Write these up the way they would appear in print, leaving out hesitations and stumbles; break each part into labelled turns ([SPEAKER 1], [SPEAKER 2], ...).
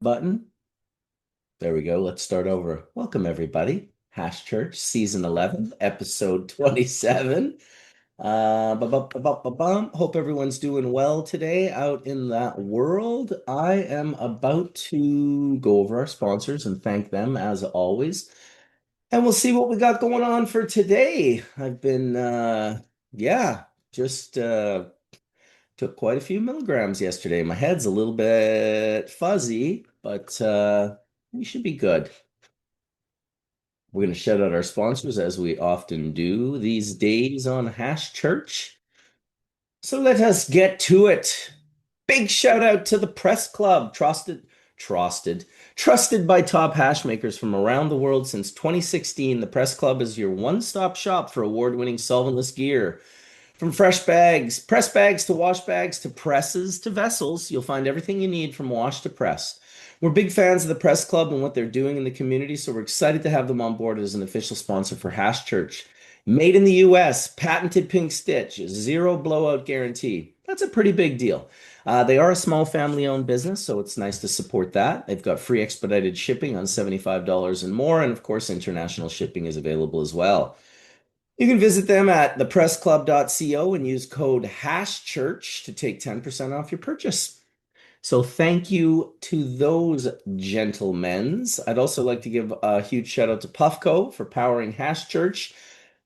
[SPEAKER 1] Button. There we go. Let's start over. Welcome, everybody. Hash Church, Season 11, Episode 27. Hope everyone's doing well today out in that world. I am about to go over our sponsors and thank them as always. And we'll see what we got going on for today. I've been, yeah, just took quite a few milligrams yesterday. My head's a little bit fuzzy, but we should be good. We're going to shout out our sponsors as we often do these days on Hash Church. So let us get to it. Big shout out to the Press Club, trusted, trusted by top hash makers from around the world since 2016. The Press Club is your one-stop shop for award-winning solventless gear. From fresh bags, press bags to wash bags to presses to vessels, you'll find everything you need from wash to press. We're big fans of the Press Club and what they're doing in the community, so we're excited to have them on board as an official sponsor for Hash Church. Made in the US, patented pink stitch, zero blowout guarantee. That's a pretty big deal. They are a small family owned business, so it's nice to support that. They've got free expedited shipping on $75 and more, and of course, international shipping is available as well. You can visit them at thepressclub.co and use code HashChurch to take 10% off your purchase. So thank you to those gentlemen. I'd also like to give a huge shout out to Puffco for powering Hash Church.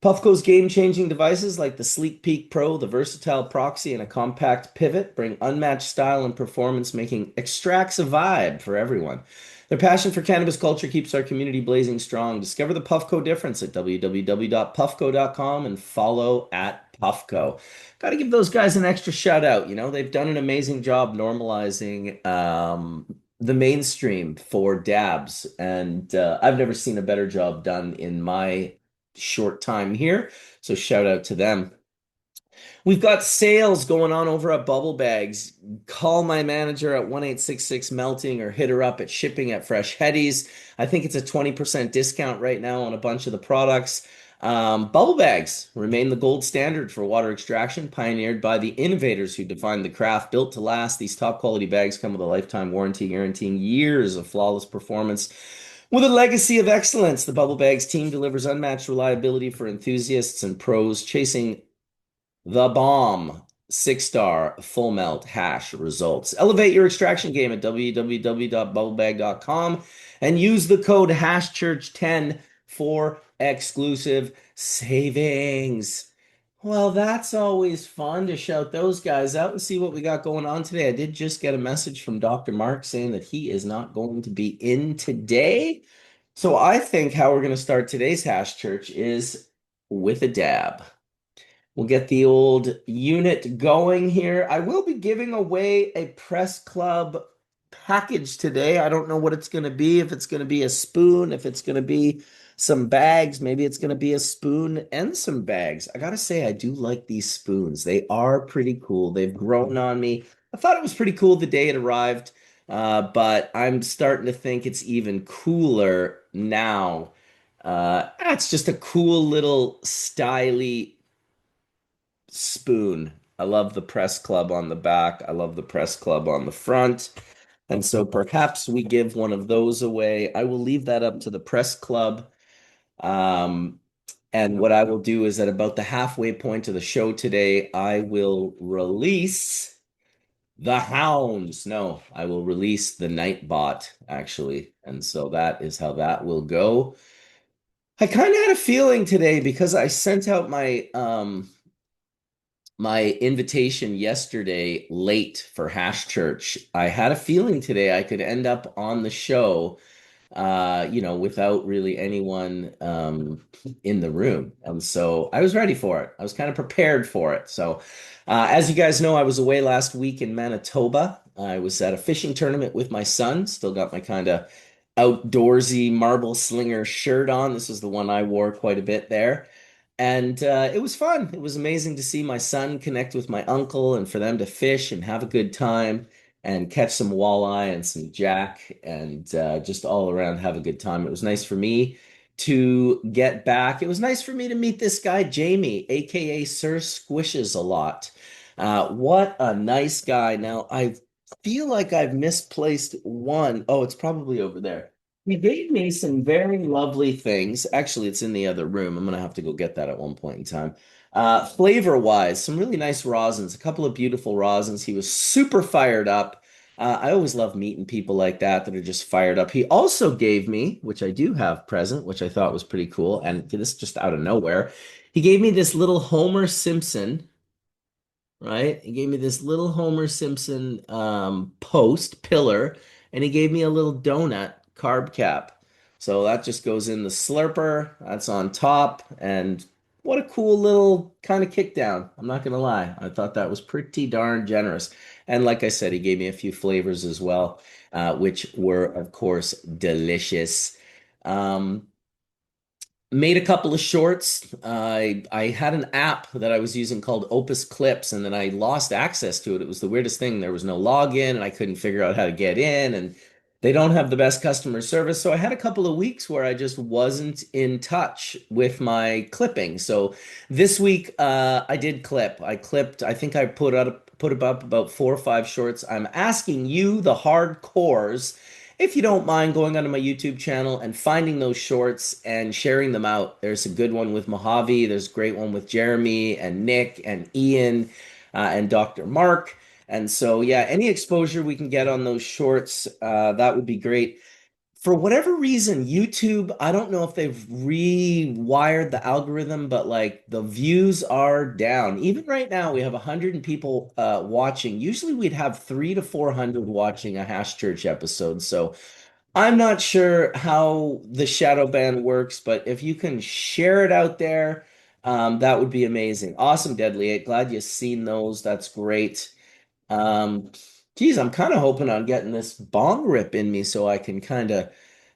[SPEAKER 1] Puffco's game-changing devices like the Sleek Peak Pro, the versatile proxy, and a compact pivot bring unmatched style and performance, making extracts a vibe for everyone. Their passion for cannabis culture keeps our community blazing strong. Discover the Puffco difference at www.puffco.com and follow at Puffco. Got to give those guys an extra shout out. They've done an amazing job normalizing the mainstream for dabs, and I've never seen a better job done in my short time here. So shout out to them. We've got sales going on over at Bubble Bags. Call my manager at 1866 Melting or hit her up at shipping at Fresh Headies. I think it's a 20% discount right now on a bunch of the products. Bubble Bags remain the gold standard for water extraction, pioneered by the innovators who defined the craft. Built to last, these top quality bags come with a lifetime warranty guaranteeing years of flawless performance. With a legacy of excellence, the Bubble Bags team delivers unmatched reliability for enthusiasts and pros chasing the bomb. 6-star full melt hash results. Elevate your extraction game at www.bubblebag.com and use the code HashChurch10 for exclusive savings. Well, that's always fun to shout those guys out and see what we got going on today. I did just get a message from Dr. Mark saying that he is not going to be in today. So I think how we're going to start today's Hash Church is with a dab. We'll get the old unit going here. I will be giving away a Press Club package today. I don't know what it's going to be, if it's going to be a spoon, if it's going to be some bags, maybe it's going to be a spoon and some bags. I gotta say, I do like these spoons. They are pretty cool. They've grown on me. I thought it was pretty cool the day it arrived, but I'm starting to think it's even cooler now. It's just a cool little styly spoon. I love the Press Club on the back. I love the Press Club on the front. And so perhaps we give one of those away. I will leave that up to the Press Club. Um, and what I will do is at about the halfway point of the show today, I will release the Hounds. No, I will release the Nightbot, actually. And so that is how that will go. I kind of had a feeling today because I sent out my invitation yesterday late for Hash Church. I had a feeling today I could end up on the show, without really anyone in the room. And so I was ready for it. I was kind of prepared for it. So, as you guys know, I was away last week in Manitoba. I was at a fishing tournament with my son. Still got my kind of outdoorsy marble slinger shirt on. This is the one I wore quite a bit there. And it was fun. It was amazing to see my son connect with my uncle and for them to fish and have a good time and catch some walleye and some jack and just all around have a good time. It was nice for me to get back. It was nice for me to meet this guy, Jamie, aka Sir Squishes a lot. What a nice guy. Now, feel like I've misplaced one. Oh, it's probably over there. He gave me some very lovely things. Actually, it's in the other room. I'm gonna have to go get that at one point in time. Flavor wise, some really nice rosins, a couple of beautiful rosins. He was super fired up. I always love meeting people like that are just fired up. He also gave me, which I do have present, which I thought was pretty cool, and this just out of nowhere. He gave me this little Homer Simpson, right? He gave me this little Homer Simpson post pillar, and he gave me a little donut carb cap. So that just goes in the slurper. That's on top, and what a cool little kind of kick down. I'm not gonna lie. I thought that was pretty darn generous. And like I said, he gave me a few flavors as well, which were, of course, delicious. Um, Made a couple of shorts. I had an app that I was using called Opus Clips, and then I lost access to it. It was the weirdest thing. There was no login, and I couldn't figure out how to get in, and they don't have the best customer service. So I had a couple of weeks where I just wasn't in touch with my clipping. So this week, I did clip. I clipped. I think I put up about 4 or 5 shorts. I'm asking you, the hardcores, if you don't mind going onto my YouTube channel and finding those shorts and sharing them out. There's a good one with Mojave. There's a great one with Jeremy and Nick and Ian and Dr. Mark. And so, yeah, any exposure we can get on those shorts, that would be great. For whatever reason, YouTube, I don't know if they've rewired the algorithm, but like the views are down. Even right now, we have 100 people watching. Usually we'd have 300 to 400 watching a Hash Church episode. So I'm not sure how the shadow ban works, but if you can share it out there, that would be amazing. Awesome, Deadly Eight. Glad you've seen those. That's great. Um, Geez, I'm kind of hoping on getting this bong rip in me so I can kind of,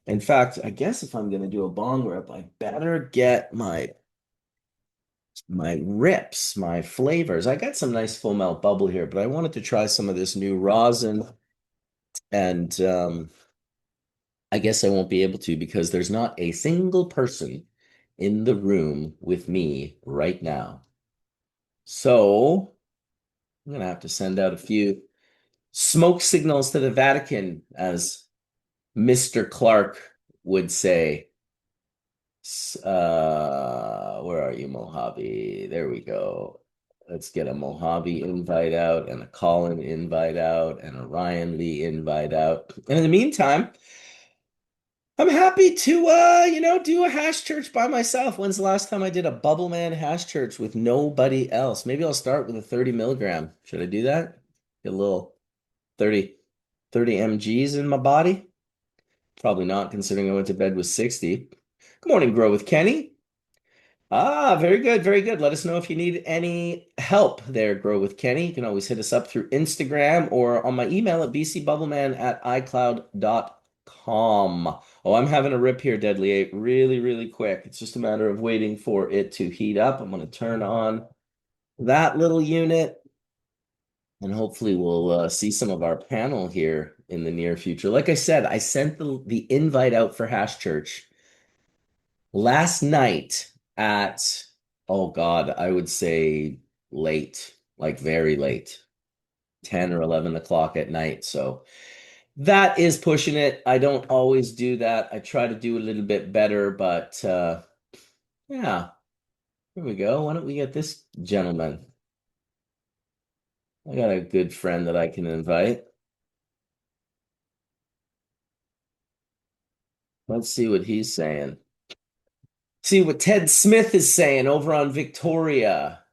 [SPEAKER 1] in fact, I guess if I'm going to do a bong rip, I better get my rips, my flavors. I got some nice full melt bubble here, but I wanted to try some of this new rosin, and I guess I won't be able to because there's not a single person in the room with me right now. So I'm gonna have to send out a few smoke signals to the Vatican, as Mr. Clark would say. Where are you, Mojave? There we go. Let's get a Mojave invite out and a Colin invite out and a Ryan Lee invite out. And in the meantime, I'm happy to do a hash church by myself. When's the last time I did a Bubble Man hash church with nobody else? Maybe I'll start with a 30 milligram. Should I do that? Get a little 30, 30 mgs in my body? Probably not, considering I went to bed with 60. Good morning, Grow with Kenny. Ah, very good, very good. Let us know if you need any help there, Grow with Kenny. You can always hit us up through Instagram or on my email at bcbubbleman@icloud.com. Oh, I'm having a rip here, Deadly Eight, really, really quick. It's just a matter of waiting for it to heat up. I'm going to turn on that little unit, and hopefully we'll see some of our panel here in the near future. Like I said, I sent the invite out for Hash Church last night at, oh God, I would say late, like very late, 10 or 11 o'clock at night. So that is pushing it. I don't always do that. I try to do a little bit better, but yeah, here we go. Why don't we get this gentleman? I got a good friend that I can invite. Let's see what he's saying. See what Ted Smith is saying over on Victoria.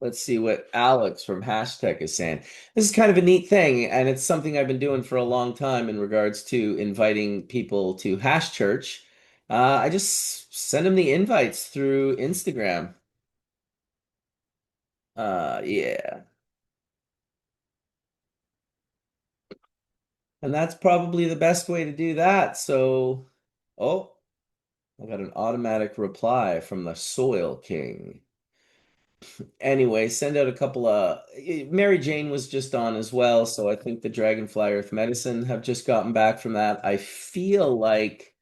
[SPEAKER 1] Let's see what Alex from Hashtag is saying. This is kind of a neat thing, and it's something I've been doing for a long time in regards to inviting people to Hash Church. I just send them the invites through Instagram. Yeah. And that's probably the best way to do that. So, oh, I got an automatic reply from the Soil King. Anyway, send out a couple of Mary Jane was just on as well, so I think the Dragonfly Earth Medicine have just gotten back from that. I feel like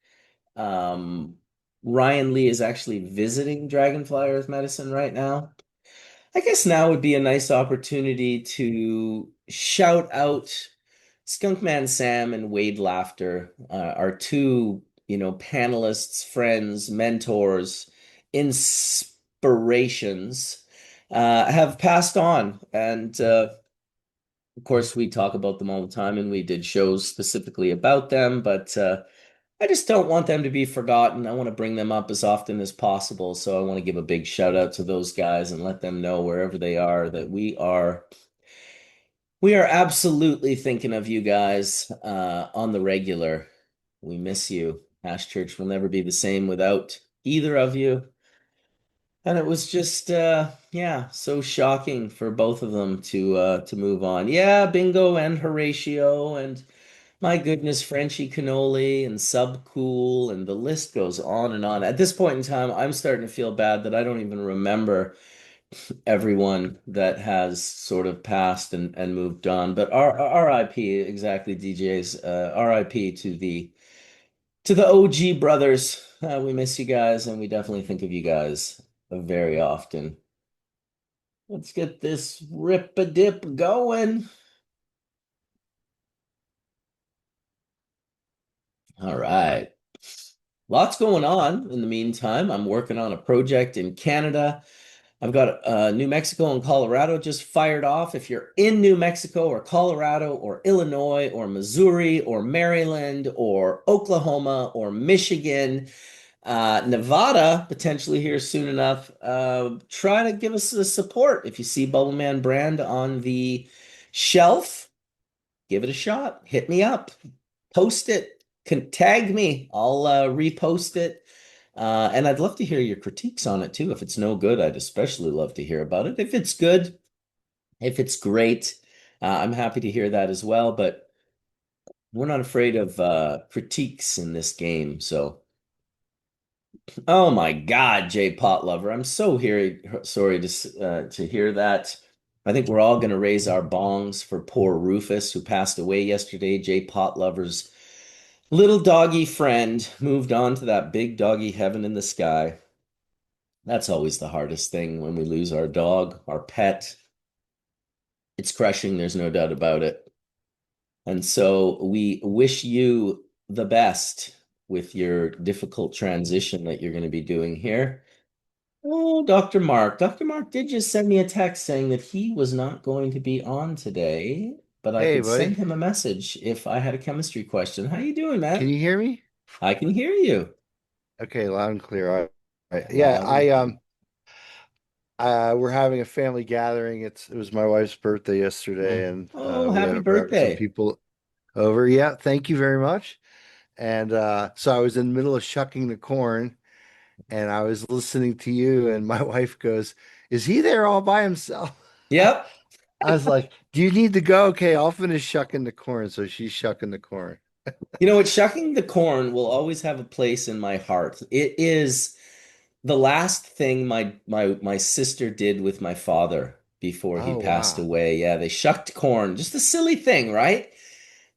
[SPEAKER 1] um Ryan Lee is actually visiting Dragonfly Earth Medicine right now. I guess now would be a nice opportunity to shout out Skunkman Sam and Wade Laughter, our two, panelists, friends, mentors, inspirations, have passed on. And of course, we talk about them all the time, and we did shows specifically about them, but I just don't want them to be forgotten. I want to bring them up as often as possible. So I want to give a big shout out to those guys and let them know wherever they are that we are absolutely thinking of you guys on the regular. We miss you. Ash Church will never be the same without either of you. And it was just yeah, so shocking for both of them to move on. Yeah, Bingo and Horatio and my goodness, Frenchie Cannoli and Subcool, and the list goes on and on. At this point in time, I'm starting to feel bad that I don't even remember everyone that has sort of passed and moved on. But RIP, exactly, DJs. RIP to the OG brothers. We miss you guys, and we definitely think of you guys very often. Let's get this rip-a-dip going. All right. Lots going on in the meantime. I'm working on a project in Canada. I've got New Mexico and Colorado just fired off. If you're in New Mexico or Colorado or Illinois or Missouri or Maryland or Oklahoma or Michigan, Nevada, potentially here soon enough, try to give us a support. If you see Bubbleman brand on the shelf, give it a shot. Hit me up. Post it. Tag me. I'll repost it. And I'd love to hear your critiques on it too. If it's no good, I'd especially love to hear about it. If it's good, if it's great, I'm happy to hear that as well. But we're not afraid of critiques in this game. So, oh my God, Jay Pot Lover, I'm so sorry to hear that. I think we're all going to raise our bongs for poor Rufus, who passed away yesterday. Jay Pot Lover's little doggy friend moved on to that big doggy heaven in the sky. That's always the hardest thing when we lose our dog, our pet. It's crushing, there's no doubt about it. And so we wish you the best with your difficult transition that you're going to be doing here. Oh, Dr. Mark. Dr. Mark did just send me a text saying that he was not going to be on today, but I
[SPEAKER 2] Hey,
[SPEAKER 1] could send
[SPEAKER 2] buddy.
[SPEAKER 1] him a message if I had a chemistry question. How you doing,
[SPEAKER 2] Can
[SPEAKER 1] man?
[SPEAKER 2] you hear me?
[SPEAKER 1] I can hear you
[SPEAKER 2] Okay, loud and clear. All right. Yeah,
[SPEAKER 1] loud and clear.
[SPEAKER 2] we're having a family gathering. It was my wife's birthday
[SPEAKER 1] Oh,
[SPEAKER 2] yesterday, and
[SPEAKER 1] oh,
[SPEAKER 2] we
[SPEAKER 1] happy
[SPEAKER 2] have some
[SPEAKER 1] birthday.
[SPEAKER 2] people over. Yeah, thank you very much. And so I was in the middle of shucking the corn, and I was listening to you, and my wife goes, "Is he there all by himself?"
[SPEAKER 1] Yep.
[SPEAKER 2] I was like, "Do you need to go? Okay, I'll finish shucking the corn." So she's shucking the corn.
[SPEAKER 1] You know what? Shucking the corn will always have a place in my heart. It is the last thing my sister did with my father before he
[SPEAKER 2] Oh,
[SPEAKER 1] passed
[SPEAKER 2] wow.
[SPEAKER 1] away. Yeah, they shucked corn. Just a silly thing, right?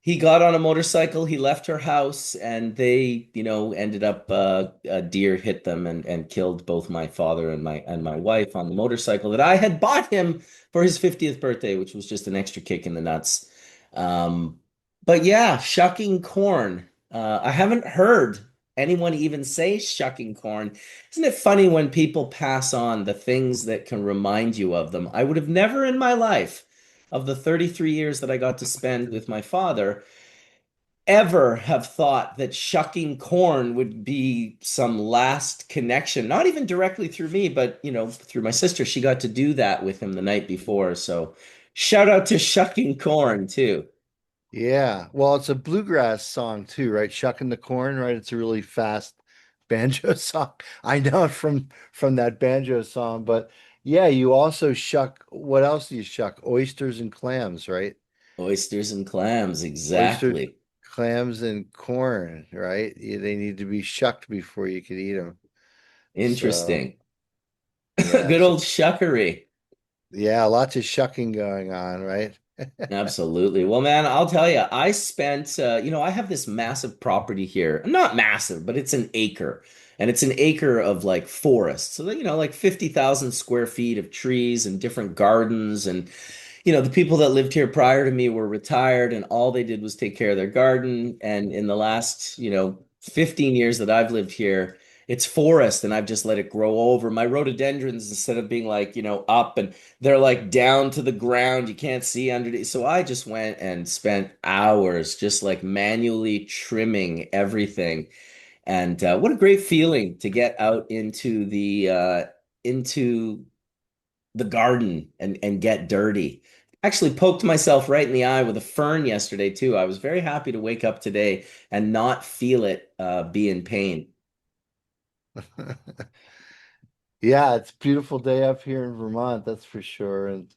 [SPEAKER 1] He got on a motorcycle, he left her house, and they, ended up a deer hit them and killed both my father and my wife on the motorcycle that I had bought him for his 50th birthday, which was just an extra kick in the nuts. Um, but yeah, shucking corn. I haven't heard anyone even say shucking corn. Isn't it funny when people pass on the things that can remind you of them? I would have never in my life, of the 33 years that I got to spend with my father, ever have thought that shucking corn would be some last connection. Not even directly through me, but through my sister. She got to do that with him the night before. So shout out to shucking corn too.
[SPEAKER 2] Yeah. Well, it's a bluegrass song too, right? Shucking the corn, right? It's a really fast banjo song. I know it from that banjo song, but yeah, you also shuck, what else do you shuck? Oysters and clams, right?
[SPEAKER 1] Oysters and clams,
[SPEAKER 2] Oyster
[SPEAKER 1] exactly.
[SPEAKER 2] clams and corn, right? They need to be shucked before you can eat them. So,
[SPEAKER 1] Interesting.
[SPEAKER 2] yeah.
[SPEAKER 1] Good
[SPEAKER 2] So,
[SPEAKER 1] old shuckery.
[SPEAKER 2] yeah, lots of shucking going on, right?
[SPEAKER 1] Absolutely. Well, man, I'll tell you, I spent, I have this massive property here. Not massive, but it's an acre. and it's an acre of like forest. So that, like 50,000 square feet of trees and different gardens. And, the people that lived here prior to me were retired and all they did was take care of their garden. And in the last, 15 years that I've lived here, it's forest and I've just let it grow over. My rhododendrons, instead of being like, up and they're like down to the ground, you can't see underneath. So I just went and spent hours just like manually trimming everything. And what a great feeling to get out into the garden and get dirty. Actually poked myself right in the eye with a fern yesterday too. I was very happy to wake up today and not feel it be in pain.
[SPEAKER 2] Yeah, it's a beautiful day up here in Vermont, that's for sure. And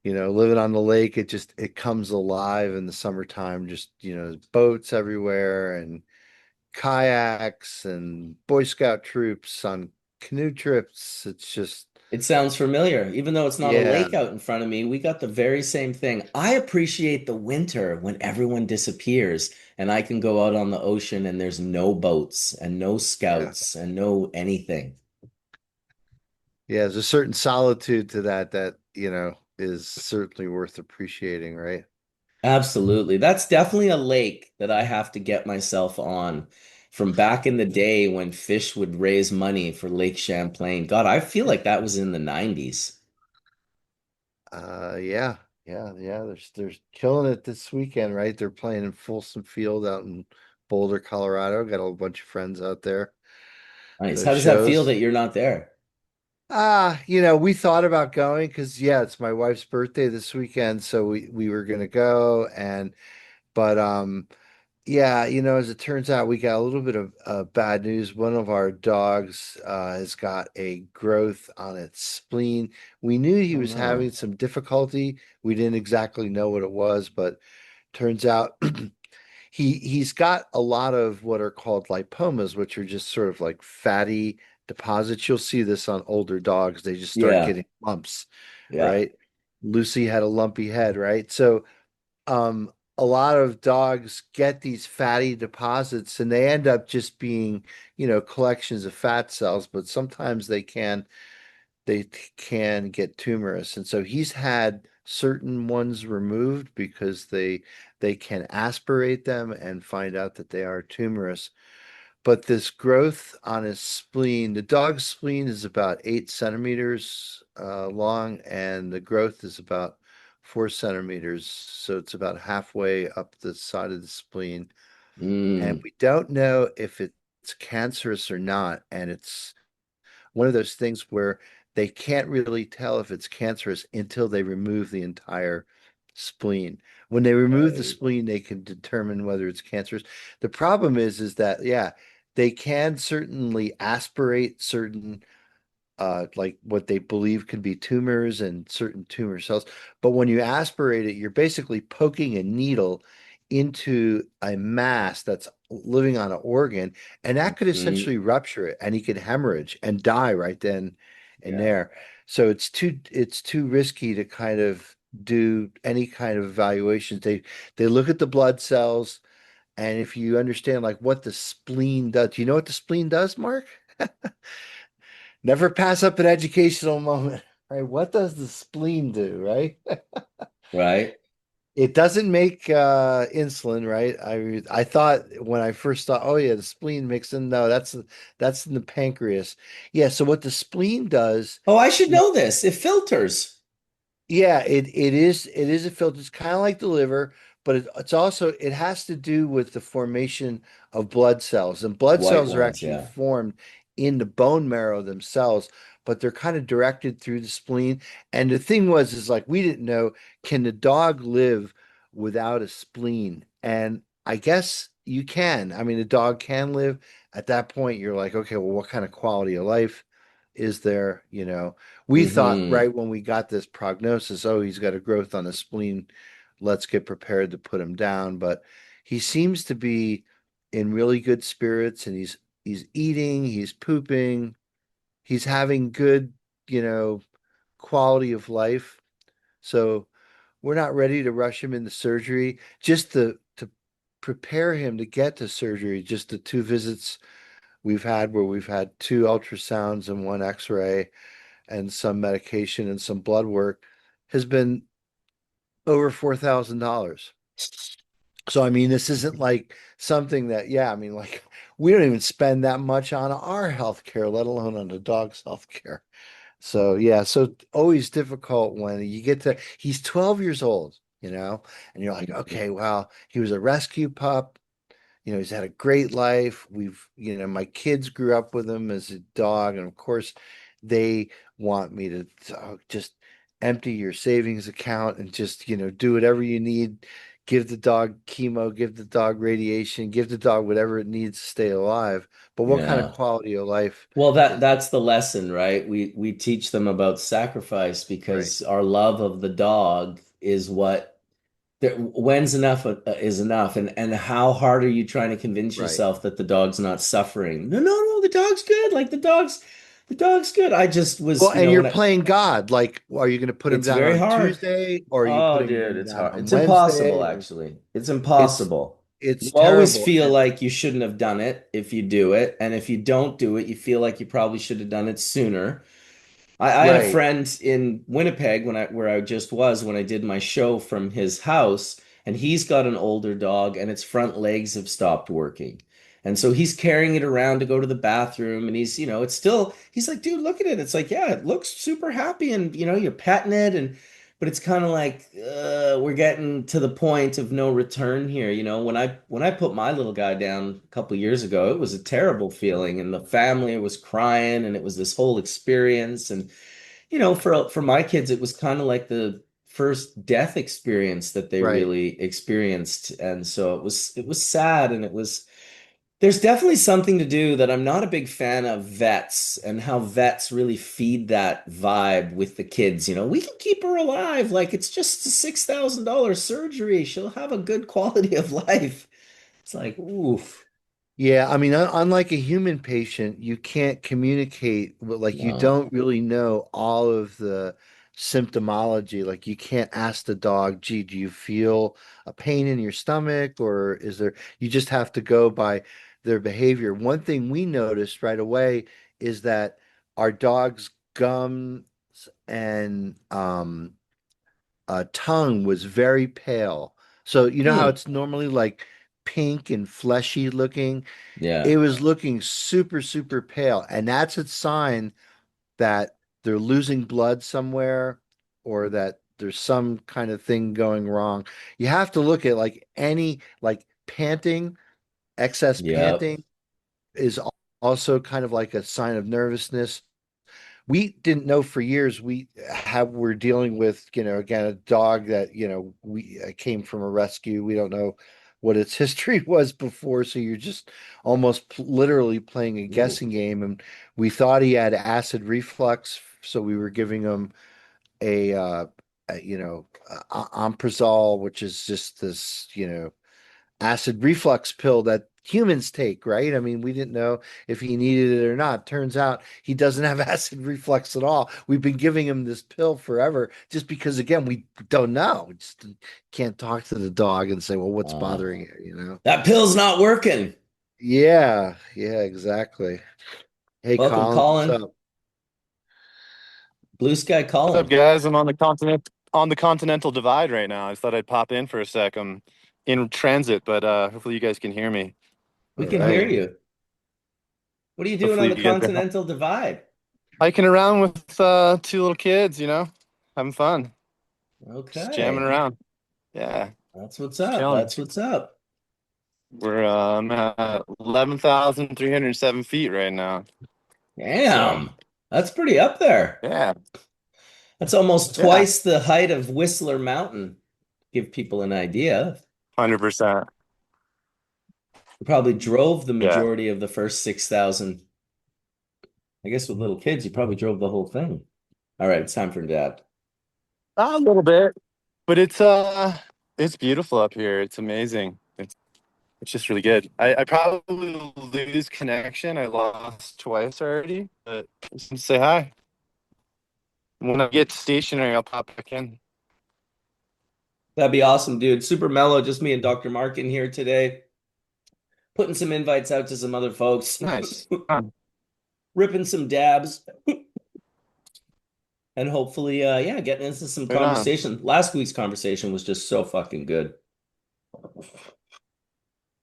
[SPEAKER 2] living on the lake, it comes alive in the summertime. Just, there's boats everywhere and kayaks and Boy Scout troops on canoe trips. It's just,
[SPEAKER 1] It sounds familiar. Even though it's not a
[SPEAKER 2] yeah,
[SPEAKER 1] lake out in front of me, we got the very same thing. I appreciate the winter when everyone disappears and I can go out on the ocean and there's no boats and no
[SPEAKER 2] yeah,
[SPEAKER 1] scouts and no anything.
[SPEAKER 2] yeah. There's a certain solitude to that, is certainly worth appreciating, right?
[SPEAKER 1] Absolutely. That's definitely a lake that I have to get myself on from back in the day when fish would raise money for Lake Champlain. God, I feel like that was in the 90s.
[SPEAKER 2] Yeah, yeah. They're killing it this weekend, right? They're playing in Folsom Field out in Boulder, Colorado. Got a whole bunch of friends out there.
[SPEAKER 1] Nice.
[SPEAKER 2] Those
[SPEAKER 1] How does that feel
[SPEAKER 2] shows.
[SPEAKER 1] that you're not there?
[SPEAKER 2] We thought about going because yeah, it's my wife's birthday this weekend, so we were gonna go and but yeah, as it turns out, we got a little bit of bad news. One of our dogs has got a growth on its spleen. We knew he
[SPEAKER 1] Oh
[SPEAKER 2] was having
[SPEAKER 1] no.
[SPEAKER 2] some difficulty. We didn't exactly know what it was, but turns out he's got a lot of what are called lipomas, which are just sort of like fatty deposits. You'll see this on older dogs. They just start
[SPEAKER 1] Yeah.
[SPEAKER 2] getting lumps,
[SPEAKER 1] Yeah.
[SPEAKER 2] right? Lucy had a lumpy head, right? So a lot of dogs get these fatty deposits and they end up just being, collections of fat cells, but sometimes they can get tumorous. And so he's had certain ones removed because they can aspirate them and find out that they are tumorous. But this growth on his spleen, the dog's spleen is about 8 centimeters long, and the growth is about 4 centimeters. So it's about halfway up the side of the spleen. And
[SPEAKER 1] Mm.
[SPEAKER 2] we don't know if it's cancerous or not. And it's one of those things where they can't really tell if it's cancerous until they remove the entire spleen. When they remove the
[SPEAKER 1] Right.
[SPEAKER 2] spleen, they can determine whether it's cancerous. The problem is that yeah, they can certainly aspirate certain like what they believe could be tumors and certain tumor cells. But when you aspirate it, you're basically poking a needle into a mass that's living on an organ, and that could
[SPEAKER 1] Mm.
[SPEAKER 2] essentially rupture it, and he could hemorrhage and die right then and
[SPEAKER 1] Yeah.
[SPEAKER 2] there. So it's too risky to kind of do any kind of evaluations. They look at the blood cells, and if you understand like what the spleen does, do you know what the spleen does, Mark? Never pass up an educational moment, right? What does the spleen do, right?
[SPEAKER 1] Right.
[SPEAKER 2] It doesn't make insulin, right? I thought when I first thought, oh yeah, the spleen makes in. No, that's in the pancreas. Yeah, so what the spleen does
[SPEAKER 1] Oh, I should
[SPEAKER 2] is,
[SPEAKER 1] know this. It filters
[SPEAKER 2] yeah, it is a filter. It's kind of like the liver, but it's also it has to do with the formation of blood cells, and blood
[SPEAKER 1] white
[SPEAKER 2] cells are
[SPEAKER 1] ones.
[SPEAKER 2] actually
[SPEAKER 1] Yeah.
[SPEAKER 2] formed in the bone marrow themselves, but they're kind of directed through the spleen. And the thing was, is like we didn't know, can the dog live without a spleen? And I guess you can. I mean, the dog can live. At that point, you're like, okay, well, what kind of quality of life is there? We thought
[SPEAKER 1] Hmm.
[SPEAKER 2] right when we got this prognosis, oh, he's got a growth on the spleen. Let's get prepared to put him down. But he seems to be in really good spirits and he's eating, he's pooping, he's having good, you know, quality of life. So we're not ready to rush him into surgery. Just to prepare him to get to surgery, just the two visits we've had where we've had two ultrasounds and one X-ray and some medication and some blood work has been over $4,000. So I mean, this isn't like something that, yeah, I mean, like we don't even spend that much on our healthcare, let alone on the dog's healthcare. So yeah, so always difficult when you get to he's 12 years old, and you're like, okay, wow, he was a rescue pup. He's had a great life. My kids grew up with him as a dog, and of course, they want me to just empty your savings account and just, do whatever you need. Give the dog chemo, give the dog radiation, give the dog whatever it needs to stay alive. But what kind of
[SPEAKER 1] Yeah.
[SPEAKER 2] quality of life
[SPEAKER 1] Well,
[SPEAKER 2] is
[SPEAKER 1] that's the lesson, right? We teach them about sacrifice
[SPEAKER 2] right?
[SPEAKER 1] because our love of the dog is what when's enough is enough, and how hard are you trying to convince
[SPEAKER 2] Right.
[SPEAKER 1] yourself that the dog's not suffering? No, no, no, the dog's good. Like the dog's good. I just
[SPEAKER 2] Well,
[SPEAKER 1] was,
[SPEAKER 2] and you're
[SPEAKER 1] when I
[SPEAKER 2] playing God. Like, are you going to put him
[SPEAKER 1] it's
[SPEAKER 2] down
[SPEAKER 1] very
[SPEAKER 2] on
[SPEAKER 1] hard.
[SPEAKER 2] Tuesday, or are you
[SPEAKER 1] Oh,
[SPEAKER 2] putting
[SPEAKER 1] dude,
[SPEAKER 2] him
[SPEAKER 1] it's
[SPEAKER 2] down
[SPEAKER 1] hard.
[SPEAKER 2] on
[SPEAKER 1] It's impossible,
[SPEAKER 2] Wednesday? Or
[SPEAKER 1] actually. It's
[SPEAKER 2] it's
[SPEAKER 1] impossible.
[SPEAKER 2] it's
[SPEAKER 1] You always
[SPEAKER 2] terrible.
[SPEAKER 1] feel
[SPEAKER 2] And
[SPEAKER 1] like you shouldn't have done it if you do it, and if you don't do it, you feel like you probably should have done it sooner. I had a
[SPEAKER 2] right,
[SPEAKER 1] friend in Winnipeg where I just was when I did my show from his house, and he's got an older dog, and its front legs have stopped working. And so he's carrying it around to go to the bathroom, and it's still, he's like, dude, look at it. It's like, yeah, it looks super happy, and you're petting it, but it's kind of like we're getting to the point of no return here. When I put my little guy down a couple years ago, it was a terrible feeling, and the family was crying, and it was this whole experience. And for my kids, it was kind of like the first death experience that they
[SPEAKER 2] right.
[SPEAKER 1] really experienced, and so it was sad, and there's definitely something to do that I'm not a big fan of vets and how vets really feed that vibe with the kids. We can keep her alive. Like it's just a $6,000 surgery. She'll have a good quality of life. It's like, oof.
[SPEAKER 2] Yeah, I mean, unlike a human patient, you can't communicate, like you
[SPEAKER 1] No.
[SPEAKER 2] don't really know all of the symptomology. Like you can't ask the dog, gee, do you feel a pain in your stomach or you just have to go by their behavior. One thing we noticed right away is that our dog's gums and tongue was very pale. So you know how
[SPEAKER 1] Hmm.
[SPEAKER 2] it's normally like pink and fleshy looking?
[SPEAKER 1] Yeah.
[SPEAKER 2] It was looking super, super pale. And that's a sign that they're losing blood somewhere or that there's some kind of thing going wrong. You have to look at like any like panting, excess
[SPEAKER 1] Yep.
[SPEAKER 2] panting is also kind of like a sign of nervousness. We didn't know for years we're dealing with, again, a dog that, we came from a rescue. We don't know what its history was before. So you're just almost literally playing a
[SPEAKER 1] Ooh.
[SPEAKER 2] guessing game. And we thought he had acid reflux. So we were giving him Omeprazole, which is just this, acid reflux pill that humans take, right? I mean, we didn't know if he needed it or not. Turns out he doesn't have acid reflux at all. We've been giving him this pill forever just because, again, we don't know. We just can't talk to the dog and say, well, what's
[SPEAKER 1] Uh,
[SPEAKER 2] bothering you?
[SPEAKER 1] that pill's not working.
[SPEAKER 2] Yeah, yeah, exactly. Hey,
[SPEAKER 1] Welcome,
[SPEAKER 2] Colin, what's
[SPEAKER 1] Colin.
[SPEAKER 2] up?
[SPEAKER 1] Blue Sky
[SPEAKER 3] What's up,
[SPEAKER 1] Colin.
[SPEAKER 3] guys? I'm on the Continental Divide right now. I just thought I'd pop in for a sec. I'm in transit, but hopefully you guys can hear me.
[SPEAKER 1] We
[SPEAKER 2] All
[SPEAKER 1] can hear
[SPEAKER 2] right.
[SPEAKER 1] you. What are you doing on
[SPEAKER 3] Hopefully
[SPEAKER 1] the
[SPEAKER 3] you guys are
[SPEAKER 1] Continental Divide?
[SPEAKER 3] hiking around with two little kids, having fun, just jamming
[SPEAKER 1] Okay.
[SPEAKER 3] around. Yeah,
[SPEAKER 1] That's what's
[SPEAKER 3] just
[SPEAKER 1] up.
[SPEAKER 3] chilling.
[SPEAKER 1] That's what's up.
[SPEAKER 3] I'm at 11,307 feet right now. So
[SPEAKER 1] Damn. That's pretty up there.
[SPEAKER 3] yeah,
[SPEAKER 1] That's almost
[SPEAKER 3] yeah,
[SPEAKER 1] twice the height of Whistler Mountain. Give people an idea.
[SPEAKER 3] 100%.
[SPEAKER 1] You probably drove the
[SPEAKER 3] Yeah,
[SPEAKER 1] majority of the first 6,000. I guess with little kids, you probably drove the whole thing. All right, it's time for dad.
[SPEAKER 3] a little bit, but it's beautiful up here. It's amazing. It's just really good. I probably lose connection. I lost twice already, but just say hi. When I get stationary, I'll pop back in.
[SPEAKER 1] That'd be awesome, dude. Super mellow, just me and Dr. Mark in here today. putting some invites out to some other folks,
[SPEAKER 3] Nice. Fun.
[SPEAKER 1] ripping some dabs, and hopefully, yeah, getting into some
[SPEAKER 3] Right on.
[SPEAKER 1] conversation. Last week's conversation was just so fucking good.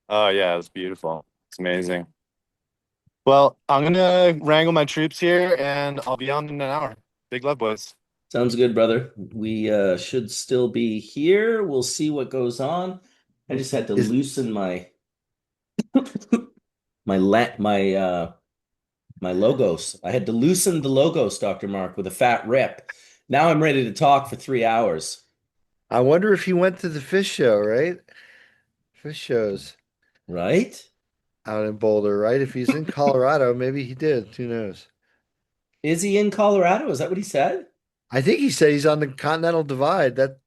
[SPEAKER 3] Oh yeah, it's beautiful. It's amazing. Well, I'm gonna wrangle my troops here and I'll be on in an hour. Big love, boys.
[SPEAKER 1] Sounds good, brother. We should still be here. We'll see what goes on. I just had to
[SPEAKER 2] Is
[SPEAKER 1] loosen my logos. I had to loosen the logos, Dr. Mark, with a fat rip. Now I'm ready to talk for 3 hours.
[SPEAKER 2] I wonder if he went to the fish show, right? Fish shows
[SPEAKER 1] Right?
[SPEAKER 2] out in Boulder, right? If he's in Colorado, maybe he did. Who knows?
[SPEAKER 1] Is he in Colorado? Is that what he said?
[SPEAKER 2] I think he said he's on the Continental Divide. That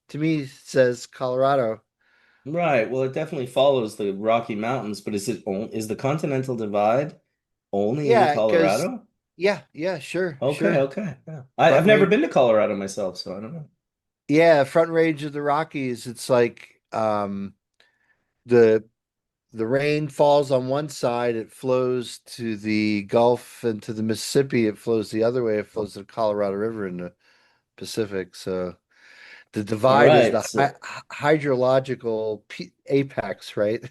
[SPEAKER 2] to me says Colorado.
[SPEAKER 1] Right. Well, it definitely follows the Rocky Mountains, but is the Continental Divide only in
[SPEAKER 2] Yeah, because
[SPEAKER 1] Colorado?
[SPEAKER 2] yeah, sure,
[SPEAKER 1] Okay,
[SPEAKER 2] sure.
[SPEAKER 1] okay. Yeah. I've
[SPEAKER 2] Front
[SPEAKER 1] never
[SPEAKER 2] range,
[SPEAKER 1] been to Colorado myself, so I don't know.
[SPEAKER 2] yeah, front range of the Rockies. It's like the the rain falls on one side, it flows to the Gulf and to the Mississippi. It flows the other way. It flows to the Colorado River in the Pacific. So the
[SPEAKER 1] All
[SPEAKER 2] divide is
[SPEAKER 1] right.
[SPEAKER 2] the hydrological apex, right?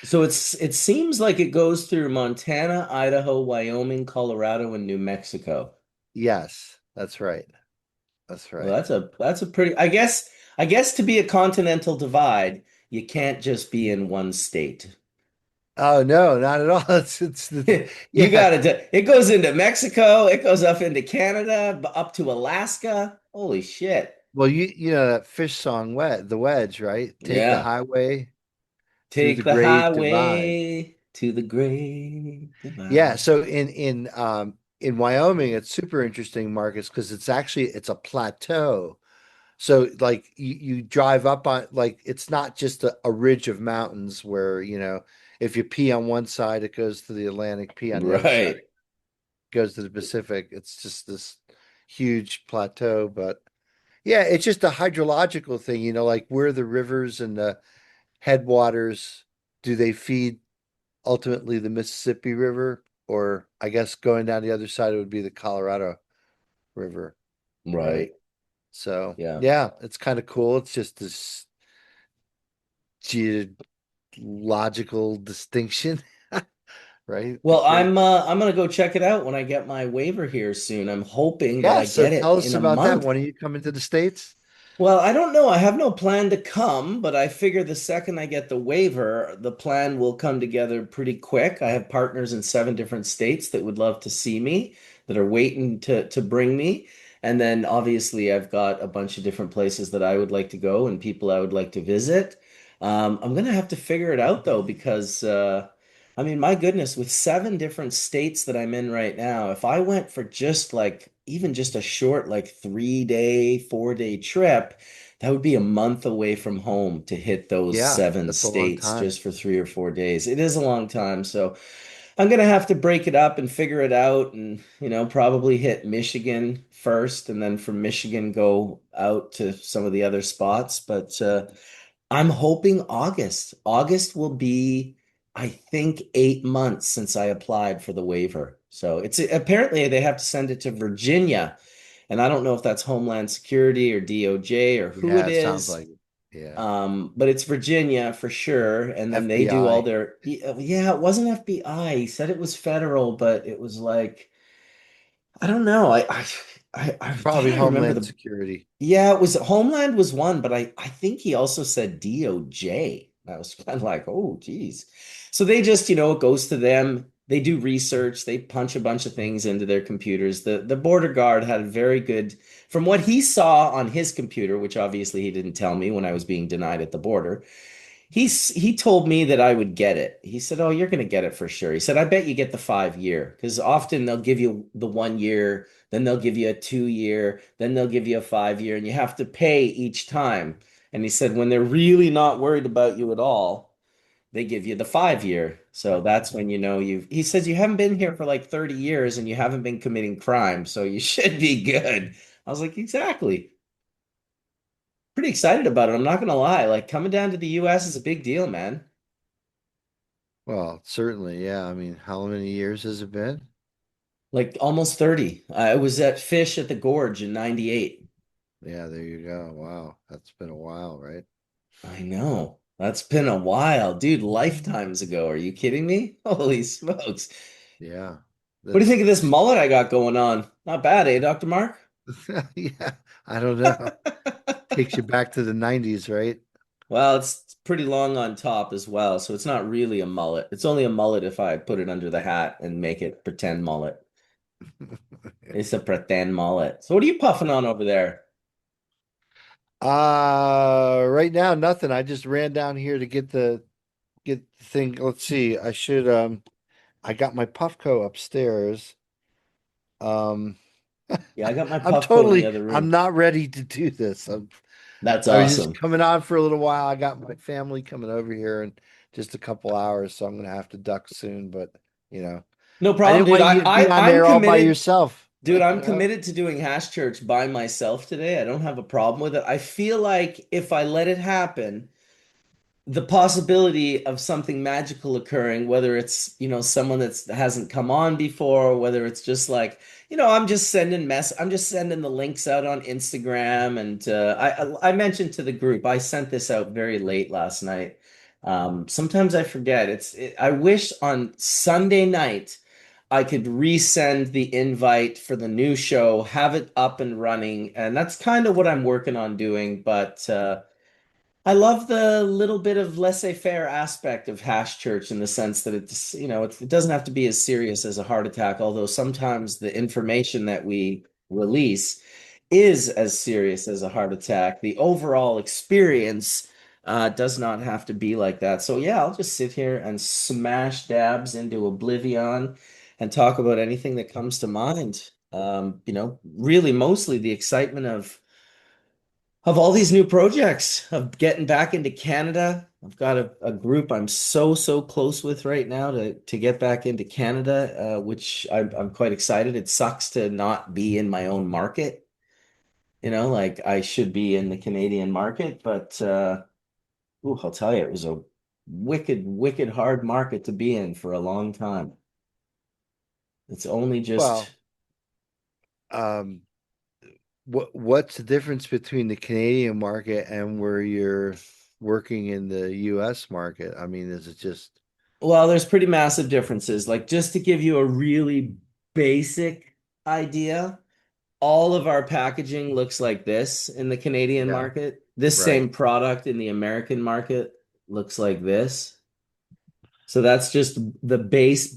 [SPEAKER 1] So it seems like it goes through Montana, Idaho, Wyoming, Colorado, and New Mexico.
[SPEAKER 2] Yes, that's right. That's
[SPEAKER 1] Well,
[SPEAKER 2] right.
[SPEAKER 1] that's a pretty I guess to be a continental divide, you can't just be in one state.
[SPEAKER 2] Oh no, not at all. It's the
[SPEAKER 1] You
[SPEAKER 2] yeah.
[SPEAKER 1] it goes into Mexico, it goes up into Canada, up to Alaska. Holy shit.
[SPEAKER 2] Well, you know that fish song, the wedge, right? Take the
[SPEAKER 1] Yeah.
[SPEAKER 2] highway through the
[SPEAKER 1] Take the
[SPEAKER 2] Great Divide.
[SPEAKER 1] highway to the great
[SPEAKER 2] Yeah,
[SPEAKER 1] divide.
[SPEAKER 2] so in Wyoming, it's super interesting, Marcus, because it's a plateau. So like you drive up on like it's not just a ridge of mountains where, if you pee on one side, it goes to the Atlantic, pee on the other side,
[SPEAKER 1] Right.
[SPEAKER 2] it goes to the Pacific. It's just this huge plateau. But yeah, it's just a hydrological thing, like where the rivers and the headwaters do they feed ultimately the Mississippi River, or I guess going down the other side, it would be the Colorado River, right?
[SPEAKER 1] Right.
[SPEAKER 2] So,
[SPEAKER 1] Yeah.
[SPEAKER 2] yeah, it's kind of cool. It's just this geological distinction, right? Be
[SPEAKER 1] Well,
[SPEAKER 2] great.
[SPEAKER 1] I'm gonna go check it out when I get my waiver here soon. I'm hoping that
[SPEAKER 2] Yeah,
[SPEAKER 1] I
[SPEAKER 2] so
[SPEAKER 1] get it
[SPEAKER 2] tell us
[SPEAKER 1] in a
[SPEAKER 2] about that.
[SPEAKER 1] month.
[SPEAKER 2] When are you coming to the States?
[SPEAKER 1] Well, I don't know. I have no plan to come, but I figure the second I get the waiver, the plan will come together pretty quick. I have partners in 7 different states that would love to see me, that are waiting to bring me. And then obviously I've got a bunch of different places that I would like to go and people I would like to visit. I'm gonna have to figure it out though, because I mean, my goodness, with 7 different states that I'm in right now, if I went for just like even just a short, like 3 day, 4 day trip, that would be a month away from home to hit those
[SPEAKER 2] Yeah,
[SPEAKER 1] seven
[SPEAKER 2] that's a long
[SPEAKER 1] states
[SPEAKER 2] time.
[SPEAKER 1] just for 3 or 4 days. It is a long time. So I'm gonna have to break it up and figure it out and, probably hit Michigan first and then from Michigan go out to some of the other spots. But I'm hoping August. August will be, I think, 8 months since I applied for the waiver. So it's apparently they have to send it to Virginia. And I don't know if that's Homeland Security or DOJ or who
[SPEAKER 2] Yeah,
[SPEAKER 1] it
[SPEAKER 2] it sounds
[SPEAKER 1] is.
[SPEAKER 2] like it. Yeah.
[SPEAKER 1] But it's Virginia for sure. And then they do all
[SPEAKER 2] FBI.
[SPEAKER 1] their, yeah, it wasn't FBI. He said it was federal, but it was like, I don't know. I thought
[SPEAKER 2] Probably
[SPEAKER 1] I remember
[SPEAKER 2] Homeland
[SPEAKER 1] the
[SPEAKER 2] Security.
[SPEAKER 1] yeah, it was Homeland was one, but I think he also said DOJ. I was kind of like, oh, geez. So they just, it goes to them. They do research. They punch a bunch of things into their computers. The border guard had a very good, from what he saw on his computer, which obviously he didn't tell me when I was being denied at the border. He told me that I would get it. He said, "Oh, you're going to get it for sure." He said, "I bet you get the 5 year because often they'll give you the 1 year, then they'll give you a 2 year, then they'll give you a 5 year, and you have to pay each time." And he said, "When they're really not worried about you at all, they give you the 5 year." So that's when He says you haven't been here for like 30 years and you haven't been committing crime, so you should be good. I was like, exactly. Pretty excited about it. I'm not gonna lie. Like coming down to the US is a big deal, man.
[SPEAKER 2] Well, certainly, yeah. I mean, how many years has it been?
[SPEAKER 1] Like almost 30. I was at Fish at the Gorge in 98.
[SPEAKER 2] Yeah, there you go. Wow, that's been a while, right?
[SPEAKER 1] I know. That's been a while, dude. Lifetimes ago. Are you kidding me? Holy smokes.
[SPEAKER 2] Yeah,
[SPEAKER 1] What do you
[SPEAKER 2] that's
[SPEAKER 1] think of this mullet I got going on? Not bad, eh, Dr. Mark?
[SPEAKER 2] yeah. I don't know. Takes you back to the 90s, right?
[SPEAKER 1] Well, it's pretty long on top as well, so it's not really a mullet. It's only a mullet if I put it under the hat and make it pretend mullet. It's a pretend mullet. So what are you puffing on over there?
[SPEAKER 2] Right now, nothing. I just ran down here to get the thing. Let's see. I got my Puffco upstairs. Um,
[SPEAKER 1] Yeah, I got my Puffco in the other
[SPEAKER 2] I'm
[SPEAKER 1] room.
[SPEAKER 2] not ready to do this.
[SPEAKER 1] That's
[SPEAKER 2] I was just
[SPEAKER 1] awesome.
[SPEAKER 2] coming on for a little while. I got my family coming over here in just a couple hours, so I'm gonna have to duck soon. But you know,
[SPEAKER 1] No
[SPEAKER 2] I
[SPEAKER 1] problem,
[SPEAKER 2] didn't
[SPEAKER 1] dude.
[SPEAKER 2] want you to be on
[SPEAKER 1] I'm
[SPEAKER 2] there all by
[SPEAKER 1] committed.
[SPEAKER 2] yourself.
[SPEAKER 1] Dude, I'm
[SPEAKER 2] You know?
[SPEAKER 1] committed to doing Hash Church by myself today. I don't have a problem with it. I feel like if I let it happen, the possibility of something magical occurring, whether it's, someone that hasn't come on before, whether it's just like, I'm just sending the links out on Instagram. And I mentioned to the group, I sent this out very late last night. Sometimes I forget. I wish on Sunday night I could resend the invite for the new show, have it up and running, and that's kind of what I'm working on doing. But I love the little bit of laissez-faire aspect of Hash Church in the sense that it doesn't have to be as serious as a heart attack, although sometimes the information that we release is as serious as a heart attack. The overall experience does not have to be like that. So yeah, I'll just sit here and smash dabs into oblivion and talk about anything that comes to mind. Really mostly the excitement of all these new projects of getting back into Canada. I've got a group I'm so close with right now to get back into Canada, which I'm quite excited. It sucks to not be in my own market, like I should be in the Canadian market, but ooh, I'll tell you, it was a wicked hard market to be in for a long time. It's only just
[SPEAKER 2] Well, um, what's the difference between the Canadian market and where you're working in the US market? I mean, is it just
[SPEAKER 1] Well, there's pretty massive differences. Like just to give you a really basic idea, all of our packaging looks like this in the Canadian
[SPEAKER 2] yeah,
[SPEAKER 1] market. This
[SPEAKER 2] right,
[SPEAKER 1] same product in the American market looks like this. So that's just the base.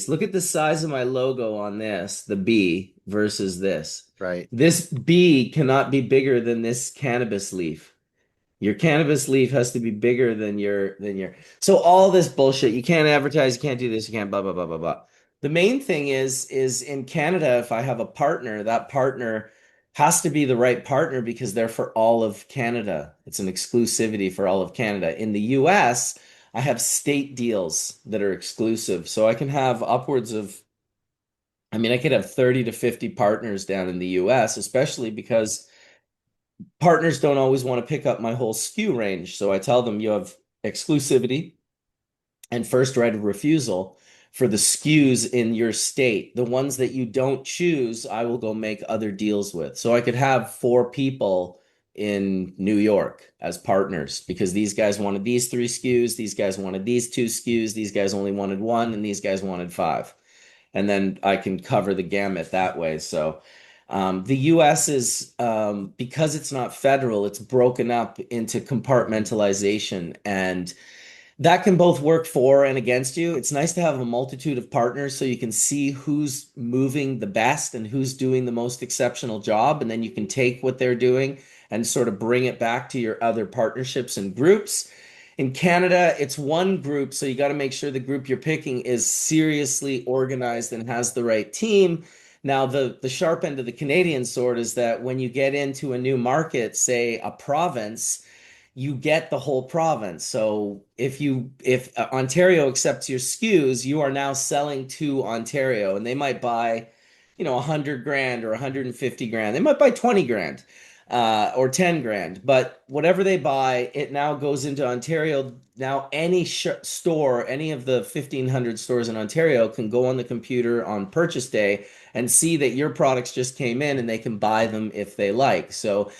[SPEAKER 1] Look at the size of my logo on this, the B versus this.
[SPEAKER 2] right.
[SPEAKER 1] This B cannot be bigger than this cannabis leaf. Your cannabis leaf has to be bigger than your so all this bullshit. You can't advertise, you can't do this, you can't blah blah blah blah blah. The main thing is in Canada, if I have a partner, that partner has to be the right partner because they're for all of Canada. It's an exclusivity for all of Canada. In the US, I have state deals that are exclusive. So I can have upwards of, I mean, I could have 30 to 50 partners down in the US, especially because partners don't always want to pick up my whole SKU range. So I tell them you have exclusivity and first right of refusal for the SKUs in your state. The ones that you don't choose, I will go make other deals with. So I could have four people in New York as partners because these guys wanted these three SKUs, these guys wanted these two SKUs, these guys only wanted one, and these guys wanted five, and then I can cover the gamut that way. So the US is, because it's not federal, it's broken up into compartmentalization, and that can both work for and against you. It's nice to have a multitude of partners so you can see who's moving the best and who's doing the most exceptional job, and then you can take what they're doing and sort of bring it back to your other partnerships and groups. In Canada, it's one group, so you got to make sure the group you're picking is seriously organized and has the right team. Now, the sharp end of the Canadian sword is that when you get into a new market, say a province, you get the whole province. So if Ontario accepts your SKUs, you are now selling to Ontario, and they might buy, 100 grand or 150 grand. They might buy 20 grand. or 10 grand. But whatever they buy, it now goes into Ontario. Now, any store, any of the 1,500 stores in Ontario can go on the computer on purchase day and see that your products just came in and they can buy them if they like. So,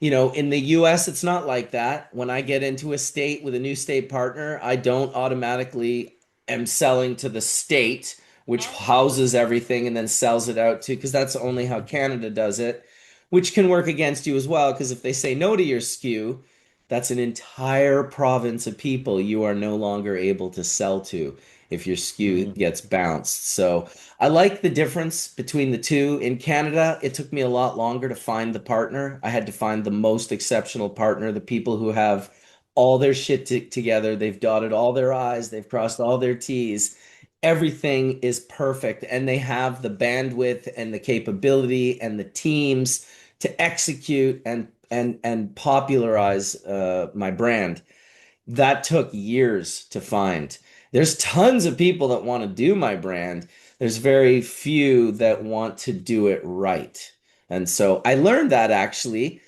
[SPEAKER 1] in the US, it's not like that. When I get into a state with a new state partner, I don't automatically am selling to the state, which houses everything and then sells it out to, because that's only how Canada does it, which can work against you as well. Because if they say no to your SKU, that's an entire province of people you are no longer able to sell to if your SKU
[SPEAKER 2] Mhm.
[SPEAKER 1] gets bounced. So I like the difference between the two. In Canada, it took me a lot longer to find the partner. I had to find the most exceptional partner, the people who have all their shit together. They've dotted all their I's, they've crossed all their T's. Everything is perfect, and they have the bandwidth and the capability and the teams to execute and popularize my brand. That took years to find. There's tons of people that want to do my brand. There's very few that want to do it right. And so I learned that actually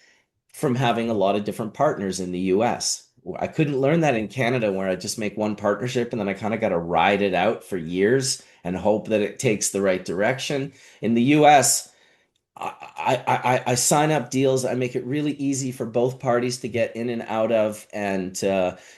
[SPEAKER 1] from having a lot of different partners in the US. I couldn't learn that in Canada where I just make one partnership and then I kind of got to ride it out for years and hope that it takes the right direction. In the US, I sign up deals. I make it really easy for both parties to get in and out of. And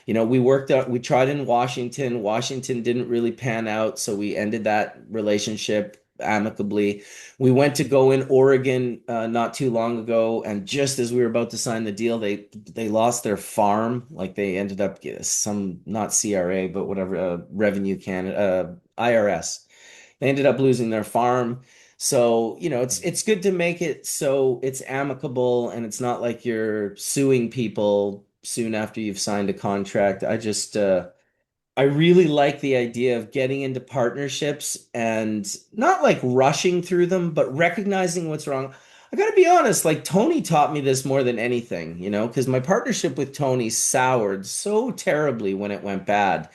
[SPEAKER 1] we tried in Washington. Washington didn't really pan out, so we ended that relationship amicably. We went to go in Oregon not too long ago, and just as we were about to sign the deal, they lost their farm. Like they ended up some not CRA, but whatever Revenue Canada IRS. They ended up losing their farm. So, it's good to make it so it's amicable and it's not like you're suing people soon after you've signed a contract. I really like the idea of getting into partnerships and not like rushing through them, but recognizing what's wrong. I gotta be honest, like Tony taught me this more than anything, because my partnership with Tony soured so terribly when it went bad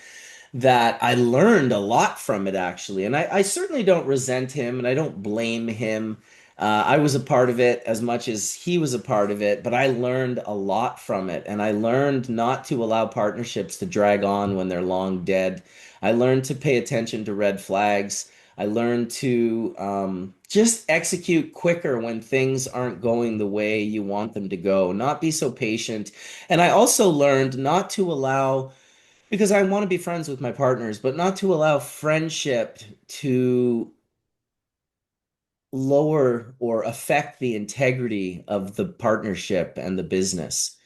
[SPEAKER 1] that I learned a lot from it actually. And I certainly don't resent him and I don't blame him. I was a part of it as much as he was a part of it, but I learned a lot from it. And I learned not to allow partnerships to drag on when they're long dead. I learned to pay attention to red flags. I learned to just execute quicker when things aren't going the way you want them to go, not be so patient. And I also learned not to allow because I want to be friends with my partners, but not to allow friendship to lower or affect the integrity of the partnership and the business.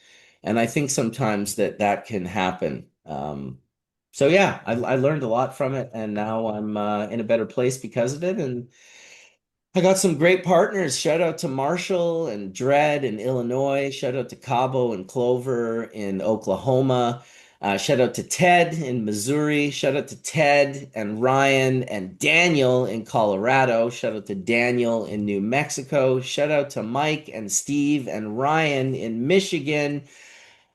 [SPEAKER 1] And I think sometimes that can happen. So yeah, I learned a lot from it, and now I'm in a better place because of it. And I got some great partners. Shout out to Marshall and Dredd in Illinois. Shout out to Cabo and Clover in Oklahoma. Shout out to Ted in Missouri. Shout out to Ted and Ryan and Daniel in Colorado. Shout out to Daniel in New Mexico. Shout out to Mike and Steve and Ryan in Michigan.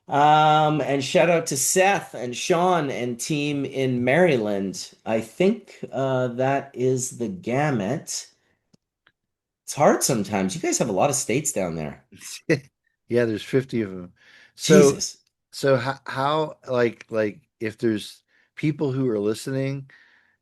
[SPEAKER 1] And shout out to Seth and Sean and team in Maryland. I think that is the gamut. It's hard sometimes. You guys have a lot of states down there.
[SPEAKER 2] Yeah, there's 50 of them. So
[SPEAKER 1] Jesus.
[SPEAKER 2] so how like if there's people who are listening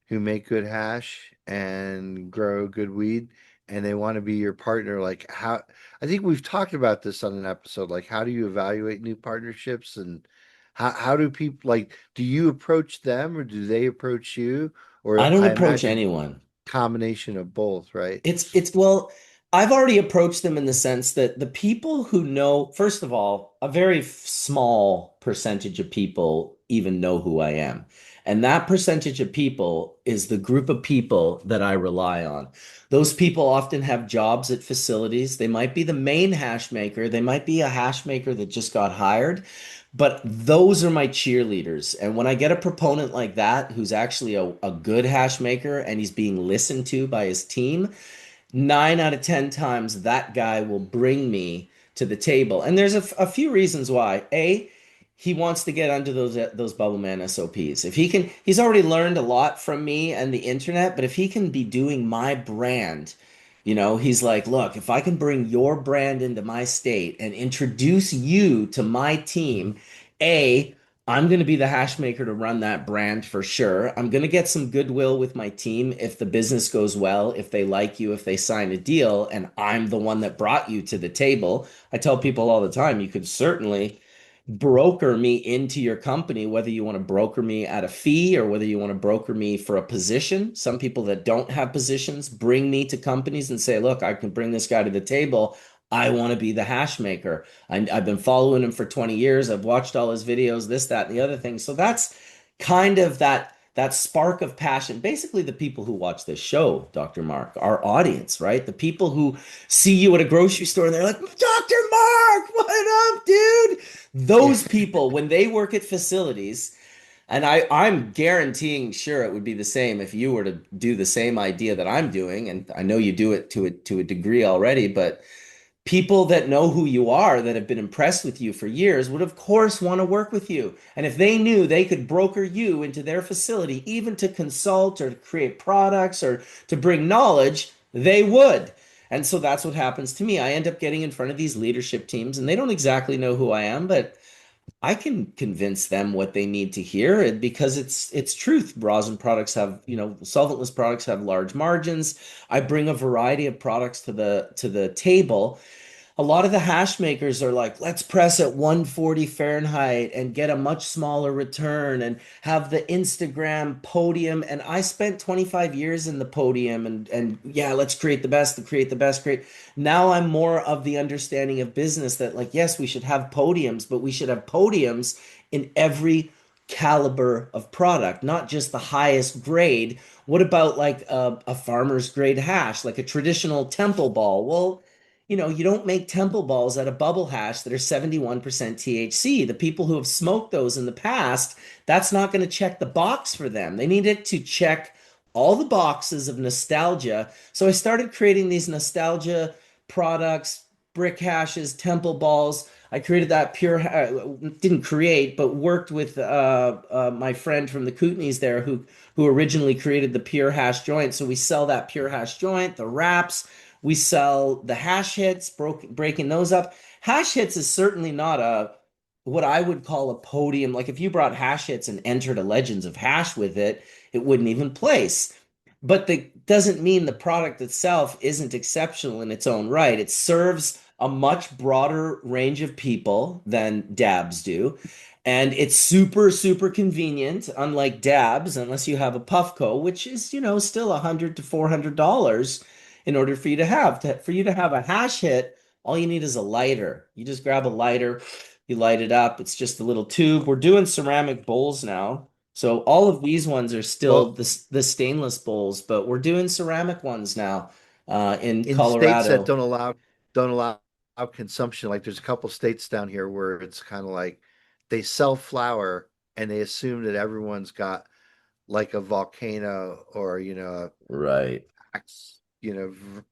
[SPEAKER 2] who make good hash and grow good weed and they want to be your partner, like how I think we've talked about this on an episode, like how do you evaluate new partnerships and how do people like do you approach them or do they approach you?
[SPEAKER 1] I
[SPEAKER 2] Or
[SPEAKER 1] don't
[SPEAKER 2] I
[SPEAKER 1] approach
[SPEAKER 2] imagine
[SPEAKER 1] anyone.
[SPEAKER 2] combination of both, right?
[SPEAKER 1] Well, I've already approached them in the sense that the people who know, first of all, a very small percentage of people even know who I am. And that percentage of people is the group of people that I rely on. Those people often have jobs at facilities. They might be the main hash maker. They might be a hash maker that just got hired. But those are my cheerleaders. And when I get a proponent like that, who's actually a good hash maker and he's being listened to by his team, 9 out of 10 times that guy will bring me to the table. And there's a few reasons why. A, he wants to get under those Bubble Man SOPs. If he can, he's already learned a lot from me and the internet, but if he can be doing my brand He's like, look, if I can bring your brand into my state and introduce you to my team, A, I'm going to be the hash maker to run that brand for sure. I'm going to get some goodwill with my team if the business goes well, if they like you, if they sign a deal, and I'm the one that brought you to the table. I tell people all the time, you could certainly broker me into your company, whether you want to broker me at a fee or whether you want to broker me for a position. Some people that don't have positions bring me to companies and say, look, I can bring this guy to the table. I want to be the hash maker. I've been following him for 20 years. I've watched all his videos, this, that, and the other thing. So that's kind of that spark of passion. Basically, the people who watch this show, Dr. Mark, our audience, right? The people who see you at a grocery store and they're like, Dr. Mark, what up, dude? Those people, when they work at facilities, and I'm guaranteeing sure it would be the same if you were to do the same idea that I'm doing, and I know you do it to a degree already, but people that know who you are, that have been impressed with you for years, would of course want to work with you. And if they knew they could broker you into their facility, even to consult or to create products or to bring knowledge, they would. And so that's what happens to me. I end up getting in front of these leadership teams, and they don't exactly know who I am, but I can convince them what they need to hear because it's truth. Rosin products have, solventless products have large margins. I bring a variety of products to the table. A lot of the hash makers are like, let's press at 140 Fahrenheit and get a much smaller return and have the Instagram podium. And I spent 25 years in the podium and yeah, let's create the best, to create the best, create. Now I'm more of the understanding of business that like, yes, we should have podiums, but we should have podiums in every caliber of product, not just the highest grade. What about like a farmer's grade hash, like a traditional temple ball? Well, you don't make temple balls out of bubble hash that are 71% THC. The people who have smoked those in the past, that's not going to check the box for them. They need it to check all the boxes of nostalgia. So I started creating these nostalgia products, brick hashes, temple balls. I created that didn't create, but worked with my friend from the Kootenays there who originally created the pure hash joint. So we sell that pure hash joint, the wraps. We sell the hash hits, breaking those up. Hash hits is certainly not what I would call a podium. Like if you brought hash hits and entered a Legends of Hash with it, it wouldn't even place. But that doesn't mean the product itself isn't exceptional in its own right. It serves a much broader range of people than dabs do. And it's super, super convenient, unlike dabs, unless you have a Puffco, which is, still $100 to $400 in order for you to have a hash hit. All you need is a lighter. You just grab a lighter, you light it up. It's just a little tube. We're doing ceramic bowls now. So all of these ones are still
[SPEAKER 2] Well,
[SPEAKER 1] the stainless bowls, but we're doing ceramic ones now in
[SPEAKER 2] in states that
[SPEAKER 1] Colorado.
[SPEAKER 2] don't allow consumption, like there's a couple states down here where it's kind of like they sell flour and they assume that everyone's got like a volcano or
[SPEAKER 1] Right.
[SPEAKER 2] axe,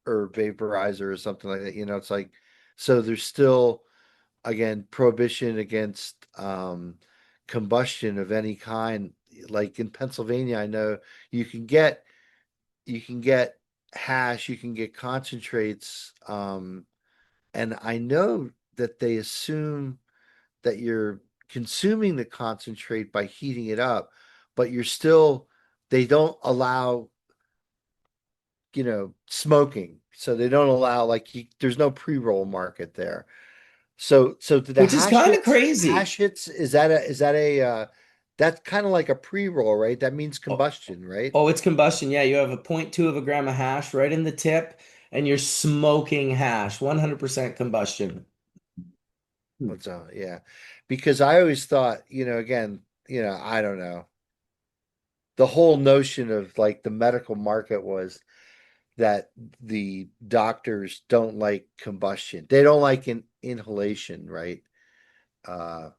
[SPEAKER 2] or vaporizer or something like that. It's like so there's still again prohibition against combustion of any kind. Like in Pennsylvania, I know you can get you can get hash, you can get concentrates, and I know that they assume that you're consuming the concentrate by heating it up, but they don't allow, smoking. So they don't allow there's no pre-roll market there. So the
[SPEAKER 1] Which is kind of crazy.
[SPEAKER 2] hash hits, is that a that's kind of like a pre-roll, right? That means
[SPEAKER 1] Oh,
[SPEAKER 2] combustion, right?
[SPEAKER 1] oh, it's combustion. Yeah, you have a point 0.2 of a gram of hash right in the tip, and you're smoking hash, 100% combustion. Hmm.
[SPEAKER 2] Yeah. Because I always thought, again, I don't know. The whole notion of like the medical market was that the doctors don't like combustion. They don't like inhalation, right? Uh,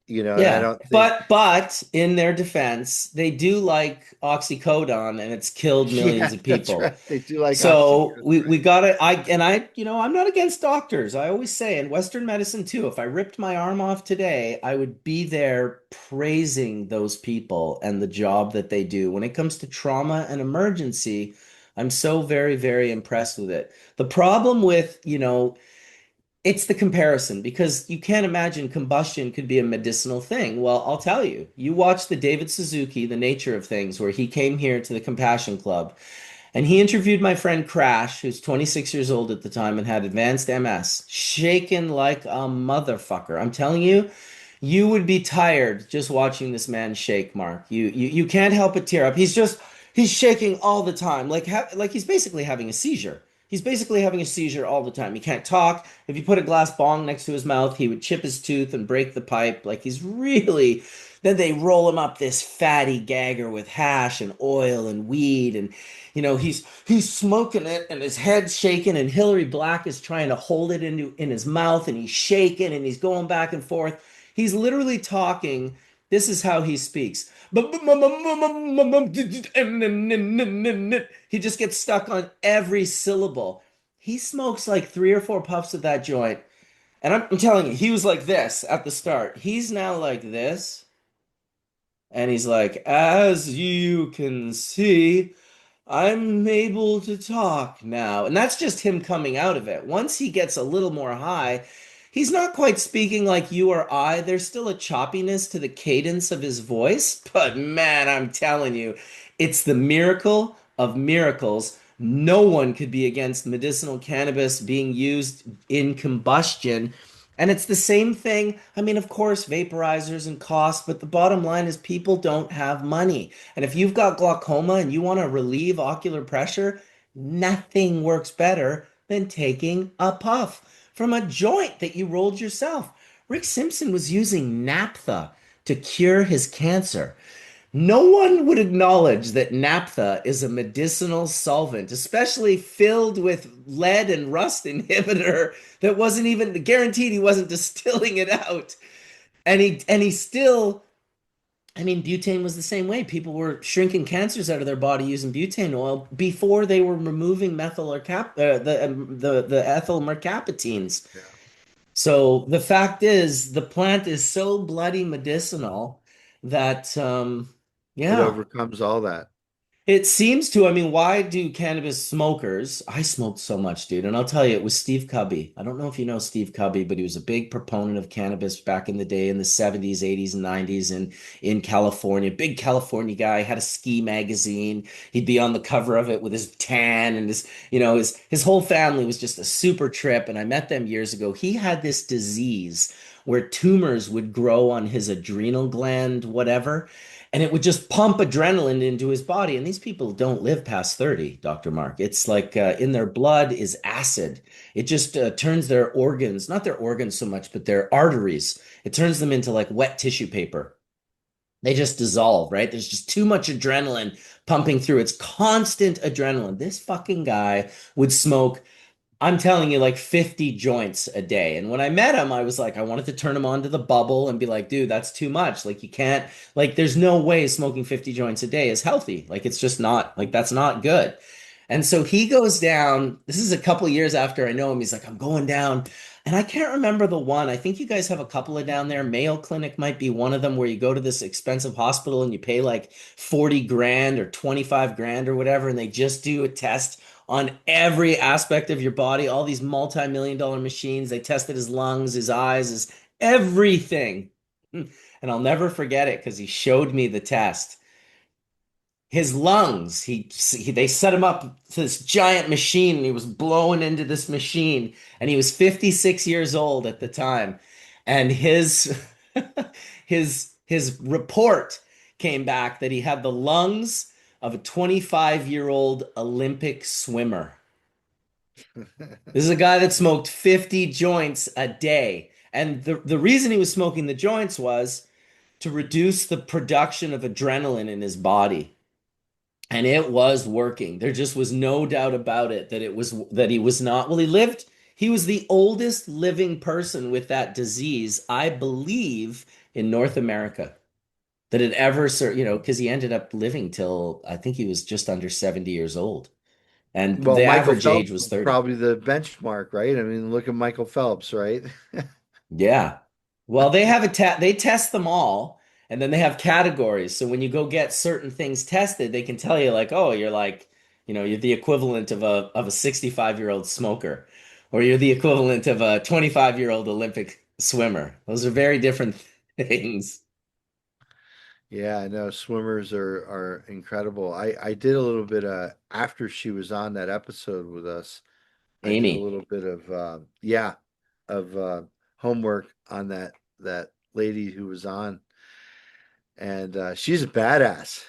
[SPEAKER 2] and I
[SPEAKER 1] Yeah,
[SPEAKER 2] don't think,
[SPEAKER 1] but in their defense, they do like oxycodone, and it's killed
[SPEAKER 2] yeah,
[SPEAKER 1] millions of
[SPEAKER 2] that's
[SPEAKER 1] people.
[SPEAKER 2] right. They do like
[SPEAKER 1] So
[SPEAKER 2] oxycodone,
[SPEAKER 1] we
[SPEAKER 2] right?
[SPEAKER 1] gotta I'm not against doctors. I always say, in Western medicine too, if I ripped my arm off today, I would be there praising those people and the job that they do. When it comes to trauma and emergency, I'm so very, very impressed with it. The problem with, it's the comparison because you can't imagine combustion could be a medicinal thing. Well, I'll tell you, you watch the David Suzuki, The Nature of Things, where he came here to the Compassion Club and he interviewed my friend Crash, who's 26 years old at the time and had advanced MS, shaken like a motherfucker. I'm telling you, you would be tired just watching this man shake, Mark. You can't help but tear up. He's shaking all the time, like he's basically having a seizure. He's basically having a seizure all the time. He can't talk. If you put a glass bong next to his mouth, he would chip his tooth and break the pipe. Like he's really. Then they roll him up this fatty gagger with hash and oil and weed, and he's smoking it, and his head's shaking, and Hillary Black is trying to hold it in his mouth, and he's shaking, and he's going back and forth. He's literally talking. This is how he speaks. He just gets stuck on every syllable. He smokes like 3 or 4 puffs of that joint. And I'm telling you, he was like this at the start. He's now like this. And he's like, as you can see, I'm able to talk now. And that's just him coming out of it. Once he gets a little more high, he's not quite speaking like you or I. There's still a choppiness to the cadence of his voice. But man, I'm telling you, it's the miracle of miracles. No one could be against medicinal cannabis being used in combustion. And it's the same thing. I mean, of course, vaporizers and cost, but the bottom line is people don't have money. And if you've got glaucoma and you want to relieve ocular pressure, nothing works better than taking a puff from a joint that you rolled yourself. Rick Simpson was using naphtha to cure his cancer. No one would acknowledge that naphtha is a medicinal solvent, especially filled with lead and rust inhibitor that wasn't even guaranteed he wasn't distilling it out. And he still, I mean, butane was the same way. People were shrinking cancers out of their body using butane oil before they were removing methyl or the ethyl mercaptines.
[SPEAKER 2] Yeah.
[SPEAKER 1] So the fact is, the plant is so bloody medicinal that
[SPEAKER 2] It
[SPEAKER 1] yeah.
[SPEAKER 2] overcomes all that.
[SPEAKER 1] It seems to. I mean, why do cannabis smokers? I smoked so much, dude. And I'll tell you, it was Steve Cubby. I don't know if you know Steve Cubby, but he was a big proponent of cannabis back in the day in the 70s, 80s, and 90s in California. Big California guy, had a ski magazine. He'd be on the cover of it with his tan and his whole family was just a super trip. And I met them years ago. He had this disease where tumors would grow on his adrenal gland, whatever, and it would just pump adrenaline into his body. And these people don't live past 30, Dr. Mark. It's like in their blood is acid. It just turns their organs, not their organs so much, but their arteries. It turns them into like wet tissue paper. They just dissolve, right? There's just too much adrenaline pumping through. It's constant adrenaline. This fucking guy would smoke, I'm telling you, like 50 joints a day. And when I met him, I was like, I wanted to turn him on to the bubble and be like, dude, that's too much. Like, you can't, like, there's no way smoking 50 joints a day is healthy. Like, it's just not, like, that's not good. And so he goes down. This is a couple of years after I know him. He's like, I'm going down. And I can't remember the one. I think you guys have a couple of down there. Mayo Clinic might be one of them where you go to this expensive hospital and you pay like 40 grand or 25 grand or whatever, and they just do a test on every aspect of your body, all these multi-million dollar machines. They tested his lungs, his eyes, his everything. And I'll never forget it because he showed me the test. His lungs, they set him up to this giant machine and he was blowing into this machine and he was 56 years old at the time. And his his report came back that he had the lungs of a 25-year-old Olympic swimmer. This is a guy that smoked 50 joints a day. And the reason he was smoking the joints was to reduce the production of adrenaline in his body. And it was working. There just was no doubt about it that he was not, well, he was the oldest living person with that disease, I believe, in North America that had ever, because he ended up living till I think he was just under 70 years old. And
[SPEAKER 2] Well,
[SPEAKER 1] the
[SPEAKER 2] Michael
[SPEAKER 1] average age
[SPEAKER 2] Phelps
[SPEAKER 1] was
[SPEAKER 2] was
[SPEAKER 1] 30.
[SPEAKER 2] probably the benchmark, right? I mean, look at Michael Phelps, right?
[SPEAKER 1] Yeah. Well, they test them all and then they have categories. So when you go get certain things tested, they can tell you like, oh, you're like You know, you're the equivalent of a 65-year-old smoker, or you're the equivalent of a 25-year-old Olympic swimmer. Those are very different things.
[SPEAKER 2] Yeah, I know swimmers are incredible. I did a little bit after she was on that episode with us. I did a
[SPEAKER 1] Amy,
[SPEAKER 2] little bit of yeah, of homework on that lady who was on, and she's a badass.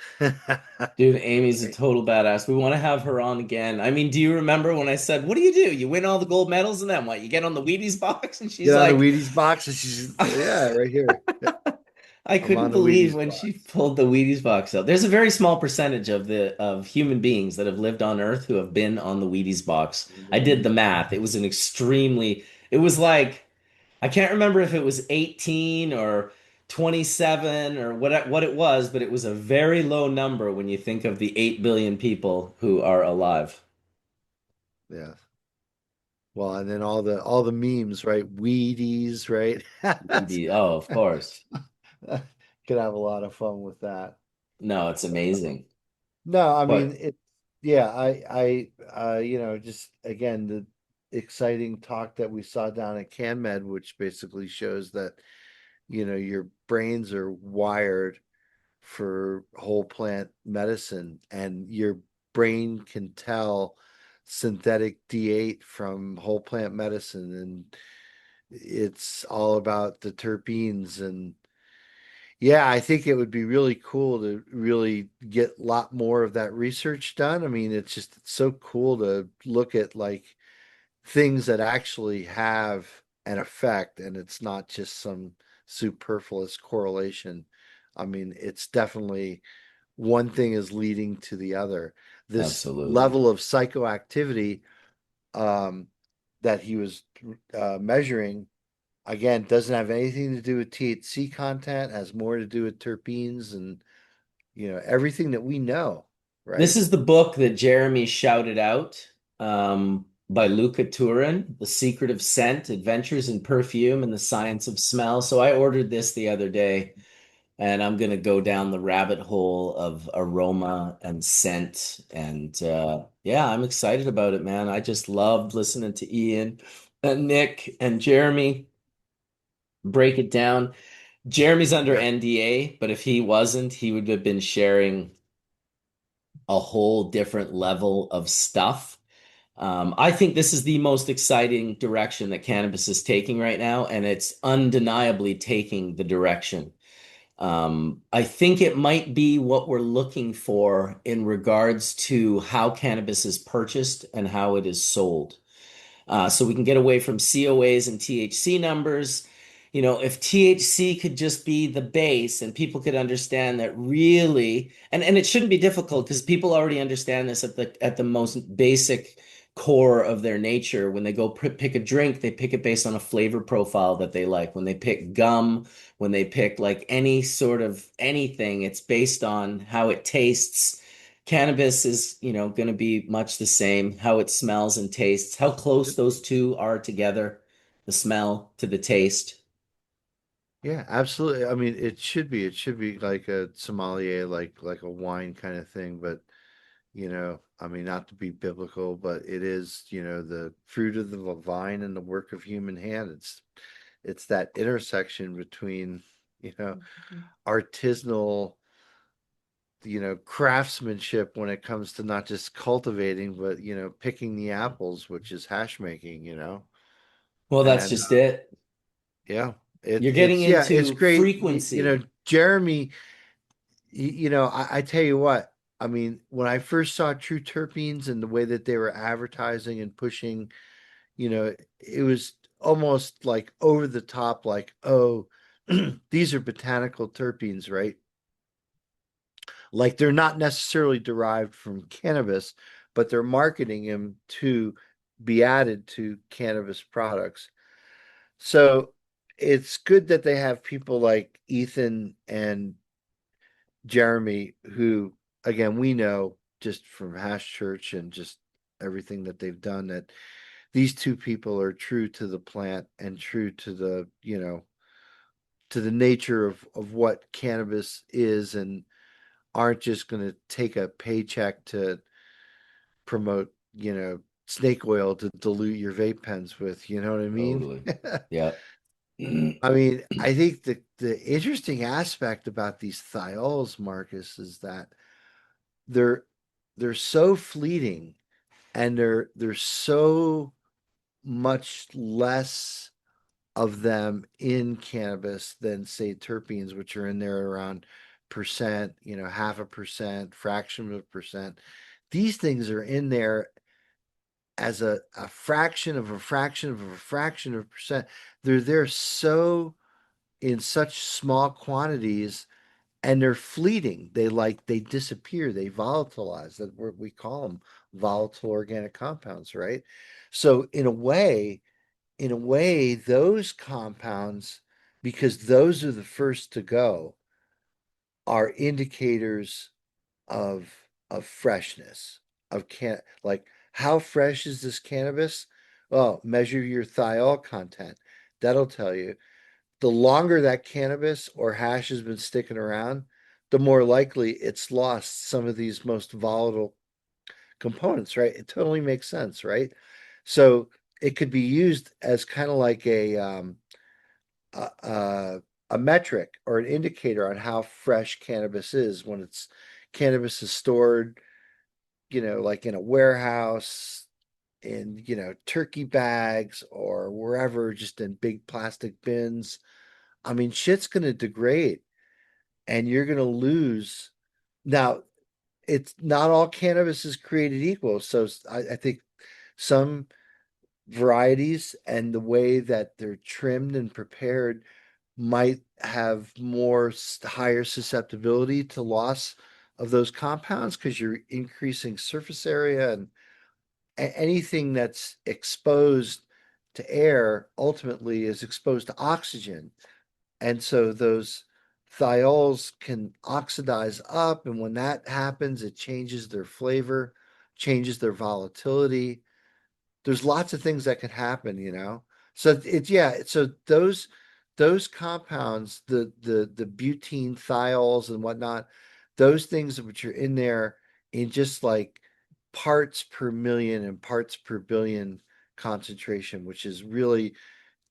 [SPEAKER 1] dude, Amy's a total badass. We want to have her on again. I mean, do you remember when I said, "What do? You win all the gold medals, and then what? You get on the Wheaties box?" And she's
[SPEAKER 2] Get on the
[SPEAKER 1] like,
[SPEAKER 2] Wheaties box, and she's yeah, right here.
[SPEAKER 1] I
[SPEAKER 2] I'm
[SPEAKER 1] couldn't
[SPEAKER 2] on the
[SPEAKER 1] believe
[SPEAKER 2] Wheaties
[SPEAKER 1] when she
[SPEAKER 2] box.
[SPEAKER 1] pulled the Wheaties box out. There's a very small percentage of human beings that have lived on Earth who have been on the Wheaties box.
[SPEAKER 2] The
[SPEAKER 1] I did the
[SPEAKER 2] Wheaties box.
[SPEAKER 1] math. It was like I can't remember if it was 18 or 27 or what it was, but it was a very low number when you think of the 8 billion people who are alive.
[SPEAKER 2] Yeah. Well, and then all the memes, right? Wheaties, right? That's
[SPEAKER 1] Wheaties. Oh, of course.
[SPEAKER 2] could have a lot of fun with that.
[SPEAKER 1] No, it's amazing.
[SPEAKER 2] No, I mean
[SPEAKER 1] But
[SPEAKER 2] yeah, just again the exciting talk that we saw down at CanMed, which basically shows that, your brains are wired for whole plant medicine and your brain can tell synthetic D8 from whole plant medicine, and it's all about the terpenes. And yeah, I think it would be really cool to really get a lot more of that research done. I mean, it's so cool to look at like things that actually have an effect and it's not just some superfluous correlation. I mean, it's definitely one thing is leading to the other. This
[SPEAKER 1] absolutely.
[SPEAKER 2] level of psychoactivity um, that he was measuring, again, doesn't have anything to do with THC content, has more to do with terpenes and, everything that we know,
[SPEAKER 1] This
[SPEAKER 2] right?
[SPEAKER 1] is the book that Jeremy shouted out by Luca Turin, The Secret of Scent, Adventures in Perfume and the Science of Smell. So I ordered this the other day, and I'm going to go down the rabbit hole of aroma and scent. And yeah, I'm excited about it, man. I just loved listening to Ian and Nick and Jeremy break it down. Jeremy's under
[SPEAKER 2] Yeah.
[SPEAKER 1] NDA, but if he wasn't, he would have been sharing a whole different level of stuff. I think this is the most exciting direction that cannabis is taking right now, and it's undeniably taking the direction. I think it might be what we're looking for in regards to how cannabis is purchased and how it is sold. So we can get away from COAs and THC numbers. You know, if THC could just be the base and people could understand that really, and it shouldn't be difficult because people already understand this at the most basic core of their nature. When they go pick a drink, they pick it based on a flavor profile that they like. When they pick gum, when they pick like any sort of anything, it's based on how it tastes. Cannabis is, going to be much the same, how it smells and tastes, how close those two are together, the smell to the taste.
[SPEAKER 2] Yeah, absolutely. I mean, it should be like a sommelier, like a wine kind of thing, but I mean, not to be biblical, but it is, the fruit of the vine and the work of human hand. It's that intersection between, you know, artisanal, craftsmanship when it comes to not just cultivating, but, picking the apples, which is hash making,
[SPEAKER 1] Well, that's
[SPEAKER 2] and
[SPEAKER 1] just it.
[SPEAKER 2] yeah,
[SPEAKER 1] You're getting
[SPEAKER 2] it's
[SPEAKER 1] into
[SPEAKER 2] great.
[SPEAKER 1] frequency.
[SPEAKER 2] Jeremy, I tell you what, I mean, when I first saw True Terpenes and the way that they were advertising and pushing, it was almost like over the top, like, oh, these are botanical terpenes, right? Like they're not necessarily derived from cannabis, but they're marketing them to be added to cannabis products. So it's good that they have people like Ethan and Jeremy, who, again, we know just from Hash Church and just everything that they've done, that these two people are true to the plant and true to the, to the nature of what cannabis is, and aren't just going to take a paycheck to promote, snake oil to dilute your vape pens with, you know what I mean?
[SPEAKER 1] Totally. Yeah.
[SPEAKER 2] I mean, I think the interesting aspect about these thiols, Marcus, is that they're they're so fleeting and they're so much less of them in cannabis than say terpenes, which are in there around percent, half a percent, fraction of a percent. These things are in there as a fraction of a fraction of a fraction of a percent. They're there so in such small quantities and they're fleeting. They disappear, they volatilize. That we call them volatile organic compounds, right? So in a way, those compounds, because those are the first to go, are indicators of freshness of can like how fresh is this cannabis? Well, measure your thiol content. That'll tell you. The longer that cannabis or hash has been sticking around, the more likely it's lost some of these most volatile components, right? It totally makes sense, right? So it could be used as kind of like a, a a metric or an indicator on how fresh cannabis is when it's cannabis is stored, like in a warehouse, in turkey bags or wherever, just in big plastic bins. I mean, shit's gonna degrade and you're gonna lose. Now, it's not all cannabis is created equal. So I think some varieties and the way that they're trimmed and prepared might have more higher susceptibility to loss of those compounds because you're increasing surface area and anything that's exposed to air ultimately is exposed to oxygen. And so those thiols can oxidize up. And when that happens, it changes their flavor, changes their volatility. There's lots of things that can happen. So it's yeah, so those compounds, the butene thiols and whatnot, those things which are in there in just like parts per million and parts per billion concentration, which is really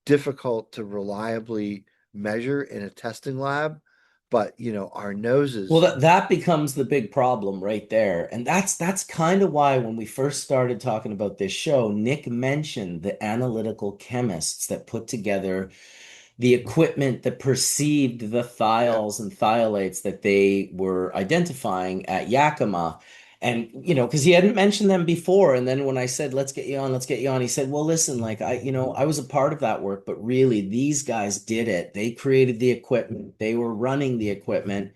[SPEAKER 2] difficult to reliably measure in a testing lab. But our
[SPEAKER 1] Well,
[SPEAKER 2] noses,
[SPEAKER 1] that becomes the big problem right there. And that's kind of why when we first started talking about this show, Nick mentioned the analytical chemists that put together the equipment that perceived the
[SPEAKER 2] yeah,
[SPEAKER 1] thiols and thiolates that they were identifying at Yakima. And, because he hadn't mentioned them before. And then when I said, let's get you on, he said, well, listen, like I was a part of that work, but really these guys did it. They created the equipment, they were running the equipment.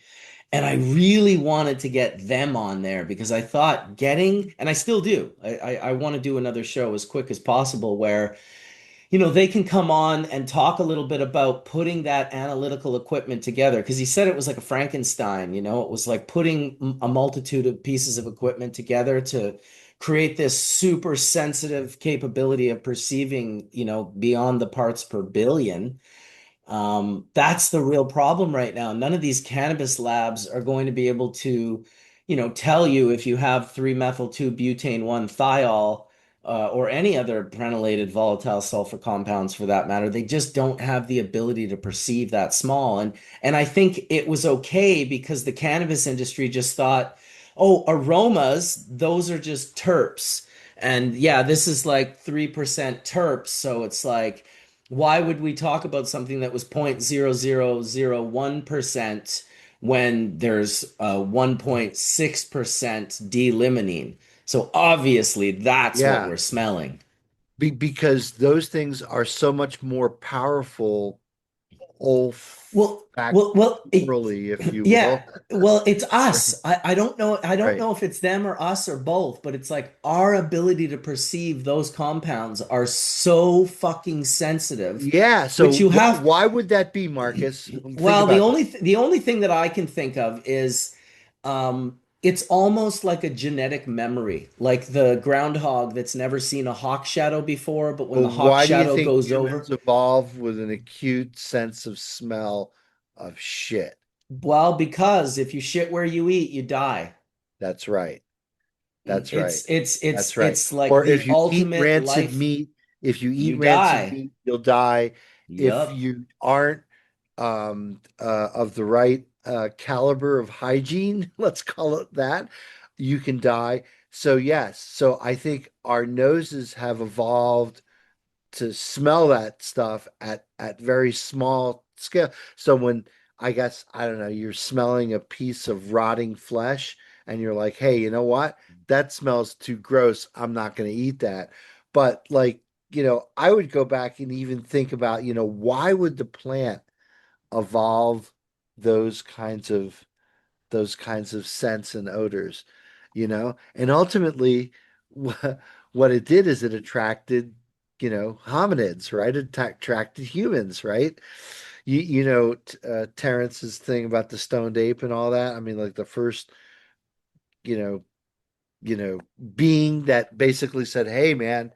[SPEAKER 1] And I really wanted to get them on there because I thought and I still do, I want to do another show as quick as possible where they can come on and talk a little bit about putting that analytical equipment together. Because he said it was like a Frankenstein, it was like putting a multitude of pieces of equipment together to create this super sensitive capability of perceiving, beyond the parts per billion. That's the real problem right now. None of these cannabis labs are going to be able to, tell you if you have 3-methyl-2-butane 1 thiol, or any other prenylated volatile sulfur compounds for that matter. They just don't have the ability to perceive that small. And I think it was okay because the cannabis industry just thought, oh, aromas, those are just terps. And yeah, this is like 3% terps, so it's like why would we talk about something that was 0.0001% when there's 1.6% D-limonene? So obviously that's what
[SPEAKER 2] yeah,
[SPEAKER 1] we're smelling.
[SPEAKER 2] because those things are so much more powerful
[SPEAKER 1] Well,
[SPEAKER 2] olfactorily, if you
[SPEAKER 1] yeah.
[SPEAKER 2] will.
[SPEAKER 1] Well, it's
[SPEAKER 2] Right.
[SPEAKER 1] us. I don't know. I don't
[SPEAKER 2] Right.
[SPEAKER 1] know if it's them or us or both, but it's like our ability to perceive those compounds are so fucking sensitive,
[SPEAKER 2] Yeah. So
[SPEAKER 1] which you have.
[SPEAKER 2] why would that be, Marcus? Think
[SPEAKER 1] Well, the
[SPEAKER 2] about that.
[SPEAKER 1] only the only thing that I can think of is it's almost like a genetic memory, like the groundhog that's never seen a hawk shadow before, but when
[SPEAKER 2] But
[SPEAKER 1] the hawk
[SPEAKER 2] why do you
[SPEAKER 1] shadow
[SPEAKER 2] think
[SPEAKER 1] goes
[SPEAKER 2] humans
[SPEAKER 1] over,
[SPEAKER 2] evolved with an acute sense of smell of shit?
[SPEAKER 1] well, because if you shit where you eat, you die.
[SPEAKER 2] That's right. That's right. That's right.
[SPEAKER 1] It's like
[SPEAKER 2] Or
[SPEAKER 1] the
[SPEAKER 2] if you eat
[SPEAKER 1] ultimate
[SPEAKER 2] rancid
[SPEAKER 1] life.
[SPEAKER 2] meat, if you eat
[SPEAKER 1] You
[SPEAKER 2] rancid
[SPEAKER 1] die.
[SPEAKER 2] meat, you'll die. If
[SPEAKER 1] Yup.
[SPEAKER 2] you aren't of the right caliber of hygiene, let's call it that, you can die. So yes, so I think our noses have evolved to smell that stuff at very small scale. So when I guess I don't know, you're smelling a piece of rotting flesh and you're like, "Hey, you know what? That smells too gross. I'm not going to eat that." But like, I would go back and even think about, why would the plant evolve those kinds of scents and odors, And ultimately, what it did is it attracted, hominids, right? It attracted humans, right? Terrence's thing about the stoned ape and all that. I mean, like the first, you know, being that basically said, "Hey, man,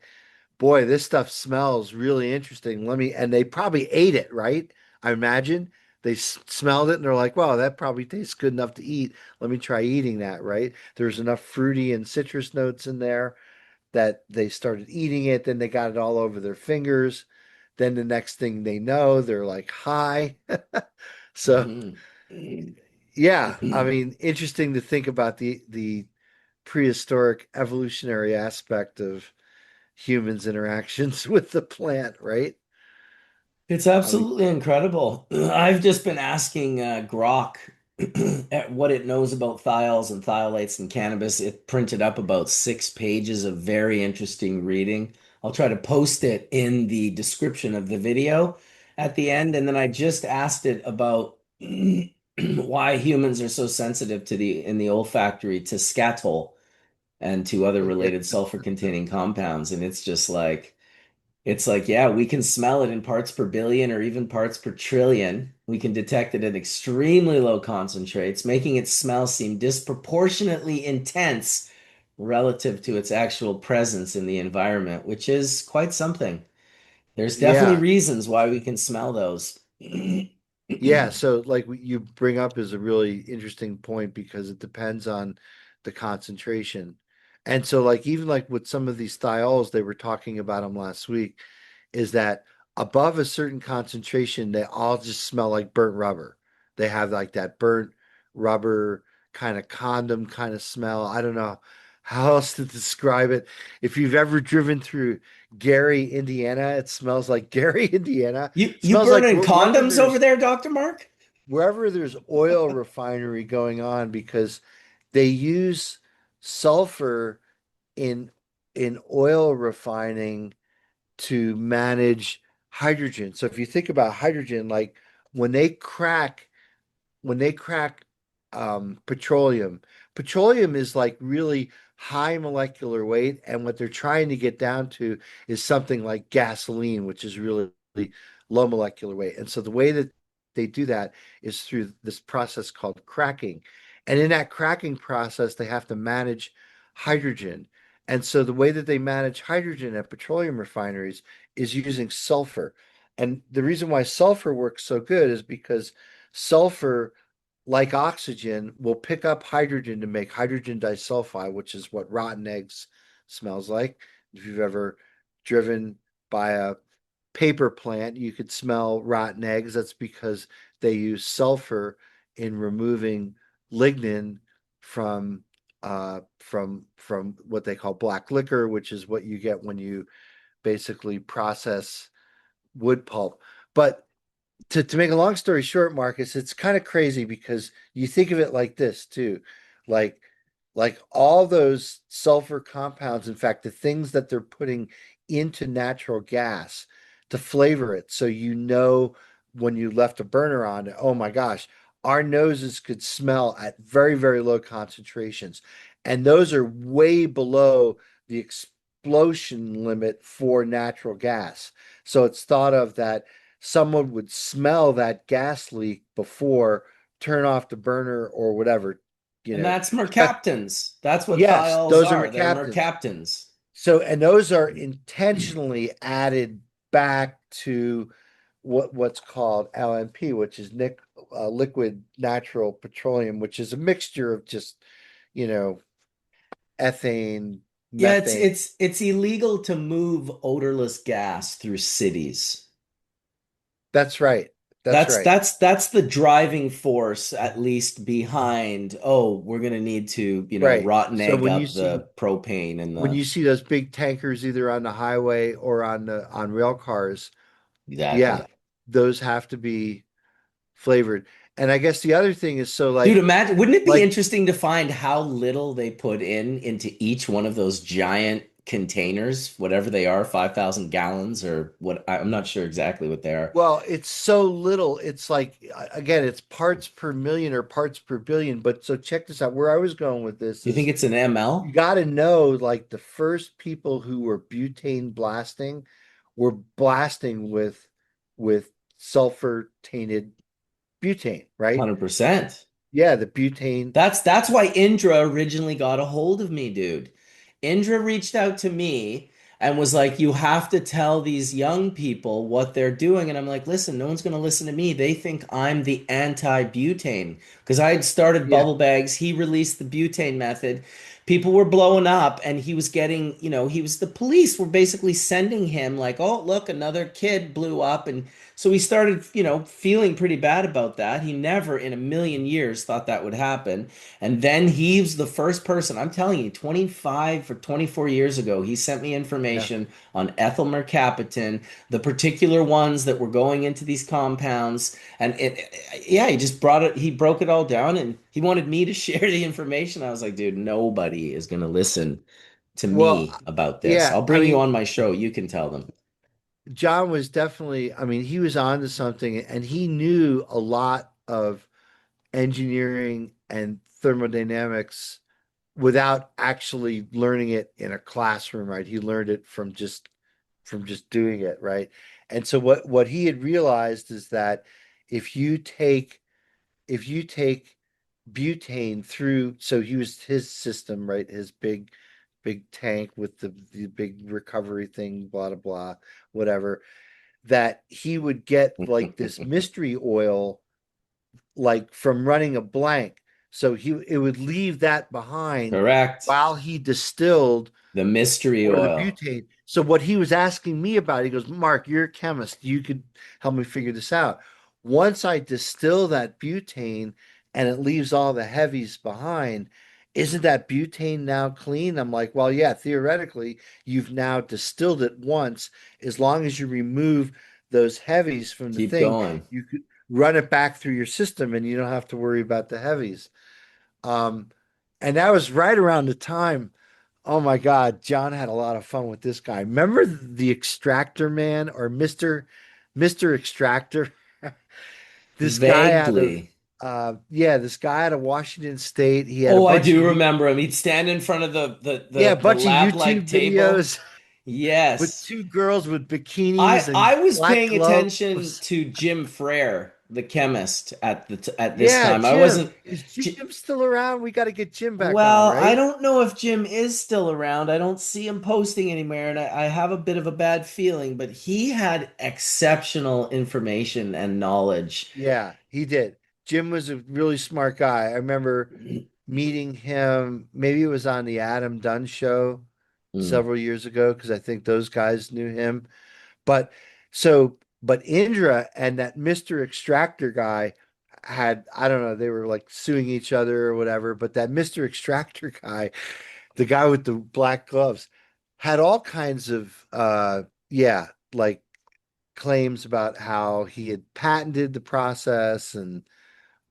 [SPEAKER 2] boy, this stuff smells really interesting. And they probably ate it, right? I imagine they smelled it and they're like, wow, that probably tastes good enough to eat. Let me try eating that, right? There's enough fruity and citrus notes in there that they started eating it. Then they got it all over their fingers. Then the next thing they know, they're like high. So,
[SPEAKER 1] Mhm.
[SPEAKER 2] yeah, I mean, interesting to think about the prehistoric evolutionary aspect of humans' interactions with the plant, right?
[SPEAKER 1] It's
[SPEAKER 2] I mean,
[SPEAKER 1] absolutely incredible. I've just been asking Grok at what it knows about thiols and thiolates and cannabis. It printed up about 6 pages of very interesting reading. I'll try to post it in the description of the video at the end. And then I just asked it about why humans are so sensitive to in the olfactory to scatol and to other related sulfur-containing compounds. And it's like, yeah, we can smell it in parts per billion or even parts per trillion. We can detect it at extremely low concentrates, making its smell seem disproportionately intense relative to its actual presence in the environment, which is quite something. There's definitely
[SPEAKER 2] yeah,
[SPEAKER 1] reasons why we can smell those.
[SPEAKER 2] yeah. So, like what you bring up is a really interesting point because it depends on the concentration. And so, like, even like with some of these thiols, they were talking about them last week, is that above a certain concentration, they all just smell like burnt rubber. They have like that burnt rubber kind of condom kind of smell. I don't know how else to describe it. If you've ever driven through Gary, Indiana, it smells like Gary, Indiana.
[SPEAKER 1] You
[SPEAKER 2] It
[SPEAKER 1] you
[SPEAKER 2] smells like
[SPEAKER 1] burning condoms over there, Dr. Mark?
[SPEAKER 2] wherever there's oil refinery going on because they use sulfur in oil refining to manage hydrogen. So if you think about hydrogen, like when they crack petroleum, petroleum is like really high molecular weight, and what they're trying to get down to is something like gasoline, which is really low molecular weight. And so the way that they do that is through this process called cracking. And in that cracking process, they have to manage hydrogen. And so the way that they manage hydrogen at petroleum refineries is using sulfur. And the reason why sulfur works so good is because sulfur, like oxygen, will pick up hydrogen to make hydrogen disulfide, which is what rotten eggs smells like. If you've ever driven by a paper plant, you could smell rotten eggs. That's because they use sulfur in removing lignin from what they call black liquor, which is what you get when you basically process wood pulp. But to make a long story short, Marcus, it's kind of crazy because you think of it like this too, like all those sulfur compounds. In fact, the things that they're putting into natural gas to flavor it, so when you left a burner on, oh my gosh, our noses could smell at very very low concentrations, and those are way below the explosion limit for natural gas. So it's thought of that someone would smell that gas leak before turn off the burner or whatever,
[SPEAKER 1] And that's
[SPEAKER 2] especially,
[SPEAKER 1] mercaptans. That's what
[SPEAKER 2] yes,
[SPEAKER 1] thiols
[SPEAKER 2] those are
[SPEAKER 1] are. They're
[SPEAKER 2] mercaptans.
[SPEAKER 1] mercaptans.
[SPEAKER 2] So, and those are intentionally added back to what's called LNP, which is liquid natural petroleum, which is a mixture of just, you know, ethane,
[SPEAKER 1] Yeah,
[SPEAKER 2] methane.
[SPEAKER 1] it's illegal to move odorless gas through cities.
[SPEAKER 2] That's right. That's
[SPEAKER 1] That's
[SPEAKER 2] right.
[SPEAKER 1] that's that's the driving force, at least behind, oh, we're gonna need to,
[SPEAKER 2] Right.
[SPEAKER 1] rotten
[SPEAKER 2] So
[SPEAKER 1] egg up the propane and
[SPEAKER 2] when
[SPEAKER 1] the
[SPEAKER 2] you see those big tankers either on the highway or on rail cars, yeah,
[SPEAKER 1] exactly.
[SPEAKER 2] those have to be flavored. And I guess the other thing is so
[SPEAKER 1] Dude,
[SPEAKER 2] like
[SPEAKER 1] imagine, wouldn't it be
[SPEAKER 2] like
[SPEAKER 1] interesting to find how little they put into each one of those giant containers, whatever they are, 5,000 gallons or what, I'm not sure exactly what they are.
[SPEAKER 2] well, it's so little. It's like again, it's parts per million or parts per billion. But so check this out. Where I was going with this
[SPEAKER 1] You think
[SPEAKER 2] is
[SPEAKER 1] it's an
[SPEAKER 2] you
[SPEAKER 1] ML?
[SPEAKER 2] got to know like the first people who were butane blasting were blasting with sulfur tainted butane, right?
[SPEAKER 1] 100%.
[SPEAKER 2] Yeah, the butane.
[SPEAKER 1] That's why Indra originally got a hold of me, dude. Indra reached out to me and was like, "You have to tell these young people what they're doing." And I'm like, "Listen, no one's going to listen to me. They think I'm the anti-butane because I had started
[SPEAKER 2] Yeah,
[SPEAKER 1] bubble bags. He released the butane method. People were blowing up, and he was getting, the police were basically sending him like, "Oh, look, another kid blew up," and so he started, feeling pretty bad about that. He never in a million years thought that would happen. And then he was the first person, I'm telling you, 25 or 24 years ago, he sent me
[SPEAKER 2] yeah.
[SPEAKER 1] information on ethyl mercaptan, the particular ones that were going into these compounds. And yeah, he just he broke it all down and he wanted me to share the information. I was like, dude, nobody is going to listen to
[SPEAKER 2] Well,
[SPEAKER 1] me about this.
[SPEAKER 2] yeah,
[SPEAKER 1] I'll
[SPEAKER 2] I
[SPEAKER 1] bring you
[SPEAKER 2] mean,
[SPEAKER 1] on my show. You can tell them.
[SPEAKER 2] John was definitely, I mean, he was on to something and he knew a lot of engineering and thermodynamics without actually learning it in a classroom, right? He learned it from just doing it, right? And so what he had realized is that if you take if you take butane through, so he was his system, right? His big tank with the big recovery thing, blah blah blah, whatever, that he would get like this mystery oil like from running a blank. So he it would leave that behind
[SPEAKER 1] Correct.
[SPEAKER 2] while he distilled
[SPEAKER 1] The mystery
[SPEAKER 2] for the
[SPEAKER 1] oil.
[SPEAKER 2] butane. So what he was asking me about, he goes, Mark, you're a chemist. You could help me figure this out. Once I distill that butane and it leaves all the heavies behind, isn't that butane now clean? I'm like, well, yeah, theoretically, you've now distilled it once. As long as you remove those heavies from the
[SPEAKER 1] Keep
[SPEAKER 2] thing,
[SPEAKER 1] going.
[SPEAKER 2] you could run it back through your system and you don't have to worry about the heavies. Um, and that was right around the time. Oh my God, John had a lot of fun with this guy. Remember the Extractor Man or Mr. Extractor? This guy out of
[SPEAKER 1] Vaguely.
[SPEAKER 2] yeah, this guy out of Washington State. He had a
[SPEAKER 1] Oh, I
[SPEAKER 2] bunch of
[SPEAKER 1] do
[SPEAKER 2] you
[SPEAKER 1] remember him. He'd stand in front of the the
[SPEAKER 2] yeah, a
[SPEAKER 1] the, the
[SPEAKER 2] bunch of
[SPEAKER 1] lab-like
[SPEAKER 2] YouTube
[SPEAKER 1] table.
[SPEAKER 2] videos with
[SPEAKER 1] Yes.
[SPEAKER 2] two girls with
[SPEAKER 1] I
[SPEAKER 2] bikinis and
[SPEAKER 1] I was
[SPEAKER 2] black
[SPEAKER 1] paying attention
[SPEAKER 2] gloves.
[SPEAKER 1] to Jim Frere, the chemist, at this
[SPEAKER 2] Yeah,
[SPEAKER 1] time. I
[SPEAKER 2] Jim.
[SPEAKER 1] wasn't.
[SPEAKER 2] Is Jim still around? We got to get Jim back on,
[SPEAKER 1] Well, I
[SPEAKER 2] right?
[SPEAKER 1] don't know if Jim is still around. I don't see him posting anywhere, and I have a bit of a bad feeling, but he had exceptional information and knowledge.
[SPEAKER 2] Yeah, he did. Jim was a really smart guy. I remember meeting him, maybe it was on the Adam Dunn show
[SPEAKER 1] Mm.
[SPEAKER 2] several years ago, because I think those guys knew him. But but Indra and that Mr. Extractor guy had, I don't know, they were like suing each other or whatever. But that Mr. Extractor guy, the guy with the black gloves, had all kinds of yeah, like claims about how he had patented the process and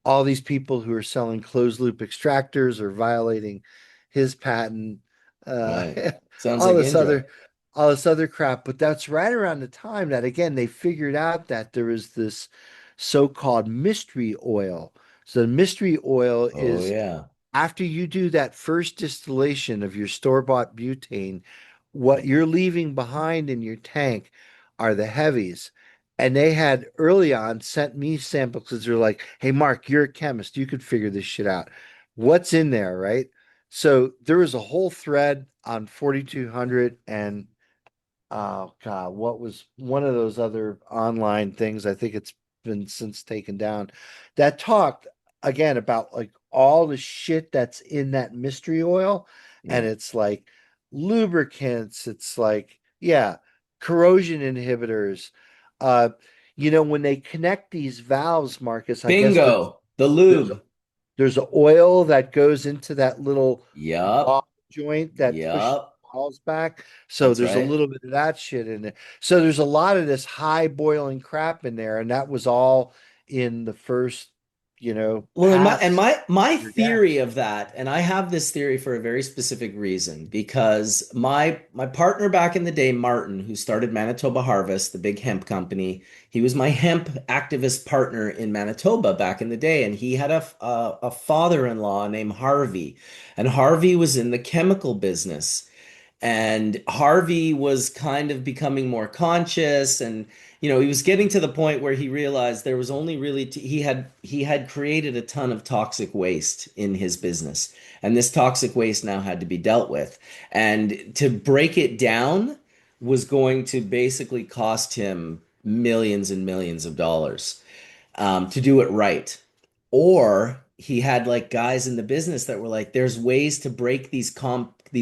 [SPEAKER 2] all these people who are selling closed loop extractors are violating his patent, uh,
[SPEAKER 1] Right. Sounds
[SPEAKER 2] all
[SPEAKER 1] like
[SPEAKER 2] this
[SPEAKER 1] Indra.
[SPEAKER 2] other all this other crap. But that's right around the time that again they figured out that there was this so-called mystery oil. So the mystery oil
[SPEAKER 1] Oh
[SPEAKER 2] is
[SPEAKER 1] yeah.
[SPEAKER 2] after you do that first distillation of your store-bought butane, what you're leaving behind in your tank are the heavies. And they had early on sent me samples because they're like, hey, Mark, you're a chemist. You could figure this shit out. What's in there, right? So there was a whole thread on 4200 and oh God, what was one of those other online things? I think it's been since taken down that talked again about like all the shit that's in that mystery oil. and
[SPEAKER 1] Yeah.
[SPEAKER 2] it's like lubricants, it's like, yeah, corrosion inhibitors. Uh, when they connect these valves, Marcus, I guess
[SPEAKER 1] Bingo. The
[SPEAKER 2] there's
[SPEAKER 1] lube.
[SPEAKER 2] there's an oil that goes into that little
[SPEAKER 1] Yup.
[SPEAKER 2] valve joint that pushes
[SPEAKER 1] Yup.
[SPEAKER 2] the valves back. So
[SPEAKER 1] That's
[SPEAKER 2] there's a
[SPEAKER 1] right.
[SPEAKER 2] little bit of that shit in it. So there's a lot of this high boiling crap in there, and that was all in the first,
[SPEAKER 1] Well, and my and
[SPEAKER 2] pass
[SPEAKER 1] my my
[SPEAKER 2] your
[SPEAKER 1] theory
[SPEAKER 2] gas.
[SPEAKER 1] of that, and I have this theory for a very specific reason, because my partner back in the day, Martin, who started Manitoba Harvest, the big hemp company, he was my hemp activist partner in Manitoba back in the day, and he had a father-in-law named Harvey, and Harvey was in the chemical business. And Harvey was kind of becoming more conscious, and he was getting to the point where he realized there was only really he had created a ton of toxic waste in his business, and this toxic waste now had to be dealt with. And to break it down was going to basically cost him millions and millions of dollars to do it right. Or he had like guys in the business that were like, there's ways to break these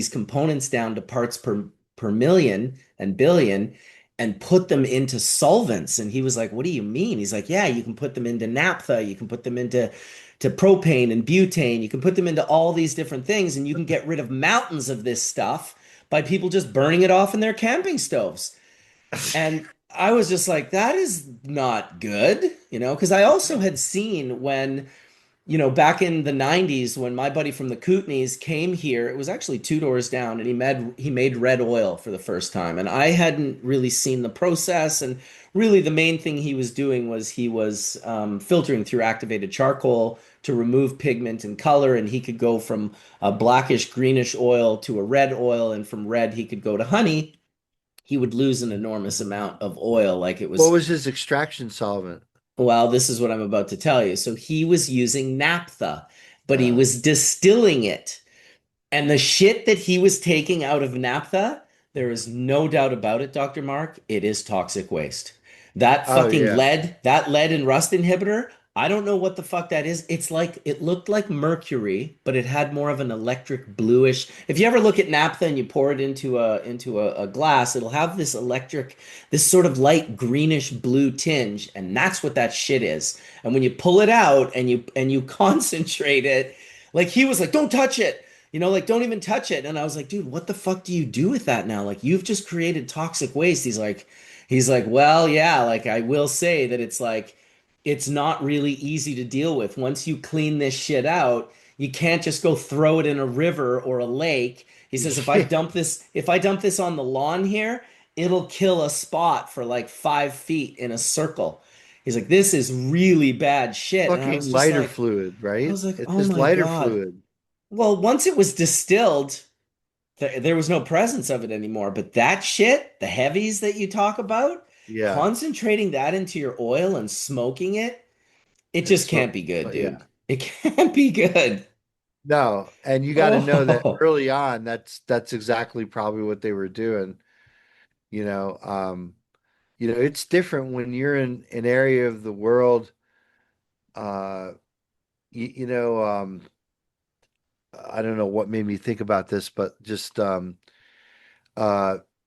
[SPEAKER 1] components down to parts per million and billion and put them into solvents. And he was like, what do you mean? He's like, yeah, you can put them into naphtha, you can put them into propane and butane, you can put them into all these different things, and you can get rid of mountains of this stuff by people just burning it off in their camping stoves. And I was just like, that is not good, because I also had seen when, back in the 90s when my buddy from the Kootenays came here, it was actually two doors down, and he made red oil for the first time. And I hadn't really seen the process. And really the main thing he was doing was he was filtering through activated charcoal to remove pigment and color. And he could go from a blackish greenish oil to a red oil, and from red he could go to honey. He would lose an enormous amount of oil. Like it
[SPEAKER 2] What
[SPEAKER 1] was,
[SPEAKER 2] was his extraction solvent?
[SPEAKER 1] well, this is what I'm about to tell you. So he was using naphtha, but he
[SPEAKER 2] Uh,
[SPEAKER 1] was distilling it. And the shit that he was taking out of naphtha, there is no doubt about it, Dr. Mark, it is toxic waste. That
[SPEAKER 2] oh
[SPEAKER 1] fucking
[SPEAKER 2] yeah.
[SPEAKER 1] lead, that lead and rust inhibitor, I don't know what the fuck that is. It's like it looked like mercury, but it had more of an electric bluish. If you ever look at naphtha and you pour it into a glass, it'll have this electric, this sort of light greenish blue tinge, and that's what that shit is. And when you pull it out and you concentrate it, like he was like, "Don't touch it." Like don't even touch it. And I was like, dude, what the fuck do you do with that now? Like you've just created toxic waste. He's like, well, yeah, like I will say that it's like it's not really easy to deal with. Once you clean this shit out, you can't just go throw it in a river or a lake. He says
[SPEAKER 2] Yeah.
[SPEAKER 1] if I dump this on the lawn here, it'll kill a spot for like 5 feet in a circle. He's like, this is really bad shit. And I was
[SPEAKER 2] Fucking
[SPEAKER 1] just
[SPEAKER 2] lighter
[SPEAKER 1] like,
[SPEAKER 2] fluid,
[SPEAKER 1] I
[SPEAKER 2] right?
[SPEAKER 1] was like,
[SPEAKER 2] It's
[SPEAKER 1] oh
[SPEAKER 2] just
[SPEAKER 1] my
[SPEAKER 2] lighter
[SPEAKER 1] God.
[SPEAKER 2] fluid.
[SPEAKER 1] Well, once it was distilled, there was no presence of it anymore. But that shit, the heavies that you talk about,
[SPEAKER 2] Yeah.
[SPEAKER 1] concentrating that into your oil and smoking it, it
[SPEAKER 2] And
[SPEAKER 1] just
[SPEAKER 2] smoke.
[SPEAKER 1] can't be good,
[SPEAKER 2] But yeah.
[SPEAKER 1] dude. It can't be good.
[SPEAKER 2] No, and you got to know that
[SPEAKER 1] Oh,
[SPEAKER 2] early on, that's exactly probably what they were doing. You know, um, it's different when you're in an area of the world. Uh, you, you know, I don't know what made me think about this, but just uh,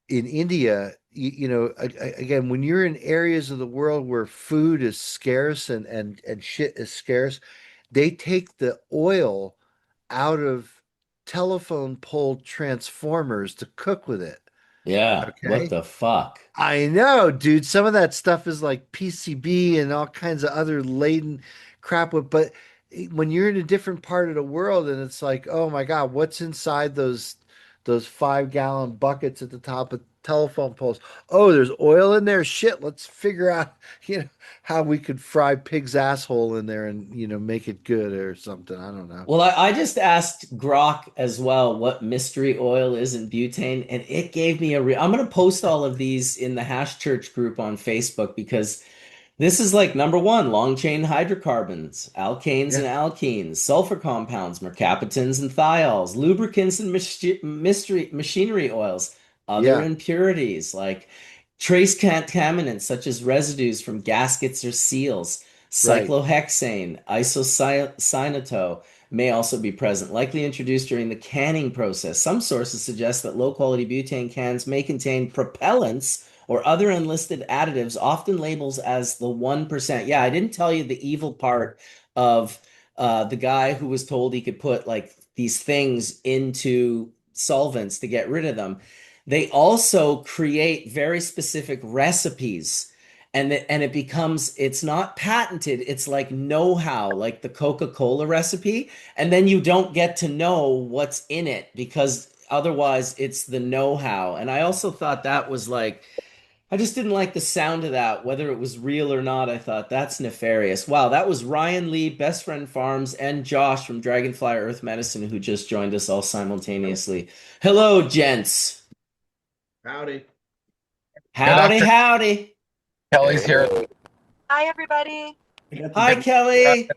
[SPEAKER 2] in India, again, when you're in areas of the world where food is scarce and shit is scarce, they take the oil out of telephone pole transformers to cook with it.
[SPEAKER 1] yeah. What
[SPEAKER 2] Okay.
[SPEAKER 1] the fuck?
[SPEAKER 2] I know, dude. Some of that stuff is like PCB and all kinds of other laden crap. But when you're in a different part of the world and it's like, oh my God, what's inside those 5 gallon buckets at the top of telephone poles? Oh, there's oil in there. Shit, let's figure out, how we could fry pig's asshole in there and make it good or something. I don't know.
[SPEAKER 1] Well, I just asked Grok as well what mystery oil is in butane, and it gave me I'm gonna post all of these in the Hash Church group on Facebook, because this is like number one, long chain hydrocarbons, alkanes and
[SPEAKER 2] Yeah,
[SPEAKER 1] alkenes, sulfur compounds, mercaptans and thiols, lubricants and mystery machinery oils, other
[SPEAKER 2] yeah.
[SPEAKER 1] impurities like trace contaminants such as residues from gaskets or seals,
[SPEAKER 2] Right.
[SPEAKER 1] Cyclohexane, isocyanate may also be present, likely introduced during the canning process. Some sources suggest that low-quality butane cans may contain propellants or other unlisted additives, often labels as the 1%. Yeah, I didn't tell you the evil part of the guy who was told he could put like these things into solvents to get rid of them. They also create very specific recipes and it becomes it's not patented, it's like know-how, like the Coca-Cola recipe, and then you don't get to know what's in it because otherwise it's the know-how. And I also thought that was like I just didn't like the sound of that, whether it was real or not. I thought that's nefarious. Wow, that was Ryan Lee, Best Friend Farms, and Josh from Dragonfly Earth Medicine who just joined us all simultaneously. Hello, gents.
[SPEAKER 4] Howdy.
[SPEAKER 3] Yeah,
[SPEAKER 1] Howdy,
[SPEAKER 3] Dr.
[SPEAKER 1] howdy.
[SPEAKER 3] Kelly's here.
[SPEAKER 5] Hi, everybody.
[SPEAKER 1] Hi, Kelly.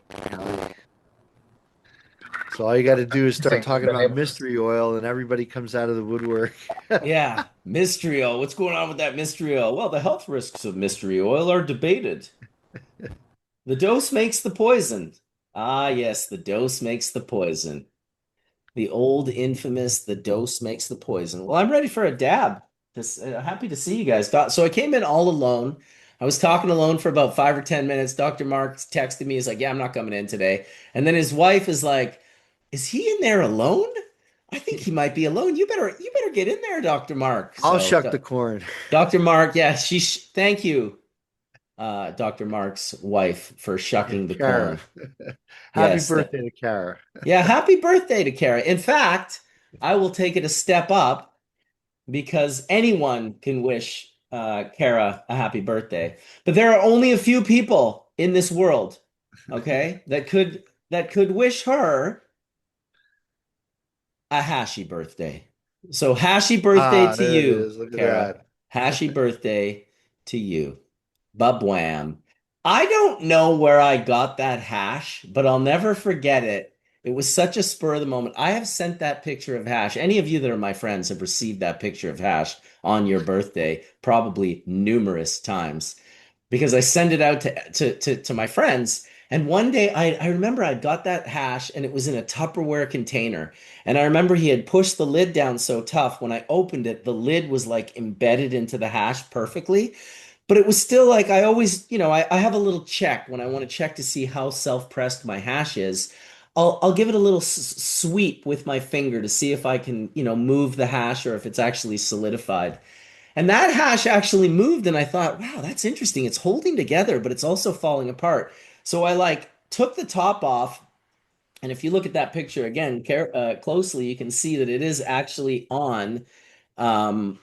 [SPEAKER 2] So all you got to do is start talking about mystery oil, and everybody comes out of the woodwork.
[SPEAKER 1] Yeah, mystery oil. What's going on with that mystery oil? Well, the health risks of mystery oil are debated. The dose makes the poison. Ah, yes, the dose makes the poison. The old infamous, the dose makes the poison. Well, I'm ready for a dab. Happy to see you guys. So I came in all alone. I was talking alone for about 5 or 10 minutes. Dr. Mark texted me. He's like, "Yeah, I'm not coming in today." And then his wife is like, "Is he in there alone? I think he might be alone. You better get in there, Dr. Mark."
[SPEAKER 2] I'll
[SPEAKER 1] So,
[SPEAKER 2] shuck the corn.
[SPEAKER 1] Dr. Mark, yeah, thank you, Dr. Mark's wife, for shucking the
[SPEAKER 2] Kara.
[SPEAKER 1] corn.
[SPEAKER 2] Happy
[SPEAKER 1] Yes,
[SPEAKER 2] birthday to Kara.
[SPEAKER 1] yeah, happy birthday to Kara. In fact, I will take it a step up because anyone can wish Kara a happy birthday. But there are only a few people in this world, okay, that could wish her a Hashi birthday. So Hashi birthday to
[SPEAKER 2] There it
[SPEAKER 1] you,
[SPEAKER 2] is. Look at
[SPEAKER 1] Kara.
[SPEAKER 2] that.
[SPEAKER 1] Hashi birthday to you. Bubwham. I don't know where I got that hash, but I'll never forget it. It was such a spur of the moment. I have sent that picture of hash. Any of you that are my friends have received that picture of hash on your birthday, probably numerous times because I send it out to my friends. And one day I remember I got that hash and it was in a Tupperware container. And I remember he had pushed the lid down so tough. When I opened it, the lid was like embedded into the hash perfectly. But it was still like I always, I have a little check when I want to check to see how self-pressed my hash is. I'll give it a little sweep with my finger to see if I can, move the hash or if it's actually solidified. And that hash actually moved, and I thought, wow, that's interesting. It's holding together, but it's also falling apart. So I like took the top off, and if you look at that picture again closely, you can see that it is actually on um,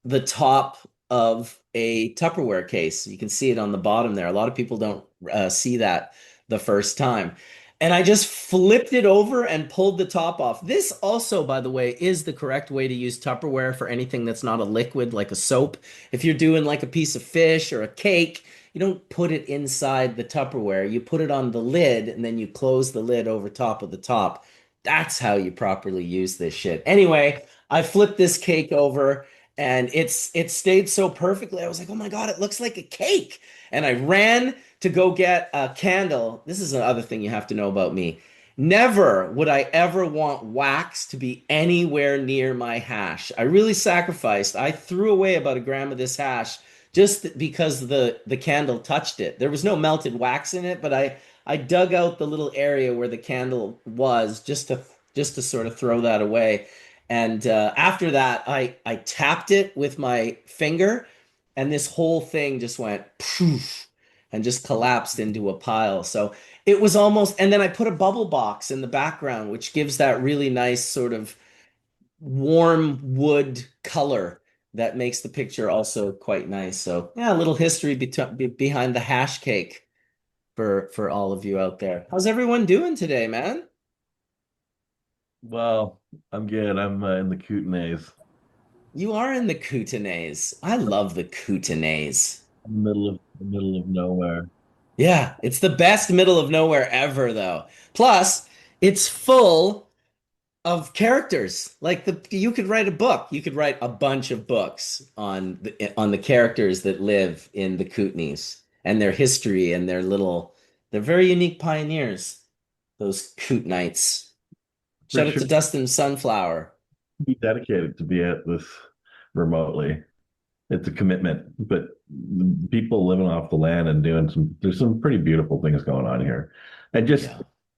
[SPEAKER 1] the top of a Tupperware case. You can see it on the bottom there. A lot of people don't see that the first time. And I just flipped it over and pulled the top off. This also, by the way, is the correct way to use Tupperware for anything that's not a liquid, like a soap. If you're doing like a piece of fish or a cake, you don't put it inside the Tupperware. You put it on the lid and then you close the lid over top of the top. That's how you properly use this shit. Anyway, I flipped this cake over and it stayed so perfectly. I was like, "Oh my God, it looks like a cake." And I ran to go get a candle. This is another thing you have to know about me. Never would I ever want wax to be anywhere near my hash. I really sacrificed. I threw away about a gram of this hash just because the candle touched it. There was no melted wax in it, but I dug out the little area where the candle was just to sort of throw that away. And after that, I tapped it with my finger, and this whole thing just went poof and just collapsed into a pile. So it was almost, and then I put a bubble box in the background, which gives that really nice sort of warm wood color that makes the picture also quite nice. So yeah, a little history behind the hash cake for all of you out there. How's everyone doing today, man?
[SPEAKER 4] Well, I'm good. I'm in the Kootenays,
[SPEAKER 1] You are in the Kootenays. I love the Kootenays.
[SPEAKER 4] the middle of nowhere.
[SPEAKER 1] Yeah, it's the best middle of nowhere ever, though. Plus, it's full of characters. Like you could write a book. You could write a bunch of books on the characters that live in the Kootenays and their history and their little They're very unique pioneers, those Kootenaites.
[SPEAKER 4] For
[SPEAKER 1] Shout out
[SPEAKER 4] sure,
[SPEAKER 1] to Dustin Sunflower.
[SPEAKER 4] be dedicated to be at this remotely. It's a commitment, but the people living off the land and doing there's some pretty beautiful things going on here. And just,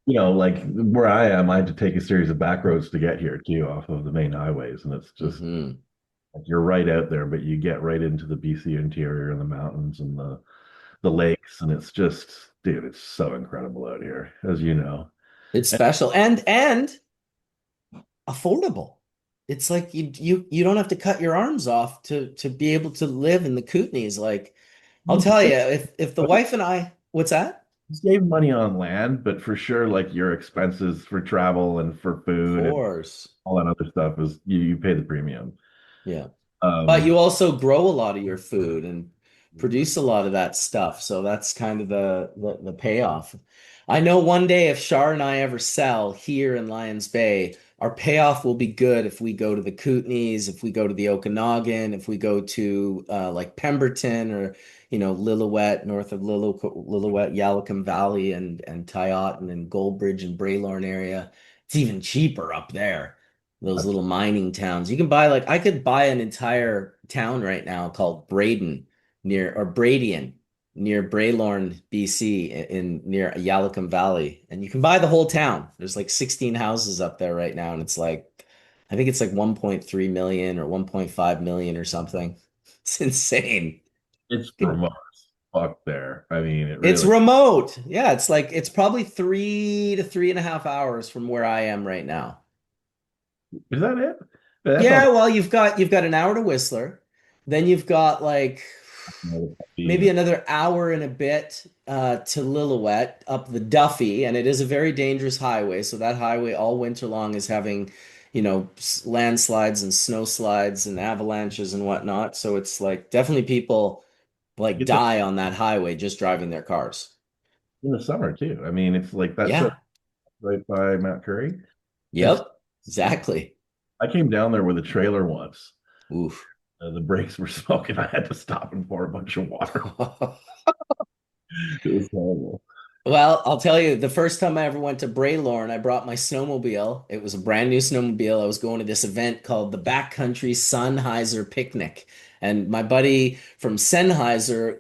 [SPEAKER 1] Yeah.
[SPEAKER 4] like where I am, I had to take a series of back roads to get here too, off of the main highways. And it's just,
[SPEAKER 1] Hmm.
[SPEAKER 4] like, you're right out there, but you get right into the BC interior and the mountains and the lakes. And it's just, dude, it's so incredible out here, as you know.
[SPEAKER 1] It's
[SPEAKER 4] And
[SPEAKER 1] special and affordable. It's like you don't have to cut your arms off to be able to live in the Kootenays. Like I'll
[SPEAKER 4] you
[SPEAKER 1] tell you, if the wife and I, what's that?
[SPEAKER 4] save money on land, but for sure, like your expenses for travel and for
[SPEAKER 1] Of
[SPEAKER 4] food and
[SPEAKER 1] course.
[SPEAKER 4] all that other stuff is you pay the premium.
[SPEAKER 1] Yeah. But
[SPEAKER 4] Um,
[SPEAKER 1] you also grow a lot of your food and produce a lot of that stuff. So that's kind of the payoff. I know one day if Shar and I ever sell here in Lions Bay, our payoff will be good if we go to the Kootenays, if we go to the Okanagan, if we go to like Pemberton or Lillooet, north of Lillooet, Yalakom Valley and Tyotin and Goldbridge and Braylorn area. It's even cheaper up there, those little mining towns. You can buy like I could buy an entire town right now called Braden or Bradian near Braylorn, BC in near Yalakom Valley. And you can buy the whole town. There's like 16 houses up there right now and it's like I think it's like 1.3 million or 1.5 million or something. It's insane.
[SPEAKER 4] it's remote as fuck there. I mean, it
[SPEAKER 1] It's
[SPEAKER 4] really
[SPEAKER 1] remote. Yeah, it's like it's probably 3 to 3.5 hours from where I am right now.
[SPEAKER 4] is that it? That's
[SPEAKER 1] Yeah,
[SPEAKER 4] not
[SPEAKER 1] well, you've got an hour to Whistler, then you've got like maybe another hour and a bit to Lillooet up the Duffy, and it is a very dangerous highway. So that highway all winter long is having, landslides and snow slides and avalanches and whatnot. So it's like definitely people like
[SPEAKER 4] get the
[SPEAKER 1] die on that highway just driving their cars.
[SPEAKER 4] in the summer too. I mean, it's like that show
[SPEAKER 1] Yeah.
[SPEAKER 4] right by Mount Curry. It's
[SPEAKER 1] Yep. Exactly.
[SPEAKER 4] I came down there with a trailer once.
[SPEAKER 1] Oof.
[SPEAKER 4] The brakes were smoking. I had to stop and pour a bunch of water. It was horrible.
[SPEAKER 1] Well, I'll tell you, the first time I ever went to Braylorn, I brought my snowmobile. It was a brand new snowmobile. I was going to this event called the Backcountry Sennheiser Picnic. And my buddy from Sennheiser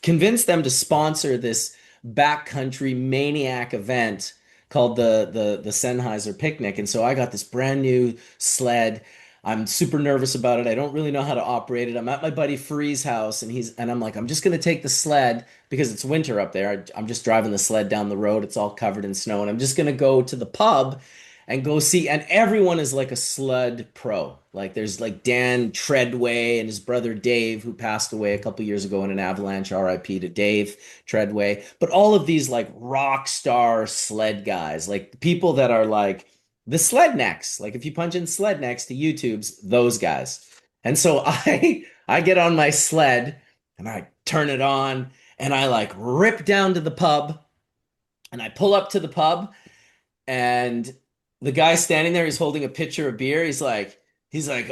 [SPEAKER 1] convinced them to sponsor this backcountry maniac event called the Sennheiser Picnic. And so I got this brand new sled. I'm super nervous about it. I don't really know how to operate it. I'm at my buddy Free's house and I'm like, I'm just gonna take the sled because it's winter up there. I'm just driving the sled down the road. It's all covered in snow, and I'm just gonna go to the pub and go see. And everyone is like a sled pro. Like there's like Dan Treadway and his brother Dave, who passed away a couple years ago in an avalanche. R.I.P. to Dave Treadway. But all of these like rock star sled guys, like people that are like the sled necks. Like if you punch in sled necks to YouTube's, those guys. And so I get on my sled and I turn it on and I like rip down to the pub and I pull up to the pub and the guy standing there, he's holding a pitcher of beer. He's like,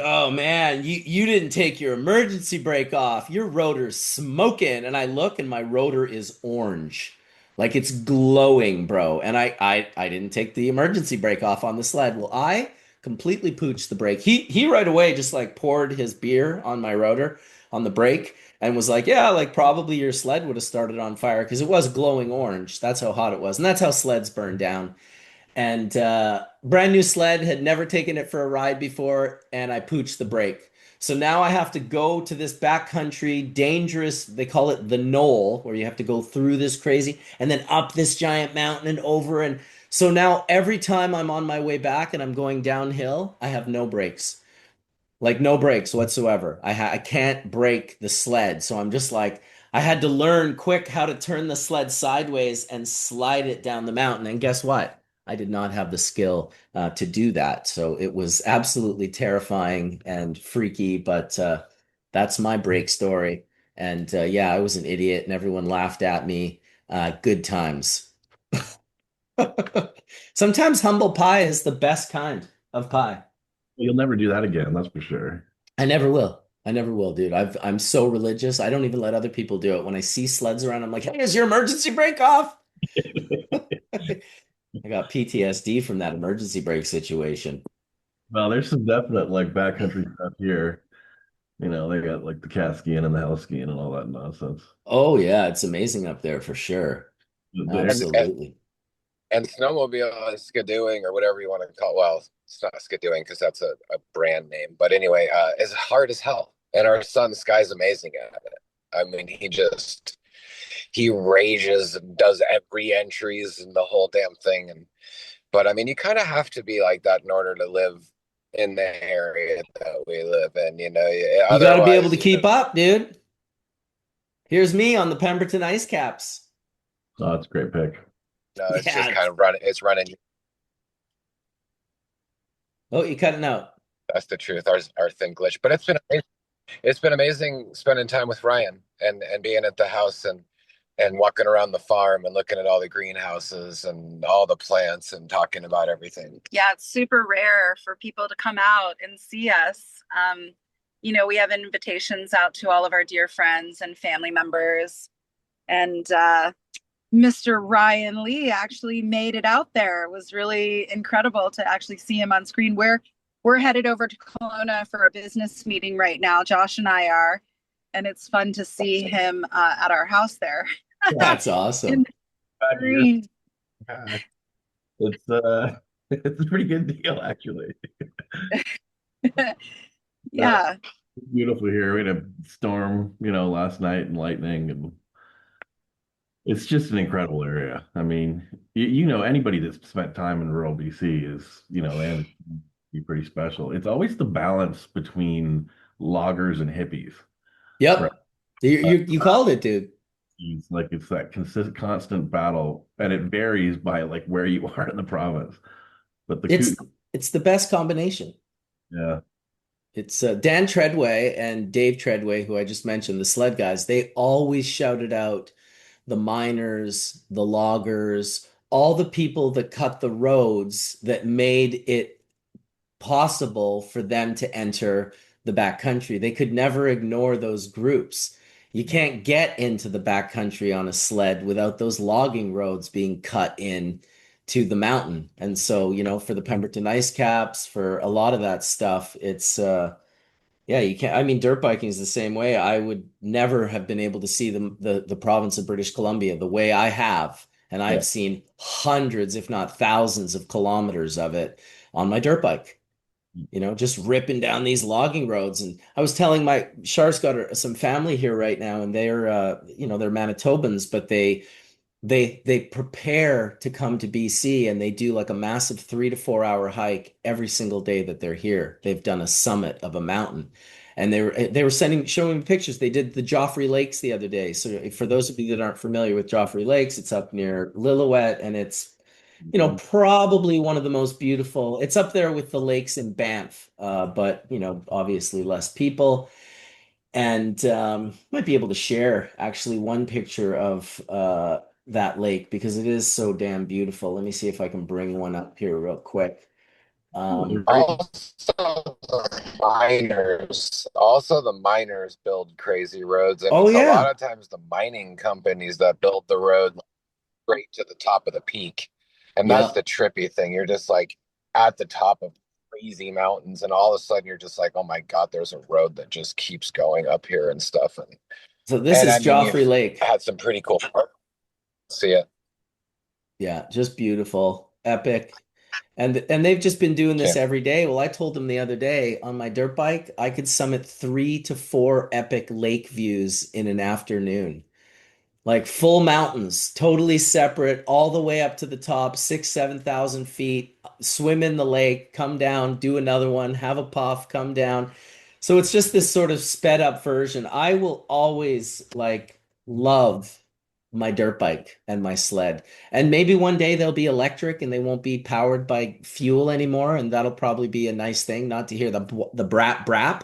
[SPEAKER 1] "Oh man, you didn't take your emergency brake off. Your rotor's smoking." And I look and my rotor is orange. Like it's glowing, bro. And I didn't take the emergency brake off on the sled. Well, I completely pooched the brake. He right away just like poured his beer on my rotor on the brake and was like, "Yeah, like probably your sled would have started on fire because it was glowing orange. That's how hot it was. And that's how sleds burn down." And brand new sled, had never taken it for a ride before, and I pooched the brake. So now I have to go to this backcountry, dangerous, they call it the knoll, where you have to go through this crazy and then up this giant mountain and over. And so now every time I'm on my way back and I'm going downhill, I have no brakes. Like no brakes whatsoever. I can't brake the sled. So I'm just like I had to learn quick how to turn the sled sideways and slide it down the mountain. And guess what? I did not have the skill to do that. So it was absolutely terrifying and freaky, but that's my brake story. And yeah, I was an idiot and everyone laughed at me. Good times. Sometimes humble pie is the best kind of pie.
[SPEAKER 4] You'll never do that again, that's for sure.
[SPEAKER 1] I never will. I never will, dude. I'm so religious. I don't even let other people do it. When I see sleds around, I'm like, hey, is your emergency brake off? I got PTSD from that emergency brake situation.
[SPEAKER 4] Well, there's some definite like backcountry stuff here. They got like the cat skiing and the hell skiing and all that nonsense.
[SPEAKER 1] Oh yeah, it's amazing up there for sure.
[SPEAKER 4] The
[SPEAKER 6] and
[SPEAKER 1] Absolutely.
[SPEAKER 6] and snowmobile and skidooing or whatever you want to call it. Well, it's not skidooing because that's a brand name. But anyway, is hard as hell. And our son Sky's amazing at it. I mean, he rages and does every entries and the whole damn thing. And but I mean, you kind of have to be like that in order to live in the area that we live in.
[SPEAKER 1] You got to be able
[SPEAKER 6] Otherwise,
[SPEAKER 1] to keep up, dude. Here's me on the Pemberton Ice Caps.
[SPEAKER 4] Oh, it's a great pick.
[SPEAKER 6] it's just
[SPEAKER 1] Yeah.
[SPEAKER 6] kind of running. It's running.
[SPEAKER 1] Oh, you cutting out.
[SPEAKER 6] That's the truth. Our thing glitch, but it's been amazing spending time with Ryan and being at the house and walking around the farm and looking at all the greenhouses and all the plants and talking about everything.
[SPEAKER 7] Yeah, it's super rare for people to come out and see us. We have invitations out to all of our dear friends and family members. And Mr. Ryan Lee actually made it out there. It was really incredible to actually see him on screen. We're headed over to Kelowna for a business meeting right now. Josh and I are, and it's fun to see him at our house there.
[SPEAKER 1] That's awesome.
[SPEAKER 7] In the green.
[SPEAKER 4] It's it's a pretty good deal actually.
[SPEAKER 7] Yeah.
[SPEAKER 4] It's beautiful here. We had a storm, last night and lightning, and it's just an incredible area. I mean, anybody that's spent time in rural BC is, and be pretty special. It's always the balance between loggers and hippies.
[SPEAKER 1] Yep.
[SPEAKER 4] Right.
[SPEAKER 1] You called it, dude.
[SPEAKER 4] It's that constant battle, and it varies by like where you are in the province. But
[SPEAKER 1] It's the best combination.
[SPEAKER 4] yeah.
[SPEAKER 1] It's Dan Treadway and Dave Treadway, who I just mentioned, the sled guys. They always shouted out the miners, the loggers, all the people that cut the roads that made it possible for them to enter the backcountry. They could never ignore those groups. You can't get into the backcountry on a sled without those logging roads being cut in to the mountain. And so, for the Pemberton Ice Caps, for a lot of that stuff, it's yeah, you can't. I mean, dirt biking is the same way. I would never have been able to see the province of British Columbia the way I have, and
[SPEAKER 4] Yeah.
[SPEAKER 1] I've seen hundreds, if not thousands, of kilometers of it on my dirt bike. Just ripping down these logging roads. And I was telling my Char's got some family here right now, and they're Manitobans, but they prepare to come to BC, and they do like a massive 3 to 4 hour hike every single day that they're here. They've done a summit of a mountain, and they were showing me pictures. They did the Joffrey Lakes the other day. So for those of you that aren't familiar with Joffrey Lakes, it's up near Lillooet, and it's probably one of the most beautiful. It's up there with the lakes in Banff, but obviously less people. And might be able to share actually one picture of that lake because it is so damn beautiful. Let me see if I can bring one up here real quick.
[SPEAKER 6] Also the miners build crazy roads, and
[SPEAKER 1] Oh,
[SPEAKER 6] it's a
[SPEAKER 1] yeah.
[SPEAKER 6] lot of times the mining companies that build the road straight to the top of the peak. And that's
[SPEAKER 1] Yeah.
[SPEAKER 6] the trippy thing. You're just like at the top of crazy mountains, and all of a sudden you're just like, oh my God, there's a road that just keeps going up here and stuff.
[SPEAKER 1] So this is
[SPEAKER 6] I mean,
[SPEAKER 1] Joffrey
[SPEAKER 6] you've
[SPEAKER 1] Lake.
[SPEAKER 6] had some pretty cool see it.
[SPEAKER 1] Yeah, just beautiful, epic. And they've just been doing this
[SPEAKER 6] Yeah.
[SPEAKER 1] every day. Well, I told them the other day on my dirt bike, I could summit 3 to 4 epic lake views in an afternoon. Like full mountains, totally separate, all the way up to the top, 7,000 feet, swim in the lake, come down, do another one, have a puff, come down. So it's just this sort of sped up version. I will always love my dirt bike and my sled. And maybe one day they'll be electric and they won't be powered by fuel anymore. And that'll probably be a nice thing, not to hear the brap brap.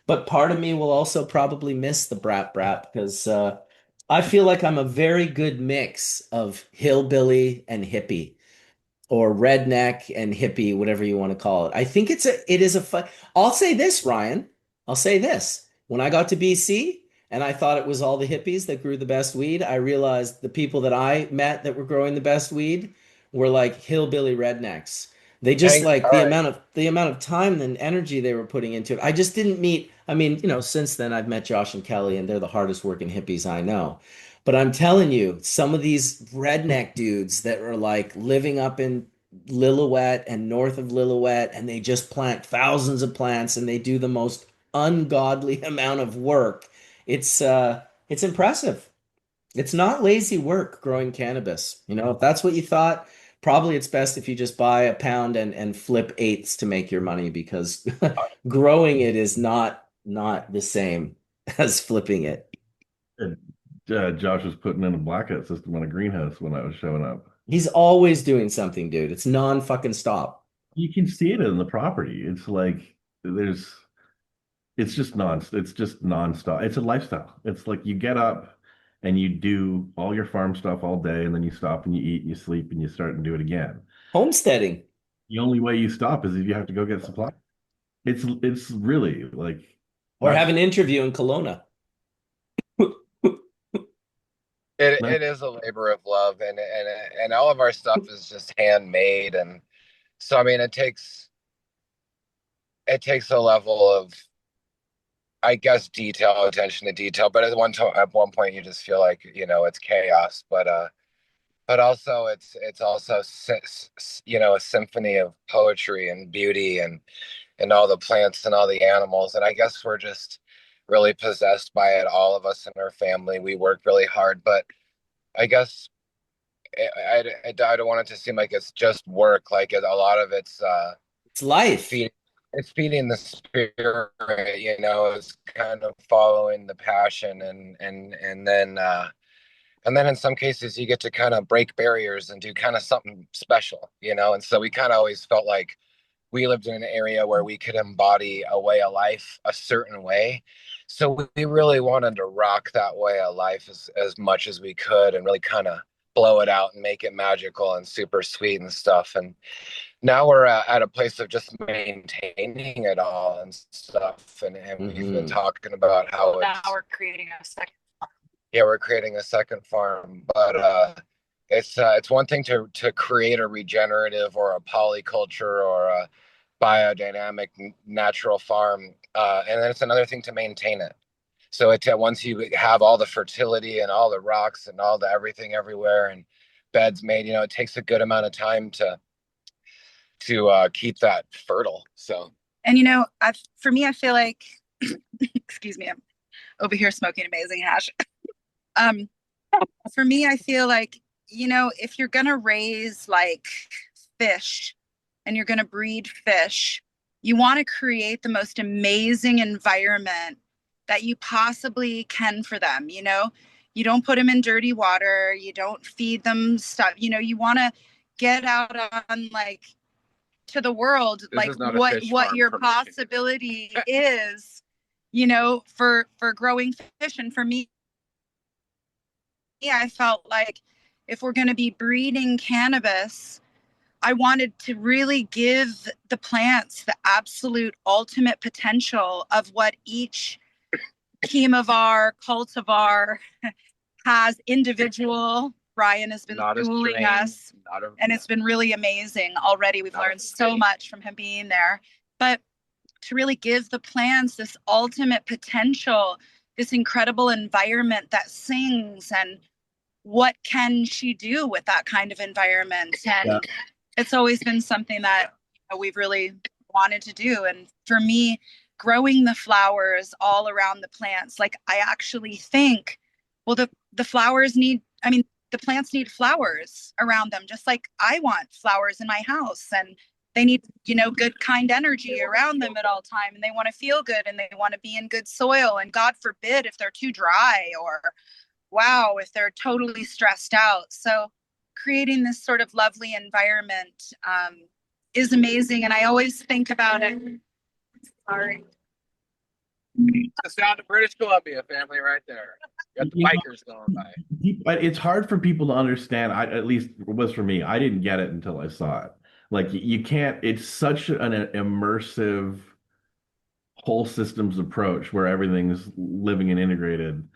[SPEAKER 1] But part of me will also probably miss the brap brap because I feel like I'm a very good mix of hillbilly and hippie, or redneck and hippie, whatever you want to call it. I think it is a fun. I'll say this, Ryan. I'll say this. When I got to BC and I thought it was all the hippies that grew the best weed, I realized the people that I met that were growing the best weed were like hillbilly rednecks. They just
[SPEAKER 6] Hank,
[SPEAKER 1] like
[SPEAKER 6] all right.
[SPEAKER 1] the amount of time and energy they were putting into it. I just didn't meet, I mean, since then I've met Josh and Kelly and they're the hardest working hippies I know. But I'm telling you, some of these redneck dudes that are like living up in Lillooet and north of Lillooet, and they just plant thousands of plants and they do the most ungodly amount of work. It's impressive. It's not lazy work growing cannabis. If that's what you thought, probably it's best if you just buy a pound and flip eighths to make your money because growing it is not the same as flipping it.
[SPEAKER 4] And, Josh was putting in a blackout system on a greenhouse when I was showing up.
[SPEAKER 1] He's always doing something, dude. It's non-fucking stop.
[SPEAKER 4] You can see it in the property. It's like it's just nonstop. It's a lifestyle. It's like you get up and you do all your farm stuff all day, and then you stop and you eat and you sleep and you start and do it again.
[SPEAKER 1] Homesteading.
[SPEAKER 4] The only way you stop is if you have to go get supplies. It's really like
[SPEAKER 1] Or
[SPEAKER 4] that's
[SPEAKER 1] have an interview in Kelowna.
[SPEAKER 6] It is a labor of love, and all of our stuff is just handmade, and so I mean it takes a level of, I guess, detail, attention to detail. But at one point, you just feel like it's chaos. But also it's also a symphony of poetry and beauty and all the plants and all the animals. And I guess we're just really possessed by it. All of us in our family, we work really hard, but I guess I don't want it to seem like it's just work. Like a lot of
[SPEAKER 1] It's life.
[SPEAKER 6] it's feeding the spirit. It's kind of following the passion, and then in some cases you get to kind of break barriers and do kind of something special. And so we kind of always felt like we lived in an area where we could embody a way of life a certain way. So we really wanted to rock that way of life as much as we could and really kind of blow it out and make it magical and super sweet and stuff. And now we're at a place of just maintaining it all and stuff. And we've been talking about how
[SPEAKER 7] Now we're creating a second.
[SPEAKER 6] yeah, we're creating a second farm, but it's one thing to create a regenerative or a polyculture or a biodynamic natural farm, and then it's another thing to maintain it. So once you have all the fertility and all the rocks and all the everything everywhere and beds made, it takes a good amount of time to keep that fertile. So
[SPEAKER 7] And for me, I feel like, excuse me, I'm over here smoking amazing hash. For me, I feel like, if you're gonna raise like fish and you're gonna breed fish, you want to create the most amazing environment that you possibly can for them. You don't put them in dirty water, you don't feed them stuff, you want to get out on like to the world,
[SPEAKER 6] This
[SPEAKER 7] like
[SPEAKER 6] is not a
[SPEAKER 7] what
[SPEAKER 6] fish
[SPEAKER 7] what
[SPEAKER 6] farm
[SPEAKER 7] your
[SPEAKER 6] promotion.
[SPEAKER 7] possibility is, for growing fish. And for me, I felt like if we're going to be breeding cannabis, I wanted to really give the plants the absolute ultimate potential of what each chemovar, cultivar has individual. Ryan has been
[SPEAKER 6] not a
[SPEAKER 7] schooling
[SPEAKER 6] strain,
[SPEAKER 7] us,
[SPEAKER 6] not a
[SPEAKER 7] and it's been really amazing already. We've
[SPEAKER 6] Not a
[SPEAKER 7] learned so
[SPEAKER 6] strain.
[SPEAKER 7] much from him being there. But to really give the plants this ultimate potential, this incredible environment that sings, and what can she do with that kind of environment? And
[SPEAKER 4] Yeah.
[SPEAKER 7] it's always been something that we've really wanted to do. And for me, growing the flowers all around the plants, like I actually think, well, the flowers need, I mean, the plants need flowers around them, just like I want flowers in my house. And they need, good, kind energy around them at all time. And they want to feel good and they want to be in good soil. And God forbid if they're too dry, or wow, if they're totally stressed out. So creating this sort of lovely environment is amazing. And I always think about it. Sorry.
[SPEAKER 6] The sound of British Columbia, family, right there. Got the
[SPEAKER 4] You know,
[SPEAKER 6] bikers going by.
[SPEAKER 4] But it's hard for people to understand. At least it was for me. I didn't get it until I saw it. Like you can't. It's such an immersive whole systems approach where everything's living and integrated,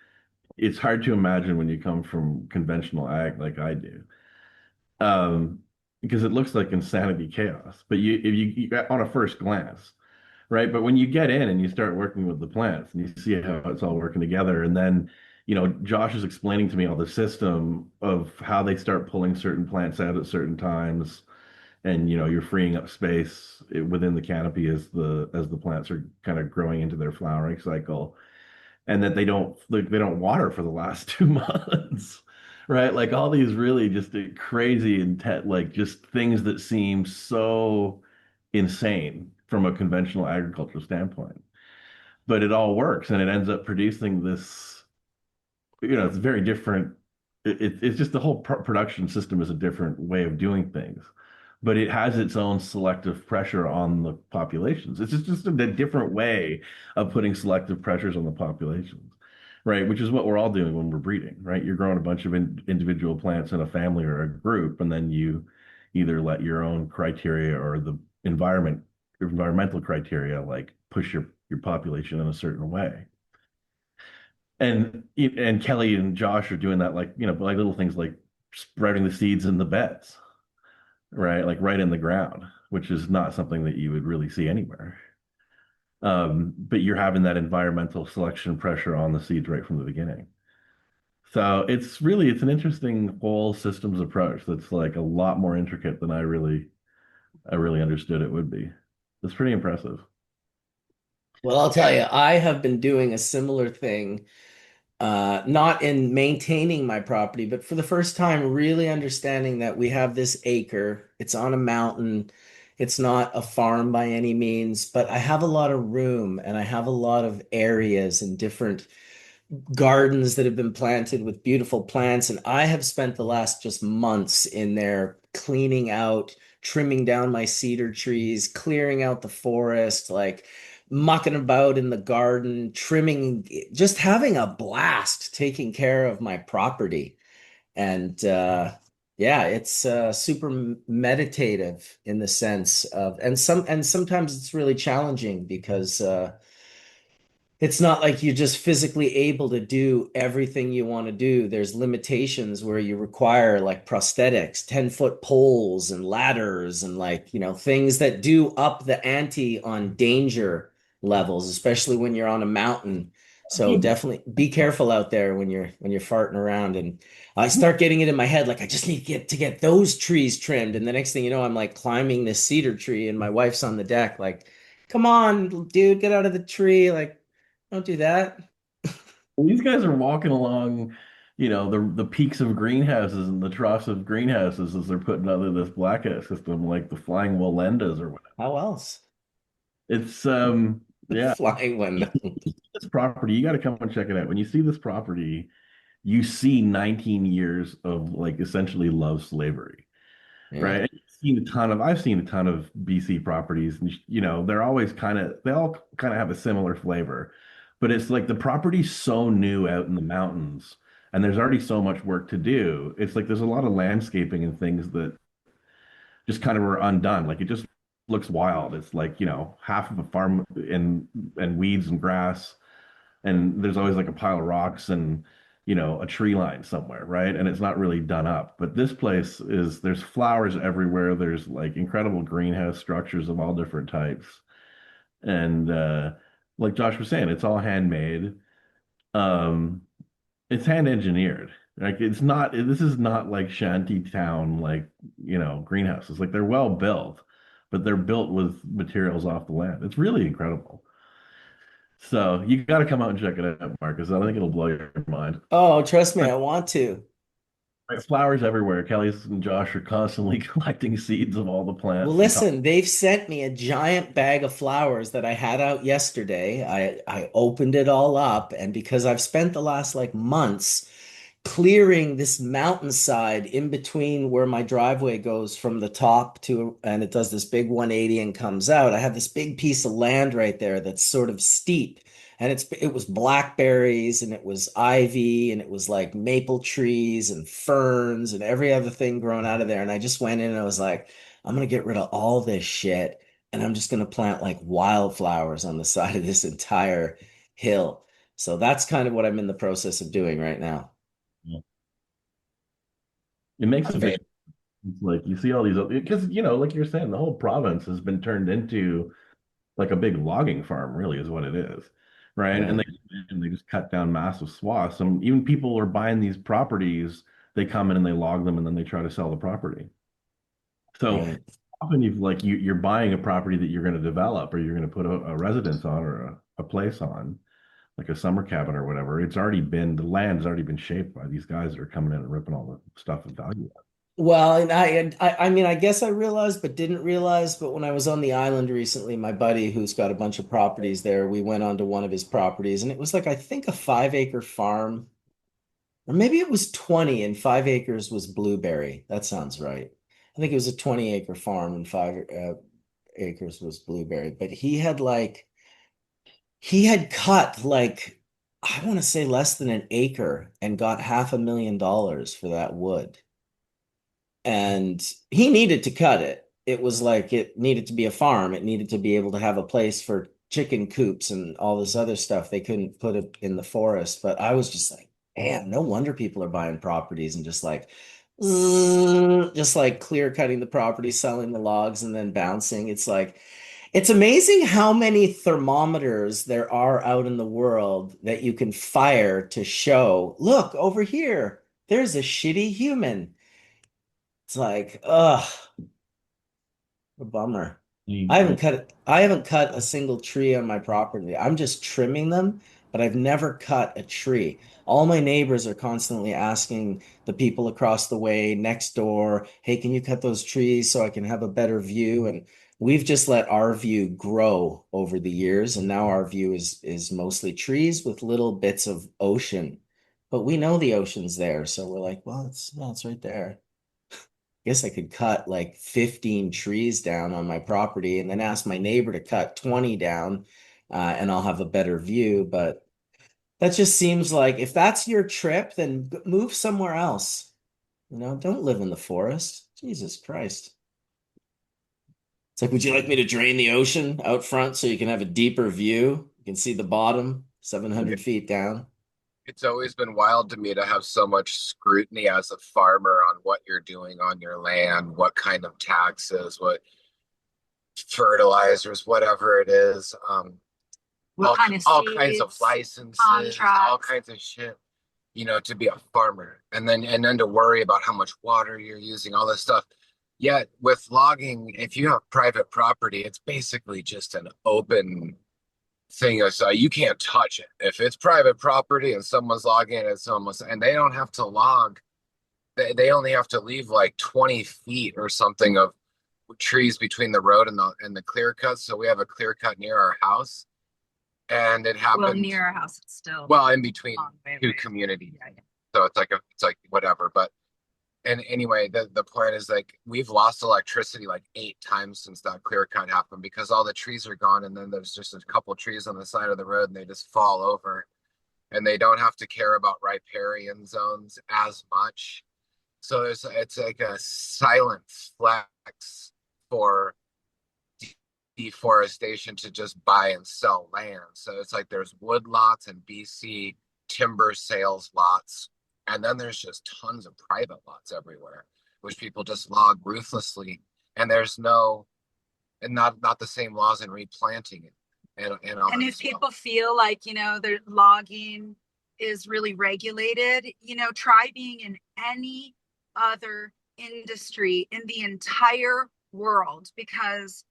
[SPEAKER 4] it's hard to imagine when you come from conventional ag like I do. Um, because it looks like insanity chaos. But you on a first glance, right? But when you get in and you start working with the plants and you see how it's all working together, and then Josh is explaining to me all the system of how they start pulling certain plants out at certain times, and you're freeing up space within the canopy as the plants are kind of growing into their flowering cycle, and that they don't water for the last 2 months. Right? Like all these really just crazy like just things that seem so insane from a conventional agricultural standpoint. But it all works and it ends up producing this, it's very different. It's just the whole production system is a different way of doing things, but it has its own selective pressure on the populations. It's just a different way of putting selective pressures on the populations, right? Which is what we're all doing when we're breeding, right? You're growing a bunch of individual plants in a family or a group, and then you either let your own criteria or the environmental criteria like push your population in a certain way. And Kelly and Josh are doing that, like like little things like spreading the seeds in the beds, right? Like right in the ground, which is not something that you would really see anywhere. But you're having that environmental selection pressure on the seeds right from the beginning. So it's an interesting whole systems approach that's like a lot more intricate than I really understood it would be. It's pretty impressive.
[SPEAKER 1] Well, I'll tell you, I have been doing a similar thing, not in maintaining my property, but for the first time, really understanding that we have this acre. It's on a mountain. It's not a farm by any means, but I have a lot of room and I have a lot of areas and different gardens that have been planted with beautiful plants. And I have spent the last just months in there cleaning out, trimming down my cedar trees, clearing out the forest, like mucking about in the garden, trimming, just having a blast taking care of my property. And yeah, it's super meditative in the sense of, and sometimes it's really challenging because it's not like you're just physically able to do everything you want to do. There's limitations where you require like prosthetics, 10-foot poles and ladders and like, things that do up the ante on danger levels, especially when you're on a mountain. So definitely be careful out there when you're farting around. And I start getting it in my head, like I just need to get those trees trimmed. And the next thing you know, I'm like climbing this cedar tree and my wife's on the deck, like, come on, dude, get out of the tree. Like, don't do that.
[SPEAKER 4] Well, these guys are walking along, the peaks of greenhouses and the troughs of greenhouses as they're putting under this blackout system, like the flying Walendas or whatever.
[SPEAKER 1] How else?
[SPEAKER 4] It's yeah.
[SPEAKER 1] Flying window.
[SPEAKER 4] This property, you got to come and check it out. When you see this property, you see 19 years of like essentially love slavery,
[SPEAKER 1] Yeah.
[SPEAKER 4] right? And I've seen a ton of BC properties, and they're always they all kind of have a similar flavor, but it's like the property's so new out in the mountains, and there's already so much work to do. It's like there's a lot of landscaping and things that just kind of were undone. Like it just looks wild. It's like, half of a farm and weeds and grass, and there's always like a pile of rocks and a tree line somewhere, right? And it's not really done up. But this place there's flowers everywhere. There's like incredible greenhouse structures of all different types. And like Josh was saying, it's all handmade. Um, it's hand engineered. Like this is not like shanty town, like, greenhouses. Like they're well built, but they're built with materials off the land. It's really incredible. So you got to come out and check it out, Marcus. I think it'll blow your mind.
[SPEAKER 1] Oh, trust me, I want to.
[SPEAKER 4] Like, flowers everywhere. Kelly's and Josh are constantly collecting seeds of all the plants.
[SPEAKER 1] Well, listen, they've sent me a giant bag of flowers that I had out yesterday. I opened it all up, and because I've spent the last like months clearing this mountainside in between where my driveway goes from the top to, and it does this big 180 and comes out. I have this big piece of land right there that's sort of steep. And it was blackberries and it was ivy and it was like maple trees and ferns and every other thing growing out of there. And I just went in and I was like, I'm gonna get rid of all this shit and I'm just going to plant like wildflowers on the side of this entire hill. So that's kind of what I'm in the process of doing right now.
[SPEAKER 4] Yeah. It makes a big,
[SPEAKER 6] Fame.
[SPEAKER 4] like you see all these, because like you're saying, the whole province has been turned into like a big logging farm, really, is what it is, right? And
[SPEAKER 1] Right.
[SPEAKER 4] they just cut down massive swaths. And even people are buying these properties, they come in and they log them, and then they try to sell the property. So
[SPEAKER 1] Right.
[SPEAKER 4] often you're buying a property that you're going to develop or you're going to put a residence on or a place on, like a summer cabin or whatever. The land's already been shaped by these guys that are coming in and ripping all the stuff of value out.
[SPEAKER 1] Well, and I mean, I guess I realized, but didn't realize. But when I was on the island recently, my buddy who's got a bunch of properties there, we went onto one of his properties, and it was like I think a 5 acre farm, or maybe it was 20, and 5 acres was blueberry. That sounds right. I think it was a 20 acre farm, and 5 acres was blueberry. But he had cut like I want to say less than an acre and got $500,000 for that wood. And he needed to cut it. It was like it needed to be a farm. It needed to be able to have a place for chicken coops and all this other stuff. They couldn't put it in the forest. But I was just like, man, no wonder people are buying properties and just like clear cutting the property, selling the logs, and then bouncing. It's like, it's amazing how many thermometers there are out in the world that you can fire to show, look over here, there's a shitty human. It's like, ugh, a bummer.
[SPEAKER 4] You-
[SPEAKER 1] I haven't cut a single tree on my property. I'm just trimming them, but I've never cut a tree. All my neighbors are constantly asking the people across the way, next door, hey, can you cut those trees so I can have a better view? And we've just let our view grow over the years, and now our view is mostly trees with little bits of ocean. But we know the ocean's there, so we're like, well, it's right there. Guess I could cut like 15 trees down on my property and then ask my neighbor to cut 20 down, and I'll have a better view. But that just seems like if that's your trip, then move somewhere else. Don't live in the forest. Jesus Christ. It's like, would you like me to drain the ocean out front so you can have a deeper view? You can see the bottom 700 feet down.
[SPEAKER 6] It's always been wild to me to have so much scrutiny as a farmer on what you're doing on your land, what kind of taxes, what fertilizers, whatever it is.
[SPEAKER 7] What kind of
[SPEAKER 6] all kinds of
[SPEAKER 7] seeds,
[SPEAKER 6] licenses, all
[SPEAKER 7] contracts.
[SPEAKER 6] kinds of shit, to be a farmer. And then to worry about how much water you're using, all this stuff. Yet with logging, if you have private property, it's basically just an open thing is you can't touch it. If it's private property and someone's logging it, and they don't have to log, they only have to leave like 20 feet or something of trees between the road and the clear cut. So we have a clear cut near our house, and it
[SPEAKER 7] Well,
[SPEAKER 6] happened
[SPEAKER 7] near our house, it's still
[SPEAKER 6] in between
[SPEAKER 7] long way
[SPEAKER 6] two
[SPEAKER 7] away.
[SPEAKER 6] communities.
[SPEAKER 7] Yeah, yeah.
[SPEAKER 6] So it's like whatever. But and anyway, the point is like we've lost electricity like 8 times since that clear cut happened because all the trees are gone, and then there's just a couple trees on the side of the road, and they just fall over, and they don't have to care about riparian zones as much. So it's like a silent flex for deforestation to just buy and sell land. So it's like there's wood lots and BC timber sales lots, and then there's just tons of private lots everywhere, which people just log ruthlessly. And there's not the same laws in replanting it and all
[SPEAKER 7] And
[SPEAKER 6] that
[SPEAKER 7] if
[SPEAKER 6] as well.
[SPEAKER 7] people feel like, their logging is really regulated, try being in any other industry in the entire world, because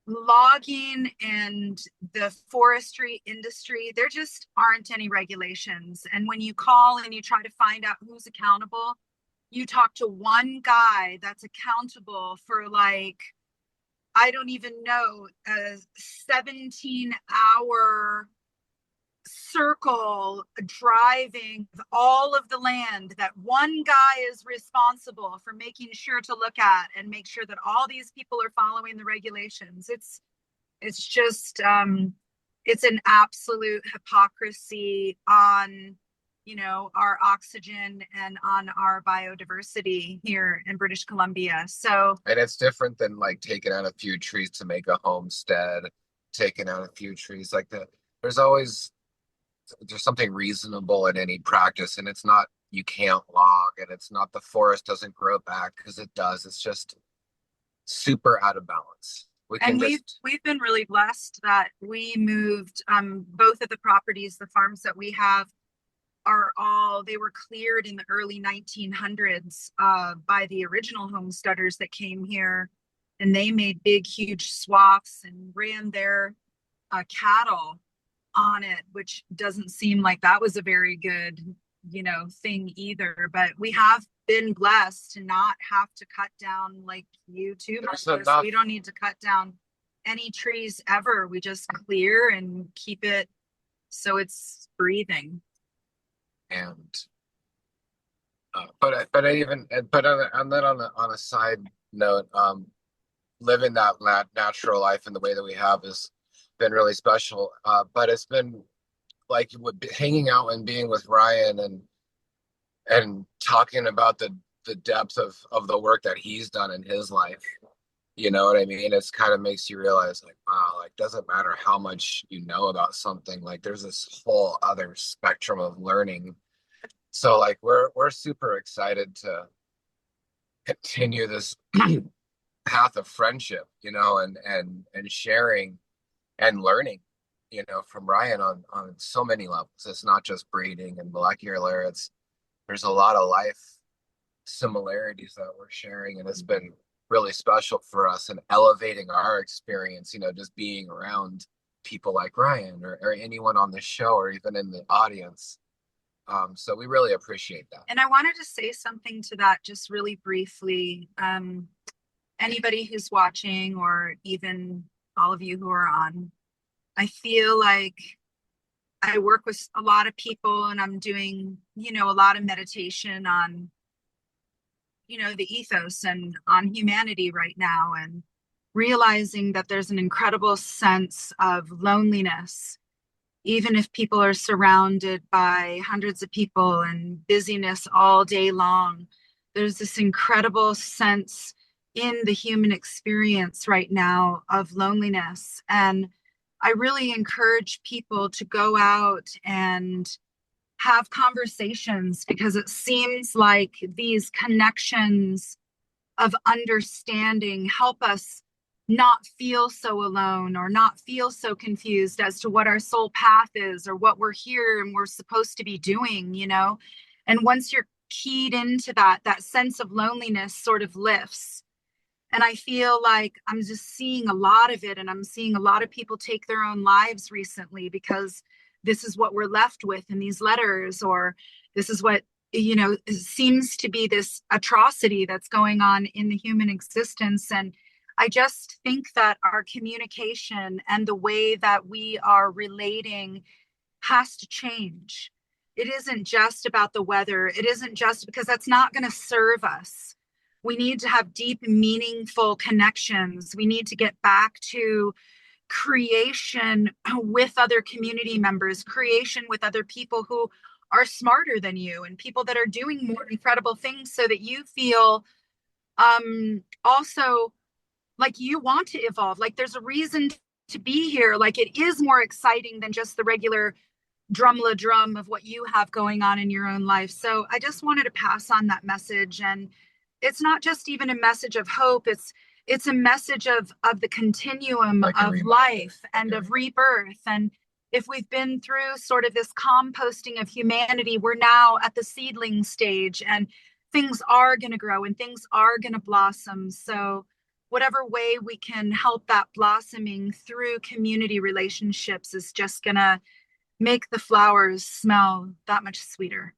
[SPEAKER 7] logging and the forestry industry, there just aren't any regulations. And when you call and you try to find out who's accountable, you talk to one guy that's accountable for like, I don't even know, a 17-hour circle driving all of the land that one guy is responsible for making sure to look at and make sure that all these people are following the regulations. It's just it's an absolute hypocrisy on our oxygen and on our biodiversity here in British Columbia. So,
[SPEAKER 6] And it's different than like taking out a few trees to make a homestead, taking out a few trees like that. There's always there's something reasonable in any practice, and it's not you can't log, and it's not the forest doesn't grow back because it does. It's just super out of balance. We can
[SPEAKER 7] and we've been really blessed that we moved both of the properties, the farms that we have they were cleared in the early 1900s by the original homesteaders that came here, and they made big huge swaths and ran their cattle on it, which doesn't seem like that was a very good thing either. But we have been blessed to not have to cut down, like you too, Marcus. We don't need to cut down any trees ever. We just clear and keep it so it's breathing.
[SPEAKER 6] And but I even but on that on a side note, living that natural life in the way that we have has been really special. But it's been like hanging out and being with Ryan and talking about the depth of the work that he's done in his life. You know what I mean? It's kind of makes you realize like, wow, like doesn't matter how much you know about something, like there's this whole other spectrum of learning. So like we're super excited to continue this path of friendship, and sharing and learning, from Ryan on so many levels. It's not just breeding and molecular, there's a lot of life similarities that we're sharing, and it's been really special for us and elevating our experience, just being around people like Ryan or anyone on the show or even in the audience. So we really appreciate that.
[SPEAKER 7] And I wanted to say something to that just really briefly. Anybody who's watching, or even all of you who are on, I feel like I work with a lot of people, and I'm doing, a lot of meditation on, the ethos and on humanity right now, and realizing that there's an incredible sense of loneliness. Even if people are surrounded by hundreds of people and busyness all day long, there's this incredible sense in the human experience right now of loneliness. And I really encourage people to go out and have conversations, because it seems like these connections of understanding help us not feel so alone or not feel so confused as to what our soul path is or what we're here and we're supposed to be doing, And once you're keyed into that sense of loneliness sort of lifts. And I feel like I'm just seeing a lot of it, and I'm seeing a lot of people take their own lives recently because this is what we're left with in these letters, or this is what seems to be this atrocity that's going on in the human existence. And I just think that our communication and the way that we are relating has to change. It isn't just about the weather. It isn't just because that's not going to serve us. We need to have deep, meaningful connections. We need to get back to creation with other community members, creation with other people who are smarter than you and people that are doing more incredible things, so that you feel also like you want to evolve, like there's a reason to be here, like it is more exciting than just the regular drum of what you have going on in your own life. So I just wanted to pass on that message. And it's not just even a message of hope, it's a message of the continuum
[SPEAKER 6] Like
[SPEAKER 7] of life and of rebirth. And if we've been through sort of this composting of humanity, we're now at the seedling stage, and things are going to grow and things are going to blossom. So whatever way we can help that blossoming through community relationships is just going to make the flowers smell that much sweeter.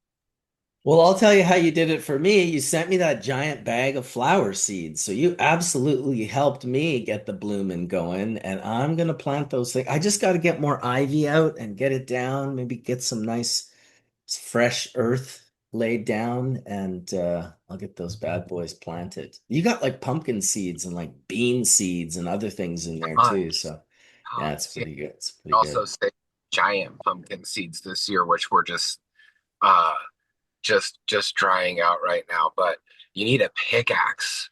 [SPEAKER 1] Well, I'll tell you how you did it for me. You sent me that giant bag of flower seeds. So you absolutely helped me get the blooming going. And I'm going to plant those things. I just got to get more ivy out and get it down. Maybe get some nice fresh earth laid down, and I'll get those bad boys planted. You got like pumpkin seeds and like bean seeds and other things in there too. So yeah, it's pretty good. It's pretty
[SPEAKER 6] Also
[SPEAKER 1] good.
[SPEAKER 6] say giant pumpkin seeds this year, which were just uh just drying out right now. But you need a pickaxe,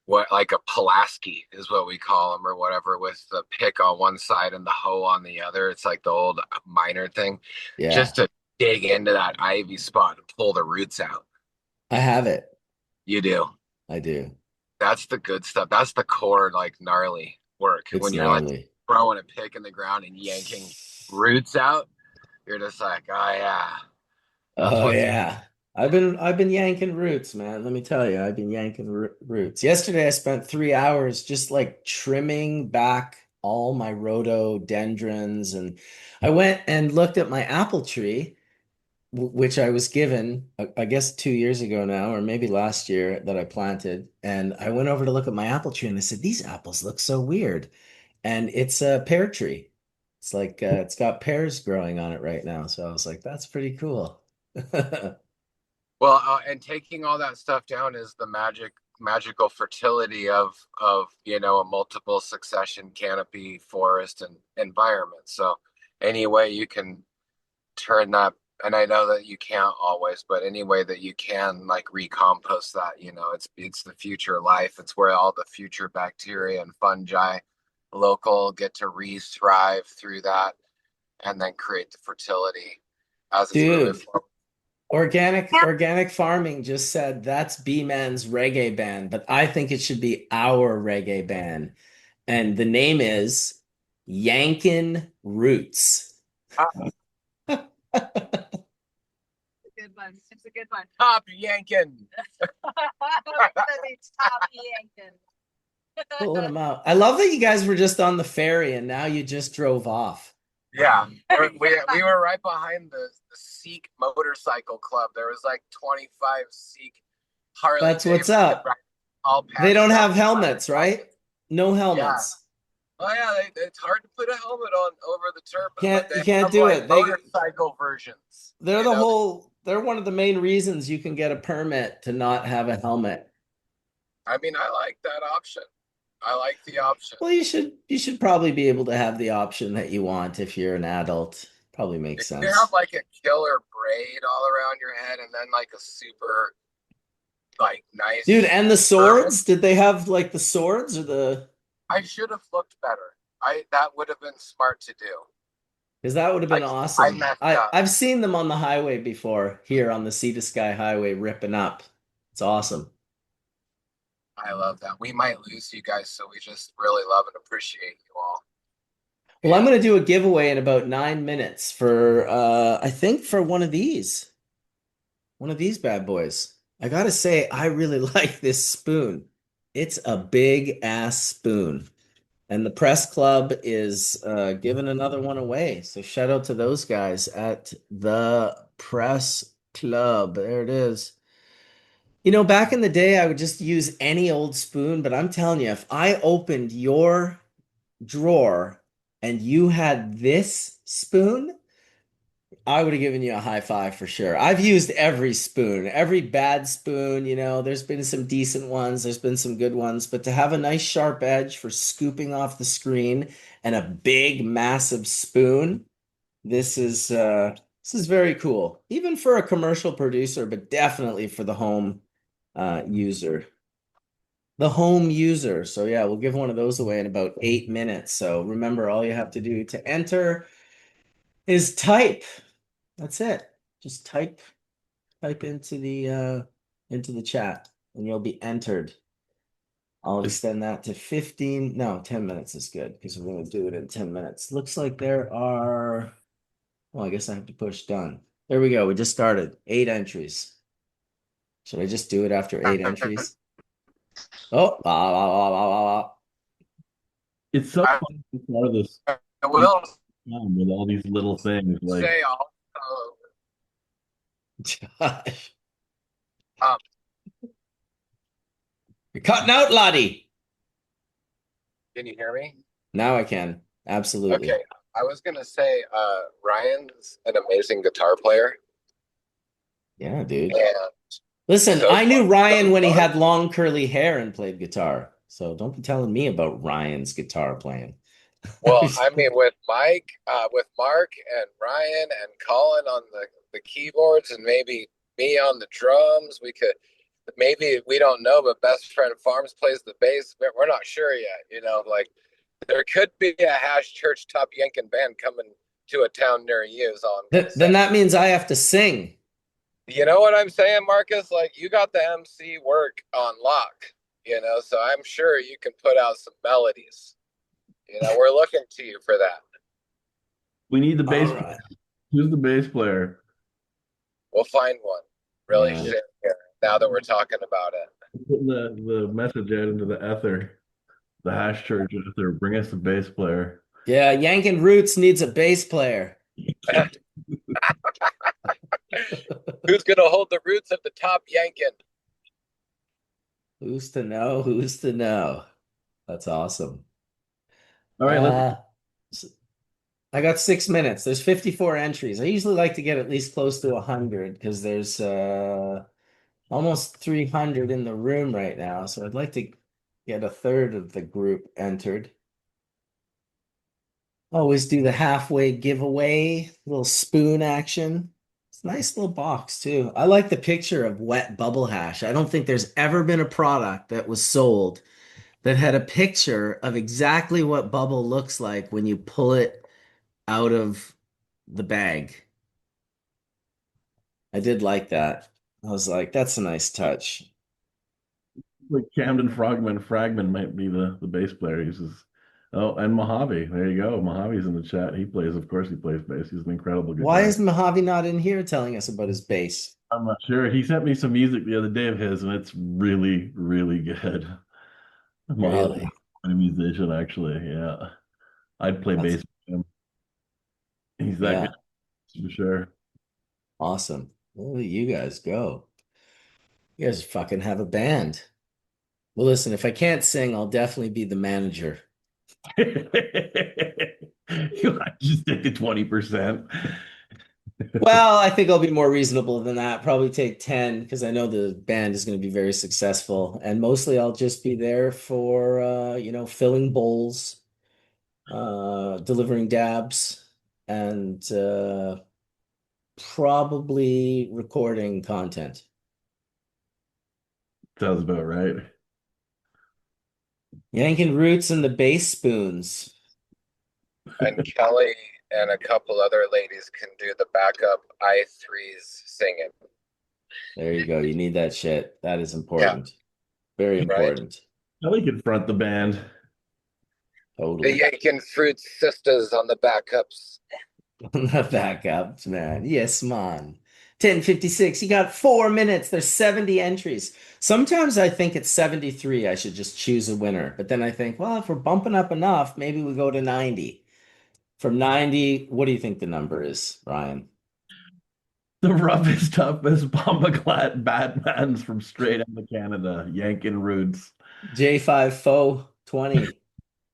[SPEAKER 6] what like a Pulaski is what we call them or whatever, with the pick on one side and the hoe on the other. It's like the old miner thing,
[SPEAKER 1] Yeah,
[SPEAKER 6] just to dig into that ivy spot and pull the roots out.
[SPEAKER 1] I have it.
[SPEAKER 6] You do.
[SPEAKER 1] I do.
[SPEAKER 6] That's the good stuff. That's the core, like gnarly work
[SPEAKER 1] It's
[SPEAKER 6] when you're like
[SPEAKER 1] gnarly.
[SPEAKER 6] throwing a pick in the ground and yanking roots out. You're just like, oh yeah, that's
[SPEAKER 1] Oh
[SPEAKER 6] what's.
[SPEAKER 1] yeah. I've been yanking roots, man. Let me tell you, I've been yanking roots. Yesterday I spent 3 hours just like trimming back all my rhododendrons, and I went and looked at my apple tree, which I was given, I guess 2 years ago now, or maybe last year that I planted. And I went over to look at my apple tree and I said, these apples look so weird. And it's a pear tree. It's like it's got pears growing on it right now. So I was like, that's pretty cool.
[SPEAKER 6] Well, and taking all that stuff down is the magical fertility of a multiple succession canopy forest and environment. So any way you can turn that, and I know that you can't always, but any way that you can like recompost that, it's the future life. It's where all the future bacteria and fungi local get to re-thrive through that and then create the fertility as it's moving
[SPEAKER 1] Dude,
[SPEAKER 6] forward.
[SPEAKER 1] organic farming just said that's B-Man's reggae band, but I think it should be our reggae band. And the name is Yankin Roots.
[SPEAKER 7] Good one. It's a good one.
[SPEAKER 6] Top yanking.
[SPEAKER 7] Top yanking.
[SPEAKER 1] Pulling them out. I love that you guys were just on the ferry and now you just drove off.
[SPEAKER 6] Yeah, we were right behind the Sikh motorcycle club. There was like 25 Sikh Harley.
[SPEAKER 1] That's what's up.
[SPEAKER 6] All
[SPEAKER 1] They don't
[SPEAKER 6] patched
[SPEAKER 1] have
[SPEAKER 6] up.
[SPEAKER 1] helmets, right? No helmets.
[SPEAKER 6] Oh yeah, it's hard to put a helmet on over the turban.
[SPEAKER 1] Can't
[SPEAKER 6] But they
[SPEAKER 1] you can't
[SPEAKER 6] have,
[SPEAKER 1] do
[SPEAKER 6] like,
[SPEAKER 1] it.
[SPEAKER 6] motorcycle versions.
[SPEAKER 1] They're
[SPEAKER 6] you know?
[SPEAKER 1] they're one of the main reasons you can get a permit to not have a helmet.
[SPEAKER 6] I mean, I like that option. I like the option.
[SPEAKER 1] Well, you should probably be able to have the option that you want if you're an adult. Probably makes
[SPEAKER 6] If
[SPEAKER 1] sense.
[SPEAKER 6] you have like a killer braid all around your head and then like a super like nice
[SPEAKER 1] Dude, and the
[SPEAKER 6] turban,
[SPEAKER 1] swords? Did they have like the swords or the
[SPEAKER 6] I should have looked better. That would have been smart to do.
[SPEAKER 1] because that would have been
[SPEAKER 6] I
[SPEAKER 1] awesome.
[SPEAKER 6] messed
[SPEAKER 1] I
[SPEAKER 6] up.
[SPEAKER 1] I've seen them on the highway before here on the Sea to Sky Highway ripping up. It's awesome.
[SPEAKER 6] I love that. We might lose you guys, so we just really love and appreciate you all.
[SPEAKER 1] Well, I'm gonna do a giveaway in about 9 minutes for I think for one of these. One of these bad boys. I gotta say, I really like this spoon. It's a big ass spoon. And the press club is giving another one away. So shout out to those guys at the press club. There it is. Back in the day, I would just use any old spoon, but I'm telling you, if I opened your drawer and you had this spoon, I would have given you a high five for sure. I've used every spoon, every bad spoon, there's been some decent ones, there's been some good ones, but to have a nice sharp edge for scooping off the screen and a big massive spoon, this is very cool. Even for a commercial producer, but definitely for the home user. The home user. So yeah, we'll give one of those away in about 8 minutes. So remember, all you have to do to enter is type. That's it. Just type into the chat and you'll be entered. I'll extend that to 15. No, 10 minutes is good because we're going to do it in 10 minutes. Looks like there are, well, I guess I have to push done. There we go. We just started 8 entries. Should I just do it after 8 entries? Oh,
[SPEAKER 4] It's so
[SPEAKER 6] I
[SPEAKER 4] fun to be part of this
[SPEAKER 6] will
[SPEAKER 4] with all these little things. Like
[SPEAKER 6] say
[SPEAKER 1] Josh.
[SPEAKER 6] Um,
[SPEAKER 1] You're cutting out, Lottie.
[SPEAKER 6] can you hear me?
[SPEAKER 1] Now I can. Absolutely.
[SPEAKER 6] Okay. I was gonna say Ryan's an amazing guitar player.
[SPEAKER 1] Yeah, dude.
[SPEAKER 6] And
[SPEAKER 1] Listen,
[SPEAKER 6] so
[SPEAKER 1] I knew
[SPEAKER 6] fun-
[SPEAKER 1] Ryan
[SPEAKER 6] so
[SPEAKER 1] when he
[SPEAKER 6] fun.
[SPEAKER 1] had long curly hair and played guitar. So don't be telling me about Ryan's guitar playing.
[SPEAKER 6] Well, I mean, with Mike, with Mark and Ryan and Colin on the keyboards, and maybe me on the drums, we could maybe we don't know, but Best Friend Farms plays the bass. We're not sure yet. Like there could be a Hash Church Top Yankin band coming to a town near you. Is all I'm gonna say.
[SPEAKER 1] Then that means I have to sing.
[SPEAKER 6] You know what I'm saying, Marcus? Like you got the MC work on lock. So I'm sure you can put out some melodies. We're looking to you for that.
[SPEAKER 4] We need the bass
[SPEAKER 1] All
[SPEAKER 4] player.
[SPEAKER 1] right.
[SPEAKER 4] Who's the bass player?
[SPEAKER 6] We'll find one really
[SPEAKER 1] Yeah.
[SPEAKER 6] soon here. Now that we're talking about it.
[SPEAKER 4] Putting the message out into the ether, the Hash Church ether. Bring us a bass player.
[SPEAKER 1] Yeah, Yankin Roots needs a bass player.
[SPEAKER 6] Who's gonna hold the roots of the top yankin?
[SPEAKER 1] Who's to know? Who's to know? That's awesome.
[SPEAKER 4] All right,
[SPEAKER 1] I got 6 minutes. There's 54 entries. I usually like to get at least close to 100 because there's almost 300 in the room right now. So I'd like to get a third of the group entered. Always do the halfway giveaway, little spoon action. It's a nice little box too. I like the picture of wet bubble hash. I don't think there's ever been a product that was sold that had a picture of exactly what bubble looks like when you pull it out of the bag. I did like that. I was like, that's a nice touch.
[SPEAKER 4] like Camden Fragman might be the bass player. He says, oh, and Mojave. There you go. Mojave's in the chat. He plays, of course, he plays bass. He's an incredible guitarist.
[SPEAKER 1] Why is Mojave not in here telling us about his bass?
[SPEAKER 4] I'm not sure. He sent me some music the other day of his, and it's really, really good. Mojave's
[SPEAKER 1] Really?
[SPEAKER 4] a musician, actually. Yeah, I'd play
[SPEAKER 1] That's
[SPEAKER 4] bass with him. He's that
[SPEAKER 1] yeah,
[SPEAKER 4] good for sure.
[SPEAKER 1] awesome. Well, you guys go. You guys fucking have a band. Well, listen, if I can't sing, I'll definitely be the manager.
[SPEAKER 4] You just take the 20%.
[SPEAKER 1] Well, I think I'll be more reasonable than that. Probably take 10 because I know the band is going to be very successful. And mostly I'll just be there for filling bowls, delivering dabs, and probably recording content.
[SPEAKER 4] Sounds about right.
[SPEAKER 1] Yanking Roots and the Bass Spoons.
[SPEAKER 6] And Kelly and a couple other ladies can do the backup I3s singing.
[SPEAKER 1] There you go. You need that shit. That is important. Very
[SPEAKER 6] Right.
[SPEAKER 1] important.
[SPEAKER 4] Kelly could front the band.
[SPEAKER 6] The
[SPEAKER 1] Totally.
[SPEAKER 6] Yankin Fruit Sisters on the backups.
[SPEAKER 1] The backups, man. Yes, man. 10:56. You got 4 minutes. There's 70 entries. Sometimes I think it's 73. I should just choose a winner. But then I think, well, if we're bumping up enough, maybe we go to 90. From 90, what do you think the number is, Ryan?
[SPEAKER 4] The roughest, toughest Bombaclat Batmans from straight out of Canada, Yankin Roots.
[SPEAKER 1] J5 Faux 20.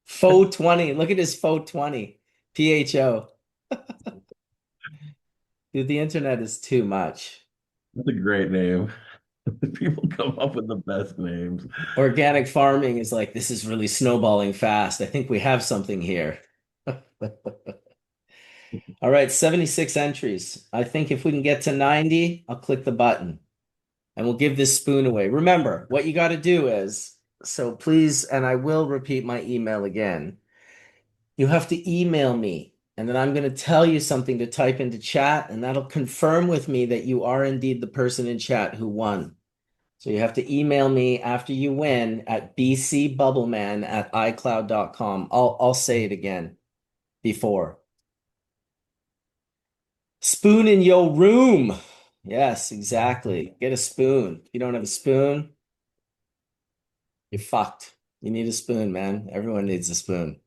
[SPEAKER 1] Faux 20. Look at his Faux 20. PHO. Dude, the internet is too much.
[SPEAKER 4] That's a great name. People come up with the best names.
[SPEAKER 1] Organic farming is like, this is really snowballing fast. I think we have something here. All right, 76 entries. I think if we can get to 90, I'll click the button and we'll give this spoon away. Remember, what you got to do is, so please, and I will repeat my email again. You have to email me, and then I'm going to tell you something to type into chat, and that'll confirm with me that you are indeed the person in chat who won. So you have to email me after you win at bcbubbleman@icloud.com. I'll say it again before. Spoon in your room. Yes, exactly. Get a spoon. If you don't have a spoon, you're fucked. You need a spoon, man. Everyone needs a spoon.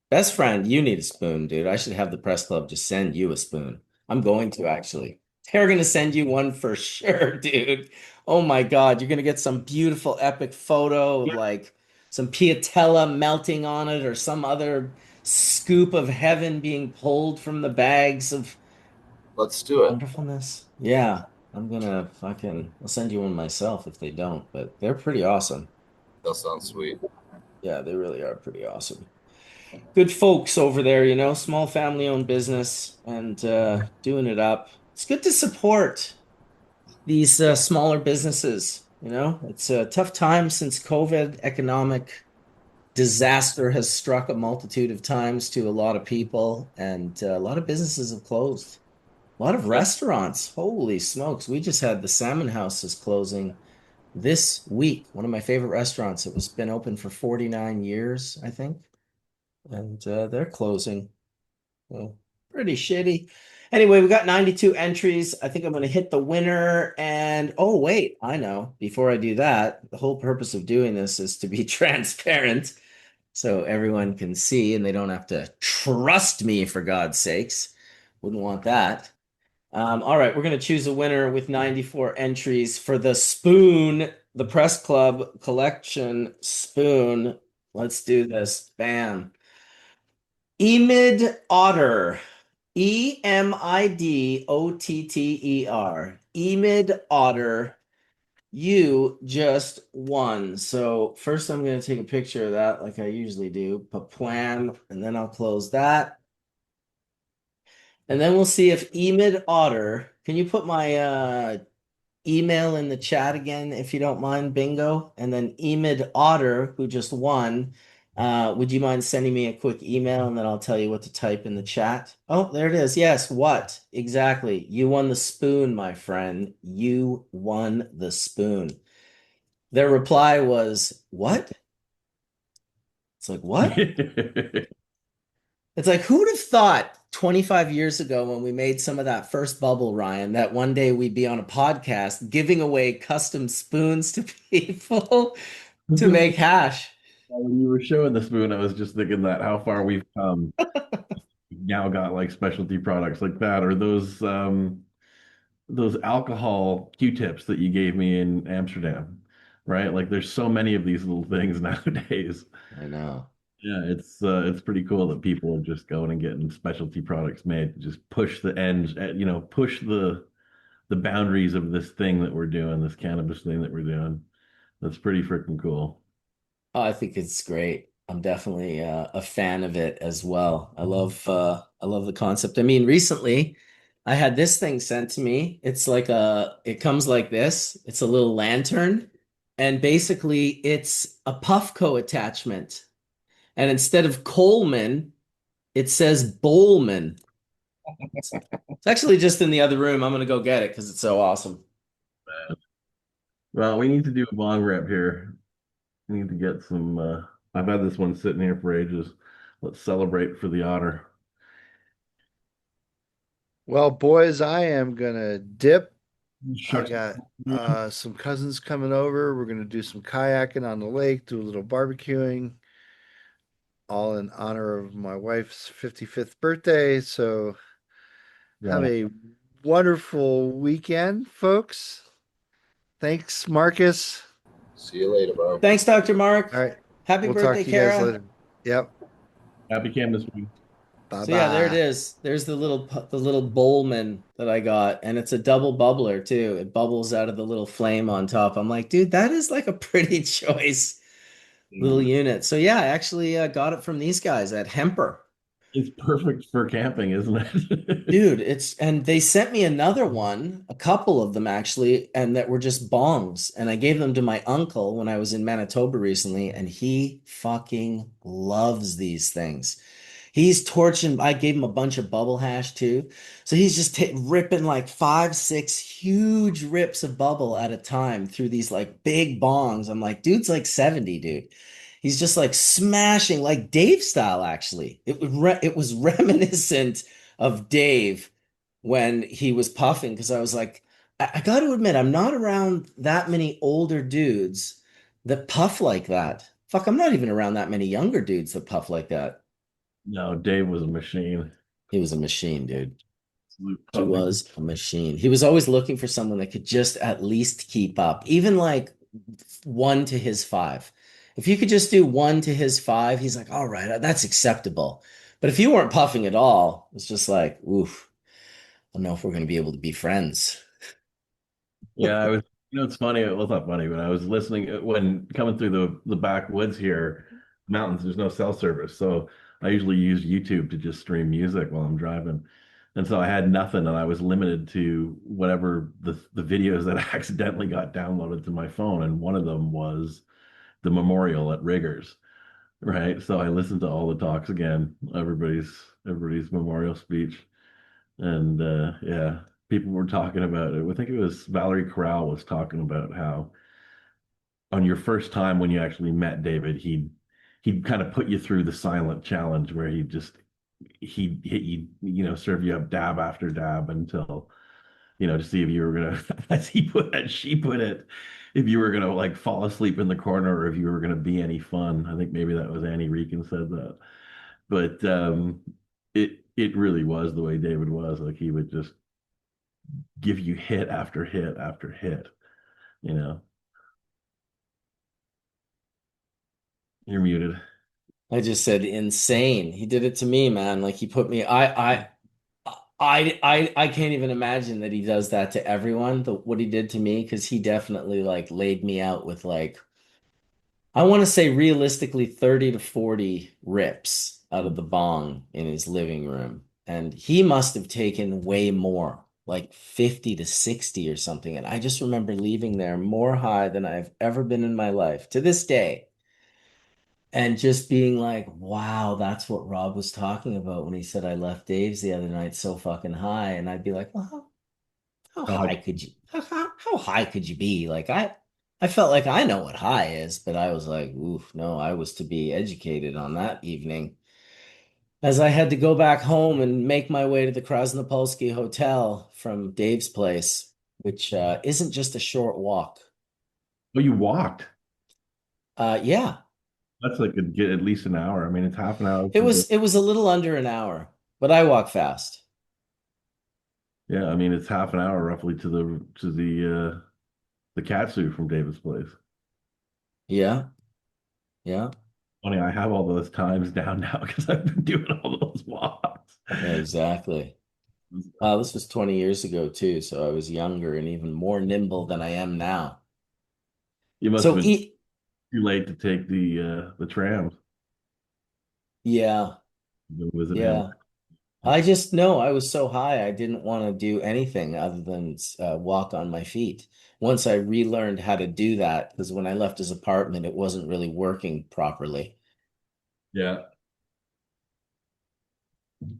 [SPEAKER 1] Best friend, you need a spoon, dude. I should have the press club just send you a spoon. I'm going to actually. They're going to send you one for sure, dude. Oh my God. You're going to get some beautiful epic photo of like some piatella melting on it or some other scoop of heaven being pulled from the bags of
[SPEAKER 6] Let's do it.
[SPEAKER 1] wonderfulness. Yeah. I'll send you one myself if they don't, but they're pretty awesome.
[SPEAKER 6] That sounds sweet.
[SPEAKER 1] Yeah, they really are pretty awesome. good folks over there, small family-owned business and doing it up. It's good to support these smaller businesses. It's a tough time since COVID. Economic disaster has struck a multitude of times to a lot of people, and a lot of businesses have closed. A lot of restaurants. Holy smokes. We just had the Salmon House is closing this week. One of my favorite restaurants. It was been open for 49 years, I think, and they're closing. So pretty shitty. Anyway, we got 92 entries. I think I'm going to hit the winner. And oh, wait, I know. Before I do that, the whole purpose of doing this is to be transparent so everyone can see and they don't have to trust me for God's sakes. Wouldn't want that. All right, we're going to choose a winner with 94 entries for the spoon, the Press Club Collection spoon. Let's do this. Bam. Emid Otter. EmidOtter. Emid Otter. You just won. So first I'm going to take a picture of that like I usually do. Plan, and then I'll close that. And then we'll see if Emid Otter, can you put my email in the chat again if you don't mind, Bingo? And then Emid Otter, who just won, would you mind sending me a quick email and then I'll tell you what to type in the chat? Oh, there it is. Yes, what? Exactly. You won the spoon, my friend. You won the spoon. Their reply was, what? It's like, what? It's like, who'd have thought 25 years ago when we made some of that first bubble, Ryan, that one day we'd be on a podcast giving away custom spoons to people to make hash?
[SPEAKER 4] When you were showing the spoon, I was just thinking that how far we've come. We've now got like specialty products like that, or those alcohol Q-tips that you gave me in Amsterdam, right? Like there's so many of these little things nowadays.
[SPEAKER 1] I know.
[SPEAKER 4] Yeah, it's pretty cool that people are just going and getting specialty products made to just push the ends, push the boundaries of this thing that we're doing, this cannabis thing that we're doing. That's pretty freaking cool.
[SPEAKER 1] Oh, I think it's great. I'm definitely a fan of it as well. I love the concept. I mean, recently I had this thing sent to me. It comes like this. It's a little lantern, and basically it's a Puffco attachment. And instead of Coleman, it says Bowlman. It's actually just in the other room. I'm gonna go get it because it's so awesome.
[SPEAKER 4] Well, we need to do a bong rip here. We need to get some. I've had this one sitting here for ages. Let's celebrate for the otter.
[SPEAKER 2] Well, boys, I am gonna dip. I
[SPEAKER 4] Shucks.
[SPEAKER 2] got some cousins coming over. We're gonna do some kayaking on the lake, do a little barbecuing, all in honor of my wife's 55th birthday. So have
[SPEAKER 4] Yeah.
[SPEAKER 2] a wonderful weekend, folks. Thanks, Marcus.
[SPEAKER 6] See you later, bro.
[SPEAKER 1] Thanks, Dr. Mark.
[SPEAKER 2] All right.
[SPEAKER 1] Happy
[SPEAKER 2] We'll
[SPEAKER 1] birthday,
[SPEAKER 2] talk to you guys
[SPEAKER 1] Kara.
[SPEAKER 2] later. Yep.
[SPEAKER 4] Happy Canvas Week.
[SPEAKER 2] Bye
[SPEAKER 1] So yeah, there it
[SPEAKER 2] bye.
[SPEAKER 1] is. There's the little Bowlman that I got, and it's a double bubbler too. It bubbles out of the little flame on top. I'm like, dude, that is like a pretty choice little unit. So yeah, I actually got it from these guys at Hemper.
[SPEAKER 4] It's perfect for camping, isn't it?
[SPEAKER 1] Dude, and they sent me another one, a couple of them actually, and that were just bongs. And I gave them to my uncle when I was in Manitoba recently, and he fucking loves these things. He's torching. I gave him a bunch of bubble hash too. So he's just ripping like 5, 6 huge rips of bubble at a time through these like big bongs. I'm like, dude's like 70, dude. He's just like smashing like Dave style, actually. It was reminiscent of Dave when he was puffing because I was like, I got to admit, I'm not around that many older dudes that puff like that. Fuck, I'm not even around that many younger dudes that puff like that.
[SPEAKER 4] No, Dave was a machine.
[SPEAKER 1] He was a machine, dude.
[SPEAKER 4] Absolute
[SPEAKER 1] He
[SPEAKER 4] puppy.
[SPEAKER 1] was a machine. He was always looking for someone that could just at least keep up, even like 1 to his 5. If you could just do 1 to his 5, he's like, all right, that's acceptable. But if you weren't puffing at all, it's just like, oof, I don't know if we're going to be able to be friends.
[SPEAKER 4] Yeah, I was. It's funny. Well, it's not funny, but I was listening when coming through the backwoods here, mountains. There's no cell service, so I usually use YouTube to just stream music while I'm driving. And so I had nothing, and I was limited to whatever the videos that accidentally got downloaded to my phone. And one of them was the memorial at Riggers, right? So I listened to all the talks again, everybody's memorial speech. And yeah, people were talking about it. I think it was Valerie Corral was talking about how on your first time when you actually met David, he'd kind of put you through the silent challenge where he'd hit you, serve you up dab after dab until, to see if you were gonna, as she put it, if you were gonna like fall asleep in the corner or if you were gonna be any fun. I think maybe that was Annie Regan said that. But it really was the way David was. Like he would just give you hit after hit after hit, you know. You're muted.
[SPEAKER 1] I just said insane. He did it to me, man. Like he put me. I can't even imagine that he does that to everyone. What he did to me, because he definitely like laid me out with like I want to say realistically 30 to 40 rips out of the bong in his living room, and he must have taken way more, like 50 to 60 or something. And I just remember leaving there more high than I've ever been in my life to this day. And just being like, wow, that's what Rob was talking about when he said I left Dave's the other night so fucking high. And I'd be like, well, how
[SPEAKER 4] Oh,
[SPEAKER 1] high could you how high could you be? Like I felt like I know what high is, but I was like, oof, no, I was to be educated on that evening. As I had to go back home and make my way to the Krasnopolsky Hotel from Dave's place, which isn't just a short walk.
[SPEAKER 4] you walked.
[SPEAKER 1] Yeah,
[SPEAKER 4] That's like get at least an hour. I mean, it's half an hour
[SPEAKER 1] it
[SPEAKER 4] from the,
[SPEAKER 1] was it was a little under an hour, but I walk fast.
[SPEAKER 4] yeah, I mean it's half an hour roughly to the Katsu from David's place.
[SPEAKER 1] Yeah, yeah,
[SPEAKER 4] Funny, I have all those times down now because I've been doing all those walks.
[SPEAKER 1] yeah, exactly. This was 20 years ago too, so I was younger and even more nimble than I am now.
[SPEAKER 4] You must have
[SPEAKER 1] So
[SPEAKER 4] been
[SPEAKER 1] e
[SPEAKER 4] too late to take the trams
[SPEAKER 1] yeah,
[SPEAKER 4] to visit him.
[SPEAKER 1] yeah. I just know I was so high I didn't want to do anything other than walk on my feet. Once I relearned how to do that, because when I left his apartment, it wasn't really working properly.
[SPEAKER 4] Yeah.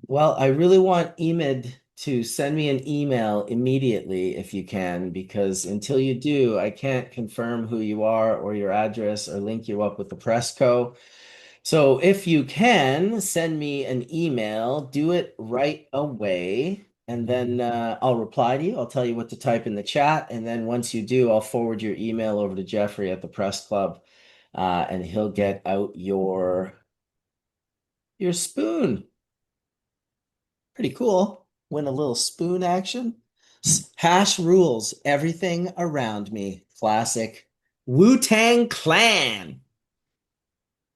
[SPEAKER 1] Well, I really want Emid to send me an email immediately if you can, because until you do, I can't confirm who you are or your address or link you up with the Presco. So if you can send me an email, do it right away. And then I'll reply to you. I'll tell you what to type in the chat. And then once you do, I'll forward your email over to Jeffrey at the Press Club, and he'll get out your spoon. Pretty cool. Win a little spoon action. Hash rules everything around me. Classic Wu-Tang Clan,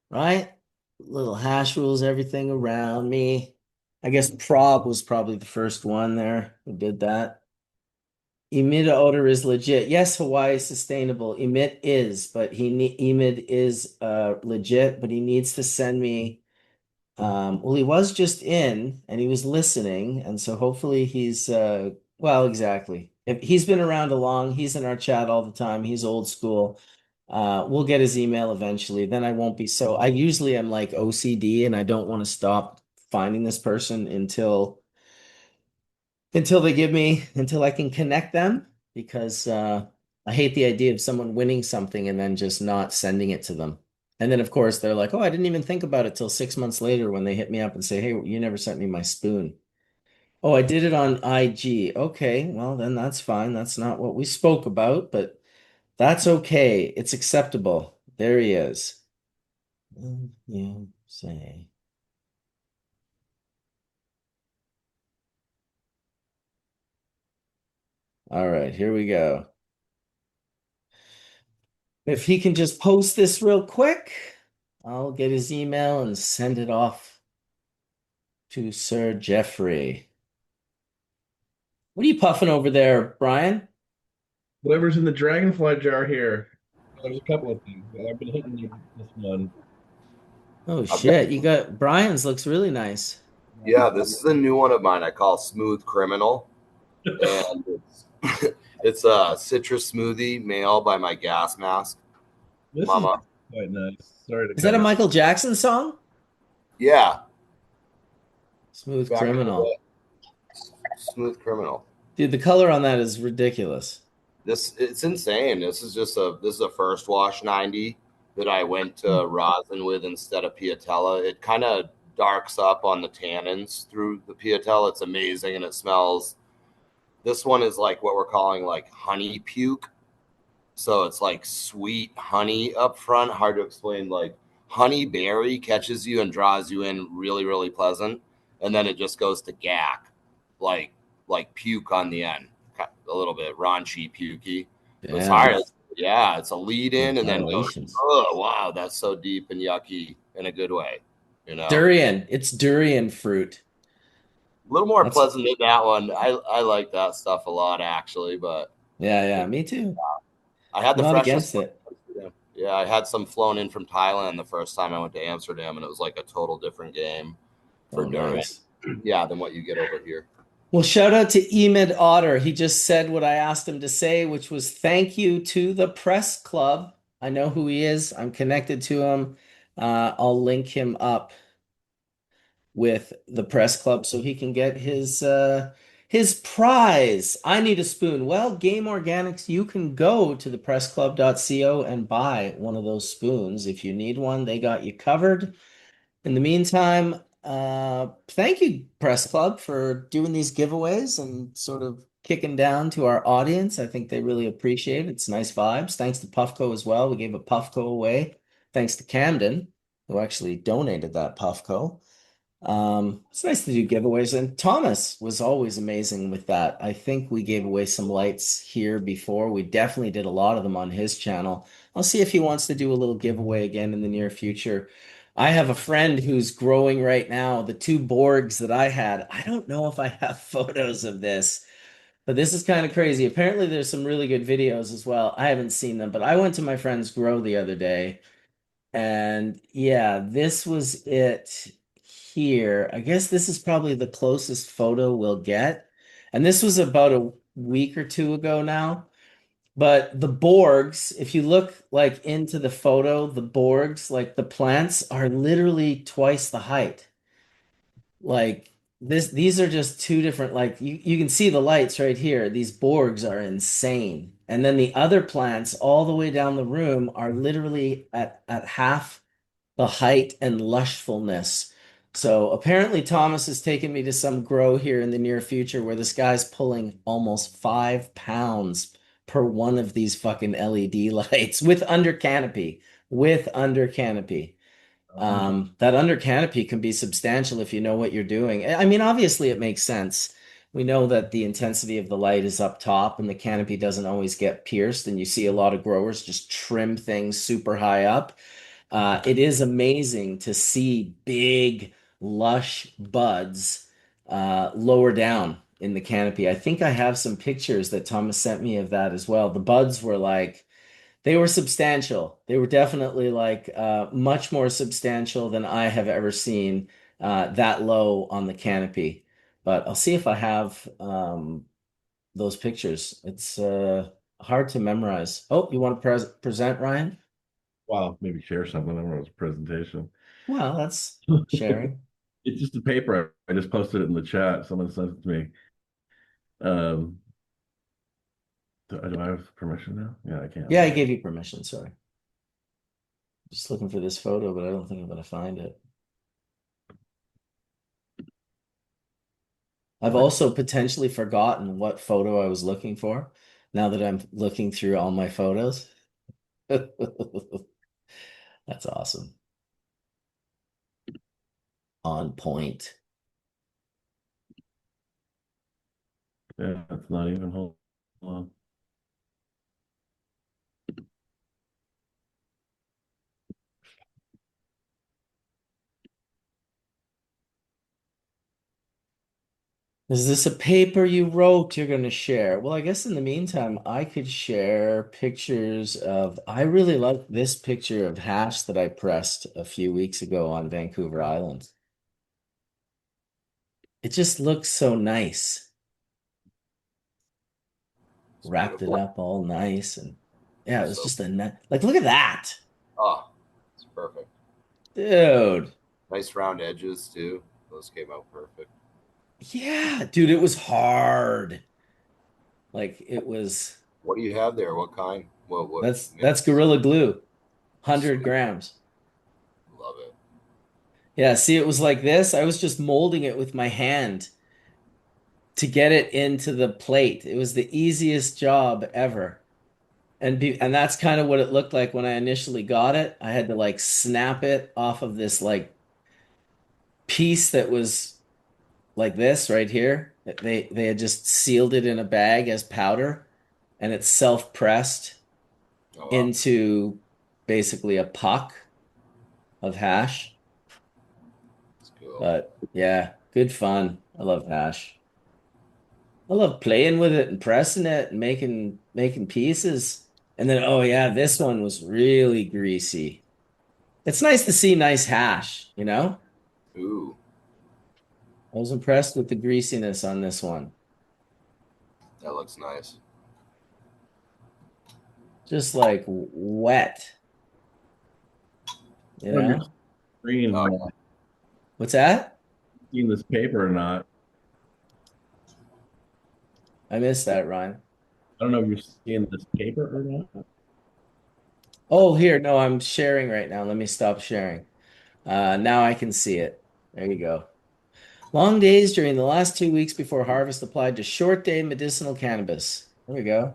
[SPEAKER 1] right? Little hash rules everything around me. I guess Prob was probably the first one there who did that. Emit odor is legit. Yes, Hawaii is sustainable. Emit is, but Emit is legit, but he needs to send me. Well, he was just in and he was listening, and so hopefully he's well, exactly. If he's been around along, he's in our chat all the time. He's old school. We'll get his email eventually. Then I won't be so. I usually am like OCD, and I don't want to stop finding this person until they give me until I can connect them, because I hate the idea of someone winning something and then just not sending it to them. And then of course they're like, "Oh, I didn't even think about it till 6 months later when they hit me up and say, 'Hey, you never sent me my spoon.'" "Oh, I did it on IG." "Okay, well then that's fine. That's not what we spoke about, but that's okay. It's acceptable." There he is. You say. All right, here we go. If he can just post this real quick, I'll get his email and send it off to Sir Jeffrey. What are you puffing over there, Brian?
[SPEAKER 4] Whatever's in the dragonfly jar here. There's a couple of things. I've been hitting this one.
[SPEAKER 1] Oh
[SPEAKER 8] I've got,
[SPEAKER 1] shit, you got Brian's looks really nice.
[SPEAKER 8] yeah, this is a new one of mine I call Smooth Criminal. And it's a citrus smoothie made by my gas mask
[SPEAKER 4] This is
[SPEAKER 8] mama.
[SPEAKER 4] quite nice. Sorry to
[SPEAKER 1] Is that
[SPEAKER 4] cut
[SPEAKER 1] a
[SPEAKER 4] you.
[SPEAKER 1] Michael Jackson song?
[SPEAKER 8] Yeah,
[SPEAKER 1] Smooth
[SPEAKER 8] back in the
[SPEAKER 1] Criminal.
[SPEAKER 8] day. Smooth Criminal.
[SPEAKER 1] Dude, the color on that is ridiculous.
[SPEAKER 8] It's insane. This is a first wash 90 that I went to rosin with instead of Piatella. It kind of darks up on the tannins through the Piatella. It's amazing and it smells. This one is like what we're calling like honey puke. So it's like sweet honey up front, hard to explain. Like honey berry catches you and draws you in really, really pleasant. And then it just goes to gack, like like puke on the end. A little bit raunchy, pukey. It's
[SPEAKER 1] Damn.
[SPEAKER 8] hard. Yeah, it's a lead in and then goes,
[SPEAKER 1] Violations.
[SPEAKER 8] oh wow, that's so deep and yucky in a good way. You know?
[SPEAKER 1] Durian. It's durian fruit.
[SPEAKER 8] A little more
[SPEAKER 1] That's
[SPEAKER 8] pleasant than that one. I like that stuff a lot actually, but
[SPEAKER 1] yeah, me too.
[SPEAKER 8] I had the
[SPEAKER 1] Not
[SPEAKER 8] freshest
[SPEAKER 1] against
[SPEAKER 8] one.
[SPEAKER 1] it.
[SPEAKER 8] Yeah, I had some flown in from Thailand the first time I went to Amsterdam, and it was like a total different game for
[SPEAKER 1] Oh,
[SPEAKER 8] durian.
[SPEAKER 1] nice.
[SPEAKER 8] Yeah, than what you get over here.
[SPEAKER 1] Well, shout out to Emid Otter. He just said what I asked him to say, which was thank you to the press club. I know who he is. I'm connected to him. I'll link him up with the press club so he can get his prize. I need a spoon. Well, Game Organics, you can go to thepressclub.co and buy one of those spoons. If you need one, they got you covered. In the meantime, thank you, Press Club, for doing these giveaways and sort of kicking down to our audience. I think they really appreciate it. It's nice vibes. Thanks to Puffco as well. We gave a Puffco away. Thanks to Camden, who actually donated that Puffco. It's nice to do giveaways, and Thomas was always amazing with that. I think we gave away some lights here before. We definitely did a lot of them on his channel. I'll see if he wants to do a little giveaway again in the near future. I have a friend who's growing right now. The two Borgs that I had, I don't know if I have photos of this, but this is kind of crazy. Apparently, there's some really good videos as well. I haven't seen them, but I went to my friend's grow the other day. And yeah, this was it here. I guess this is probably the closest photo we'll get. And this was about a week or two ago now. But the Borgs, if you look like into the photo, the Borgs, like the plants are literally twice the height. Like these are just two different, like you can see the lights right here. These Borgs are insane. And then the other plants all the way down the room are literally at half the height and lushfulness. So apparently Thomas has taken me to some grow here in the near future where this guy's pulling almost 5 pounds per one of these fucking LED lights with under canopy. With under canopy. That under canopy can be substantial if you know what you're doing. I mean, obviously it makes sense. We know that the intensity of the light is up top and the canopy doesn't always get pierced, and you see a lot of growers just trim things super high up. It is amazing to see big, lush buds lower down in the canopy. I think I have some pictures that Thomas sent me of that as well. The buds were like, they were substantial. They were definitely like much more substantial than I have ever seen that low on the canopy. But I'll see if I have those pictures. It's hard to memorize. Oh, you want to present, Ryan?
[SPEAKER 4] Wow, maybe share something. I don't know, it's a presentation.
[SPEAKER 1] Well, that's sharing.
[SPEAKER 4] It's just a paper. I just posted it in the chat. Someone sent it to me. Um, do I have permission now? Yeah, I can.
[SPEAKER 1] Yeah, I gave you permission. Sorry. Just looking for this photo, but I don't think I'm going to find it. I've also potentially forgotten what photo I was looking for now that I'm looking through all my photos. That's awesome. On point.
[SPEAKER 4] Yeah, it's not even. Hold on.
[SPEAKER 1] Is this a paper you wrote you're going to share? Well, I guess in the meantime, I could share pictures of. I really like this picture of hash that I pressed a few weeks ago on Vancouver Island. It just looks so nice.
[SPEAKER 8] It's
[SPEAKER 1] Wrapped it
[SPEAKER 8] beautiful.
[SPEAKER 1] up all nice, and yeah, it was
[SPEAKER 8] So,
[SPEAKER 1] just like, look at that,
[SPEAKER 8] oh, it's perfect.
[SPEAKER 1] dude.
[SPEAKER 8] Nice round edges too. Those came out perfect.
[SPEAKER 1] Yeah, dude, it was hard. Like it was.
[SPEAKER 8] What do you have there? What kind? What
[SPEAKER 1] That's
[SPEAKER 8] mix?
[SPEAKER 1] Gorilla Glue, 100
[SPEAKER 8] Sweet.
[SPEAKER 1] grams.
[SPEAKER 8] Love it.
[SPEAKER 1] Yeah, see, it was like this. I was just molding it with my hand to get it into the plate. It was the easiest job ever. And that's kind of what it looked like when I initially got it. I had to like snap it off of this like piece that was like this right here. They had just sealed it in a bag as powder, and it's self-pressed
[SPEAKER 8] Oh wow.
[SPEAKER 1] into basically a puck of hash.
[SPEAKER 8] That's cool.
[SPEAKER 1] But yeah, good fun. I love hash. I love playing with it and pressing it and making pieces. And then oh yeah, this one was really greasy. It's nice to see nice hash, you know?
[SPEAKER 8] Ooh,
[SPEAKER 1] I was impressed with the greasiness on this one.
[SPEAKER 8] that looks nice.
[SPEAKER 1] Just like wet, you
[SPEAKER 4] On your
[SPEAKER 1] know?
[SPEAKER 4] screen,
[SPEAKER 8] Oh yeah.
[SPEAKER 1] What's that?
[SPEAKER 4] seen this paper or not?
[SPEAKER 1] I missed that, Ryan.
[SPEAKER 4] I don't know if you're seeing this paper or not.
[SPEAKER 1] Oh, here, no, I'm sharing right now. Let me stop sharing. Now I can see it. There you go. Long days during the last 2 weeks before harvest applied to short day medicinal cannabis. There we go.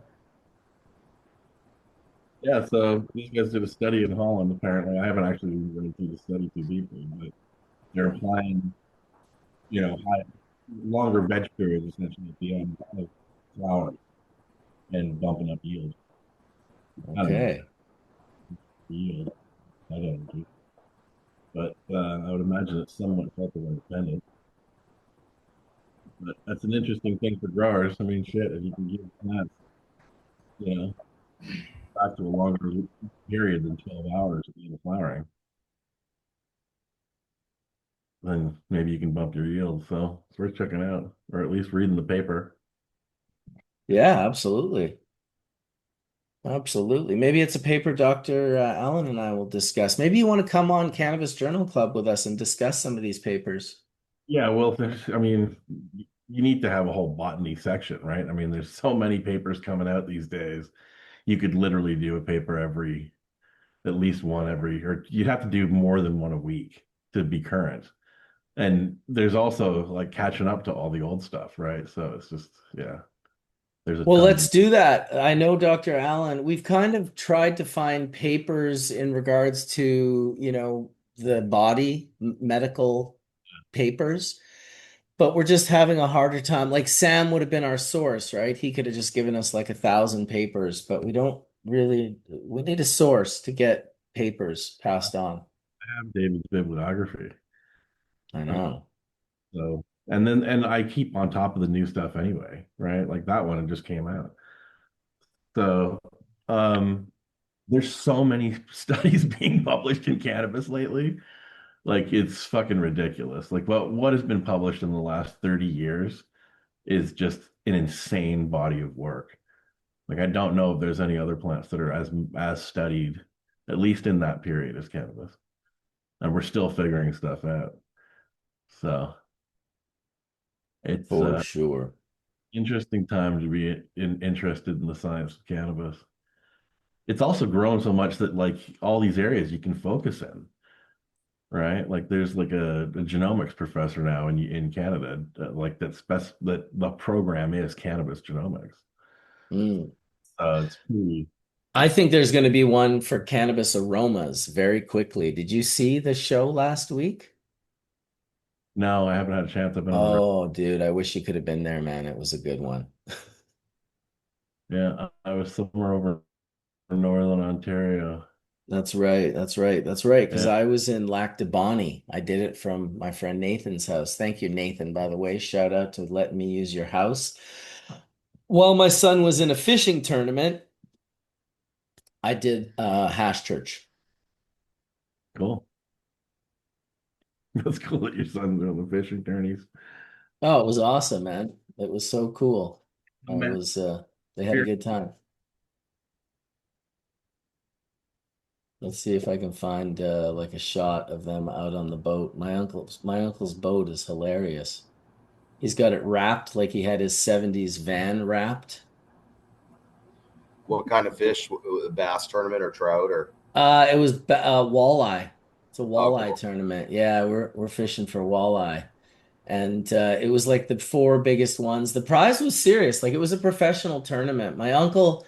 [SPEAKER 4] Yeah, so these guys did a study in Holland, apparently. I haven't actually read through the study too deeply, but they're applying, high, longer veg periods essentially at the end of flower and bumping up yield. I don't know,
[SPEAKER 1] Okay.
[SPEAKER 4] yield, I don't know. But I would imagine it's somewhat cultivar dependent. But that's an interesting thing for growers. I mean, shit, if you can give plants, you know, back to a longer period than 12 hours at the end of flowering, then maybe you can bump your yield. So it's worth checking out, or at least reading the paper.
[SPEAKER 1] Yeah, absolutely. Absolutely. Maybe it's a paper Dr. Allen and I will discuss. Maybe you want to come on Cannabis Journal Club with us and discuss some of these papers.
[SPEAKER 4] Yeah, well, I mean, you need to have a whole botany section, right? I mean, there's so many papers coming out these days. You could literally do a paper at least one every, or you'd have to do more than one a week to be current. And there's also like catching up to all the old stuff, right? So it's just, yeah, there's a
[SPEAKER 1] Well,
[SPEAKER 4] ton.
[SPEAKER 1] let's do that. I know Dr. Allen, we've kind of tried to find papers in regards to, the body, medical papers, but we're just having a harder time. Like Sam would have been our source, right? He could have just given us like 1,000 papers, but we need a source to get papers passed on.
[SPEAKER 4] I have David's bibliography.
[SPEAKER 1] I know.
[SPEAKER 4] So, and I keep on top of the new stuff anyway, right? Like that one, it just came out. So, um, there's so many studies being published in cannabis lately. Like it's fucking ridiculous. Like what has been published in the last 30 years is just an insane body of work. Like I don't know if there's any other plants that are as studied, at least in that period, as cannabis. And we're still figuring stuff out. So it's
[SPEAKER 1] For sure.
[SPEAKER 4] interesting time to be interested in the science of cannabis. It's also grown so much that like all these areas you can focus in, right? Like there's like a genomics professor now in Canada, like that the program is cannabis genomics.
[SPEAKER 1] Mm.
[SPEAKER 4] It's pretty.
[SPEAKER 1] I think there's going to be one for cannabis aromas very quickly. Did you see the show last week?
[SPEAKER 4] No, I haven't had a chance. I've been on the road.
[SPEAKER 1] Oh, dude, I wish you could have been there, man. It was a good one.
[SPEAKER 4] Yeah, I was somewhere over in Northern Ontario.
[SPEAKER 1] That's right. That's right. That's right. Because
[SPEAKER 4] Yeah.
[SPEAKER 1] I was in Lac de Bonnie. I did it from my friend Nathan's house. Thank you, Nathan, by the way. Shout out to letting me use your house. While my son was in a fishing tournament, I did Hash Church.
[SPEAKER 4] Cool. That's cool that your son's doing the fishing tourneys.
[SPEAKER 1] Oh, it was awesome, man. It was so cool. It
[SPEAKER 4] Man,
[SPEAKER 1] was they had a good time. Let's see if I can find like a shot of them out on the boat. My uncle's boat is hilarious. He's got it wrapped like he had his 70s van wrapped.
[SPEAKER 8] What kind of fish? Bass tournament or trout or?
[SPEAKER 1] It was walleye. It's a
[SPEAKER 8] Oh,
[SPEAKER 1] walleye
[SPEAKER 8] cool.
[SPEAKER 1] tournament. Yeah, we're fishing for walleye. And it was like the four biggest ones. The prize was serious. Like it was a professional tournament. My uncle,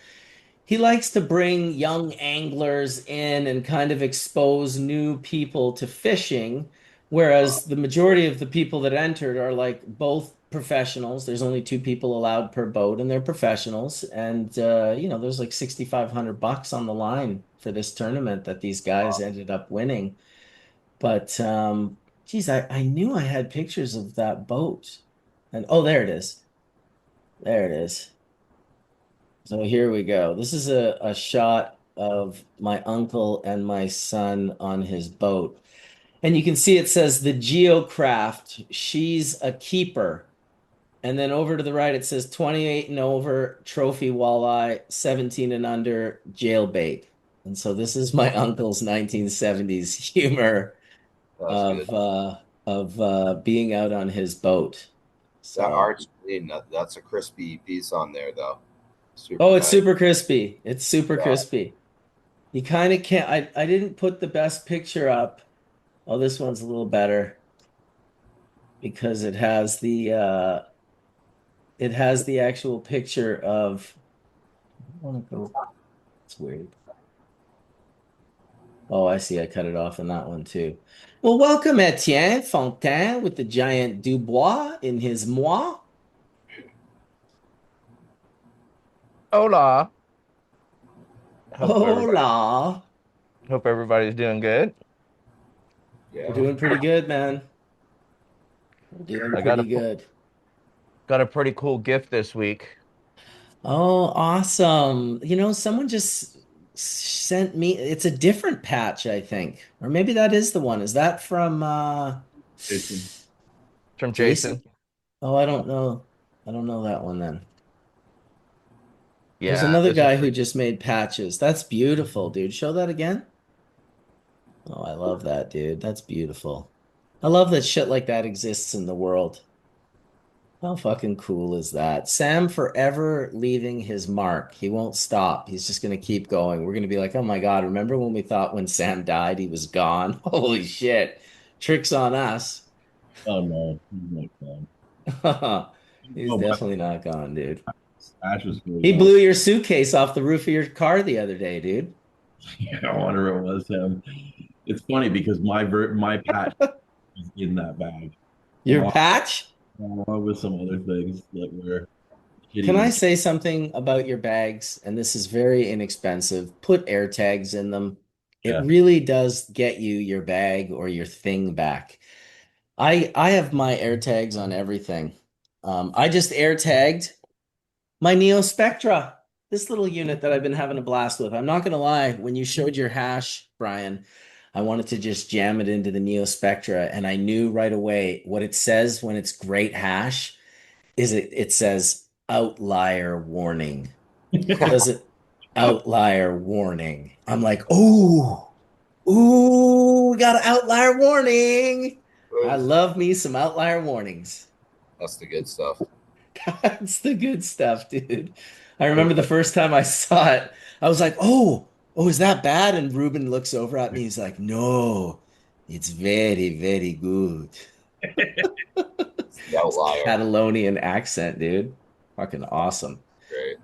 [SPEAKER 1] he likes to bring young anglers in and kind of expose new people to fishing, whereas the majority of the people that entered are like both professionals. There's only two people allowed per boat, and they're professionals. And there's like $6,500 on the line for this tournament that these guys ended up winning. But geez, I knew I had pictures of that boat. And oh, there it is. There it is. So here we go. This is a shot of my uncle and my son on his boat. And you can see it says the Geocraft, she's a keeper. And then over to the right, it says 28 and over, trophy walleye, 17 and under, jailbait. And so this is my uncle's 1970s humor
[SPEAKER 8] That's good.
[SPEAKER 1] of being out on his boat.
[SPEAKER 8] That
[SPEAKER 1] So,
[SPEAKER 8] art's clean. That's a crispy piece on there, though. Super
[SPEAKER 1] oh, it's
[SPEAKER 8] nice.
[SPEAKER 1] super crispy. It's super
[SPEAKER 8] Yeah.
[SPEAKER 1] crispy. You kind of can't. I didn't put the best picture up. Oh, this one's a little better because it has the actual picture of. I want to go. It's weird. Oh, I see. I cut it off in that one too. Well, welcome Etienne Fontaine with the giant Dubois in his moi.
[SPEAKER 9] Hola.
[SPEAKER 1] Hola.
[SPEAKER 9] Hope everybody's doing good.
[SPEAKER 1] We're
[SPEAKER 8] Yeah.
[SPEAKER 1] doing pretty good, man. We're doing
[SPEAKER 9] I got
[SPEAKER 1] pretty good.
[SPEAKER 9] got a pretty cool gift this week.
[SPEAKER 1] Oh, awesome. Someone just sent me, it's a different patch, I think. Or maybe that is the one. Is that from
[SPEAKER 4] Jason.
[SPEAKER 9] From
[SPEAKER 1] Jason?
[SPEAKER 9] Jason.
[SPEAKER 1] Oh, I don't know. I don't know that one then. There's
[SPEAKER 9] Yeah,
[SPEAKER 1] another
[SPEAKER 9] this is
[SPEAKER 1] guy
[SPEAKER 9] for
[SPEAKER 1] who just made patches. That's beautiful, dude. Show that again. Oh, I love that, dude. That's beautiful. I love that shit like that exists in the world. How fucking cool is that? Sam forever leaving his mark. He won't stop. He's just gonna keep going. We're gonna be like, oh my God, remember when we thought when Sam died he was gone? Holy shit. Tricks on us.
[SPEAKER 4] Oh no, he's not gone.
[SPEAKER 1] He's
[SPEAKER 4] Oh, but
[SPEAKER 1] definitely not gone, dude.
[SPEAKER 4] Ash was really
[SPEAKER 1] He
[SPEAKER 4] gone.
[SPEAKER 1] blew your suitcase off the roof of your car the other day, dude.
[SPEAKER 4] Yeah, I wonder it was him. It's funny because my patch is in that bag,
[SPEAKER 1] Your
[SPEAKER 4] along,
[SPEAKER 1] patch?
[SPEAKER 4] along with some other things that were
[SPEAKER 1] Can
[SPEAKER 4] hitting
[SPEAKER 1] I
[SPEAKER 4] me.
[SPEAKER 1] say something about your bags? And this is very inexpensive. Put air tags in them. It
[SPEAKER 4] Yeah.
[SPEAKER 1] really does get you your bag or your thing back. I have my air tags on everything. I just air tagged my Neo Spectra, this little unit that I've been having a blast with. I'm not gonna lie, when you showed your hash, Brian, I wanted to just jam it into the Neo Spectra, and I knew right away what it says when it's great hash is it says outlier warning. Does it outlier warning? I'm like, ooh, we got an outlier warning. I love me some outlier warnings.
[SPEAKER 8] That's the good stuff.
[SPEAKER 1] That's the good stuff, dude. I remember the first time I saw it, I was like, oh, is that bad? And Ruben looks over at me. He's like, no, it's very, very good.
[SPEAKER 8] The outlier.
[SPEAKER 1] Catalonian accent, dude. Fucking awesome.
[SPEAKER 8] Great.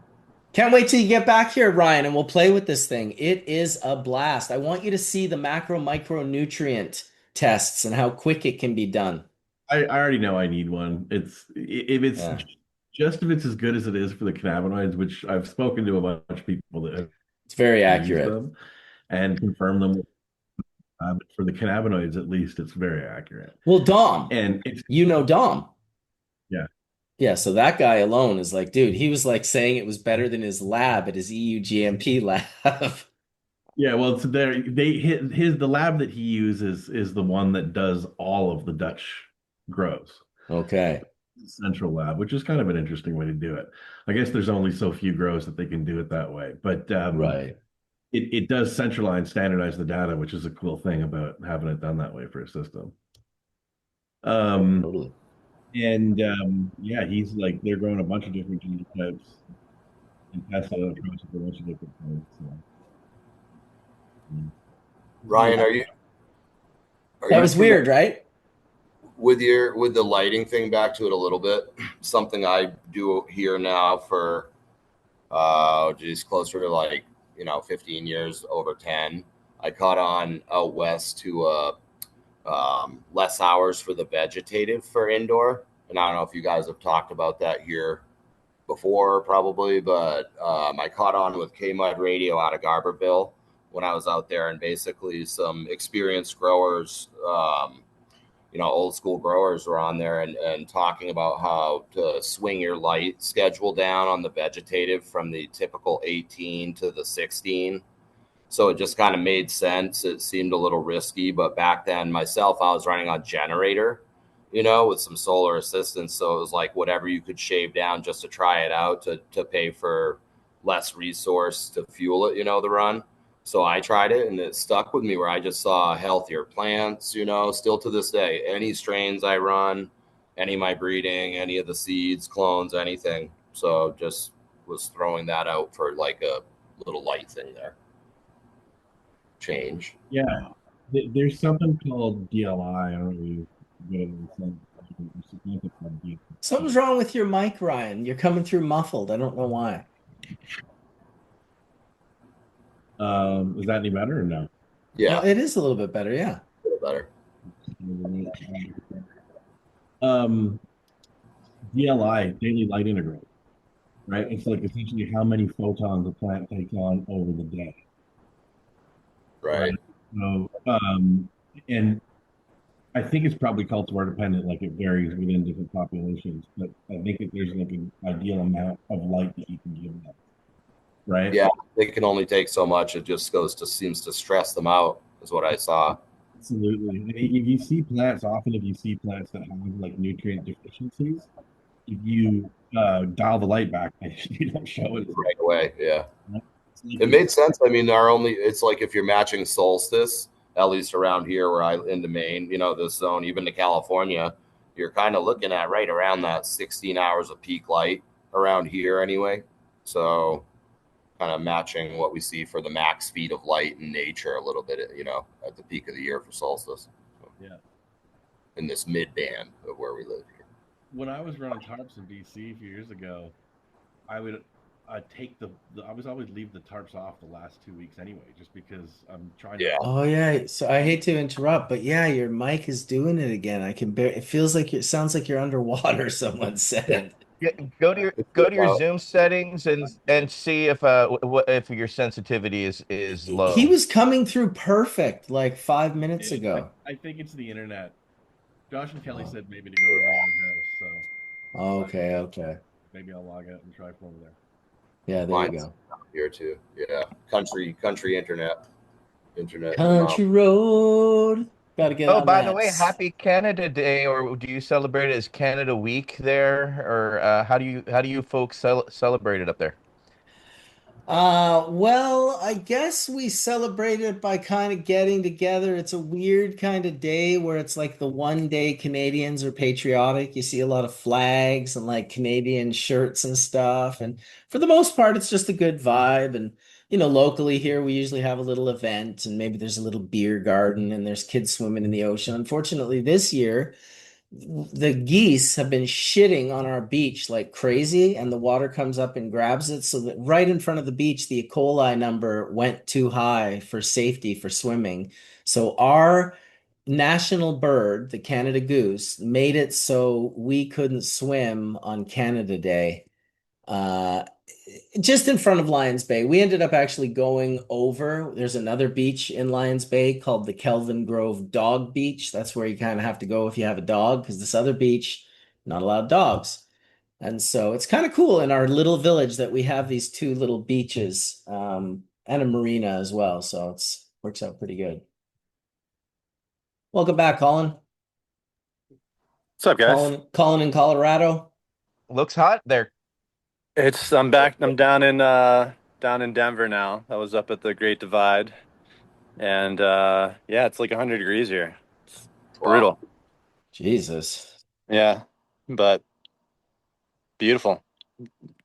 [SPEAKER 1] Can't wait till you get back here, Ryan, and we'll play with this thing. It is a blast. I want you to see the macro micronutrient tests and how quick it can be done.
[SPEAKER 4] I already know I need one. If it's
[SPEAKER 1] Yeah.
[SPEAKER 4] just if it's as good as it is for the cannabinoids, which I've spoken to a bunch of people that have
[SPEAKER 1] It's very
[SPEAKER 4] used
[SPEAKER 1] accurate.
[SPEAKER 4] them, and confirm them. But for the cannabinoids, at least, it's very accurate.
[SPEAKER 1] Well, Dom,
[SPEAKER 4] And it's
[SPEAKER 1] you know Dom.
[SPEAKER 4] yeah,
[SPEAKER 1] Yeah, so that guy alone is like, dude, he was like saying it was better than his lab at his EU GMP lab.
[SPEAKER 4] yeah. Well, so there they his the lab that he uses is the one that does all of the Dutch grows.
[SPEAKER 1] Okay.
[SPEAKER 4] Central lab, which is kind of an interesting way to do it. I guess there's only so few grows that they can do it that way, but
[SPEAKER 1] Right.
[SPEAKER 4] it does centralize and standardize the data, which is a cool thing about having it done that way for a system.
[SPEAKER 1] Totally.
[SPEAKER 4] And yeah, he's like they're growing a bunch of different genotypes and testing it across a bunch of different things. So,
[SPEAKER 8] Ryan, are
[SPEAKER 1] That
[SPEAKER 8] you
[SPEAKER 1] was weird, right?
[SPEAKER 8] with the lighting thing, back to it a little bit? Something I do here now for closer to like 15 years, over 10. I caught on out west to less hours for the vegetative for indoor, and I don't know if you guys have talked about that here before, probably, but I caught on with K Mud Radio out of Garberville when I was out there, and basically some experienced growers, old school growers were on there and talking about how to swing your light schedule down on the vegetative from the typical 18 to the 16. So it just kind of made sense. It seemed a little risky, but back then myself, I was running on generator, with some solar assistance. So it was like whatever you could shave down just to try it out to pay for less resource to fuel it, the run. So I tried it and it stuck with me where I just saw healthier plants, still to this day. Any strains I run, any of my breeding, any of the seeds, clones, anything. So just was throwing that out for like a little light thing there. Change.
[SPEAKER 4] yeah, there's something called DLI. I don't know if you
[SPEAKER 1] Something's wrong with your mic, Ryan. You're coming through muffled. I don't know why.
[SPEAKER 4] Is that any better or no?
[SPEAKER 8] Yeah,
[SPEAKER 1] Well, it is a little bit better, yeah.
[SPEAKER 8] a little better.
[SPEAKER 4] DLI, daily light integral, right? It's like essentially how many photons a plant takes on over the day.
[SPEAKER 8] Right.
[SPEAKER 4] So, and I think it's probably cultivar dependent, like it varies within different populations, but I think that there's like an ideal amount of light that you can give them, right?
[SPEAKER 8] Yeah, they can only take so much. It just seems to stress them out, is what I saw.
[SPEAKER 4] Absolutely. And if you see plants, often if you see plants that have like nutrient deficiencies, if you dial the light back, you don't show it
[SPEAKER 8] Right away. Yeah.
[SPEAKER 4] Like,
[SPEAKER 8] It made sense. I mean, it's like if you're matching solstice, at least around here where into Maine, this zone, even to California, you're kind of looking at right around that 16 hours of peak light around here anyway. So kind of matching what we see for the max speed of light in nature a little bit, at the peak of the year for solstice. So,
[SPEAKER 4] yeah.
[SPEAKER 8] in this mid band of where we live here.
[SPEAKER 4] When I was running tarps in BC a few years ago, I would take I was always leave the tarps off the last 2 weeks anyway, just because I'm trying to.
[SPEAKER 1] Oh yeah. So I hate to interrupt, but yeah, your mic is doing it again. I can bear it feels like it sounds like you're underwater, someone said.
[SPEAKER 9] Go to your Zoom settings and see if your sensitivity is low.
[SPEAKER 1] He was coming through perfect like 5 minutes ago.
[SPEAKER 4] I think it's the internet. Josh and Kelly said maybe to go to Ryan's house, so
[SPEAKER 1] Okay.
[SPEAKER 4] maybe I'll log out and try from over there.
[SPEAKER 1] Yeah, there you go.
[SPEAKER 8] Here too. Yeah. Country internet.
[SPEAKER 1] Country road. Gotta get
[SPEAKER 9] Oh,
[SPEAKER 1] on
[SPEAKER 9] by
[SPEAKER 1] that.
[SPEAKER 9] the way, happy Canada Day, or do you celebrate it as Canada Week there, or how do you folks celebrate it up there?
[SPEAKER 1] Well, I guess we celebrate it by kind of getting together. It's a weird kind of day where it's like the one day Canadians are patriotic. You see a lot of flags and like Canadian shirts and stuff. And for the most part, it's just a good vibe. And, locally here, we usually have a little event and maybe there's a little beer garden and there's kids swimming in the ocean. Unfortunately, this year, the geese have been shitting on our beach like crazy, and the water comes up and grabs it. So that right in front of the beach, the E. coli number went too high for safety for swimming. So our national bird, the Canada goose, made it so we couldn't swim on Canada Day. uh, just in front of Lions Bay. We ended up actually going over. There's another beach in Lions Bay called the Kelvin Grove Dog Beach. That's where you kind of have to go if you have a dog, because this other beach, not allowed dogs. And so it's kind of cool in our little village that we have these two little beaches, and a marina as well. So it's works out pretty good. Welcome back, Colin.
[SPEAKER 3] What's up, guys?
[SPEAKER 1] Colin in Colorado.
[SPEAKER 9] Looks hot there.
[SPEAKER 3] I'm back. I'm down in Denver now. I was up at the Great Divide, and yeah, it's like 100 degrees here. It's brutal.
[SPEAKER 1] Jesus.
[SPEAKER 3] Yeah, but beautiful.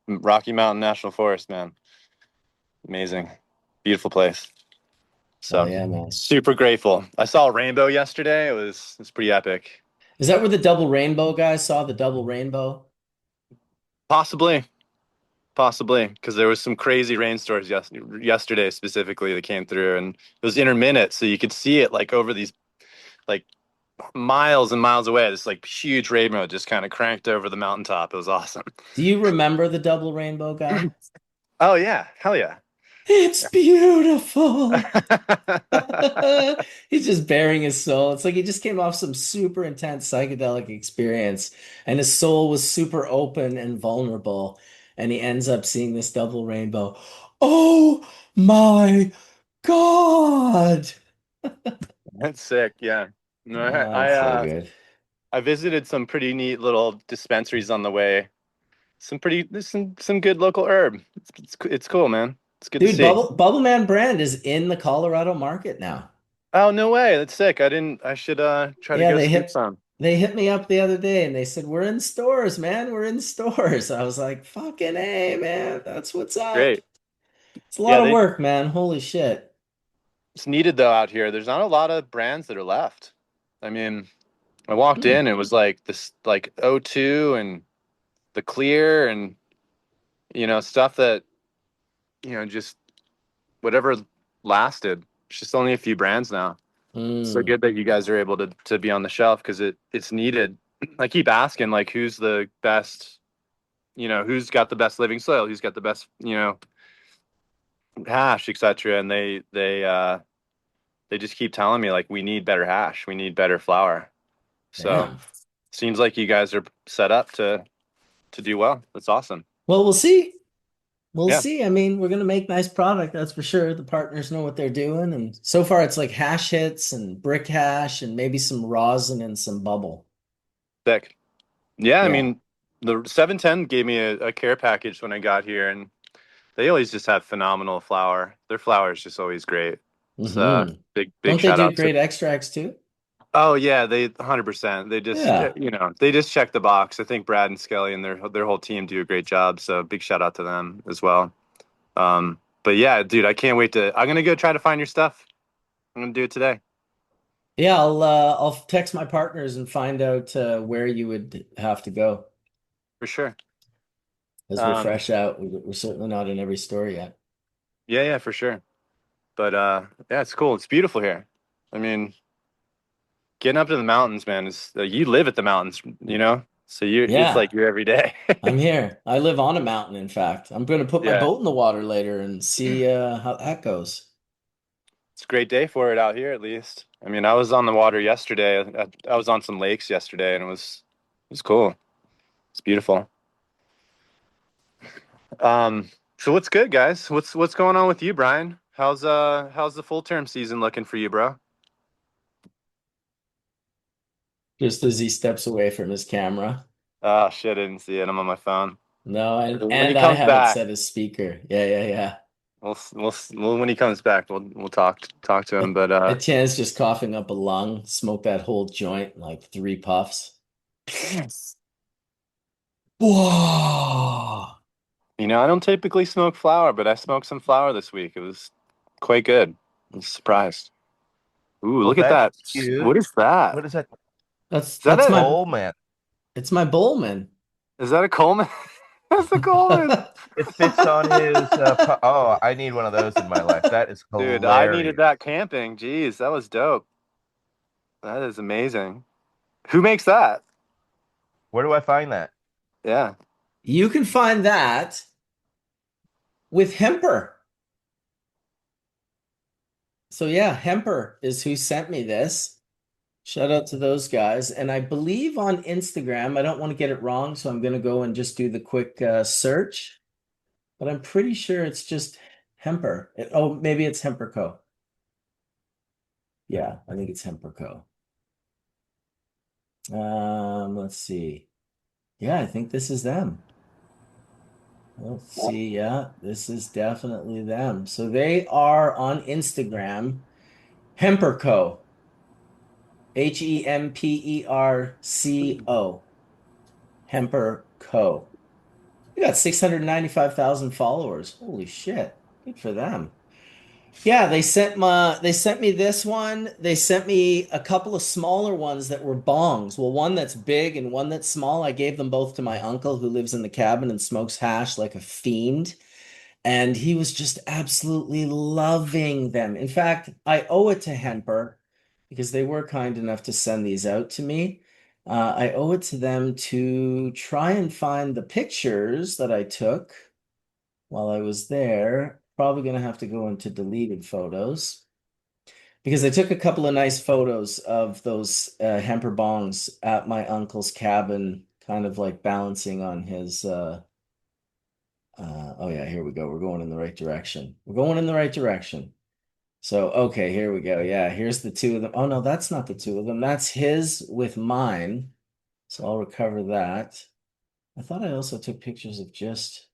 [SPEAKER 3] Rocky Mountain National Forest, man. Amazing. Beautiful place. So
[SPEAKER 1] Oh yeah, man.
[SPEAKER 3] super grateful. I saw a rainbow yesterday. It was pretty epic.
[SPEAKER 1] Is that where the double rainbow guys saw the double rainbow?
[SPEAKER 3] Possibly, because there was some crazy rainstorms yesterday specifically that came through, and it was intermittent, so you could see it like over these like miles and miles away. This like huge rainbow just kind of cranked over the mountaintop. It was awesome.
[SPEAKER 1] Do you remember the double rainbow guy?
[SPEAKER 3] Oh yeah, hell yeah.
[SPEAKER 1] It's beautiful. He's just bearing his soul. It's like he just came off some super intense psychedelic experience, and his soul was super open and vulnerable, and he ends up seeing this double rainbow. Oh my God.
[SPEAKER 3] That's sick. Yeah. No,
[SPEAKER 1] Oh, it's so good.
[SPEAKER 3] I visited some pretty neat little dispensaries on the way. There's some good local herb. It's cool, man. It's good to
[SPEAKER 1] Dude,
[SPEAKER 3] see.
[SPEAKER 1] Bubble Man brand is in the Colorado market now.
[SPEAKER 3] Oh, no way. That's sick. I should try to
[SPEAKER 1] Yeah,
[SPEAKER 3] go scoop some.
[SPEAKER 1] they hit me up the other day and they said, "We're in stores, man. We're in stores." I was like, "Fucking A, man. That's what's up."
[SPEAKER 3] Great.
[SPEAKER 1] It's a lot
[SPEAKER 3] Yeah,
[SPEAKER 1] of work, man. Holy shit.
[SPEAKER 3] it's needed though out here. There's not a lot of brands that are left. I mean, I walked in, it was like this like O2 and the Clear and stuff that just whatever lasted. It's just only a few brands now. So good that you guys are able to be on the shelf because it's needed. I keep asking like who's the best, who's got the best living soil, who's got the best, hash, etc. And they just keep telling me like we need better hash, we need better flour. So
[SPEAKER 1] Damn.
[SPEAKER 3] seems like you guys are set up to do well. That's awesome.
[SPEAKER 1] Well, we'll see. We'll
[SPEAKER 3] Yeah.
[SPEAKER 1] see. I mean, we're gonna make nice product, that's for sure. The partners know what they're doing, and so far it's like hash hits and brick hash and maybe some rosin and some bubble.
[SPEAKER 3] Sick. Yeah, I
[SPEAKER 1] Yeah.
[SPEAKER 3] mean, the 710 gave me a care package when I got here, and they always just have phenomenal flour. Their flour is just always great. It's big
[SPEAKER 1] Don't they
[SPEAKER 3] shout
[SPEAKER 1] do
[SPEAKER 3] out
[SPEAKER 1] great
[SPEAKER 3] to.
[SPEAKER 1] extracts too?
[SPEAKER 3] Oh yeah, they 100%. They just
[SPEAKER 1] Yeah.
[SPEAKER 3] they just check the box. I think Brad and Skelly and their whole team do a great job. So big shout out to them as well. But yeah, dude, I can't wait I'm gonna go try to find your stuff. I'm gonna do it today.
[SPEAKER 1] Yeah, I'll text my partners and find out where you would have to go.
[SPEAKER 3] For sure.
[SPEAKER 1] As we're fresh out. We're certainly not in every store yet.
[SPEAKER 3] Yeah, for sure. But yeah, it's cool. It's beautiful here. I mean, getting up to the mountains, man, is you live at the mountains, so
[SPEAKER 1] Yeah.
[SPEAKER 3] it's like you're every day.
[SPEAKER 1] I'm here. I live on a mountain, in fact. I'm going to put my
[SPEAKER 3] Yeah.
[SPEAKER 1] boat in the water later and see how that goes.
[SPEAKER 3] It's a great day for it out here, at least. I mean, I was on the water yesterday. I was on some lakes yesterday, and it was cool. It's beautiful. So what's good, guys? What's going on with you, Brian? How's the full term season looking for you, bro?
[SPEAKER 1] Just as he steps away from his camera.
[SPEAKER 3] Oh shit, I didn't see it. I'm on my phone.
[SPEAKER 1] No,
[SPEAKER 3] When he
[SPEAKER 1] and I
[SPEAKER 3] comes
[SPEAKER 1] have
[SPEAKER 3] back.
[SPEAKER 1] it set as speaker. Yeah.
[SPEAKER 3] We'll when he comes back, we'll talk to him. But
[SPEAKER 1] Etienne's just coughing up a lung, smoke that whole joint in like 3 puffs. Whoa.
[SPEAKER 3] I don't typically smoke flower, but I smoked some flower this week. It was quite good. I was surprised. Ooh, look at that.
[SPEAKER 9] That's cute.
[SPEAKER 3] What is that?
[SPEAKER 9] What is that?
[SPEAKER 1] That's
[SPEAKER 3] that
[SPEAKER 1] my
[SPEAKER 9] Oh man,
[SPEAKER 1] it's my Bowman.
[SPEAKER 3] Is that a Coleman? That's a Coleman.
[SPEAKER 9] it fits on his. Oh, I need one of those in my life. That is hilarious.
[SPEAKER 3] Dude, I needed that camping. Jeez, that was dope. That is amazing. Who makes that?
[SPEAKER 9] Where do I find that?
[SPEAKER 3] Yeah.
[SPEAKER 1] You can find that with Hemper. So yeah, Hemper is who sent me this. Shout out to those guys. And I believe on Instagram, I don't want to get it wrong, so I'm going to go and just do the quick search. But I'm pretty sure it's just Hemper. Oh, maybe it's Hemper Co. Yeah, I think it's Hemper Co. Let's see. Yeah, I think this is them. Let's see. Yeah, this is definitely them. So they are on Instagram, Hemperco, Hemperco, Hemperco. We got 695,000 followers. Holy shit. Good for them. Yeah, they sent me this one. They sent me a couple of smaller ones that were bongs. Well, one that's big and one that's small. I gave them both to my uncle who lives in the cabin and smokes hash like a fiend. And he was just absolutely loving them. In fact, I owe it to Hemper because they were kind enough to send these out to me. I owe it to them to try and find the pictures that I took while I was there. Probably going to have to go into deleted photos because I took a couple of nice photos of those Hemper bongs at my uncle's cabin, kind of like balancing on his. Oh yeah, here we go. We're going in the right direction. We're going in the right direction. So, okay, here we go. Yeah, here's the two of them. Oh no, that's not the two of them. That's his with mine. So I'll recover that. I thought I also took pictures of just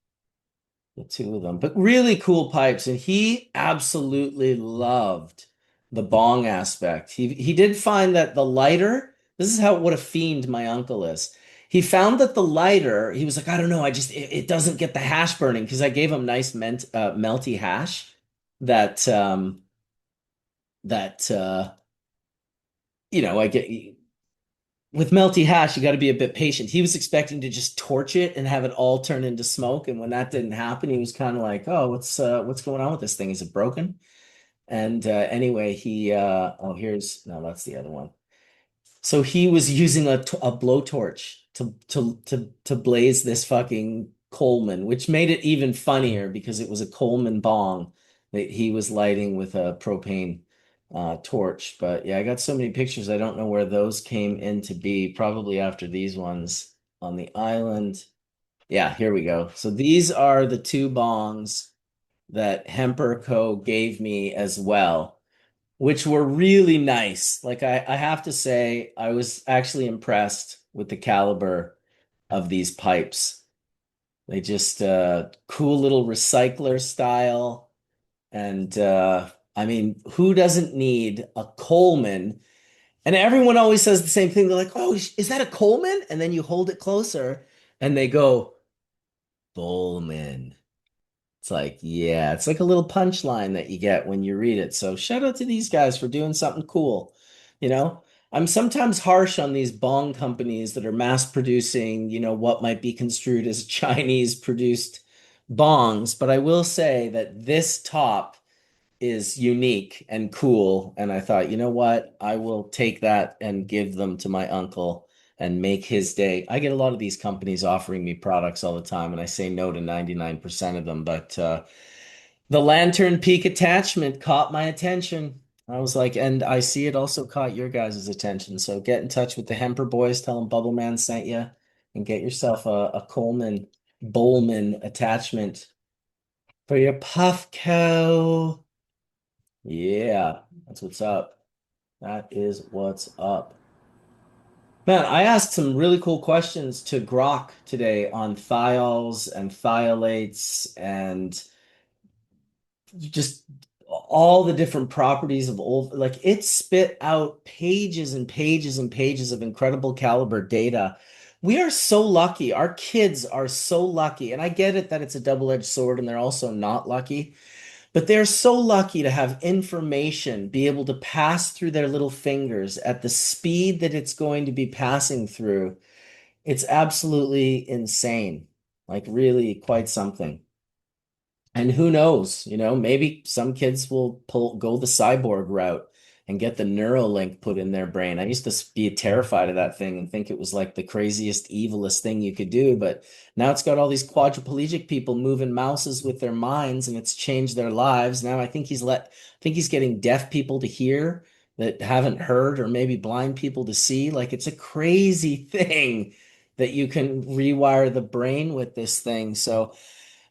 [SPEAKER 1] the two of them, but really cool pipes. And he absolutely loved the bong aspect. He did find that the lighter, this is how what a fiend my uncle is. He found that the lighter, he was like, I don't know, it doesn't get the hash burning because I gave him nice melty hash that that I get with melty hash, you got to be a bit patient. He was expecting to just torch it and have it all turn into smoke, and when that didn't happen, he was kind of like, "Oh, what's going on with this thing? Is it broken?" And anyway, here's no, that's the other one. So he was using a blowtorch to blaze this fucking Coleman, which made it even funnier because it was a Coleman bong that he was lighting with a propane torch. But yeah, I got so many pictures. I don't know where those came in to be. Probably after these ones on the island. Yeah, here we go. So these are the two bongs that Hemper Co. gave me as well, which were really nice. Like I have to say, I was actually impressed with the caliber of these pipes. They just cool little recycler style. And I mean, who doesn't need a Coleman? And everyone always says the same thing. They're like, "Oh, is that a Coleman?" And then you hold it closer and they go, "Coleman." It's like, yeah, it's like a little punchline that you get when you read it. So shout out to these guys for doing something cool. You know, I'm sometimes harsh on these bong companies that are mass producing, what might be construed as Chinese produced bongs, but I will say that this top is unique and cool. And I thought, you know what? I will take that and give them to my uncle and make his day. I get a lot of these companies offering me products all the time, and I say no to 99% of them. But the Lantern Peak attachment caught my attention. I was like, and I see it also caught your guys' attention. So get in touch with the Hemper boys, tell them Bubble Man sent you, and get yourself a Coleman Bowman attachment for your Puffco. Yeah, that's what's up. That is what's up. Man, I asked some really cool questions to Grok today on thiols and thiolates and just all the different properties of old, like it spit out pages and pages and pages of incredible caliber data. We are so lucky. Our kids are so lucky. And I get it that it's a double-edged sword and they're also not lucky. But they're so lucky to have information be able to pass through their little fingers at the speed that it's going to be passing through. It's absolutely insane. Like, really, quite something. And who knows, maybe some kids will go the cyborg route and get the Neuralink put in their brain. I used to be terrified of that thing and think it was like the craziest, evilest thing you could do. But now it's got all these quadriplegic people moving mouses with their minds, and it's changed their lives. Now I think he's getting deaf people to hear that haven't heard, or maybe blind people to see. Like, it's a crazy thing that you can rewire the brain with this thing. So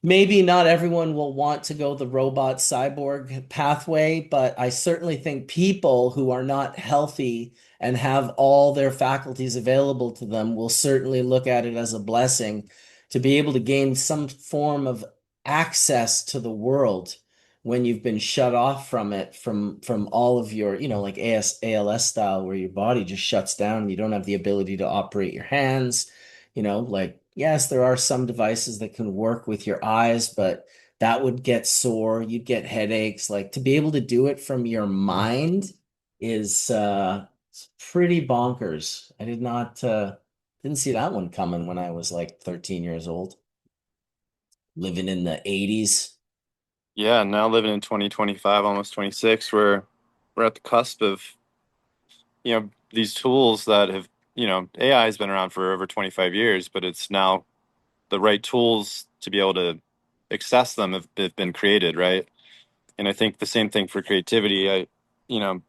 [SPEAKER 1] maybe not everyone will want to go the robot cyborg pathway, but I certainly think people who are not healthy and have all their faculties available to them will certainly look at it as a blessing to be able to gain some form of access to the world when you've been shut off from it, from all of your, like ALS style, where your body just shuts down and you don't have the ability to operate your hands. Like, yes, there are some devices that can work with your eyes, but that would get sore. You'd get headaches. Like, to be able to do it from your mind is it's pretty bonkers. I didn't see that one coming when I was like 13 years old, living in the 80s.
[SPEAKER 3] Yeah, now living in 2025, almost 26, we're at the cusp of, these tools that have, AI has been around for over 25 years, but it's now the right tools to be able to access them have been created, right? And I think the same thing for creativity. You know,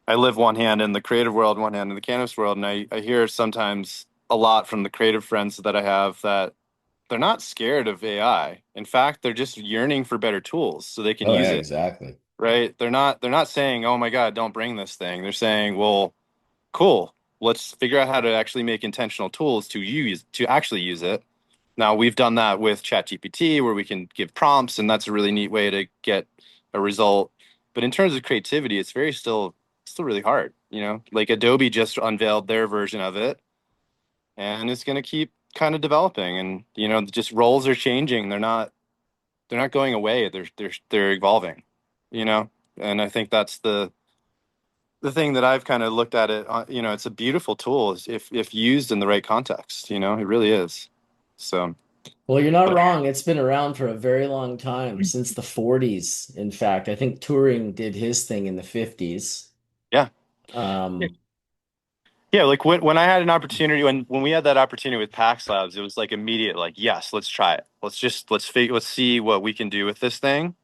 [SPEAKER 3] I live one hand in the creative world, one hand in the cannabis world, and I hear sometimes a lot from the creative friends that I have that they're not scared of AI. In fact, they're just yearning for better tools so they can
[SPEAKER 1] Oh
[SPEAKER 3] use
[SPEAKER 1] yeah,
[SPEAKER 3] it,
[SPEAKER 1] exactly.
[SPEAKER 3] right? They're not saying, "Oh my God, don't bring this thing." They're saying, "Well, cool. Let's figure out how to actually make intentional tools to actually use it." Now, we've done that with ChatGPT where we can give prompts, and that's a really neat way to get a result. But in terms of creativity, it's still really hard, Like Adobe just unveiled their version of it, and it's going to keep kind of developing, and just roles are changing. They're not going away. They're evolving, you know. And I think that's the thing that I've kind of looked at it. It's a beautiful tool if used in the right context. It really is. So,
[SPEAKER 1] Well, you're not
[SPEAKER 3] but
[SPEAKER 1] wrong. It's been around for a very long time, since the 40s. In fact, I think Turing did his thing in the 50s.
[SPEAKER 3] yeah,
[SPEAKER 1] Um,
[SPEAKER 3] yeah. Like when I had an opportunity, when we had that opportunity with Pax Labs, it was like immediate. Like, yes, let's try it. Let's see what we can do with this thing,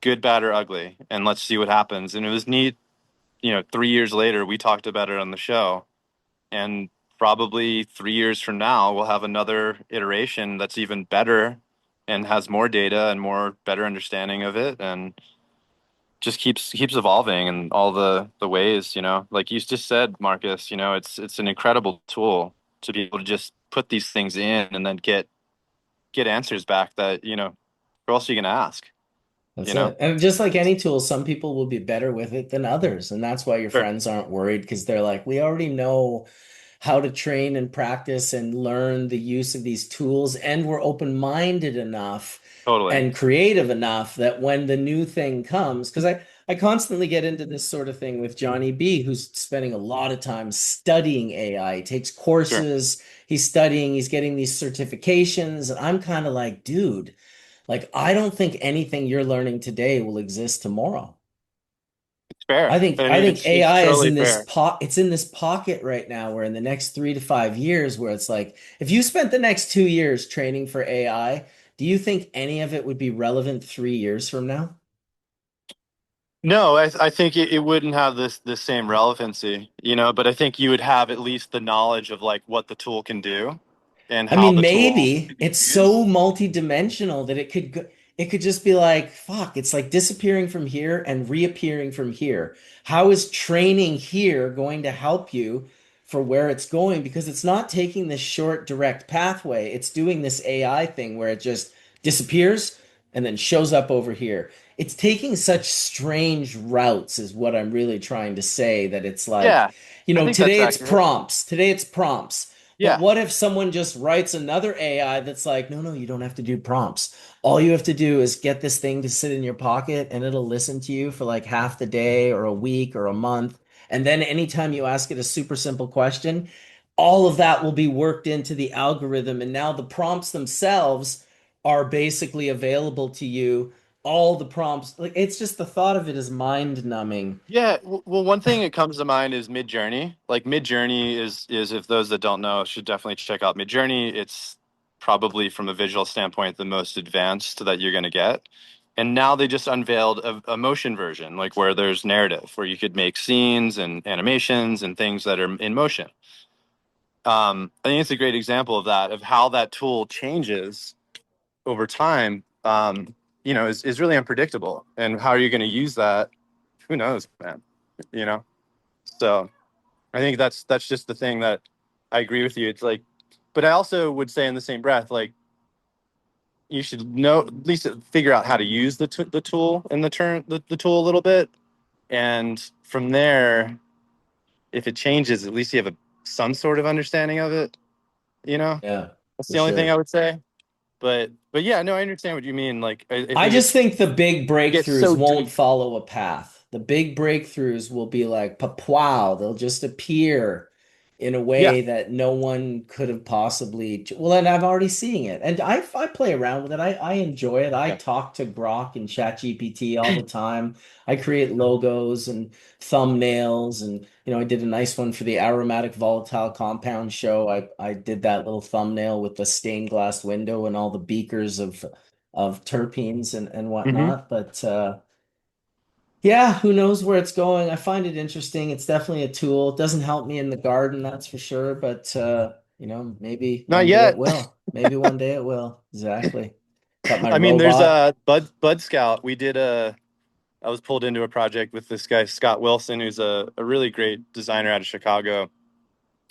[SPEAKER 3] good, bad, or ugly, and let's see what happens. And it was neat. 3 years later, we talked about it on the show, and probably 3 years from now, we'll have another iteration that's even better and has more data and more better understanding of it, and just keeps evolving in all the ways. Like you just said, Marcus. It's an incredible tool to be able to just put these things in and then get answers back that who else are you gonna ask?
[SPEAKER 1] that's
[SPEAKER 3] You know?
[SPEAKER 1] it. And just like any tool, some people will be better with it than others. And that's why your
[SPEAKER 3] Sure.
[SPEAKER 1] friends aren't worried, because they're like, we already know how to train and practice and learn the use of these tools. And we're open-minded enough
[SPEAKER 3] Totally.
[SPEAKER 1] and creative enough that when the new thing comes, because I constantly get into this sort of thing with Johnny B, who's spending a lot of time studying AI. He takes
[SPEAKER 3] Sure.
[SPEAKER 1] courses, he's studying, he's getting these certifications. And I'm kind of like, dude, like, I don't think anything you're learning today will exist tomorrow.
[SPEAKER 3] It's fair. I
[SPEAKER 1] I
[SPEAKER 3] mean,
[SPEAKER 1] think
[SPEAKER 3] it's
[SPEAKER 1] AI is
[SPEAKER 3] totally
[SPEAKER 1] in this
[SPEAKER 3] fair.
[SPEAKER 1] it's in this pocket right now, where in the next 3 to 5 years, where it's like, if you spent the next 2 years training for AI, do you think any of it would be relevant 3 years from now?
[SPEAKER 3] No, I think it wouldn't have this same relevancy, but I think you would have at least the knowledge of like what the tool can do and
[SPEAKER 1] I
[SPEAKER 3] how
[SPEAKER 1] mean,
[SPEAKER 3] the tool
[SPEAKER 1] maybe
[SPEAKER 3] can be
[SPEAKER 1] it's
[SPEAKER 3] used.
[SPEAKER 1] so multi-dimensional that it could just be like, fuck, it's like disappearing from here and reappearing from here. How is training here going to help you for where it's going? Because it's not taking this short, direct pathway. It's doing this AI thing where it just disappears and then shows up over here. It's taking such strange routes, is what I'm really trying to say, that it's like,
[SPEAKER 3] Yeah, I think that's
[SPEAKER 1] today it's
[SPEAKER 3] accurate.
[SPEAKER 1] prompts. Today it's prompts. But
[SPEAKER 3] Yeah,
[SPEAKER 1] what if someone just writes another AI that's like, no, no, you don't have to do prompts. All you have to do is get this thing to sit in your pocket, and it'll listen to you for like half the day or a week or a month. And then anytime you ask it a super simple question, all of that will be worked into the algorithm. And now the prompts themselves are basically available to you all the prompts. Like it's just the thought of it is mind numbing.
[SPEAKER 3] Yeah, well, one thing that comes to mind is Midjourney. Like Midjourney is if those that don't know should definitely check out Midjourney. It's probably from a visual standpoint the most advanced that you're going to get. And now they just unveiled a motion version, like where there's narrative, where you could make scenes and animations and things that are in motion. I think it's a great example of that, of how that tool changes over time. Is really unpredictable. And how are you going to use that? Who knows, man? You know. So I think that's just the thing that I agree with you. It's like, but I also would say in the same breath, like you should know at least figure out how to use the tool and the tool a little bit, and from there, if it changes, at least you have some sort of understanding of it. You know,
[SPEAKER 1] Yeah,
[SPEAKER 3] that's
[SPEAKER 1] for
[SPEAKER 3] the only thing I
[SPEAKER 1] sure.
[SPEAKER 3] would say. But yeah, no, I understand what you mean. Like if
[SPEAKER 1] I
[SPEAKER 3] it
[SPEAKER 1] just
[SPEAKER 3] gets
[SPEAKER 1] think the big breakthroughs
[SPEAKER 3] so
[SPEAKER 1] won't
[SPEAKER 3] deep,
[SPEAKER 1] follow a path. The big breakthroughs will be like wow, they'll just appear in a
[SPEAKER 3] yeah.
[SPEAKER 1] way that no one could have possibly. Well, and I've already seeing it, and I play around with it. I enjoy it. I
[SPEAKER 3] Yeah.
[SPEAKER 1] talk to Grok and ChatGPT all the time. I create logos and thumbnails, and I did a nice one for the aromatic volatile compound show. I did that little thumbnail with the stained glass window and all the beakers of terpenes and
[SPEAKER 3] Hmm.
[SPEAKER 1] whatnot. But yeah, who knows where it's going? I find it interesting. It's definitely a tool. It doesn't help me in the garden, that's for sure. But maybe
[SPEAKER 3] Not
[SPEAKER 1] one day it
[SPEAKER 3] yet.
[SPEAKER 1] will. Maybe one day it will. Exactly. Got my
[SPEAKER 3] I mean, there's
[SPEAKER 1] robot.
[SPEAKER 3] a Bud Scout. I was pulled into a project with this guy, Scott Wilson, who's a really great designer out of Chicago.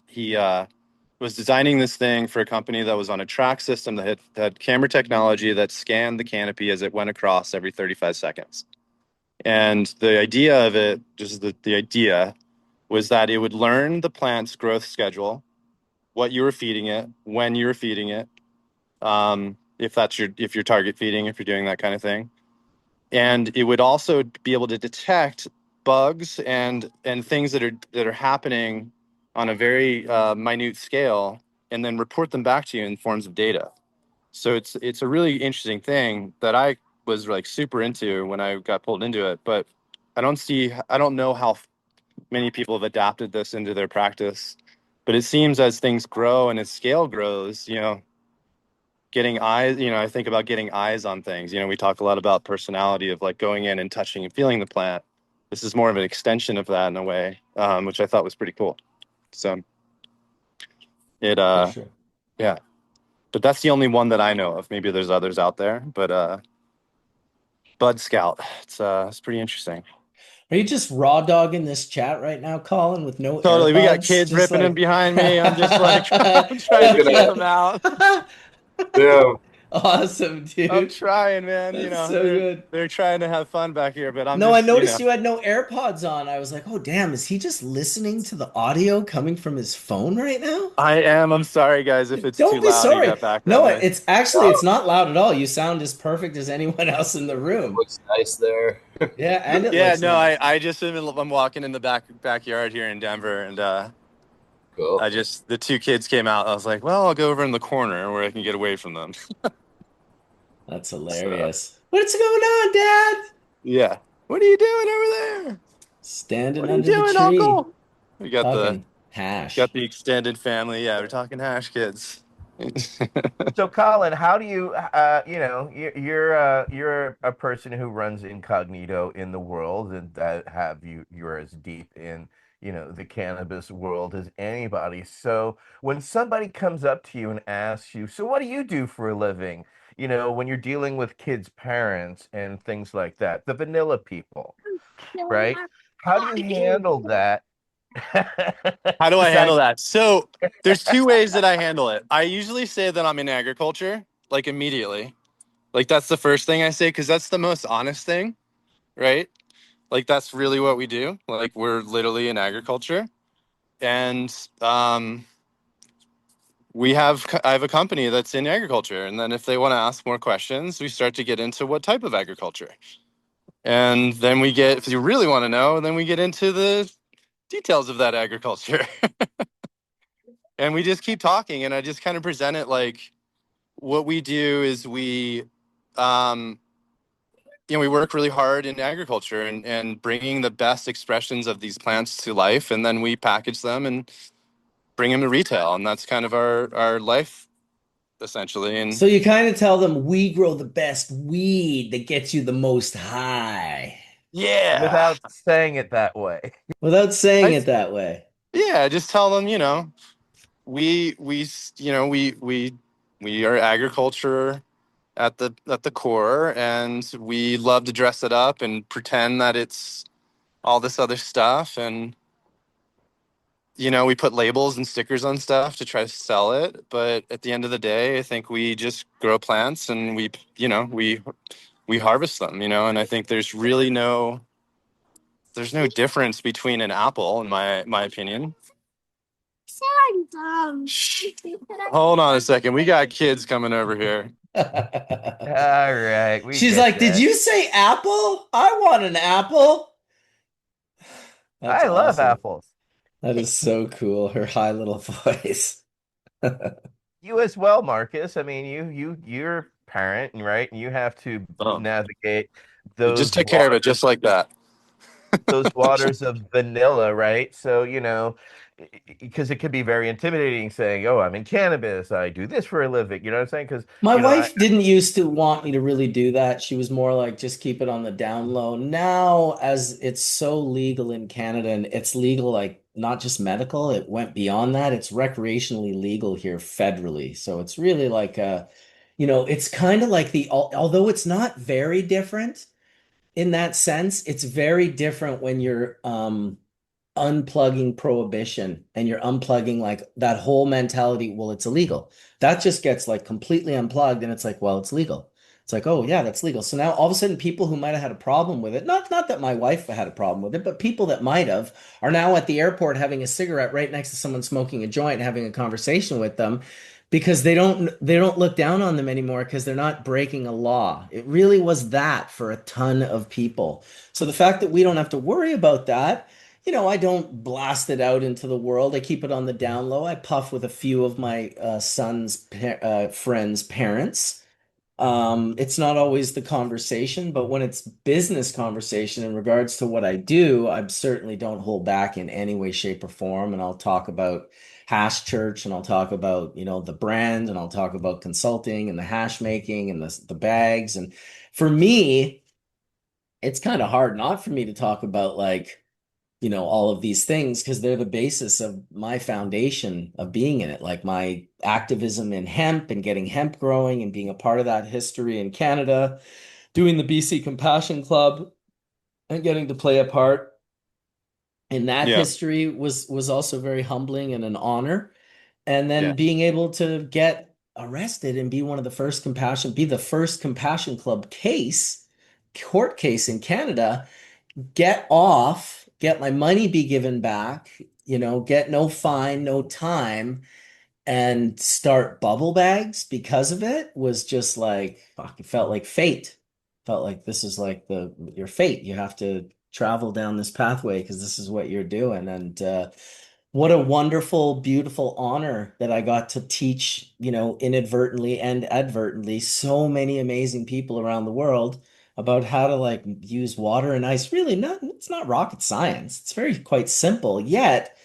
[SPEAKER 3] He was designing this thing for a company that was on a track system that had camera technology that scanned the canopy as it went across every 35 seconds. And the idea of it, just the idea, was that it would learn the plant's growth schedule, what you were feeding it, when you were feeding it, if you're target feeding, if you're doing that kind of thing, and it would also be able to detect bugs and things that are happening on a very minute scale, and then report them back to you in forms of data. So it's a really interesting thing that I was like super into when I got pulled into it, but I don't know how many people have adapted this into their practice. But it seems as things grow and as scale grows, getting eyes, I think about getting eyes on things. We talk a lot about personality of like going in and touching and feeling the plant. This is more of an extension of that in a way, which I thought was pretty cool. So it,
[SPEAKER 1] For sure.
[SPEAKER 3] yeah, but that's the only one that I know of. Maybe there's others out there, but Bud Scout, it's pretty interesting.
[SPEAKER 1] Are you just raw dogging this chat right now, Colin, with no
[SPEAKER 3] Totally, we got
[SPEAKER 1] AirPods?
[SPEAKER 3] kids
[SPEAKER 1] Just
[SPEAKER 3] ripping in
[SPEAKER 1] like
[SPEAKER 3] behind me. I'm just like I'm trying
[SPEAKER 8] Just
[SPEAKER 3] to keep
[SPEAKER 8] gonna,
[SPEAKER 3] them out.
[SPEAKER 8] yeah,
[SPEAKER 1] awesome,
[SPEAKER 3] I'm
[SPEAKER 1] dude.
[SPEAKER 3] trying, man.
[SPEAKER 1] That's so good.
[SPEAKER 3] They're trying to have fun back here, but I'm
[SPEAKER 1] No, I
[SPEAKER 3] just,
[SPEAKER 1] noticed you had no AirPods on. I was like, oh, damn, is he just listening to the audio coming from his phone right now?
[SPEAKER 3] I am. I'm sorry, guys, if it's too
[SPEAKER 1] Don't be
[SPEAKER 3] loud. You
[SPEAKER 1] sorry.
[SPEAKER 3] got background
[SPEAKER 1] No,
[SPEAKER 3] noise.
[SPEAKER 1] it's actually it's not loud at all. You sound as perfect as anyone else in the room.
[SPEAKER 8] looks nice there.
[SPEAKER 1] Yeah, and it
[SPEAKER 3] Yeah,
[SPEAKER 1] looks
[SPEAKER 3] no,
[SPEAKER 1] nice.
[SPEAKER 3] I just I'm walking in the backyard here in Denver, and
[SPEAKER 8] Cool.
[SPEAKER 3] the two kids came out. I was like, well, I'll go over in the corner where I can get away from them.
[SPEAKER 1] That's
[SPEAKER 3] So
[SPEAKER 1] hilarious. What's going on, Dad?
[SPEAKER 3] yeah, what are you doing over there?
[SPEAKER 1] Standing
[SPEAKER 3] What are you
[SPEAKER 1] under the
[SPEAKER 3] doing,
[SPEAKER 1] tree,
[SPEAKER 3] Uncle? We got
[SPEAKER 1] talking hash.
[SPEAKER 3] the extended family. Yeah, we're talking hash kids.
[SPEAKER 9] So, Colin, how do you, you're a person who runs incognito in the world, and that you're as deep in, the cannabis world as anybody. So, when somebody comes up to you and asks you, so what do you do for a living? When you're dealing with kids' parents and things like that, the vanilla people, right? How do you handle that?
[SPEAKER 3] How do I handle
[SPEAKER 9] Besides,
[SPEAKER 3] that? So there's two ways that I handle it. I usually say that I'm in agriculture, like immediately. Like that's the first thing I say because that's the most honest thing, right? Like that's really what we do. Like we're literally in agriculture, and I have a company that's in agriculture, and then if they want to ask more questions, we start to get into what type of agriculture, and then if you really want to know, then we get into the details of that agriculture. And we just keep talking, and I just kind of present it like what we do is um we work really hard in agriculture and bringing the best expressions of these plants to life, and then we package them and bring them to retail, and that's kind of our life essentially. And
[SPEAKER 1] So you kind of tell them we grow the best weed that gets you the most high
[SPEAKER 3] yeah,
[SPEAKER 9] without saying it that way.
[SPEAKER 1] without saying
[SPEAKER 3] I
[SPEAKER 1] it that way.
[SPEAKER 3] yeah, just tell them, we are agriculture at the core, and we love to dress it up and pretend that it's all this other stuff. And we put labels and stickers on stuff to try to sell it, but at the end of the day, I think we just grow plants and we harvest them, and I think there's no difference between an apple, in my opinion. Shh. Hold on a second, we got kids coming over here.
[SPEAKER 9] All right, we
[SPEAKER 1] She's
[SPEAKER 9] get
[SPEAKER 1] like, "Did
[SPEAKER 9] that.
[SPEAKER 1] you say apple? I want an apple." That's
[SPEAKER 9] I love
[SPEAKER 1] awesome.
[SPEAKER 9] apples.
[SPEAKER 1] That is so cool. Her high little voice.
[SPEAKER 9] You as well, Marcus. I mean, you're a parent, right? And you have to
[SPEAKER 3] Oh.
[SPEAKER 9] navigate
[SPEAKER 3] You just
[SPEAKER 9] those
[SPEAKER 3] take care of it just like that.
[SPEAKER 9] those waters of vanilla, right? So, because it could be very intimidating saying, "Oh, I'm in cannabis. I do this for a living." You know what I'm saying? Because,
[SPEAKER 1] My
[SPEAKER 9] I
[SPEAKER 1] wife didn't used to want me to really do that. She was more like, just keep it on the down low. Now, as it's so legal in Canada and it's legal, like not just medical, it went beyond that. It's recreationally legal here federally. So it's really like it's kind of like although it's not very different in that sense, it's very different when you're unplugging prohibition and you're unplugging like that whole mentality. Well, it's illegal. That just gets like completely unplugged, and it's like, well, it's legal. It's like, oh yeah, that's legal. So now all of a sudden, people who might have had a problem with it, not that my wife had a problem with it, but people that might have are now at the airport having a cigarette right next to someone smoking a joint and having a conversation with them because they don't look down on them anymore because they're not breaking a law. It really was that for a ton of people. So the fact that we don't have to worry about that, I don't blast it out into the world. I keep it on the down low. I puff with a few of my son's friends' parents. It's not always the conversation, but when it's business conversation in regards to what I do, I certainly don't hold back in any way, shape, or form. And I'll talk about Hash Church, and I'll talk about, the brand, and I'll talk about consulting and the hash making and the bags. And for me, it's kind of hard not for me to talk about like all of these things because they're the basis of my foundation of being in it, like my activism in hemp and getting hemp growing and being a part of that history in Canada, doing the BC Compassion Club and getting to play a part in that
[SPEAKER 3] Yeah.
[SPEAKER 1] history was also very humbling and an honor. And then
[SPEAKER 3] Yeah.
[SPEAKER 1] being able to get arrested and be the first Compassion Club court case in Canada, get off, get my money be given back, get no fine, no time, and start bubble bags because of it was just like, fuck, it felt like fate. Felt like this is like your fate. You have to travel down this pathway because this is what you're doing. And what a wonderful, beautiful honor that I got to teach, inadvertently and advertently, so many amazing people around the world about how to like use water and ice. Really, it's not rocket science. It's very quite simple. Yet,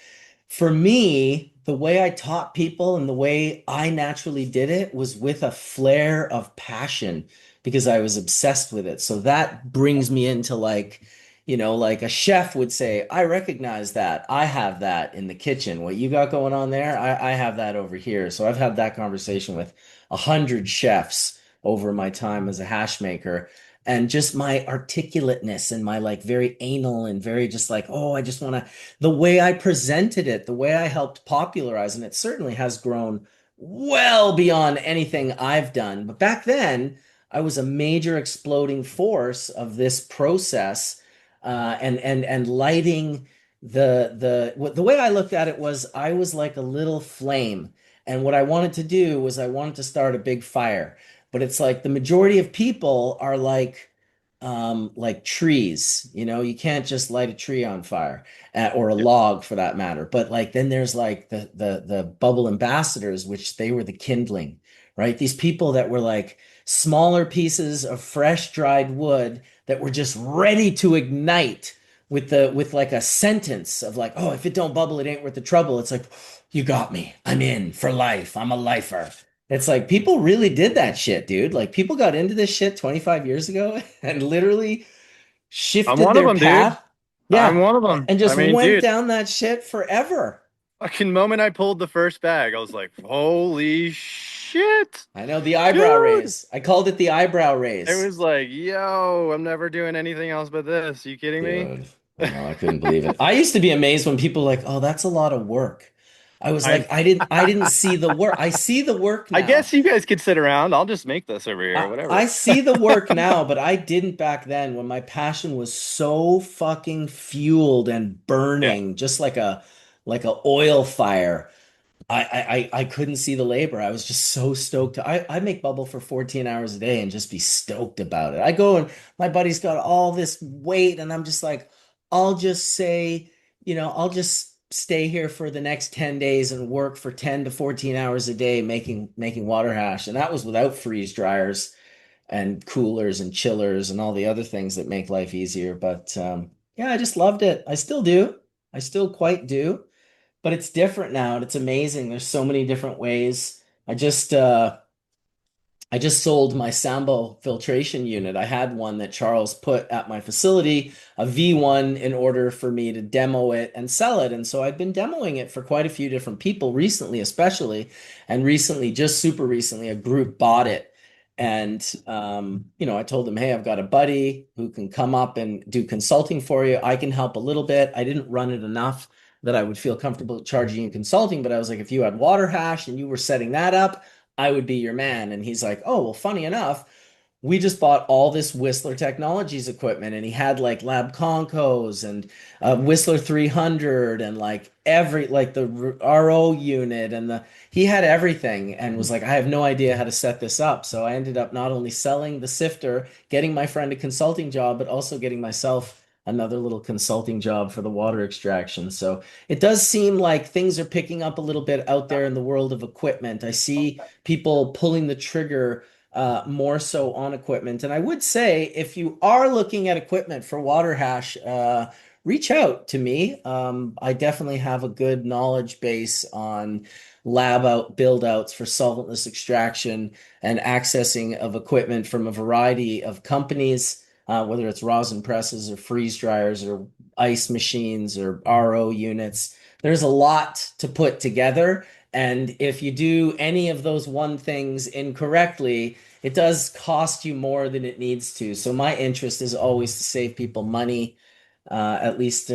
[SPEAKER 1] for me, the way I taught people and the way I naturally did it was with a flare of passion because I was obsessed with it. So that brings me into like, like a chef would say, I recognize that. I have that in the kitchen. What you got going on there, I have that over here. So I've had that conversation with 100 chefs over my time as a hash maker. And just my articulateness and my like very anal and very just like, oh, I just want to, the way I presented it, the way I helped popularize, and it certainly has grown well beyond anything I've done. But back then, I was a major exploding force of this process, and lighting the way I looked at it was I was like a little flame, and what I wanted to do was I wanted to start a big fire. But it's like the majority of people are like trees, you can't just light a tree on fire, or a log for that matter. But like then there's like the bubble ambassadors, which they were the kindling, right? These people that were like smaller pieces of fresh dried wood that were just ready to ignite with like a sentence of like, oh, if it don't bubble, it ain't worth the trouble. It's like, you got me. I'm in for life. I'm a lifer. It's like people really did that shit, dude. Like people got into this shit 25 years ago and literally
[SPEAKER 3] I'm
[SPEAKER 1] shifted
[SPEAKER 3] one of
[SPEAKER 1] their
[SPEAKER 3] them, dude.
[SPEAKER 1] path.
[SPEAKER 3] I'm
[SPEAKER 1] Yeah.
[SPEAKER 3] one of them.
[SPEAKER 1] And
[SPEAKER 3] I
[SPEAKER 1] just
[SPEAKER 3] mean,
[SPEAKER 1] went
[SPEAKER 3] dude,
[SPEAKER 1] down that shit forever.
[SPEAKER 3] fucking moment I pulled the first bag, I was like, holy shit,
[SPEAKER 1] I know the eyebrow
[SPEAKER 3] dude.
[SPEAKER 1] raise. I called it the eyebrow
[SPEAKER 3] It
[SPEAKER 1] raise.
[SPEAKER 3] was like, yo, I'm never doing anything else but this. You kidding me?
[SPEAKER 1] Dude, I know, I couldn't believe it. I used to be amazed when people were like, "Oh, that's a lot of work." I was
[SPEAKER 3] I
[SPEAKER 1] like, I didn't see the work. I see the work
[SPEAKER 3] I
[SPEAKER 1] now.
[SPEAKER 3] guess you guys could sit around. I'll just make this over here,
[SPEAKER 1] I
[SPEAKER 3] whatever.
[SPEAKER 1] see the work now, but I didn't back then when my passion was so fucking fueled and
[SPEAKER 3] Yeah.
[SPEAKER 1] burning, just like a oil fire. I couldn't see the labor. I was just so stoked. I make bubble for 14 hours a day and just be stoked about it. I go and my buddy's got all this weight, and I'm just like, I'll just say, I'll just stay here for the next 10 days and work for 10 to 14 hours a day making water hash. And that was without freeze dryers and coolers and chillers and all the other things that make life easier. But yeah, I just loved it. I still do. I still quite do, but it's different now and it's amazing. There's so many different ways. I just sold my Sambo filtration unit. I had one that Charles put at my facility, a V1, in order for me to demo it and sell it. And so I've been demoing it for quite a few different people recently, especially, and recently, just super recently, a group bought it. And I told them, hey, I've got a buddy who can come up and do consulting for you. I can help a little bit. I didn't run it enough that I would feel comfortable charging you consulting, but I was like, if you had water hash and you were setting that up, I would be your man. And he's like, oh, well, funny enough, we just bought all this Whistler Technologies equipment, and he had like Lab Concos and Whistler 300 and like the RO unit and he had everything and was like, I have no idea how to set this up. So I ended up not only selling the sifter, getting my friend a consulting job, but also getting myself another little consulting job for the water extraction. So it does seem like things are picking up a little bit out there in the world of equipment. I see people pulling the trigger more so on equipment. And I would say if you are looking at equipment for water hash, reach out to me. I definitely have a good knowledge base on lab out build outs for solventless extraction and accessing of equipment from a variety of companies, whether it's rosin presses or freeze dryers or ice machines or RO units. There's a lot to put together. And if you do any of those one things incorrectly, it does cost you more than it needs to. So my interest is always to save people money. At least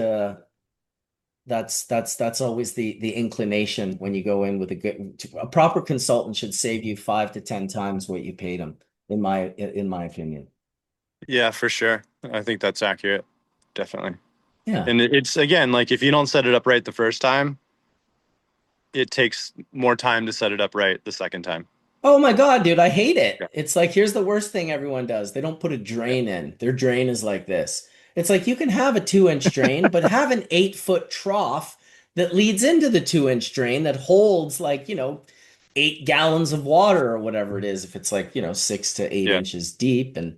[SPEAKER 1] that's always the inclination when you go in with a proper consultant should save you 5 to 10 times what you paid them, in my opinion.
[SPEAKER 3] Yeah, for sure. I think that's accurate. Definitely.
[SPEAKER 1] Yeah.
[SPEAKER 3] And it's again, like if you don't set it up right the first time, it takes more time to set it up right the second time.
[SPEAKER 1] Oh my God, dude, I hate it.
[SPEAKER 3] Yeah.
[SPEAKER 1] It's like, here's the worst thing everyone does. They don't put a drain in. Their drain is like this. It's like you can have a 2 inch drain, but have an 8 foot trough that leads into the 2 inch drain that holds 8 gallons of water or whatever it is, if it's 6 to 8
[SPEAKER 3] Yeah.
[SPEAKER 1] inches deep. And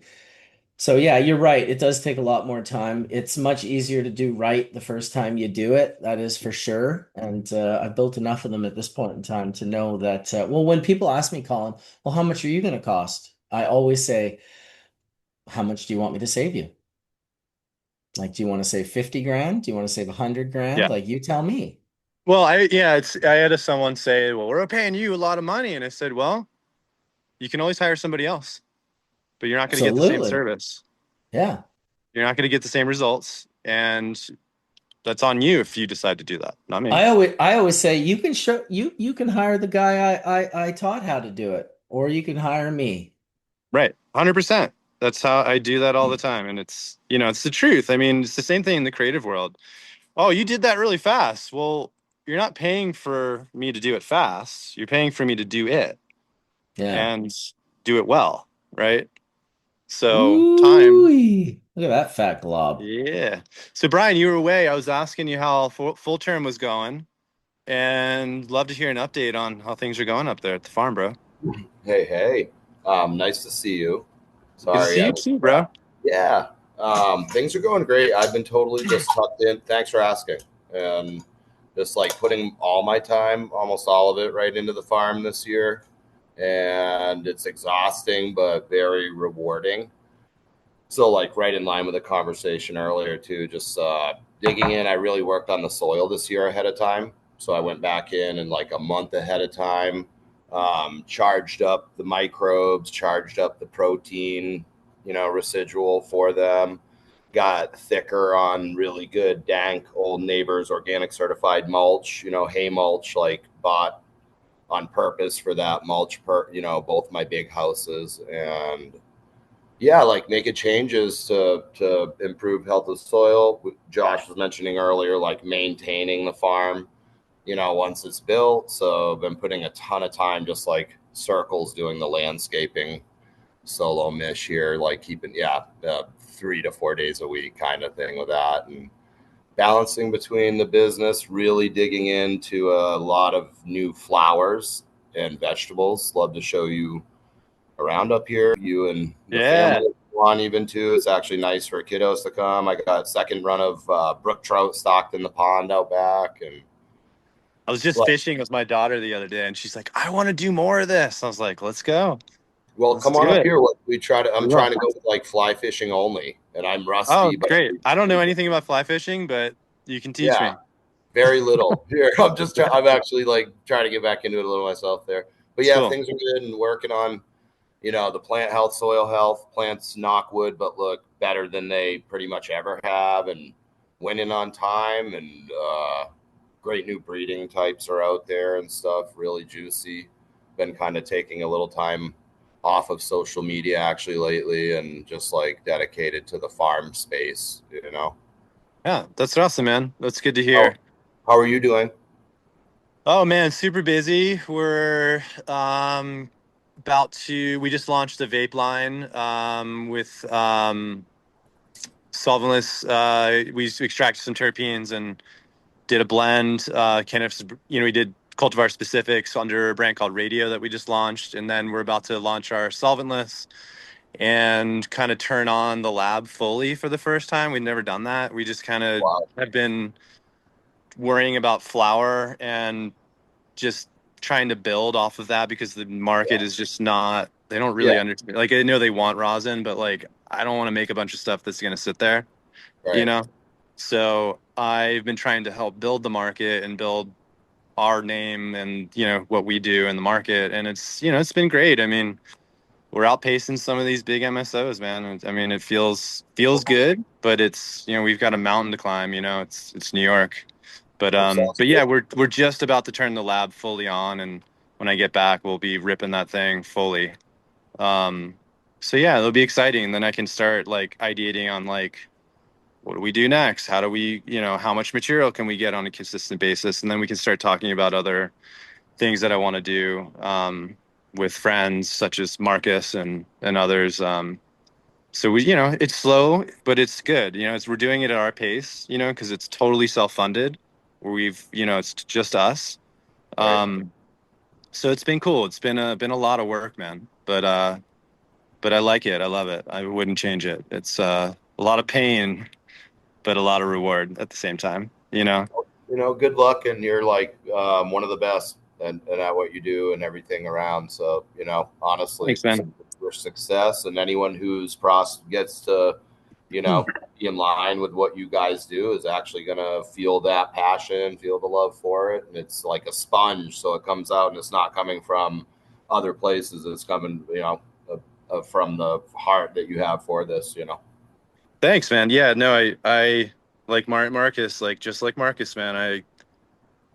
[SPEAKER 1] so, yeah, you're right. It does take a lot more time. It's much easier to do right the first time you do it. That is for sure. And I've built enough of them at this point in time to know that, well, when people ask me, Colin, well, how much are you going to cost? I always say, how much do you want me to save you? Like, do you want to save 50 grand? Do you want to save 100 grand?
[SPEAKER 3] Yeah.
[SPEAKER 1] Like, you tell me.
[SPEAKER 3] Well, I had someone say, well, we're paying you a lot of money. And I said, well, you can always hire somebody else, but you're not going to get the same
[SPEAKER 1] Absolutely.
[SPEAKER 3] service.
[SPEAKER 1] Yeah.
[SPEAKER 3] You're not going to get the same results. And that's on you if you decide to do that, not me.
[SPEAKER 1] I always say you can hire the guy I taught how to do it, or you can hire me.
[SPEAKER 3] Right. 100%. That's how I do that all the time. And it's the truth. I mean, it's the same thing in the creative world. Oh, you did that really fast. Well, you're not paying for me to do it fast. You're paying for me to do it and do it well. Right. So time.
[SPEAKER 1] Ooh-wee. Look at that fat glob.
[SPEAKER 3] Yeah. So Brian, you were away. I was asking you how full term was going and love to hear an update on how things are going up there at the farm, bro.
[SPEAKER 8] Hey. Nice to see you.
[SPEAKER 3] Good to
[SPEAKER 8] Sorry.
[SPEAKER 3] see you too, bro.
[SPEAKER 8] Yeah. Things are going great. I've been totally just tucked in. Thanks for asking. And just like putting all my time, almost all of it, right into the farm this year. And it's exhausting, but very rewarding. So, like, right in line with the conversation earlier, too, just digging in. I really worked on the soil this year ahead of time. So I went back in and like a month ahead of time, charged up the microbes, charged up the protein, residual for them, got thicker on really good dank old neighbors organic certified mulch, hay mulch, like bought on purpose for that mulch both my big houses. And yeah, like making changes to improve health of soil. Josh was mentioning earlier, like maintaining the farm, once it's built. So I've been putting a ton of time just like circles doing the landscaping solo mish here, like keeping 3 to 4 days a week kind of thing with that, and balancing between the business, really digging into a lot of new flowers and vegetables. Love to show you around up here, you and the family on even too. It's actually nice for kiddos to come. I got second run of brook trout stocked in the pond out back. And
[SPEAKER 3] I was just fishing with my daughter the other day, and she's like, I want to do more of this. I was like, let's go.
[SPEAKER 8] Well,
[SPEAKER 3] Let's
[SPEAKER 8] come on
[SPEAKER 3] do
[SPEAKER 8] up
[SPEAKER 3] it.
[SPEAKER 8] here. I'm trying to go with like fly fishing only, and I'm rusty.
[SPEAKER 3] Oh,
[SPEAKER 8] but
[SPEAKER 3] great. I don't know anything about fly fishing, but you can teach me.
[SPEAKER 8] Very little. Here, I'm actually like trying to get back into it a little myself there. But yeah, things are good and working on, the plant health, soil health. Plants knock wood, but look better than they pretty much ever have, and winning on time, and great new breeding types are out there and stuff. Really juicy. Been kind of taking a little time off of social media actually lately, and just like dedicated to the farm space.
[SPEAKER 3] Yeah, that's awesome, man. That's good to hear.
[SPEAKER 8] How are you doing?
[SPEAKER 3] Oh man, super busy. We're we just launched a vape line with solventless. We extracted some terpenes and did a blend. We did cultivar specifics under a brand called Radio that we just launched, and then we're about to launch our solventless and kind of turn on the lab fully for the first time. We've never done that. We just kind of have been worrying about flower and just trying to build off of that, because the market is just not, they don't really understand. Like, I know they want rosin, but like, I don't want to make a bunch of stuff that's going to sit there, So I've been trying to help build the market and build our name and, what we do in the market. And it's, it's been great. I mean, we're outpacing some of these big MSOs, man. I mean, it feels good, but it's, we've got a mountain to climb, it's New York. But yeah, we're just about to turn the lab fully on, and when I get back, we'll be ripping that thing fully. So yeah, it'll be exciting. And then I can start like ideating on like, what do we do next? How do we, how much material can we get on a consistent basis? And then we can start talking about other things that I want to do with friends such as Marcus and others. So we, it's slow, but it's good. We're doing it at our pace, because it's totally self-funded. It's just us. So it's been cool. It's been a lot of work, man. But I like it. I love it. I wouldn't change it. It's a lot of pain, but a lot of reward at the same time.
[SPEAKER 8] Good luck, and you're like one of the best and at what you do and everything around. So honestly,
[SPEAKER 3] thanks, man.
[SPEAKER 8] For success, and anyone whose gets to be in line with what you guys do is actually going to feel that passion, feel the love for it. And it's like a sponge. So it comes out, and it's not coming from other places. It's coming, from the heart that you have for this,
[SPEAKER 3] Thanks, man. Yeah, no, I like Marcus, like just like Marcus, man.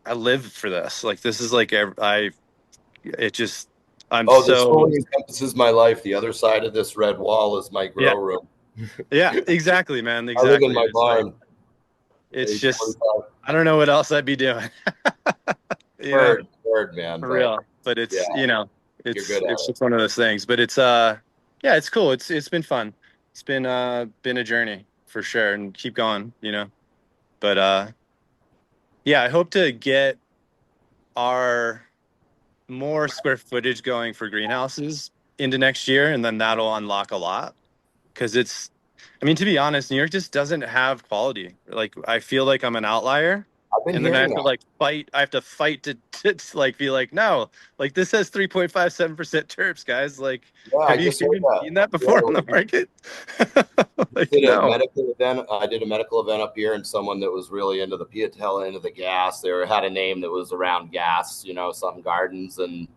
[SPEAKER 3] I live for this. Like, this is like, this
[SPEAKER 8] fully encompasses my life. The other side of this red wall is my grow room.
[SPEAKER 3] Yeah, exactly, man. Exactly.
[SPEAKER 8] I live in my barn.
[SPEAKER 3] It's just, 25. I don't know what else I'd be doing.
[SPEAKER 8] Word, man.
[SPEAKER 3] For real. But it's, it's just one of those things. But it's, it's cool. It's been fun. It's been a journey for sure, and keep going, But I hope to get our more square footage going for greenhouses into next year, and then that'll unlock a lot, because it's I mean, to be honest, New York just doesn't have quality. Like, I feel like I'm an outlier,
[SPEAKER 8] I've been
[SPEAKER 3] and then I
[SPEAKER 8] hearing
[SPEAKER 3] have to
[SPEAKER 8] that.
[SPEAKER 3] like fight. I have to fight to like be like, no, like this has 3.57% terps, guys. Like,
[SPEAKER 8] Yeah, I
[SPEAKER 3] have you
[SPEAKER 8] just heard
[SPEAKER 3] even
[SPEAKER 8] that.
[SPEAKER 3] seen that
[SPEAKER 8] Yeah,
[SPEAKER 3] before on the market? Like,
[SPEAKER 8] did a
[SPEAKER 3] no.
[SPEAKER 8] medical event. I did a medical event up here, and someone that was really into the Piatella, into the gas. They had a name that was around gas, something gardens, and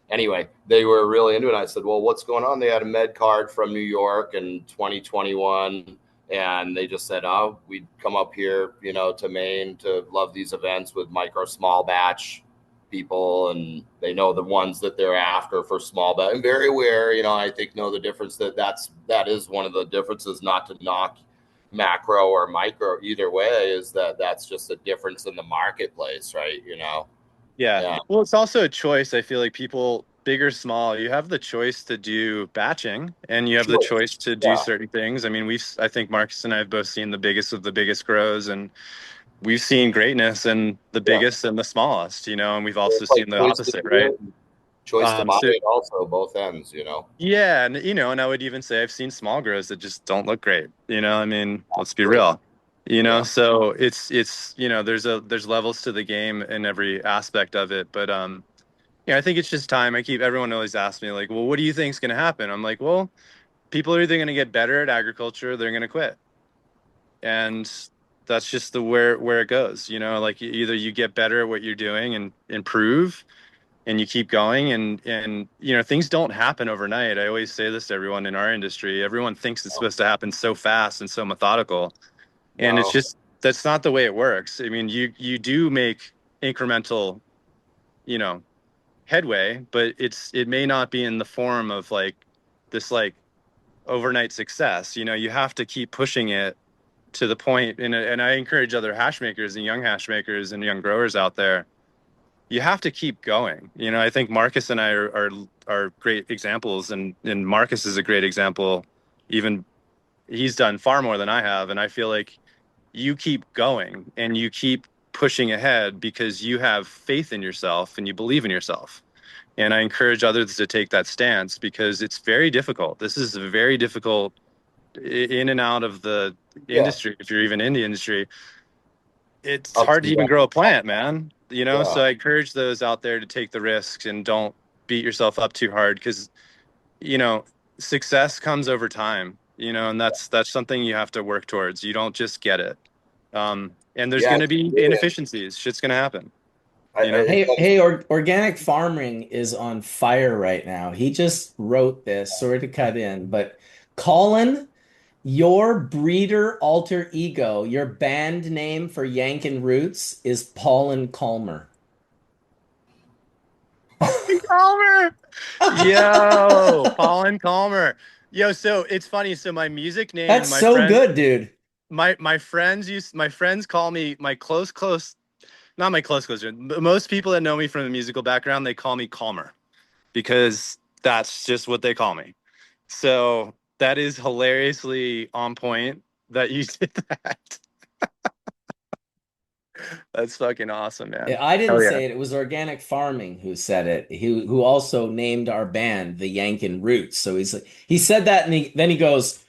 [SPEAKER 8] anyway, they were really into it. I said, "Well, what's going on?" They had a med card from New York in 2021, and they just said, "Oh, we'd come up here, to Maine to love these events with micro small batch people, and they know the ones that they're after for small batch, and very aware, I think know the difference that is one of the differences, not to knock macro or micro either way, is that's just a difference in the marketplace, right?
[SPEAKER 3] Yeah.
[SPEAKER 8] Yeah,
[SPEAKER 3] Well, it's also a choice. I feel like people, big or small, you have the choice to do batching and you have the
[SPEAKER 8] sure.
[SPEAKER 3] choice to do
[SPEAKER 8] Yeah,
[SPEAKER 3] certain things. I mean, I think Marcus and I have both seen the biggest of the biggest grows, and we've seen greatness in the
[SPEAKER 8] yeah.
[SPEAKER 3] biggest and the smallest, and we've also
[SPEAKER 8] It's like
[SPEAKER 3] seen the
[SPEAKER 8] choice to
[SPEAKER 3] opposite,
[SPEAKER 8] do
[SPEAKER 3] right?
[SPEAKER 8] it, choice to buy
[SPEAKER 3] So
[SPEAKER 8] it also, both ends.
[SPEAKER 3] yeah, and and I would even say I've seen small grows that just don't look great. I mean, let's be
[SPEAKER 8] Absolutely.
[SPEAKER 3] real.
[SPEAKER 8] Yeah.
[SPEAKER 3] So it's there's levels to the game in every aspect of it, but I think it's just time. Everyone always asks me like, well, what do you think's going to happen? I'm like, well, people are either going to get better at agriculture or they're going to quit. And that's just the where it goes, like either you get better at what you're doing and improve and you keep going and things don't happen overnight. I always say this to everyone in our industry. Everyone thinks it's supposed to happen so fast and so methodical. And it's
[SPEAKER 8] No.
[SPEAKER 3] just that's not the way it works. I mean, you do make incremental, you know, headway, but it may not be in the form of like this like overnight success. You have to keep pushing it to the point, and I encourage other hash makers and young hash makers and young growers out there. You have to keep going. I think Marcus and I are great examples, and Marcus is a great example. Even he's done far more than I have, and I feel like you keep going and you keep pushing ahead because you have faith in yourself and you believe in yourself. And I encourage others to take that stance because it's very difficult. This is a very difficult in and out of the
[SPEAKER 8] Yeah.
[SPEAKER 3] industry. If you're even in the industry, it's
[SPEAKER 8] Ups
[SPEAKER 3] hard to
[SPEAKER 8] and
[SPEAKER 3] even
[SPEAKER 8] downs.
[SPEAKER 3] grow a plant, man.
[SPEAKER 8] Yeah.
[SPEAKER 3] So I encourage those out there to take the risks and don't beat yourself up too hard because, you know, success comes over time, and that's something you have to work towards. You don't just get it. And there's
[SPEAKER 8] Yeah.
[SPEAKER 3] going to be inefficiencies. Shit's going to happen, you know?
[SPEAKER 1] Hey, Organic Farming is on fire right now. He just wrote this, sorry to cut in, but Colin, your breeder alter ego, your band name for Yankin Roots is Paulin Calmer.
[SPEAKER 3] Calmer. Yo, Colin Calmer. Yo, so it's funny. So my music name,
[SPEAKER 1] That's so good, dude.
[SPEAKER 3] my friends call me my close, not my close, but most people that know me from a musical background, they call me Calmer because that's just what they call me. So that is hilariously on point that you did that. That's fucking awesome, man.
[SPEAKER 1] I didn't
[SPEAKER 3] Hell yeah.
[SPEAKER 1] say it. It was Organic Farming who said it. Who also named our band the Yankin Roots. So he said that and then he goes,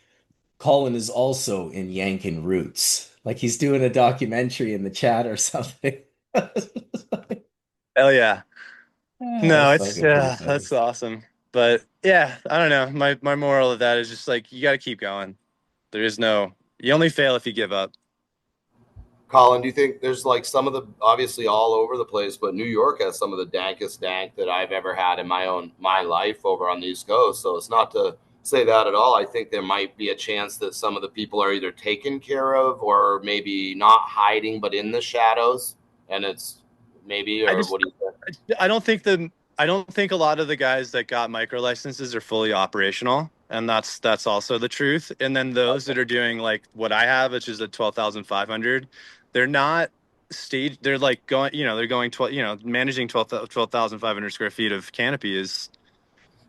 [SPEAKER 1] Colin is also in Yankin Roots. Like he's doing a documentary in the chat or something.
[SPEAKER 3] Hell yeah. No,
[SPEAKER 1] That's
[SPEAKER 3] it's
[SPEAKER 1] fucking pretty
[SPEAKER 3] yeah,
[SPEAKER 1] funny.
[SPEAKER 3] that's awesome. But yeah, I don't know. My moral of that is just like you got to keep going. You only fail if you give up.
[SPEAKER 8] Colin, do you think there's like some of the, obviously all over the place, but New York has some of the dankest dank that I've ever had in my life over on the East Coast. So it's not to say that at all. I think there might be a chance that some of the people are either taken care of or maybe not hiding, but in the shadows. And it's maybe,
[SPEAKER 3] I
[SPEAKER 8] or
[SPEAKER 3] just
[SPEAKER 8] what do you think?
[SPEAKER 3] I don't think a lot of the guys that got micro licenses are fully operational, and that's also the truth. And then those that are doing like what I have, which is a 12,500, they're not stage. They're like going, they're going 12. Managing 12,500 square feet of canopy that's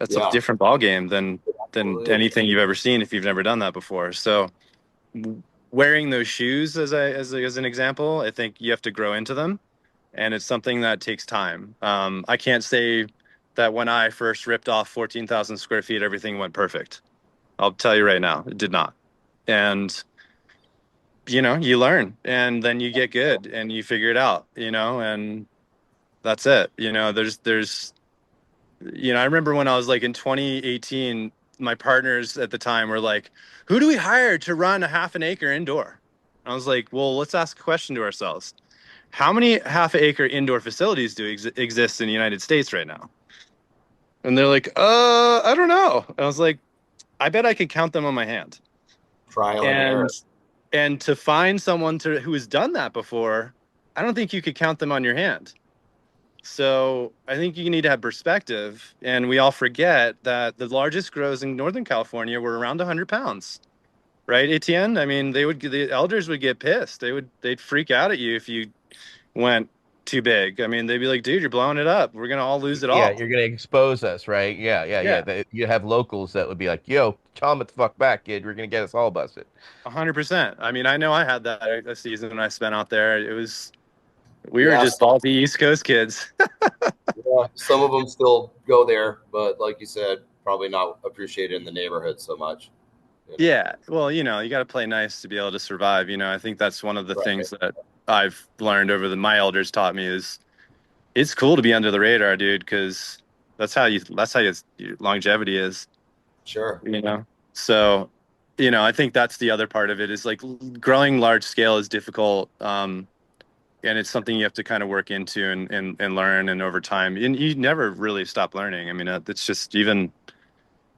[SPEAKER 3] a
[SPEAKER 8] Yeah,
[SPEAKER 3] different ball game than
[SPEAKER 8] absolutely.
[SPEAKER 3] anything you've ever seen if you've never done that before. So wearing those shoes as an example, I think you have to grow into them, and it's something that takes time. I can't say that when I first ripped off 14,000 square feet, everything went perfect. I'll tell you right now, it did not. And you learn, and then you get good, and you figure it out, and that's it. I remember when I was like in 2018, my partners at the time were like, who do we hire to run a half an acre indoor? I was like, well, let's ask a question to ourselves. How many half acre indoor facilities do exist in the United States right now? And they're like, I don't know. I was like, I bet I could count them on my hand.
[SPEAKER 8] Trial and error.
[SPEAKER 3] And to find someone who has done that before, I don't think you could count them on your hand. So I think you need to have perspective, and we all forget that the largest grows in Northern California were around 100 pounds, right, Etienne? I mean, the elders would get pissed. They'd freak out at you if you went too big. I mean, they'd be like, dude, you're blowing it up. We're gonna all lose it all.
[SPEAKER 9] Yeah, you're gonna expose us, right? Yeah. You have locals that would be like, "Yo, tell them it the fuck back, kid. We're gonna get us all busted."
[SPEAKER 3] 100%. I mean, I know I had that a season I spent out there. We were just all the East Coast kids.
[SPEAKER 8] Yeah, some of them still go there, but like you said, probably not appreciated in the neighborhood so much.
[SPEAKER 3] Yeah, well, you got to play nice to be able to survive. I think that's one of the things that I've learned my elders taught me is it's cool to be under the radar, dude, because that's how your longevity is.
[SPEAKER 8] Sure.
[SPEAKER 3] So, I think that's the other part of it is like growing large scale is difficult. And it's something you have to kind of work into and learn, and over time, and you never really stop learning. I mean, it's just even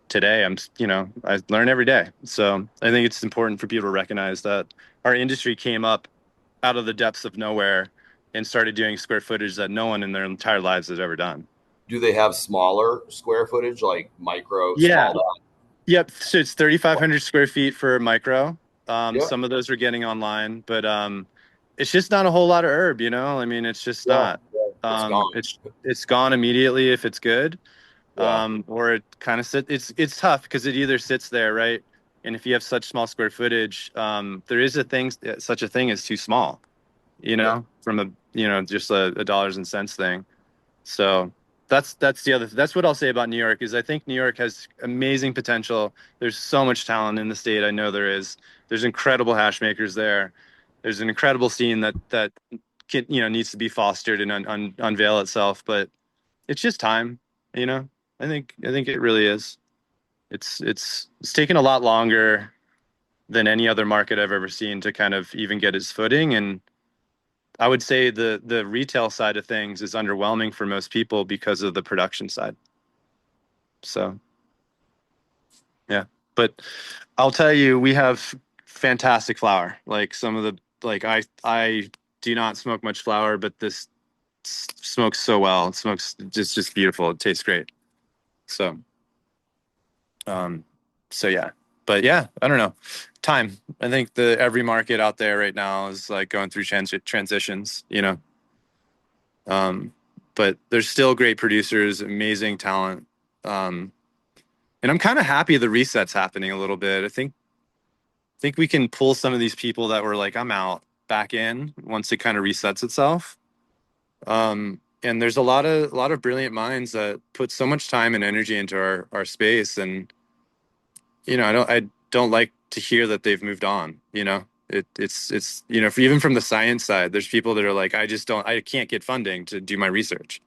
[SPEAKER 3] today, I learn every day. So I think it's important for people to recognize that our industry came up out of the depths of nowhere and started doing square footage that no one in their entire lives has ever done.
[SPEAKER 8] Do they have smaller square footage, like micro?
[SPEAKER 3] Yeah.
[SPEAKER 8] Small?
[SPEAKER 3] Yep. So it's 3,500 square feet for micro. Some of those are getting online, but it's just not a whole lot of herb, I mean, it's just not. It's gone immediately if it's good. Or it kind of it's tough because it either sits there, right? And if you have such small square footage, there is such a thing as too small, from just a dollars and cents thing. So that's what I'll say about New York is I think New York has amazing potential. There's so much talent in the state. I know there is. There's incredible hash makers there. There's an incredible scene that needs to be fostered and unveil itself, but it's just time, I think it really is. It's taken a lot longer than any other market I've ever seen to kind of even get its footing, and I would say the retail side of things is underwhelming for most people because of the production side. So, yeah, but I'll tell you, we have fantastic flower. Like some of the I do not smoke much flower, but this smokes so well. It smokes just beautiful. It tastes great. So yeah, but yeah, I don't know. Time. I think every market out there right now is like going through transitions, but there's still great producers, amazing talent. And I'm kind of happy the reset's happening a little bit. I think we can pull some of these people that were like, I'm out, back in once it kind of resets itself. And there's a lot of brilliant minds that put so much time and energy into our space. And, I don't like to hear that they've moved on, it's even from the science side, there's people that are like, I can't get funding to do my research,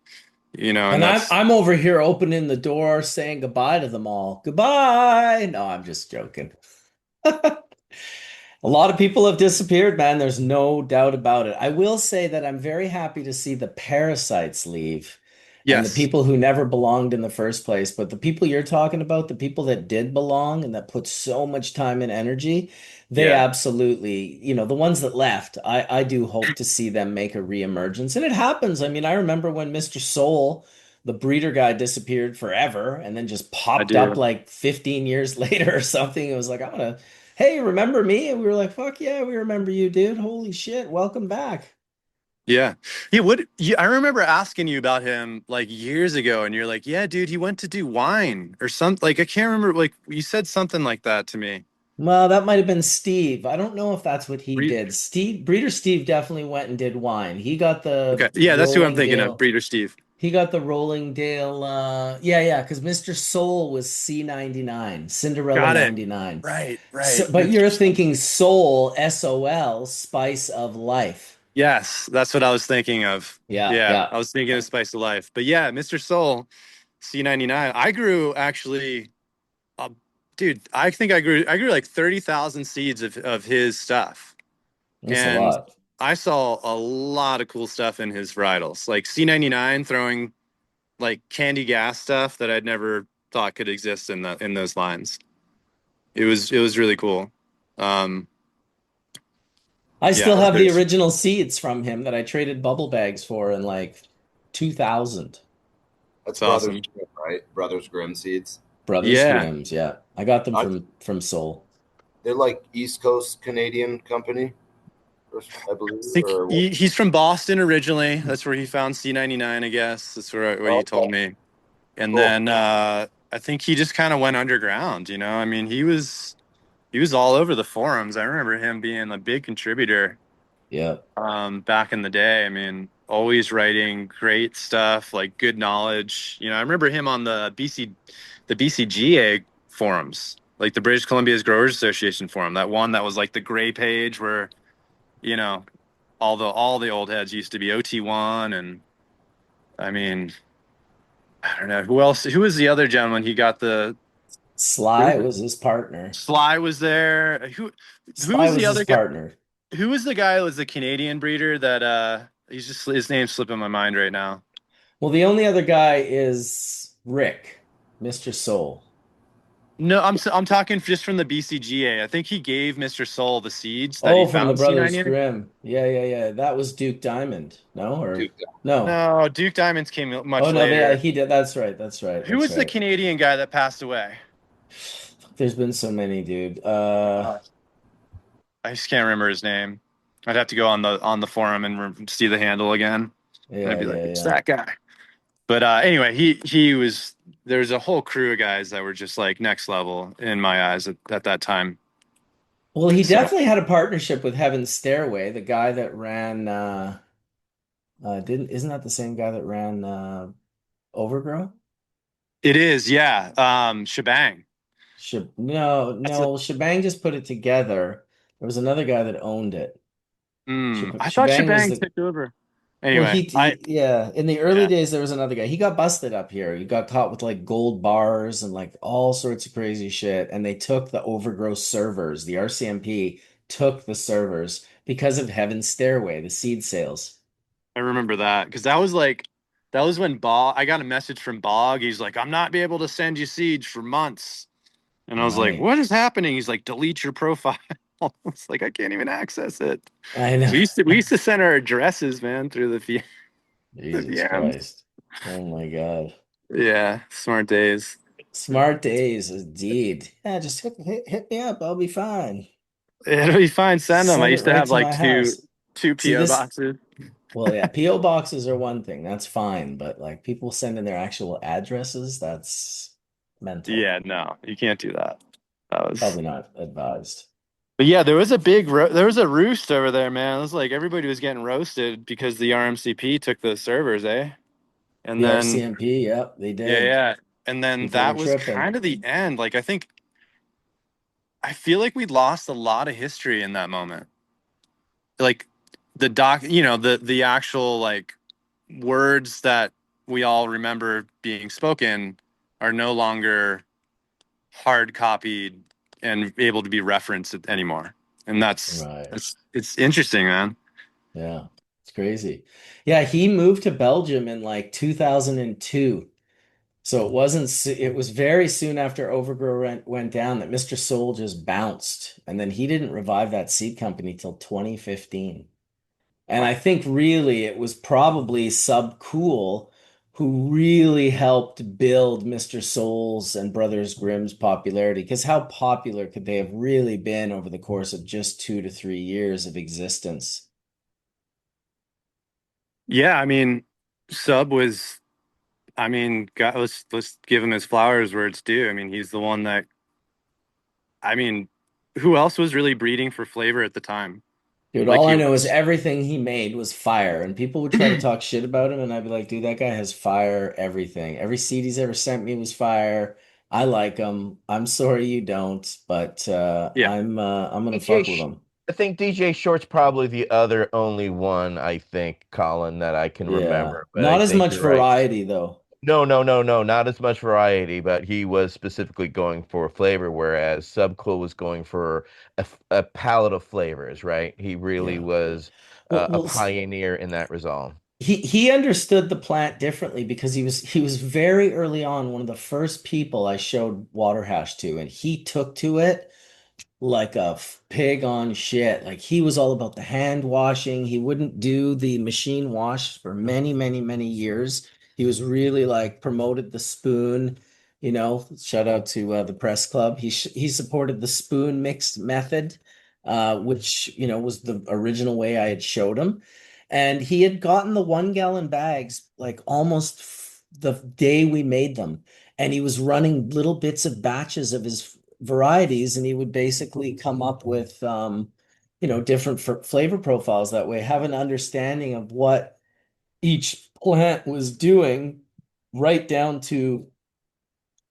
[SPEAKER 3] and
[SPEAKER 1] I'm over here opening the door, saying goodbye to them all. Goodbye. No, I'm just joking. A lot of people have disappeared, man. There's no doubt about it. I will say that I'm very happy to see the parasites leave. And the
[SPEAKER 3] Yes.
[SPEAKER 1] people who never belonged in the first place. But the people you're talking about, the people that did belong and that put so much time and energy, they
[SPEAKER 3] Yeah.
[SPEAKER 1] absolutely, the ones that left, I do hope to see them make a reemergence. And it happens. I mean, I remember when Mr. Soul, the breeder guy, disappeared forever and then just popped up
[SPEAKER 3] do.
[SPEAKER 1] like 15 years later or something. It was like, hey, remember me? And we were like, fuck yeah, we remember you, dude. Holy shit, welcome back.
[SPEAKER 3] Yeah. I remember asking you about him like years ago, and you're like, yeah, dude, he went to do wine or something. Like, I can't remember. Like, you said something like that to me.
[SPEAKER 1] Well, that might have been Steve. I don't know if that's what he did. Breeder Steve definitely went and did wine. He got the
[SPEAKER 3] Okay. Yeah, that's who I'm
[SPEAKER 1] rolling
[SPEAKER 3] thinking
[SPEAKER 1] deal.
[SPEAKER 3] of, Breeder Steve.
[SPEAKER 1] He got the Rollingdale. Yeah, because Mr. Soul was C99, Cinderella
[SPEAKER 3] Got it.
[SPEAKER 1] 99.
[SPEAKER 3] Right,
[SPEAKER 1] So,
[SPEAKER 3] right.
[SPEAKER 1] but you're thinking Soul, SOL, Spice of Life.
[SPEAKER 3] Yes, that's what I was thinking of.
[SPEAKER 1] Yeah,
[SPEAKER 3] Yeah,
[SPEAKER 1] yeah.
[SPEAKER 3] I was thinking of Spice of Life. But yeah, Mr. Soul, C99. I grew actually, uh, dude. I think I grew like 30,000 seeds of his stuff,
[SPEAKER 1] That's a
[SPEAKER 3] and
[SPEAKER 1] lot.
[SPEAKER 3] I saw a lot of cool stuff in his varietals, like C99 throwing like candy gas stuff that I'd never thought could exist in those lines. It was really cool. Um,
[SPEAKER 1] I
[SPEAKER 3] yeah,
[SPEAKER 1] still have the
[SPEAKER 3] there's
[SPEAKER 1] original seeds from him that I traded bubble bags for in like 2000.
[SPEAKER 8] That's
[SPEAKER 3] it's
[SPEAKER 8] Brothers
[SPEAKER 3] awesome.
[SPEAKER 8] Grimm, right? Brothers Grimm seeds.
[SPEAKER 1] Brothers
[SPEAKER 3] Yeah,
[SPEAKER 1] Grimm's, yeah. I got them
[SPEAKER 8] I,
[SPEAKER 1] from Soul.
[SPEAKER 8] they're like East Coast Canadian company, I
[SPEAKER 3] I
[SPEAKER 8] believe,
[SPEAKER 3] think
[SPEAKER 8] or what?
[SPEAKER 3] he's from Boston originally. That's where he found C99, I guess. That's what
[SPEAKER 8] Oh,
[SPEAKER 3] he told
[SPEAKER 8] okay,
[SPEAKER 3] me. And
[SPEAKER 8] cool.
[SPEAKER 3] then I think he just kind of went underground, you know? I mean, he was all over the forums. I remember him being a big contributor
[SPEAKER 1] Yeah.
[SPEAKER 3] back in the day. I mean, always writing great stuff, like good knowledge. You know, I remember him on the BCGA forums, like the British Columbia's Growers Association forum, that one that was like the gray page where, you know, all the old heads used to be OT1. And I mean, I don't know who else. Who was the other gentleman? He got there
[SPEAKER 1] Sly
[SPEAKER 3] was
[SPEAKER 1] was his partner.
[SPEAKER 3] Sly was there. Who
[SPEAKER 1] Sly
[SPEAKER 3] was the
[SPEAKER 1] was his
[SPEAKER 3] other guy?
[SPEAKER 1] partner.
[SPEAKER 3] Who was the guy who was the Canadian breeder that he's just his name's slipping my mind right now.
[SPEAKER 1] Well, the only other guy is Rick, Mr. Soul.
[SPEAKER 3] No, I'm talking just from the BCGA. I think he gave Mr. Soul the seeds that he
[SPEAKER 1] Oh, from the
[SPEAKER 3] found
[SPEAKER 1] Brothers
[SPEAKER 3] C98.
[SPEAKER 1] Grimm. Yeah. That was Duke Diamond. No, or
[SPEAKER 8] Dude,
[SPEAKER 1] no.
[SPEAKER 3] No, Duke Diamonds came
[SPEAKER 1] Oh
[SPEAKER 3] much
[SPEAKER 1] no,
[SPEAKER 3] later.
[SPEAKER 1] he did. That's right. That's right.
[SPEAKER 3] Who
[SPEAKER 1] That's
[SPEAKER 3] was the
[SPEAKER 1] right.
[SPEAKER 3] Canadian guy that passed away?
[SPEAKER 1] There's been so many, dude.
[SPEAKER 3] Uh, I just can't remember his name. I'd have to go on the forum and see the handle again, and I'd
[SPEAKER 1] Yeah,
[SPEAKER 3] be like,
[SPEAKER 1] yeah,
[SPEAKER 3] "It's
[SPEAKER 1] yeah.
[SPEAKER 3] that guy." But anyway, he was. There's a whole crew of guys that were just like next level in my eyes at that time.
[SPEAKER 1] Well, he
[SPEAKER 3] So
[SPEAKER 1] definitely had a partnership with Heaven's Stairway, the guy that ran didn't isn't that the same guy that ran Overgrow?
[SPEAKER 3] it is, yeah. Shebang.
[SPEAKER 1] No,
[SPEAKER 3] That's a.
[SPEAKER 1] Shebang just put it together. There was another guy that owned it.
[SPEAKER 3] I thought
[SPEAKER 1] Shebang was
[SPEAKER 3] Shebang
[SPEAKER 1] the
[SPEAKER 3] took over.
[SPEAKER 1] well,
[SPEAKER 3] Anyway,
[SPEAKER 1] yeah, in the early
[SPEAKER 3] yeah,
[SPEAKER 1] days there was another guy. He got busted up here. He got caught with like gold bars and like all sorts of crazy shit. And they took the Overgrow servers. The RCMP took the servers because of Heaven's Stairway, the seed sales.
[SPEAKER 3] I remember that because that was when Bog. I got a message from Bog. He's like, "I'm not be able to send you seeds for months," and I was like,
[SPEAKER 1] Right.
[SPEAKER 3] "What is happening?" He's like, "Delete your profile." It's like I can't even access it.
[SPEAKER 1] I know.
[SPEAKER 3] We used to send our addresses, man, through the
[SPEAKER 1] Jesus
[SPEAKER 3] VMs.
[SPEAKER 1] Christ. Oh my God.
[SPEAKER 3] Yeah, smart days.
[SPEAKER 1] Smart days indeed. Yeah, just hit me up. I'll be fine.
[SPEAKER 3] It'll be fine. Send them. I
[SPEAKER 1] Send it
[SPEAKER 3] used to
[SPEAKER 1] right
[SPEAKER 3] have
[SPEAKER 1] to
[SPEAKER 3] like
[SPEAKER 1] my
[SPEAKER 3] two
[SPEAKER 1] house.
[SPEAKER 3] two
[SPEAKER 1] See
[SPEAKER 3] PO
[SPEAKER 1] this?
[SPEAKER 3] boxes.
[SPEAKER 1] Well, yeah, PO boxes are one thing. That's fine, but like people sending their actual addresses, that's mental.
[SPEAKER 3] Yeah, no, you can't do that. That was.
[SPEAKER 1] Probably not advised.
[SPEAKER 3] But yeah, there was a roost over there, man. It was like everybody was getting roasted because the RMCP took the servers, eh? And
[SPEAKER 1] The
[SPEAKER 3] then
[SPEAKER 1] RCMP, yep, they
[SPEAKER 3] yeah,
[SPEAKER 1] did.
[SPEAKER 3] yeah. And then
[SPEAKER 1] People were
[SPEAKER 3] that was
[SPEAKER 1] tripping.
[SPEAKER 3] kind of the end. Like I feel like we lost a lot of history in that moment. Like the actual like words that we all remember being spoken are no longer hard copied and able to be referenced anymore. And
[SPEAKER 1] Right.
[SPEAKER 3] it's interesting, man.
[SPEAKER 1] Yeah. It's crazy. Yeah, he moved to Belgium in like 2002. So it was very soon after Overgrow went down that Mr. Soul just bounced. And then he didn't revive that seed company till 2015. And I think really it was probably Sub Cool who really helped build Mr. Soul's and Brothers Grimm's popularity. Because how popular could they have really been over the course of just 2 to 3 years of existence?
[SPEAKER 3] Yeah, I mean, Sub was. I mean, God, let's give him his flowers where it's due. I mean, he's the one that. I mean, who else was really breeding for flavor at the time?
[SPEAKER 1] Dude,
[SPEAKER 3] Like
[SPEAKER 1] all I
[SPEAKER 3] he
[SPEAKER 1] know is
[SPEAKER 3] was.
[SPEAKER 1] everything he made was fire, and people would try to talk shit about him, and I'd be like, dude, that guy has fire everything. Every seed he's ever sent me was fire. I like him. I'm sorry you don't, but
[SPEAKER 3] Yeah.
[SPEAKER 1] I'm gonna
[SPEAKER 9] DJ
[SPEAKER 1] fuck with him.
[SPEAKER 9] I think DJ Short's probably the other only one, I think, Colin, that I can
[SPEAKER 1] Yeah.
[SPEAKER 9] remember. But I
[SPEAKER 1] Not as
[SPEAKER 9] think
[SPEAKER 1] much
[SPEAKER 9] you're right.
[SPEAKER 1] variety though.
[SPEAKER 9] No, no, no, no, not as much variety, but he was specifically going for flavor, whereas Subcool was going for a palette of flavors, right? He really
[SPEAKER 1] Yeah.
[SPEAKER 9] was
[SPEAKER 1] Well,
[SPEAKER 9] a
[SPEAKER 1] well,
[SPEAKER 9] pioneer in that result.
[SPEAKER 1] he understood the plant differently because he was very early on one of the first people I showed water hash to, and he took to it like a pig on shit. Like he was all about the hand washing. He wouldn't do the machine wash for many, many, many years. He was really like promoted the spoon. Shout out to the press club. He supported the spoon mixed method, which was the original way I had showed him. And he had gotten the 1 gallon bags like almost the day we made them, and he was running little bits of batches of his varieties, and he would basically come up with different flavor profiles that way, have an understanding of what each plant was doing, right down to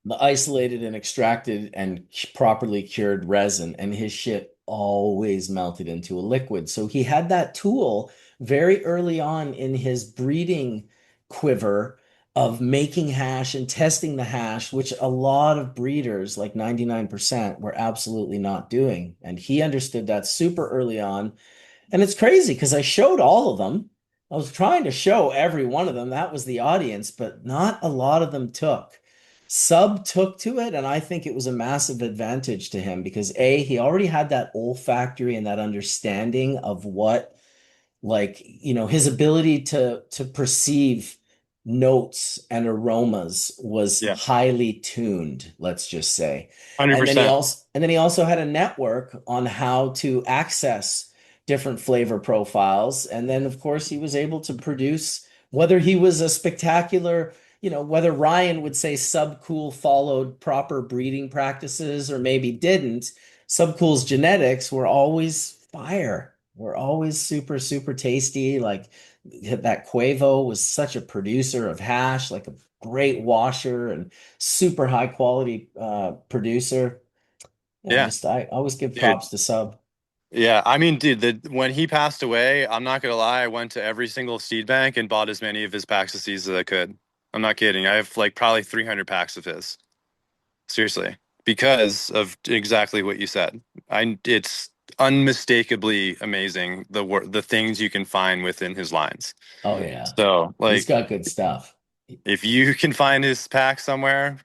[SPEAKER 1] the isolated and extracted and properly cured resin, and his shit always melted into a liquid. So he had that tool very early on in his breeding quiver of making hash and testing the hash, which a lot of breeders, like 99%, were absolutely not doing. And he understood that super early on. And it's crazy because I showed all of them. I was trying to show every one of them. That was the audience, but not a lot of them took. Sub took to it, and I think it was a massive advantage to him because A, he already had that olfactory and that understanding of what, like, his ability to perceive notes and aromas was
[SPEAKER 3] Yeah.
[SPEAKER 1] highly tuned, let's just say. And then he
[SPEAKER 3] 100%.
[SPEAKER 1] also had a network on how to access different flavor profiles. And then of course he was able to produce, whether he was a spectacular, whether Ryan would say Subcool followed proper breeding practices or maybe didn't. Subcool's genetics were always fire. Were always super, super tasty. Like that Quavo was such a producer of hash, like a great washer and super high quality producer. Yeah,
[SPEAKER 3] Yeah,
[SPEAKER 1] I always give
[SPEAKER 3] dude.
[SPEAKER 1] props to Sub.
[SPEAKER 3] Yeah, I mean, dude, when he passed away, I'm not gonna lie, I went to every single seed bank and bought as many of his packs of seeds as I could. I'm not kidding. I have like probably 300 packs of his. Seriously, because of exactly what you said. It's unmistakably amazing the things you can find within his lines.
[SPEAKER 1] Oh yeah,
[SPEAKER 3] So,
[SPEAKER 1] he's
[SPEAKER 3] like,
[SPEAKER 1] got good stuff.
[SPEAKER 3] if you can find his pack somewhere,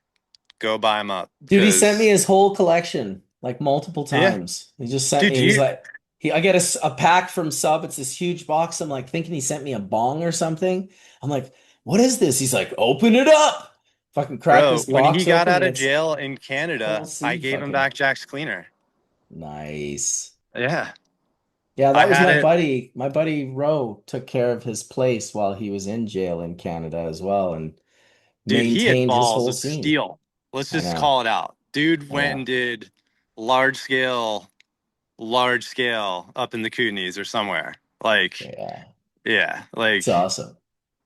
[SPEAKER 3] go buy him up
[SPEAKER 1] Dude, he sent me
[SPEAKER 3] because
[SPEAKER 1] his whole collection like multiple
[SPEAKER 3] yeah,
[SPEAKER 1] times. He just sent
[SPEAKER 3] dude,
[SPEAKER 1] me. He's like, I get a pack from Sub. It's this huge box. I'm like thinking he sent me a bong or something. I'm like, what is this? He's like, open it up. Fucking crack
[SPEAKER 3] bro,
[SPEAKER 1] this
[SPEAKER 3] when he
[SPEAKER 1] box
[SPEAKER 3] got
[SPEAKER 1] open,
[SPEAKER 3] out
[SPEAKER 1] and
[SPEAKER 3] of
[SPEAKER 1] it's
[SPEAKER 3] jail in
[SPEAKER 1] whole
[SPEAKER 3] Canada, I
[SPEAKER 1] seed
[SPEAKER 3] gave him
[SPEAKER 1] fucking
[SPEAKER 3] back Jack's cleaner.
[SPEAKER 1] nice.
[SPEAKER 3] Yeah,
[SPEAKER 1] Yeah,
[SPEAKER 3] I
[SPEAKER 1] that was
[SPEAKER 3] had
[SPEAKER 1] my
[SPEAKER 3] it.
[SPEAKER 1] buddy. My buddy Ro took care of his place while he was in jail in Canada as well, and
[SPEAKER 3] Dude, he had
[SPEAKER 1] maintained his
[SPEAKER 3] balls
[SPEAKER 1] whole
[SPEAKER 3] of
[SPEAKER 1] scene.
[SPEAKER 3] steel. Let's
[SPEAKER 1] I
[SPEAKER 3] just
[SPEAKER 1] know.
[SPEAKER 3] call it out. Dude
[SPEAKER 1] I
[SPEAKER 3] went
[SPEAKER 1] know.
[SPEAKER 3] and did large scale up in the Kootenays or somewhere. Like,
[SPEAKER 1] Yeah,
[SPEAKER 3] yeah,
[SPEAKER 1] it's
[SPEAKER 3] like
[SPEAKER 1] awesome.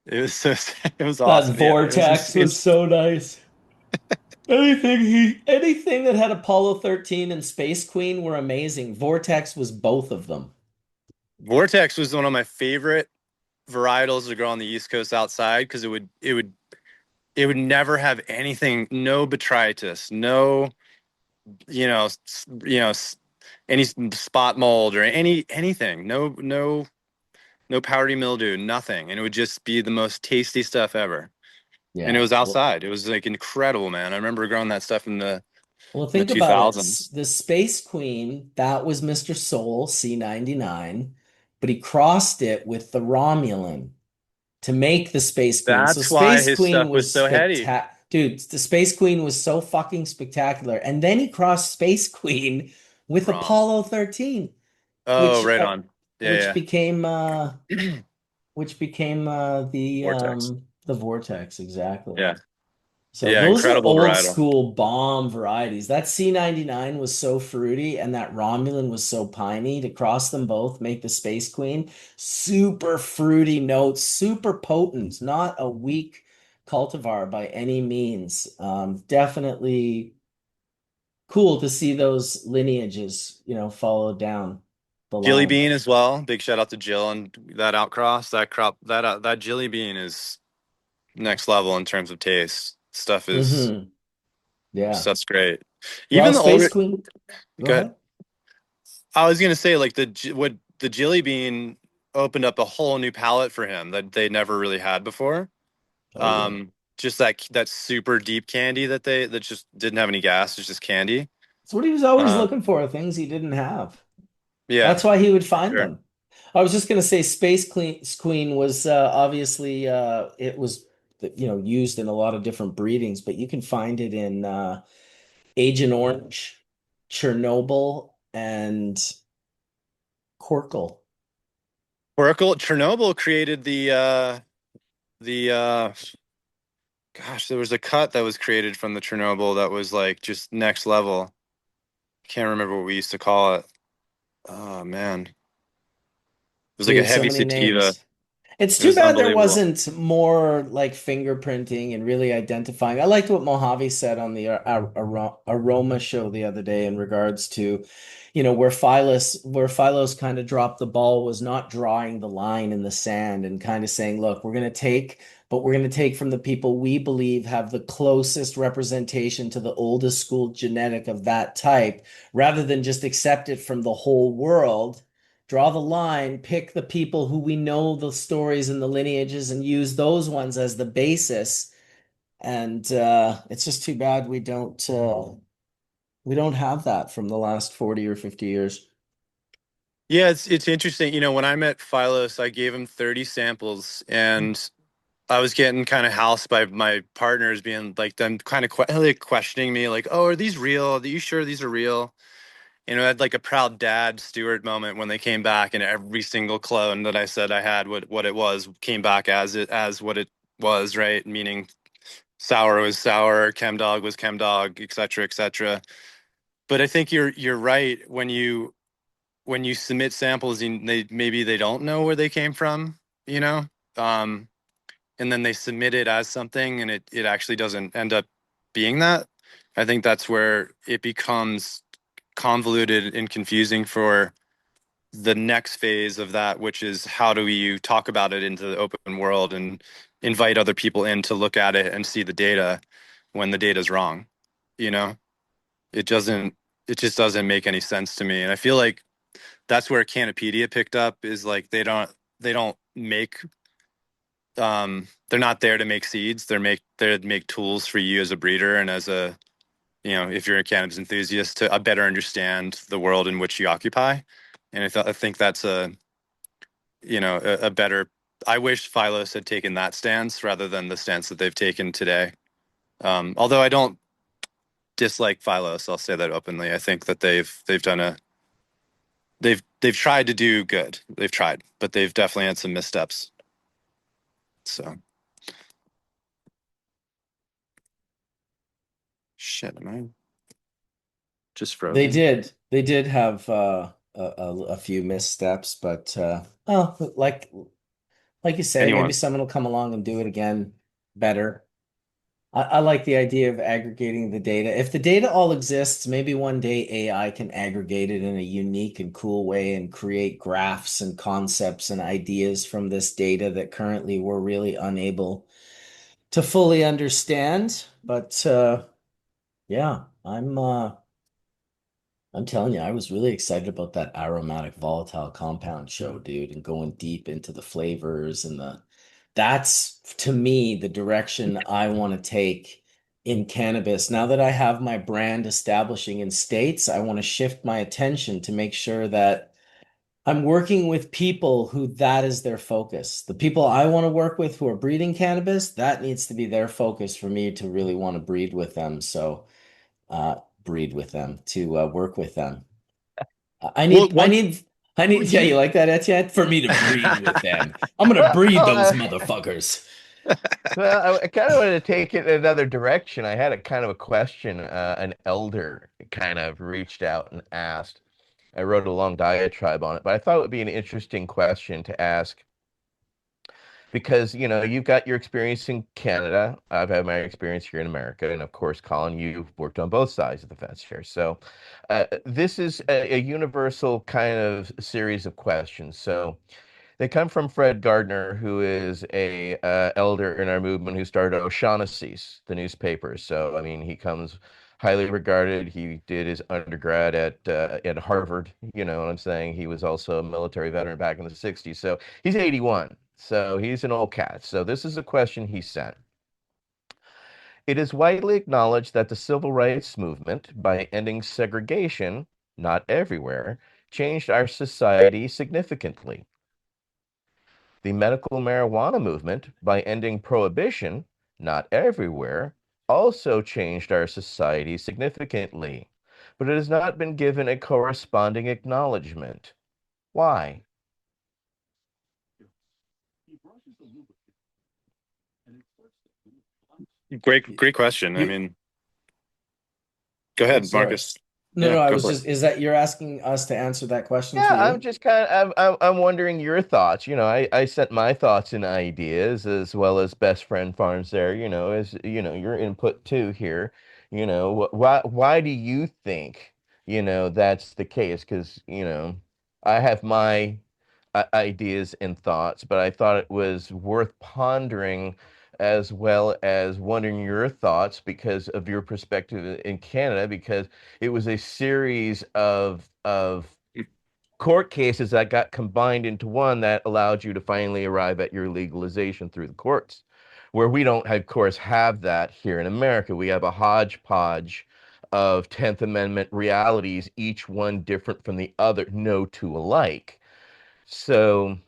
[SPEAKER 3] it was so it was
[SPEAKER 1] That
[SPEAKER 3] awesome. Yeah, it was
[SPEAKER 1] vortex was so nice. Anything that had Apollo 13 and Space Queen were amazing. Vortex was both of them.
[SPEAKER 3] Vortex was one of my favorite varietals to grow on the East Coast outside because it would never have anything, no botrytis, no, any spot mold or anything, no powdery mildew, nothing, and it would just be the most tasty stuff ever. And it
[SPEAKER 1] Yeah.
[SPEAKER 3] was
[SPEAKER 1] Well,
[SPEAKER 3] outside. It was like incredible, man. I remember growing that stuff in the
[SPEAKER 1] think about it.
[SPEAKER 3] 2000s.
[SPEAKER 1] The Space Queen, that was Mr. Soul C99, but he crossed it with the Romulan to make the Space Queen. So
[SPEAKER 3] That's why
[SPEAKER 1] Space
[SPEAKER 3] his
[SPEAKER 1] Queen
[SPEAKER 3] stuff was
[SPEAKER 1] was
[SPEAKER 3] so heady,
[SPEAKER 1] spectacular. Dude, the Space Queen was so fucking spectacular. And then he crossed Space Queen with
[SPEAKER 3] Rom.
[SPEAKER 1] Apollo 13,
[SPEAKER 3] Oh,
[SPEAKER 1] which
[SPEAKER 3] right on.
[SPEAKER 1] which
[SPEAKER 3] Yeah,
[SPEAKER 1] became
[SPEAKER 3] yeah.
[SPEAKER 1] the
[SPEAKER 3] Vortex.
[SPEAKER 1] Vortex exactly.
[SPEAKER 3] Yeah.
[SPEAKER 1] So
[SPEAKER 3] Yeah,
[SPEAKER 1] those are
[SPEAKER 3] incredible
[SPEAKER 1] old
[SPEAKER 3] varietal.
[SPEAKER 1] school bomb varieties. That C99 was so fruity and that Romulan was so piney. To cross them both, make the Space Queen. Super fruity notes, super potent, not a weak cultivar by any means. Definitely cool to see those lineages, followed down the
[SPEAKER 3] Jilly
[SPEAKER 1] line.
[SPEAKER 3] bean as well. Big shout out to Jill and that outcross. That crop, that Jilly bean is next level in terms of taste.
[SPEAKER 1] Yeah.
[SPEAKER 3] Stuff's great.
[SPEAKER 1] Well,
[SPEAKER 3] Even the
[SPEAKER 1] Space
[SPEAKER 3] older,
[SPEAKER 1] Queen, go
[SPEAKER 3] go ahead.
[SPEAKER 1] ahead.
[SPEAKER 3] I was gonna say like what the Jilly bean opened up a whole new palette for him that they never really had before.
[SPEAKER 1] Totally.
[SPEAKER 3] Just that super deep candy that just didn't have any gas. It's just candy.
[SPEAKER 1] It's what he was always
[SPEAKER 3] Um,
[SPEAKER 1] looking for, things he didn't have.
[SPEAKER 3] yeah,
[SPEAKER 1] That's why he would find
[SPEAKER 3] sure.
[SPEAKER 1] them. I was just going to say Queen was obviously it was used in a lot of different breedings, but you can find it in Agent Orange, Chernobyl, and Corkle.
[SPEAKER 3] Oracle Chernobyl created the gosh, there was a cut that was created from the Chernobyl that was like just next level. Can't remember what we used to call it. Oh man. It was like
[SPEAKER 1] We
[SPEAKER 3] a
[SPEAKER 1] have so
[SPEAKER 3] heavy
[SPEAKER 1] many
[SPEAKER 3] sativa.
[SPEAKER 1] names. It's
[SPEAKER 3] It
[SPEAKER 1] too
[SPEAKER 3] was
[SPEAKER 1] bad there
[SPEAKER 3] unbelievable.
[SPEAKER 1] wasn't more like fingerprinting and really identifying. I liked what Mojave said on the aroma show the other day in regards to, where Phylos kind of dropped the ball was not drawing the line in the sand and kind of saying, look, we're going to take from the people we believe have the closest representation to the oldest school genetic of that type, rather than just accept it from the whole world. Draw the line, pick the people who we know the stories and the lineages, and use those ones as the basis. And it's just too bad we don't have that from the last 40 or 50 years.
[SPEAKER 3] Yeah, it's interesting. When I met Phylos, I gave him 30 samples and I was getting kind of housed by my partners being like them kind of like questioning me like, "Oh, are these real? Are you sure these are real?" I had like a proud dad Stewart moment when they came back and every single clone that I said I had what it was came back as what it was, right? Meaning sour was sour, chemdog was chemdog, et cetera, et cetera. But I think you're right when you submit samples and maybe they don't know where they came from, you know, um, and then they submit it as something and it actually doesn't end up being that. I think that's where it becomes convoluted and confusing for the next phase of that, which is how do you talk about it into the open world and invite other people in to look at it and see the data when the data is wrong. You know, it doesn't, it just doesn't make any sense to me. And I feel like that's where Canopedia picked up is like they don't make they're not there to make seeds. They're to make tools for you as a breeder and as a if you're a cannabis enthusiast to better understand the world in which you occupy. And I think that's a better. I wish Phylos had taken that stance rather than the stance that they've taken today. Although I don't dislike Phylos, I'll say that openly. I think that they've done they've tried to do good. They've tried, but they've definitely had some missteps. So shit, am I just
[SPEAKER 1] They
[SPEAKER 3] frozen?
[SPEAKER 1] did. They did have a few missteps, but like you say, maybe
[SPEAKER 3] Anyone?
[SPEAKER 1] someone will come along and do it again better. I like the idea of aggregating the data. If the data all exists, maybe one day AI can aggregate it in a unique and cool way and create graphs and concepts and ideas from this data that currently we're really unable to fully understand. But yeah, I'm telling you, I was really excited about that aromatic volatile compound show, dude, and going deep into the flavors and that's to me the direction I want to take in cannabis. Now that I have my brand establishing in states, I want to shift my attention to make sure that I'm working with people who that is their focus. The people I want to work with who are breeding cannabis, that needs to be their focus for me to really want to breed with them. So, work with them. I
[SPEAKER 3] Well,
[SPEAKER 1] need, I need, yeah,
[SPEAKER 3] you
[SPEAKER 1] you like that, Etienne? For me to breed with them. I'm gonna breed those motherfuckers.
[SPEAKER 9] Well, I kind of wanted to take it in another direction. I had a kind of a question. An elder kind of reached out and asked. I wrote a long diatribe on it, but I thought it would be an interesting question to ask because, you've got your experience in Canada. I've had my experience here in America. And of course, Colin, you've worked on both sides of the fence here. So this is a universal kind of series of questions. So they come from Fred Gardner, who is a elder in our movement who started O'Shaughnessy's, the newspaper. So I mean, he comes highly regarded. He did his undergrad at Harvard. You know what I'm saying? He was also a military veteran back in the '60s. So he's 81. So he's an old cat. So this is a question he sent. It is widely acknowledged that the civil rights movement, by ending segregation, not everywhere, changed our society significantly. The medical marijuana movement, by ending prohibition, not everywhere, also changed our society significantly, but it has not been given a corresponding acknowledgement. Why?
[SPEAKER 3] Great question. I
[SPEAKER 1] You,
[SPEAKER 3] mean, go
[SPEAKER 1] oh,
[SPEAKER 3] ahead,
[SPEAKER 1] sorry.
[SPEAKER 3] Marcus.
[SPEAKER 1] No,
[SPEAKER 3] Yeah,
[SPEAKER 1] no, I
[SPEAKER 3] go
[SPEAKER 1] was
[SPEAKER 3] for it.
[SPEAKER 1] just, is that you're asking us to answer that question for
[SPEAKER 9] Yeah, I'm
[SPEAKER 1] you?
[SPEAKER 9] just kind of I'm wondering your thoughts. I sent my thoughts and ideas as well as best friend farms there, as your input too here. Why do you think, that's the case? Because, I have my ideas and thoughts, but I thought it was worth pondering as well as wondering your thoughts because of your perspective in Canada, because it was a series of court cases that got combined into one that allowed you to finally arrive at your legalization through the courts, where we don't, of course, have that here in America. We have a hodgepodge of 10th Amendment realities, each one different from the other, no two alike. So,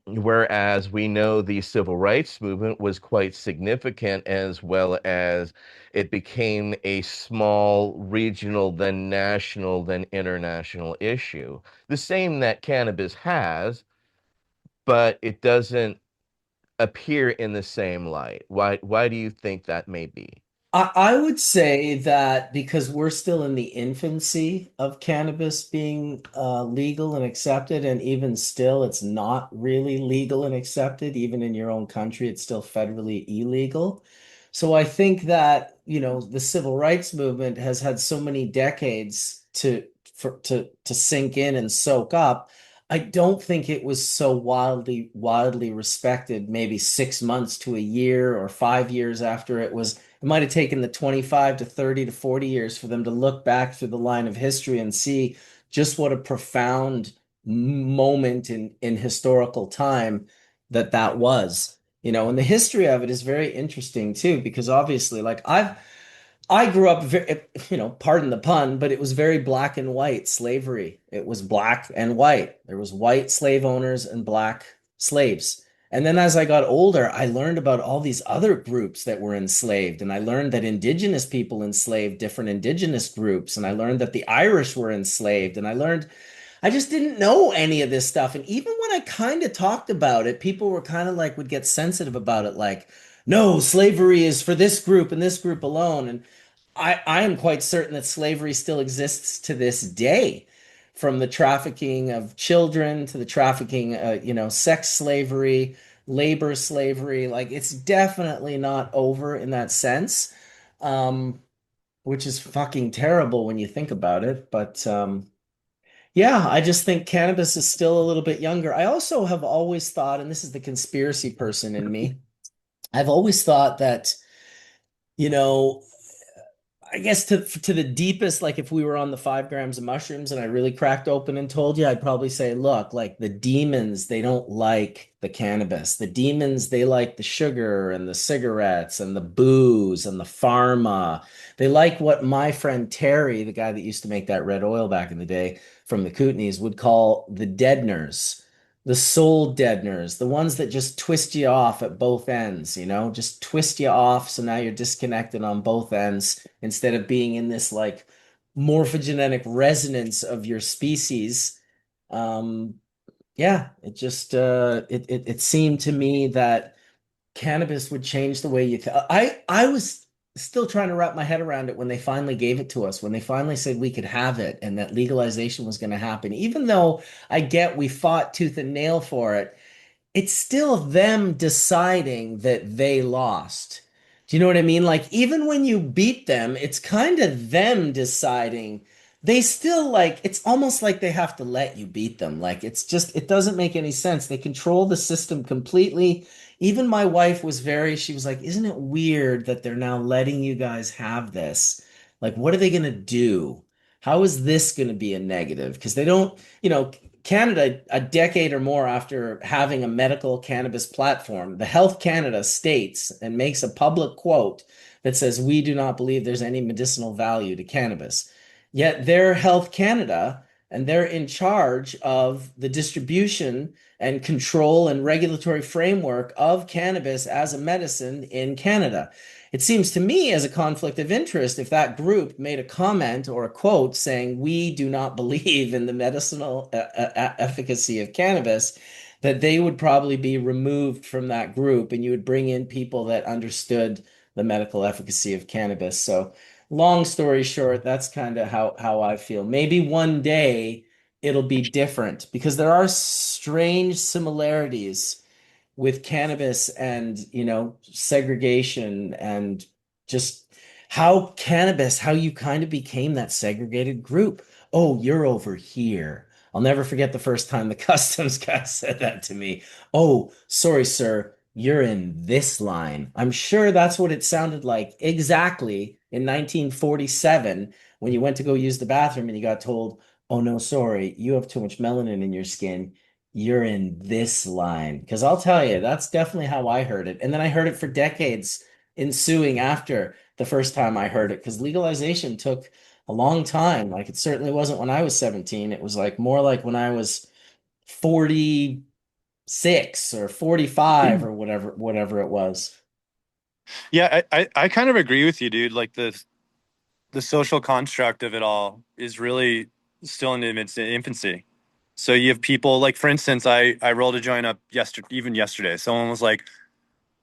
[SPEAKER 9] whereas we know the civil rights movement was quite significant, as well as it became a small regional, then national, then international issue. The same that cannabis has, but it doesn't appear in the same light. Why do you think that may be?
[SPEAKER 1] I would say that because we're still in the infancy of cannabis being legal and accepted, and even still, it's not really legal and accepted. Even in your own country, it's still federally illegal. So I think that, the civil rights movement has had so many decades to sink in and soak up. I don't think it was so wildly respected, maybe 6 months to a year or 5 years after it might have taken the 25 to 30 to 40 years for them to look back through the line of history and see just what a profound moment in historical time that was. And the history of it is very interesting too, because obviously, like I grew up very, pardon the pun, but it was very black and white slavery. It was black and white. There was white slave owners and black slaves. And then as I got older, I learned about all these other groups that were enslaved. And I learned that indigenous people enslaved different indigenous groups. And I learned that the Irish were enslaved. And I just didn't know any of this stuff. And even when I kind of talked about it, people were kind of like, would get sensitive about it, like, no, slavery is for this group and this group alone. And I am quite certain that slavery still exists to this day, from the trafficking of children to the trafficking, sex slavery, labor slavery. Like it's definitely not over in that sense, um, which is fucking terrible when you think about it. But yeah, I just think cannabis is still a little bit younger. I also have always thought, and this is the conspiracy person in me, I've always thought that, you know, I guess to the deepest, like if we were on the 5 grams of mushrooms and I really cracked open and told you, I'd probably say, look, like the demons, they don't like the cannabis. The demons, they like the sugar and the cigarettes and the booze and the pharma. They like what my friend Terry, the guy that used to make that red oil back in the day from the Kootenays, would call the deadeners, the soul deadeners, the ones that just twist you off at both ends, just twist you off. So now you're disconnected on both ends instead of being in this like morphogenetic resonance of your species. Yeah, it just it seemed to me that cannabis would change the way you I was still trying to wrap my head around it when they finally gave it to us, when they finally said we could have it and that legalization was going to happen. Even though I get we fought tooth and nail for it, it's still them deciding that they lost. Do you know what I mean? Like, even when you beat them, it's kind of them deciding. They still like, it's almost like they have to let you beat them. Like, it's just, it doesn't make any sense. They control the system completely. Even my wife was she was like, isn't it weird that they're now letting you guys have this? Like, what are they going to do? How is this going to be a negative? Because they don't, Canada, a decade or more after having a medical cannabis platform, the Health Canada states and makes a public quote that says, we do not believe there's any medicinal value to cannabis. Yet they're Health Canada and they're in charge of the distribution and control and regulatory framework of cannabis as a medicine in Canada. It seems to me as a conflict of interest if that group made a comment or a quote saying, we do not believe in the medicinal efficacy of cannabis, that they would probably be removed from that group and you would bring in people that understood the medical efficacy of cannabis. So, long story short, that's kind of how I feel. Maybe one day it'll be different because there are strange similarities with cannabis and segregation and just how you kind of became that segregated group. Oh, you're over here. I'll never forget the first time the customs guy said that to me. Oh, sorry, sir, you're in this line. I'm sure that's what it sounded like exactly in 1947 when you went to go use the bathroom and you got told, oh no, sorry, you have too much melanin in your skin, you're in this line. Because I'll tell you, that's definitely how I heard it. And then I heard it for decades ensuing after the first time I heard it, because legalization took a long time. Like, it certainly wasn't when I was 17. It was like more like when I was 46 or 45 or whatever it was.
[SPEAKER 3] Yeah, I kind of agree with you, dude. Like the social construct of it all is really still in its infancy. So you have people like, for instance, I rolled a joint up yesterday. Someone was like,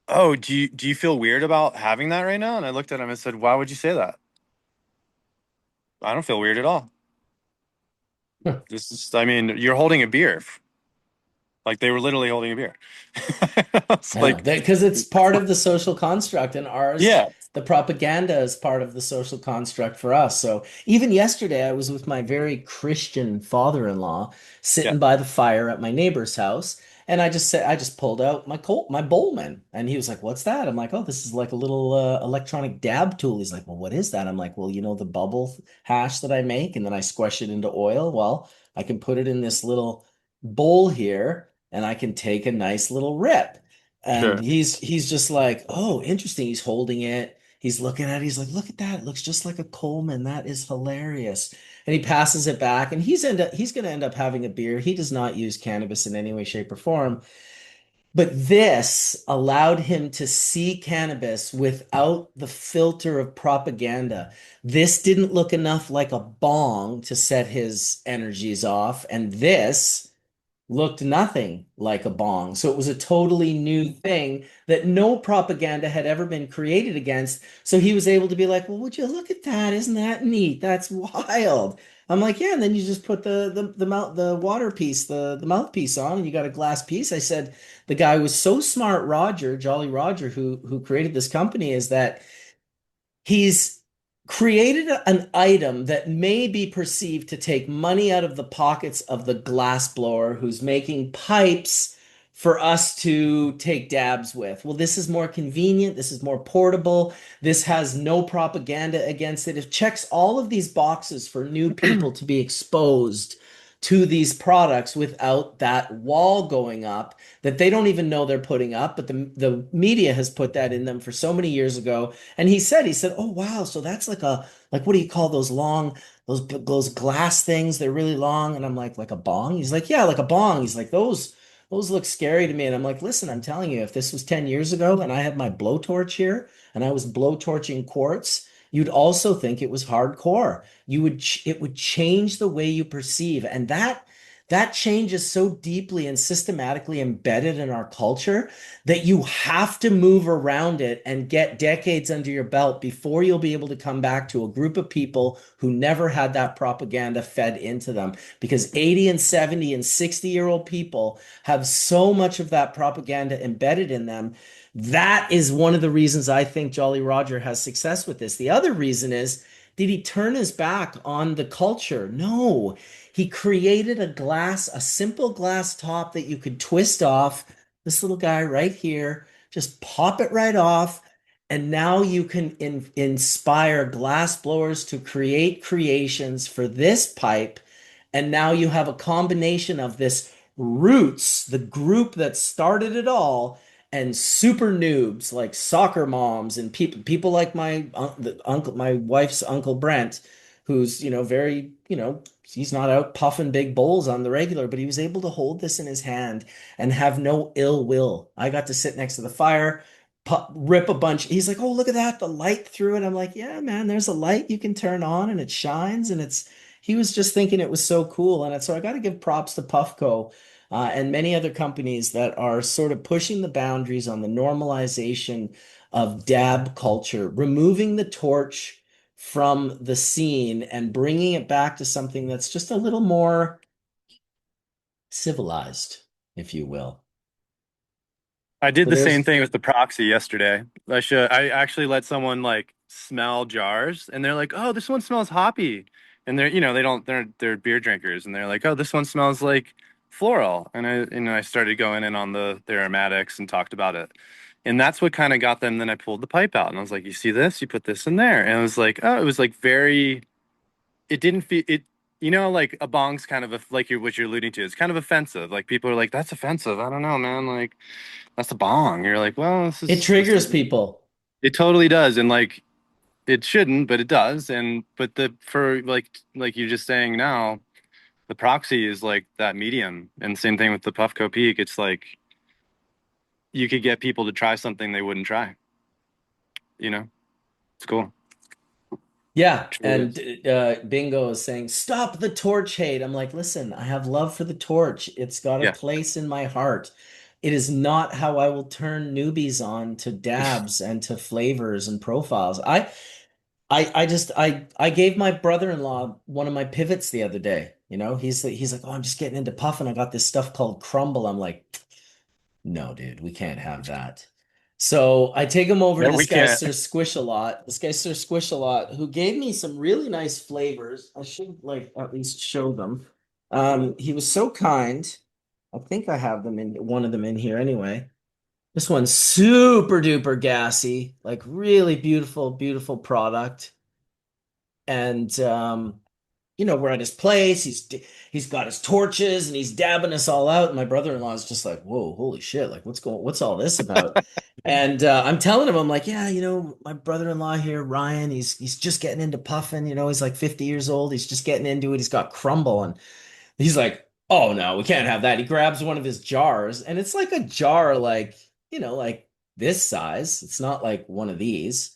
[SPEAKER 3] "Oh, do you feel weird about having that right now?" And I looked at him and said, "Why would you say that?" I don't feel weird at all.
[SPEAKER 1] Huh.
[SPEAKER 3] This is, I mean, you're holding a beer. Like they were literally holding a beer. It's
[SPEAKER 1] Yeah,
[SPEAKER 3] like,
[SPEAKER 1] because it's part of the social construct, and ours,
[SPEAKER 3] yeah,
[SPEAKER 1] the propaganda is part of the social construct for us. So even yesterday, I was with my very Christian father-in-law
[SPEAKER 3] yeah,
[SPEAKER 1] sitting by the fire at my neighbor's house, and I just pulled out my Bowman, and he was like, "What's that?" I'm like, "Oh, this is like a little electronic dab tool." He's like, "Well, what is that?" I'm like, "Well, the bubble hash that I make, and then I squash it into oil. Well, I can put it in this little bowl here." And I can take a nice little rip. And
[SPEAKER 3] sure.
[SPEAKER 1] he's just like, oh, interesting. He's holding it. He's looking at it. He's like, look at that. It looks just like a Coleman. That is hilarious. And he passes it back, and he's going to end up having a beer. He does not use cannabis in any way, shape, or form. But this allowed him to see cannabis without the filter of propaganda. This didn't look enough like a bong to set his energies off. And this looked nothing like a bong. So it was a totally new thing that no propaganda had ever been created against. So he was able to be like, well, would you look at that? Isn't that neat? That's wild. I'm like, yeah, and then you just put the water piece, the mouthpiece on, and you got a glass piece. I said the guy was so smart, Roger, Jolly Roger, who created this company, is that he's created an item that may be perceived to take money out of the pockets of the glass blower who's making pipes for us to take dabs with. Well, this is more convenient. This is more portable. This has no propaganda against it. It checks all of these boxes for new people to be exposed to these products without that wall going up that they don't even know they're putting up, but the media has put that in them for so many years ago. And he said, "Oh wow, so that's like what do you call those long those glass things? They're really long." And I'm like a bong? He's like, "Yeah, like a bong." He's like, "Those look scary to me." And I'm like, "Listen, I'm telling you, if this was 10 years ago and I had my blowtorch here and I was blowtorching quartz, you'd also think it was hardcore. It would change the way you perceive." And that change is so deeply and systematically embedded in our culture that you have to move around it and get decades under your belt before you'll be able to come back to a group of people who never had that propaganda fed into them. Because 80 and 70 and 60-year-old people have so much of that propaganda embedded in them. That is one of the reasons I think Jolly Roger has success with this. The other reason is, did he turn his back on the culture? No. He created a simple glass top that you could twist off. This little guy right here, just pop it right off. And now you can inspire glass blowers to create creations for this pipe. And now you have a combination of this Roots, the group that started it all, and super noobs like soccer moms and people like my wife's uncle Brent, who's very he's not out puffing big bowls on the regular, but he was able to hold this in his hand and have no ill will. I got to sit next to the fire, rip a bunch. He's like, "Oh, look at that, the light through it." I'm like, "Yeah, man, there's a light you can turn on and it shines." And he was just thinking it was so cool. And so I got to give props to Puffco and many other companies that are sort of pushing the boundaries on the normalization of dab culture, removing the torch from the scene and bringing it back to something that's just a little more civilized, if you will.
[SPEAKER 3] I did
[SPEAKER 1] So
[SPEAKER 3] the same
[SPEAKER 1] there's
[SPEAKER 3] thing with the proxy yesterday. I actually let someone like smell jars and they're like, "Oh, this one smells hoppy." And they're beer drinkers and they're like, "Oh, this one smells like floral." And I started going in on the aromatics and talked about it. And that's what kind of got them. Then I pulled the pipe out and I was like, "You see this? You put this in there." And it was like, "Oh, it was like very it didn't feel it like a bong's kind of like what you're alluding to. It's kind of offensive. Like people are like, "That's offensive." I don't know, man. Like that's a bong. You're like, well,
[SPEAKER 1] it triggers people.
[SPEAKER 3] it totally does, and like it shouldn't, but it does. And but the for like you're just saying now, the proxy is like that medium, and same thing with the Puffco Peak. It's like you could get people to try something they wouldn't try. It's cool.
[SPEAKER 1] Yeah,
[SPEAKER 3] Truly
[SPEAKER 1] and
[SPEAKER 3] is.
[SPEAKER 1] Bingo is saying, "Stop the torch hate." I'm like, listen, I have love for the torch. It's got a
[SPEAKER 3] Yeah.
[SPEAKER 1] place in my heart. It is not how I will turn newbies on to dabs and to flavors and profiles. I gave my brother-in-law one of my pivots the other day. He's like, "Oh, I'm just getting into puffing. I got this stuff called Crumble." I'm like, "No, dude, we can't have that." So I take him over to
[SPEAKER 3] Yeah,
[SPEAKER 1] this
[SPEAKER 3] we
[SPEAKER 1] guy,
[SPEAKER 3] can't.
[SPEAKER 1] Sir Squish a Lot. This guy, Sir Squish a Lot, who gave me some really nice flavors. I should like at least show them. He was so kind. I think I have them in one of them in here anyway. This one's super duper gassy, like really beautiful, beautiful product. And we're at his place. He's got his torches and he's dabbing us all out. And my brother-in-law is just like, "Whoa, holy shit! Like, what's all this about?" And I'm telling him, I'm like, "Yeah, my brother-in-law here, Ryan. He's just getting into puffing. He's like 50 years old. He's just getting into it. He's got Crumble, and he's like, 'Oh no, we can't have that.'" He grabs one of his jars, and it's like a jar, like like this size. It's not like one of these.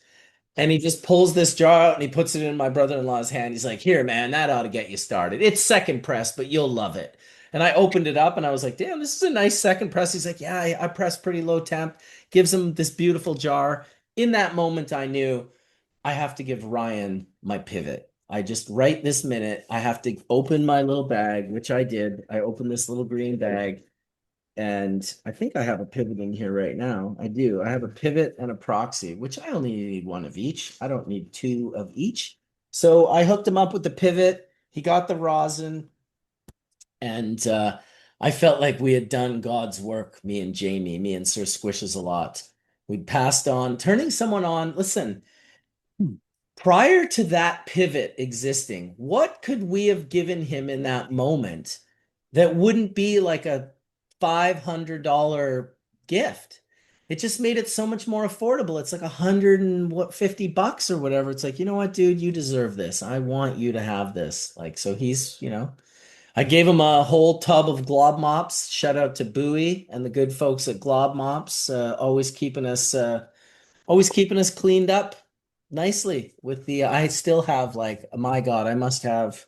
[SPEAKER 1] And he just pulls this jar out and he puts it in my brother-in-law's hand. He's like, "Here, man, that ought to get you started. It's second press, but you'll love it." And I opened it up and I was like, "Damn, this is a nice second press." He's like, "Yeah, I press pretty low temp." Gives him this beautiful jar. In that moment, I knew I have to give Ryan my pivot. I just right this minute, I have to open my little bag, which I did. I opened this little green bag and I think I have a pivot in here right now. I do. I have a pivot and a proxy, which I only need one of each. I don't need two of each. So I hooked him up with the pivot. He got the rosin, and I felt like we had done God's work, me and Jamie, me and Sir Squishes a lot. We passed on, turning someone on. Listen, prior to that pivot existing, what could we have given him in that moment that wouldn't be like a $500 gift? It just made it so much more affordable. It's like 150 bucks or whatever. It's like, "You know what, dude, you deserve this. I want you to have this." Like, so I gave him a whole tub of Glob Mops. Shout out to Bowie and the good folks at Glob Mops, always keeping us cleaned up nicely with the I still have like, my God, I must have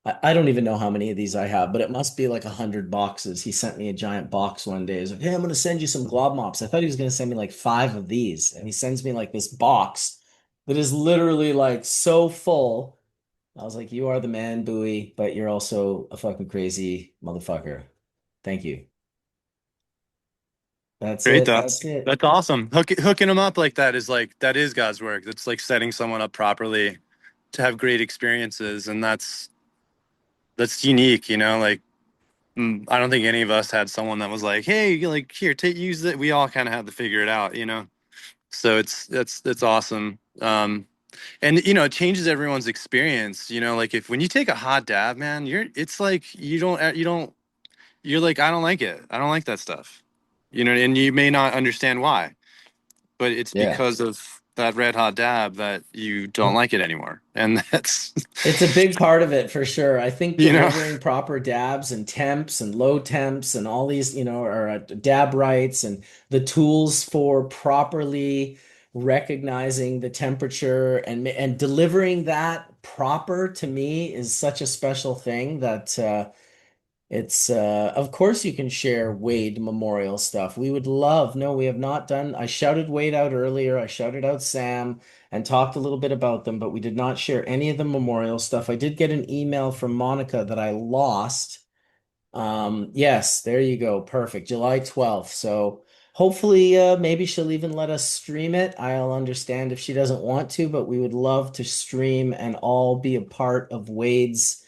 [SPEAKER 1] I don't even know how many of these I have, but it must be like 100 boxes. He sent me a giant box one day. He's like, "Hey, I'm gonna send you some glob mops." I thought he was gonna send me like five of these, and he sends me like this box that is literally like so full. I was like, "You are the man, Bowie, but you're also a fucking crazy motherfucker." Thank you. That's
[SPEAKER 3] Great
[SPEAKER 1] it.
[SPEAKER 3] though.
[SPEAKER 1] That's it.
[SPEAKER 3] That's awesome. Hooking them up like that is like that is God's work. That's like setting someone up properly to have great experiences, and that's unique, you know. Like I don't think any of us had someone that was like, "Hey, like here, take use it." We all kind of had to figure it out, you know. So it's awesome. And you know, it changes everyone's experience. You know, like if when you take a hot dab, man, it's like you don't you're like I don't like it. I don't like that stuff. You know, and you may not understand why, but it's
[SPEAKER 1] Yeah.
[SPEAKER 3] because of that red hot dab that you don't like it anymore. And that's
[SPEAKER 1] It's a big part of it for sure. I think
[SPEAKER 3] you know,
[SPEAKER 1] delivering proper dabs and temps and low temps and all these, or dab rights and the tools for properly recognizing the temperature and delivering that proper to me is such a special thing that it's of course you can share Wade Memorial stuff. We would love. No, we have not done. I shouted Wade out earlier. I shouted out Sam and talked a little bit about them, but we did not share any of the memorial stuff. I did get an email from Monica that I lost. Yes, there you go. Perfect. July 12th. So hopefully maybe she'll even let us stream it. I'll understand if she doesn't want to, but we would love to stream and all be a part of Wade's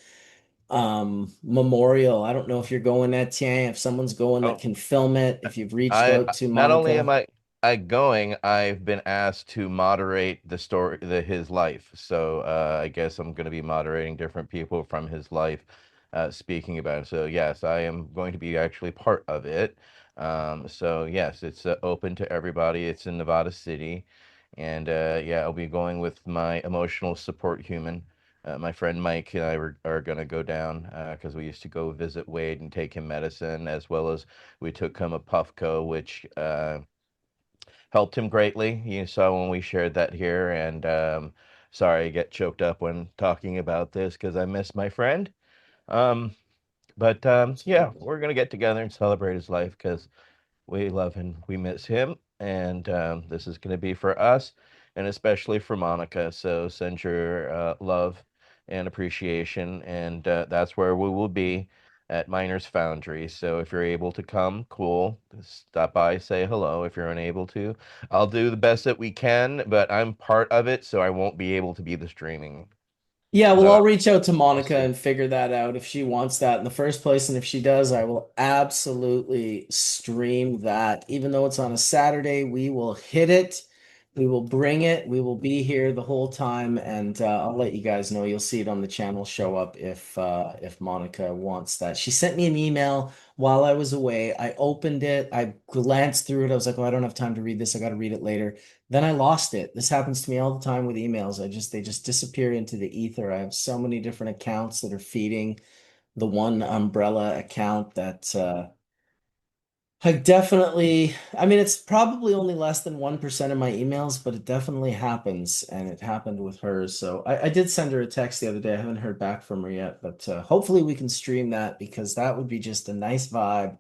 [SPEAKER 1] memorial. I don't know if you're going, Etienne, if someone's going that
[SPEAKER 9] Oh,
[SPEAKER 1] can film it, if you've reached
[SPEAKER 9] I
[SPEAKER 1] out to
[SPEAKER 9] not only am
[SPEAKER 1] Monica.
[SPEAKER 9] I going, I've been asked to moderate the story, his life. So I guess I'm going to be moderating different people from his life, speaking about it. So yes, I am going to be actually part of it. So yes, it's open to everybody. It's in Nevada City, and yeah, I'll be going with my emotional support human. My friend Mike and are going to go down because we used to go visit Wade and take him medicine, as well as we took him a Puffco, which helped him greatly. You saw when we shared that here, and sorry, I get choked up when talking about this because I miss my friend. Um, but yeah, we're gonna get together and celebrate his life because we love him, we miss him, and this is gonna be for us, and especially for Monica. So send your love and appreciation, and that's where we will be at Miners Foundry. So if you're able to come, cool. Stop by, say hello. If you're unable to, I'll do the best that we can, but I'm part of it, so I won't be able to be the streaming.
[SPEAKER 1] Yeah, well,
[SPEAKER 9] But
[SPEAKER 1] I'll reach out to
[SPEAKER 9] I'll
[SPEAKER 1] Monica
[SPEAKER 9] see.
[SPEAKER 1] and figure that out if she wants that in the first place. And if she does, I will absolutely stream that. Even though it's on a Saturday, we will hit it. We will bring it. We will be here the whole time, and I'll let you guys know. You'll see it on the channel show up if Monica wants that. She sent me an email while I was away. I opened it. I glanced through it. I was like, "Oh, I don't have time to read this. I got to read it later." Then I lost it. This happens to me all the time with emails. They just disappear into the ether. I have so many different accounts that are feeding the one umbrella account that I definitely, I mean, it's probably only less than 1% of my emails, but it definitely happens. And it happened with hers. So I did send her a text the other day. I haven't heard back from her yet, but hopefully we can stream that because that would be just a nice vibe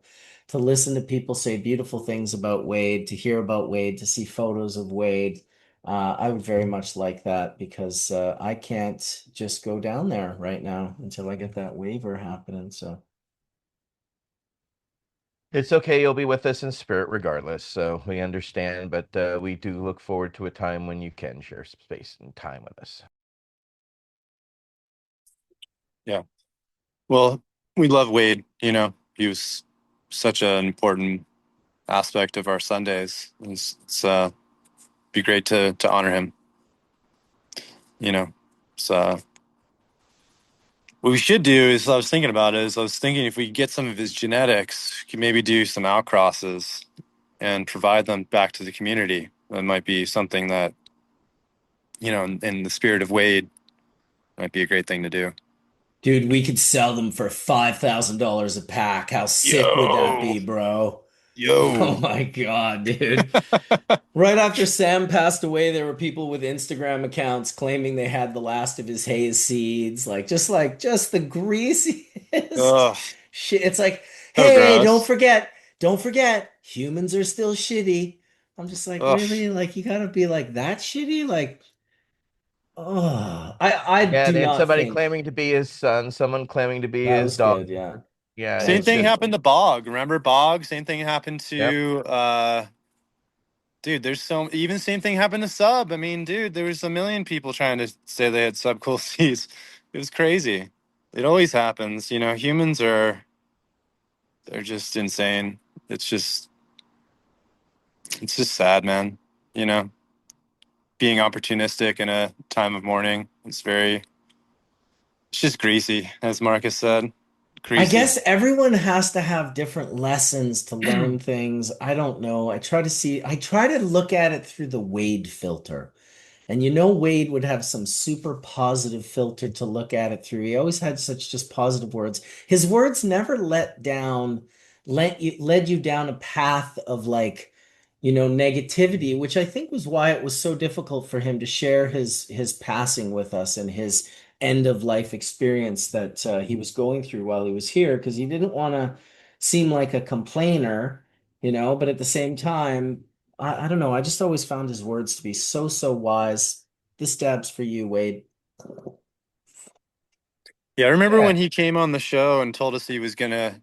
[SPEAKER 1] to listen to people say beautiful things about Wade, to hear about Wade, to see photos of Wade. I would very much like that because I can't just go down there right now until I get that waiver happening. So.
[SPEAKER 9] It's okay. You'll be with us in spirit regardless. So we understand, but we do look forward to a time when you can share space and time with us.
[SPEAKER 3] yeah. Well, we love Wade, you know. He was such an important aspect of our Sundays. It's be great to honor him, you know. So what we should do is I was thinking about is I was thinking if we get some of his genetics, we could maybe do some outcrosses and provide them back to the community. That might be something that, you know, in the spirit of Wade, might be a great thing to do.
[SPEAKER 1] Dude, we could sell them for $5,000 a pack. How sick would that
[SPEAKER 3] Yo,
[SPEAKER 1] be, bro? Oh
[SPEAKER 3] Yo.
[SPEAKER 1] my God, dude. Right after Sam passed away, there were people with Instagram accounts claiming they had the last of his haze seeds, just the greasiest
[SPEAKER 3] Ugh,
[SPEAKER 1] shit. It's like,
[SPEAKER 3] so
[SPEAKER 1] hey,
[SPEAKER 3] gross.
[SPEAKER 1] don't forget, humans are still shitty. I'm just like,
[SPEAKER 3] Ugh.
[SPEAKER 1] really? Like, you gotta be like that shitty? Like, oh, I
[SPEAKER 9] Yeah,
[SPEAKER 1] do
[SPEAKER 9] they had
[SPEAKER 1] not
[SPEAKER 9] somebody
[SPEAKER 1] think
[SPEAKER 9] claiming to be his son, someone claiming to be
[SPEAKER 1] that
[SPEAKER 9] his
[SPEAKER 1] was
[SPEAKER 9] daughter.
[SPEAKER 1] good. Yeah,
[SPEAKER 9] Yeah,
[SPEAKER 1] that
[SPEAKER 3] Same
[SPEAKER 1] was
[SPEAKER 9] it's
[SPEAKER 3] thing
[SPEAKER 1] good.
[SPEAKER 9] just,
[SPEAKER 3] happened to Bog. Remember Bog? Same thing happened
[SPEAKER 9] yep.
[SPEAKER 3] to dude, there's so even same thing happened to Sub. I mean, dude, there was a million people trying to say they had Sub cool Cs. It was crazy. It always happens. You know, humans are they're just insane. It's just it's just sad, man. You know, being opportunistic in a time of mourning. It's just greasy, as Marcus said.
[SPEAKER 1] I
[SPEAKER 3] Greasy.
[SPEAKER 1] guess everyone has to have different lessons to learn things. I don't know. I try to look at it through the Wade filter. And Wade would have some super positive filter to look at it through. He always had such just positive words. His words never led you down a path of like, negativity, which I think was why it was so difficult for him to share his passing with us and his end of life experience that he was going through while he was here, because he didn't want to seem like a complainer, but at the same time, I don't know. I just always found his words to be so, so wise. This stab's for you, Wade.
[SPEAKER 3] Yeah, I remember
[SPEAKER 9] Yeah.
[SPEAKER 3] when he came on the show and told us he was gonna.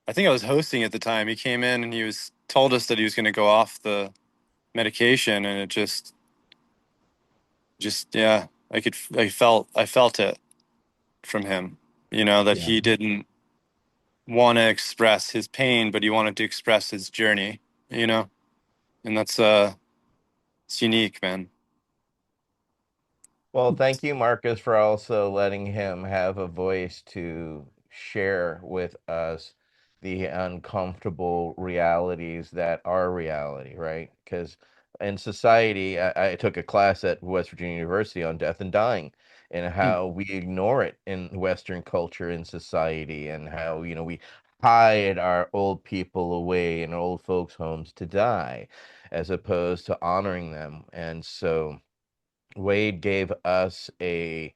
[SPEAKER 3] I think I was hosting at the time. He came in and he was told us that he was gonna go off the medication, and it just yeah, I felt it from him. You know that
[SPEAKER 1] Yeah,
[SPEAKER 3] he didn't want to express his pain, but he wanted to express his journey. You know, and that's it's unique, man.
[SPEAKER 9] Well, thank you, Marcus, for also letting him have a voice to share with us the uncomfortable realities that are reality, right? Because in society, I took a class at West Virginia University on death and dying and
[SPEAKER 1] Mm,
[SPEAKER 9] how we ignore it in Western culture and society, and how, we hide our old people away in old folks' homes to die as opposed to honoring them. And so, Wade gave us a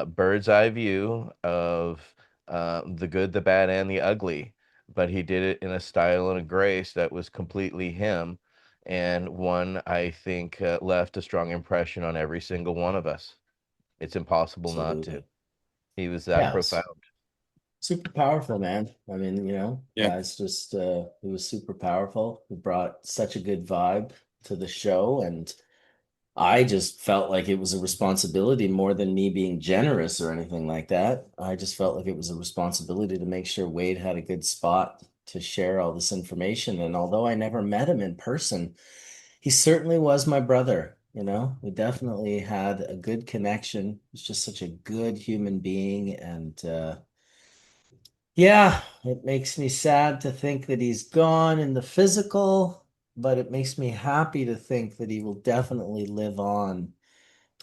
[SPEAKER 9] bird's eye view of the good, the bad, and the ugly, but he did it in a style and a grace that was completely him, and one I think left a strong impression on every single one of us. It's impossible not to.
[SPEAKER 1] absolutely.
[SPEAKER 9] He was that
[SPEAKER 1] Yeah,
[SPEAKER 9] profound.
[SPEAKER 1] super powerful, man. I mean,
[SPEAKER 3] Yeah.
[SPEAKER 1] guys just he was super powerful. He brought such a good vibe to the show, and I just felt like it was a responsibility more than me being generous or anything like that. I just felt like it was a responsibility to make sure Wade had a good spot to share all this information. And although I never met him in person, he certainly was my brother. We definitely had a good connection. He's just such a good human being. And yeah, it makes me sad to think that he's gone in the physical, but it makes me happy to think that he will definitely live on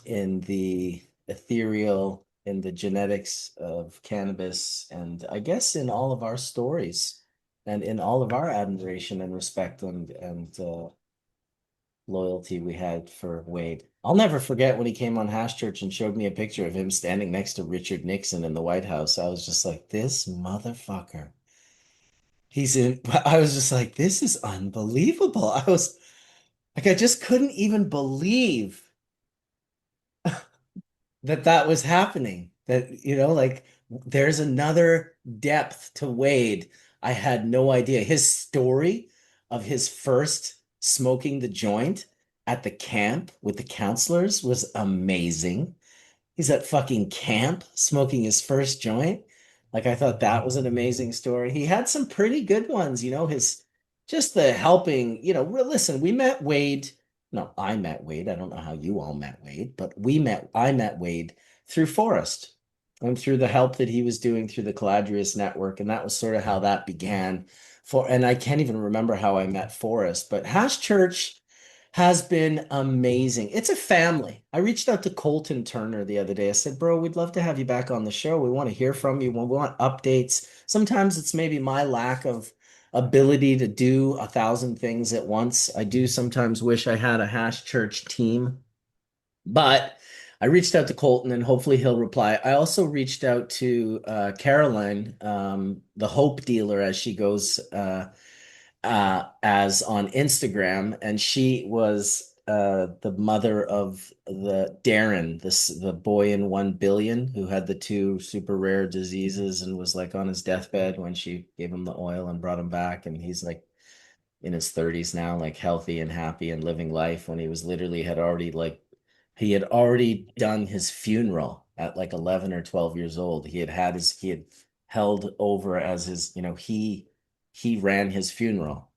[SPEAKER 1] in the ethereal, in the genetics of cannabis, and I guess in all of our stories and in all of our admiration and respect and loyalty we had for Wade. I'll never forget when he came on Hash Church and showed me a picture of him standing next to Richard Nixon in the White House. I was just like, this motherfucker. I was just like, this is unbelievable. I was like, I just couldn't even believe that was happening. That, like there's another depth to Wade. I had no idea. His story of his first smoking the joint at the camp with the counselors was amazing. He's at fucking camp smoking his first joint. Like, I thought that was an amazing story. He had some pretty good ones, his just the helping, listen, we met Wade. No, I met Wade. I don't know how you all met Wade, but I met Wade through Forrest and through the help that he was doing through the Caladrius network. And that was sort of how that began. And I can't even remember how I met Forrest, but Hash Church has been amazing. It's a family. I reached out to Colton Turner the other day. I said, bro, we'd love to have you back on the show. We want to hear from you. We want updates. Sometimes it's maybe my lack of ability to do 1,000 things at once. I do sometimes wish I had a Hash Church team, but I reached out to Colton and hopefully he'll reply. I also reached out to Caroline, the Hope Dealer, as she goes as on Instagram, and she was the mother of the Darren, the boy in 1 billion who had the two super rare diseases and was like on his deathbed when she gave him the oil and brought him back, and he's like in his 30s now, like healthy and happy and living life when he was literally had already like he had already done his funeral at like 11 or 12 years old. He had held over as his, he ran his funeral.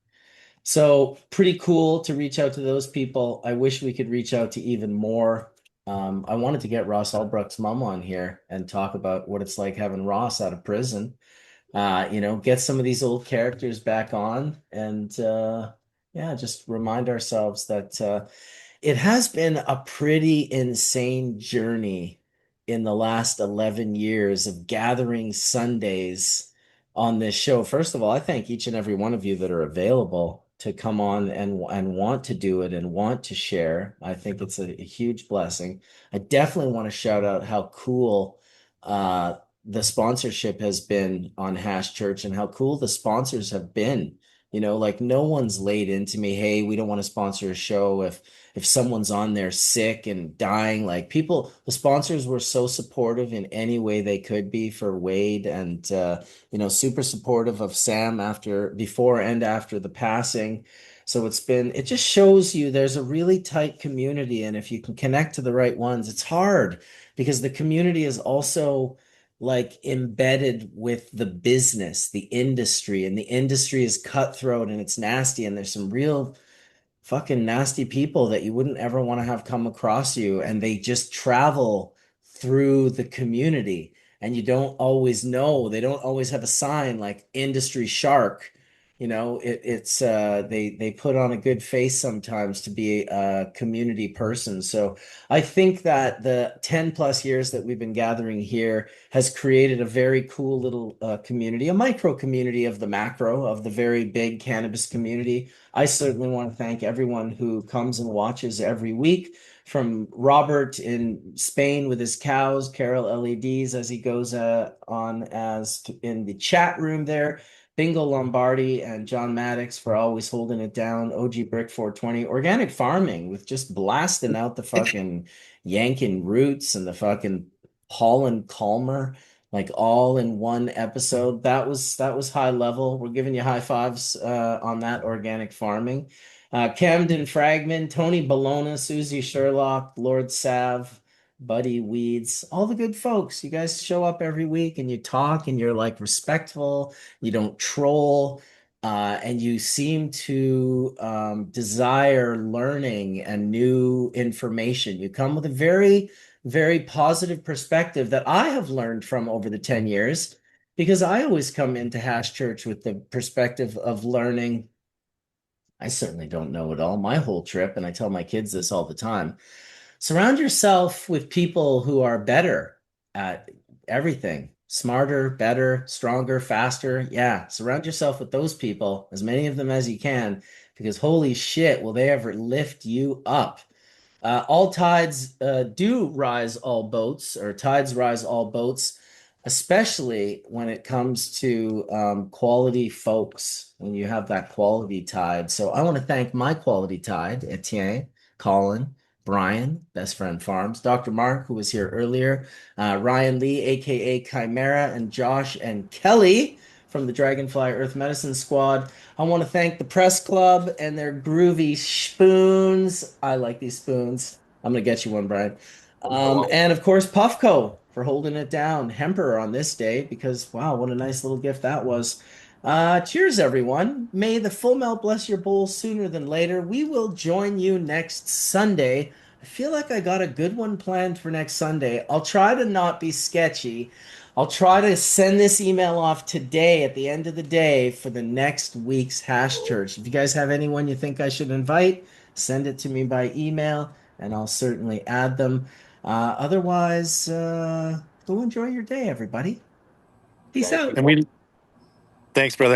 [SPEAKER 1] So pretty cool to reach out to those people. I wish we could reach out to even more. I wanted to get Ross Albrecht's mom on here and talk about what it's like having Ross out of prison. Get some of these old characters back on and yeah, just remind ourselves that it has been a pretty insane journey in the last 11 years of gathering Sundays on this show. First of all, I thank each and every one of you that are available to come on and want to do it and want to share. I think it's a huge blessing. I definitely want to shout out how cool the sponsorship has been on Hash Church and how cool the sponsors have been. Like no one's laid into me, hey, we don't want to sponsor a show if someone's on there sick and dying. Like the sponsors were so supportive in any way they could be for Wade, and super supportive of Sam before and after the passing. So it just shows you there's a really tight community, and if you can connect to the right ones, it's hard because the community is also like embedded with the business, the industry, and the industry is cutthroat and it's nasty, and there's some real fucking nasty people that you wouldn't ever want to have come across you, and they just travel through the community, and you don't always know, they don't always have a sign like industry shark. They put on a good face sometimes to be a community person. So I think that the 10 plus years that we've been gathering here has created a very cool little community, a micro community of the macro, of the very big cannabis community. I certainly want to thank everyone who comes and watches every week, from Robert in Spain with his cows, Carol LEDs as he goes on in the chat room there, Bingo Lombardi and John Maddox for always holding it down, OG Brick 420, Organic Farming with just blasting out the fucking yanking roots and the fucking Holland Calmer, like all in one episode. That was high level. We're giving you high fives on that Organic Farming. Camden Fragment, Tony Bologna, Susie Sherlock, Lord Sav, Buddy Weeds, all the good folks. You guys show up every week and you talk and you're like respectful. You don't troll. And you seem to desire learning and new information. You come with a very, very positive perspective that I have learned from over the 10 years, because I always come into Hash Church with the perspective of learning. I certainly don't know it all my whole trip, and I tell my kids this all the time. Surround yourself with people who are better at everything, smarter, better, stronger, faster. Yeah, surround yourself with those people, as many of them as you can, because holy shit, will they ever lift you up. All tides do rise all boats, or tides rise all boats, especially when it comes to quality folks, when you have that quality tide. So I want to thank my quality tide, Etienne, Colin, Brian, Best Friend Farms, Dr. Mark, who was here earlier, Ryan Lee, aka Chimera, and Josh and Kelly from the Dragonfly Earth Medicine Squad. I want to thank the Press Club and their groovy spoons. I like these spoons. I'm gonna get you one, Brian. And of course, Puffco for holding it down. Hemper on this day, because wow, what a nice little gift that was. Cheers, everyone. May the full melt bless your bowl sooner than later. We will join you next Sunday. I feel like I got a good one planned for next Sunday. I'll try to not be sketchy. I'll try to send this email off today at the end of the day for the next week's Hash Church. If you guys have anyone you think I should invite, send it to me by email and I'll certainly add them. Otherwise, go enjoy your day, everybody. Peace out.
[SPEAKER 3] Thanks, brother.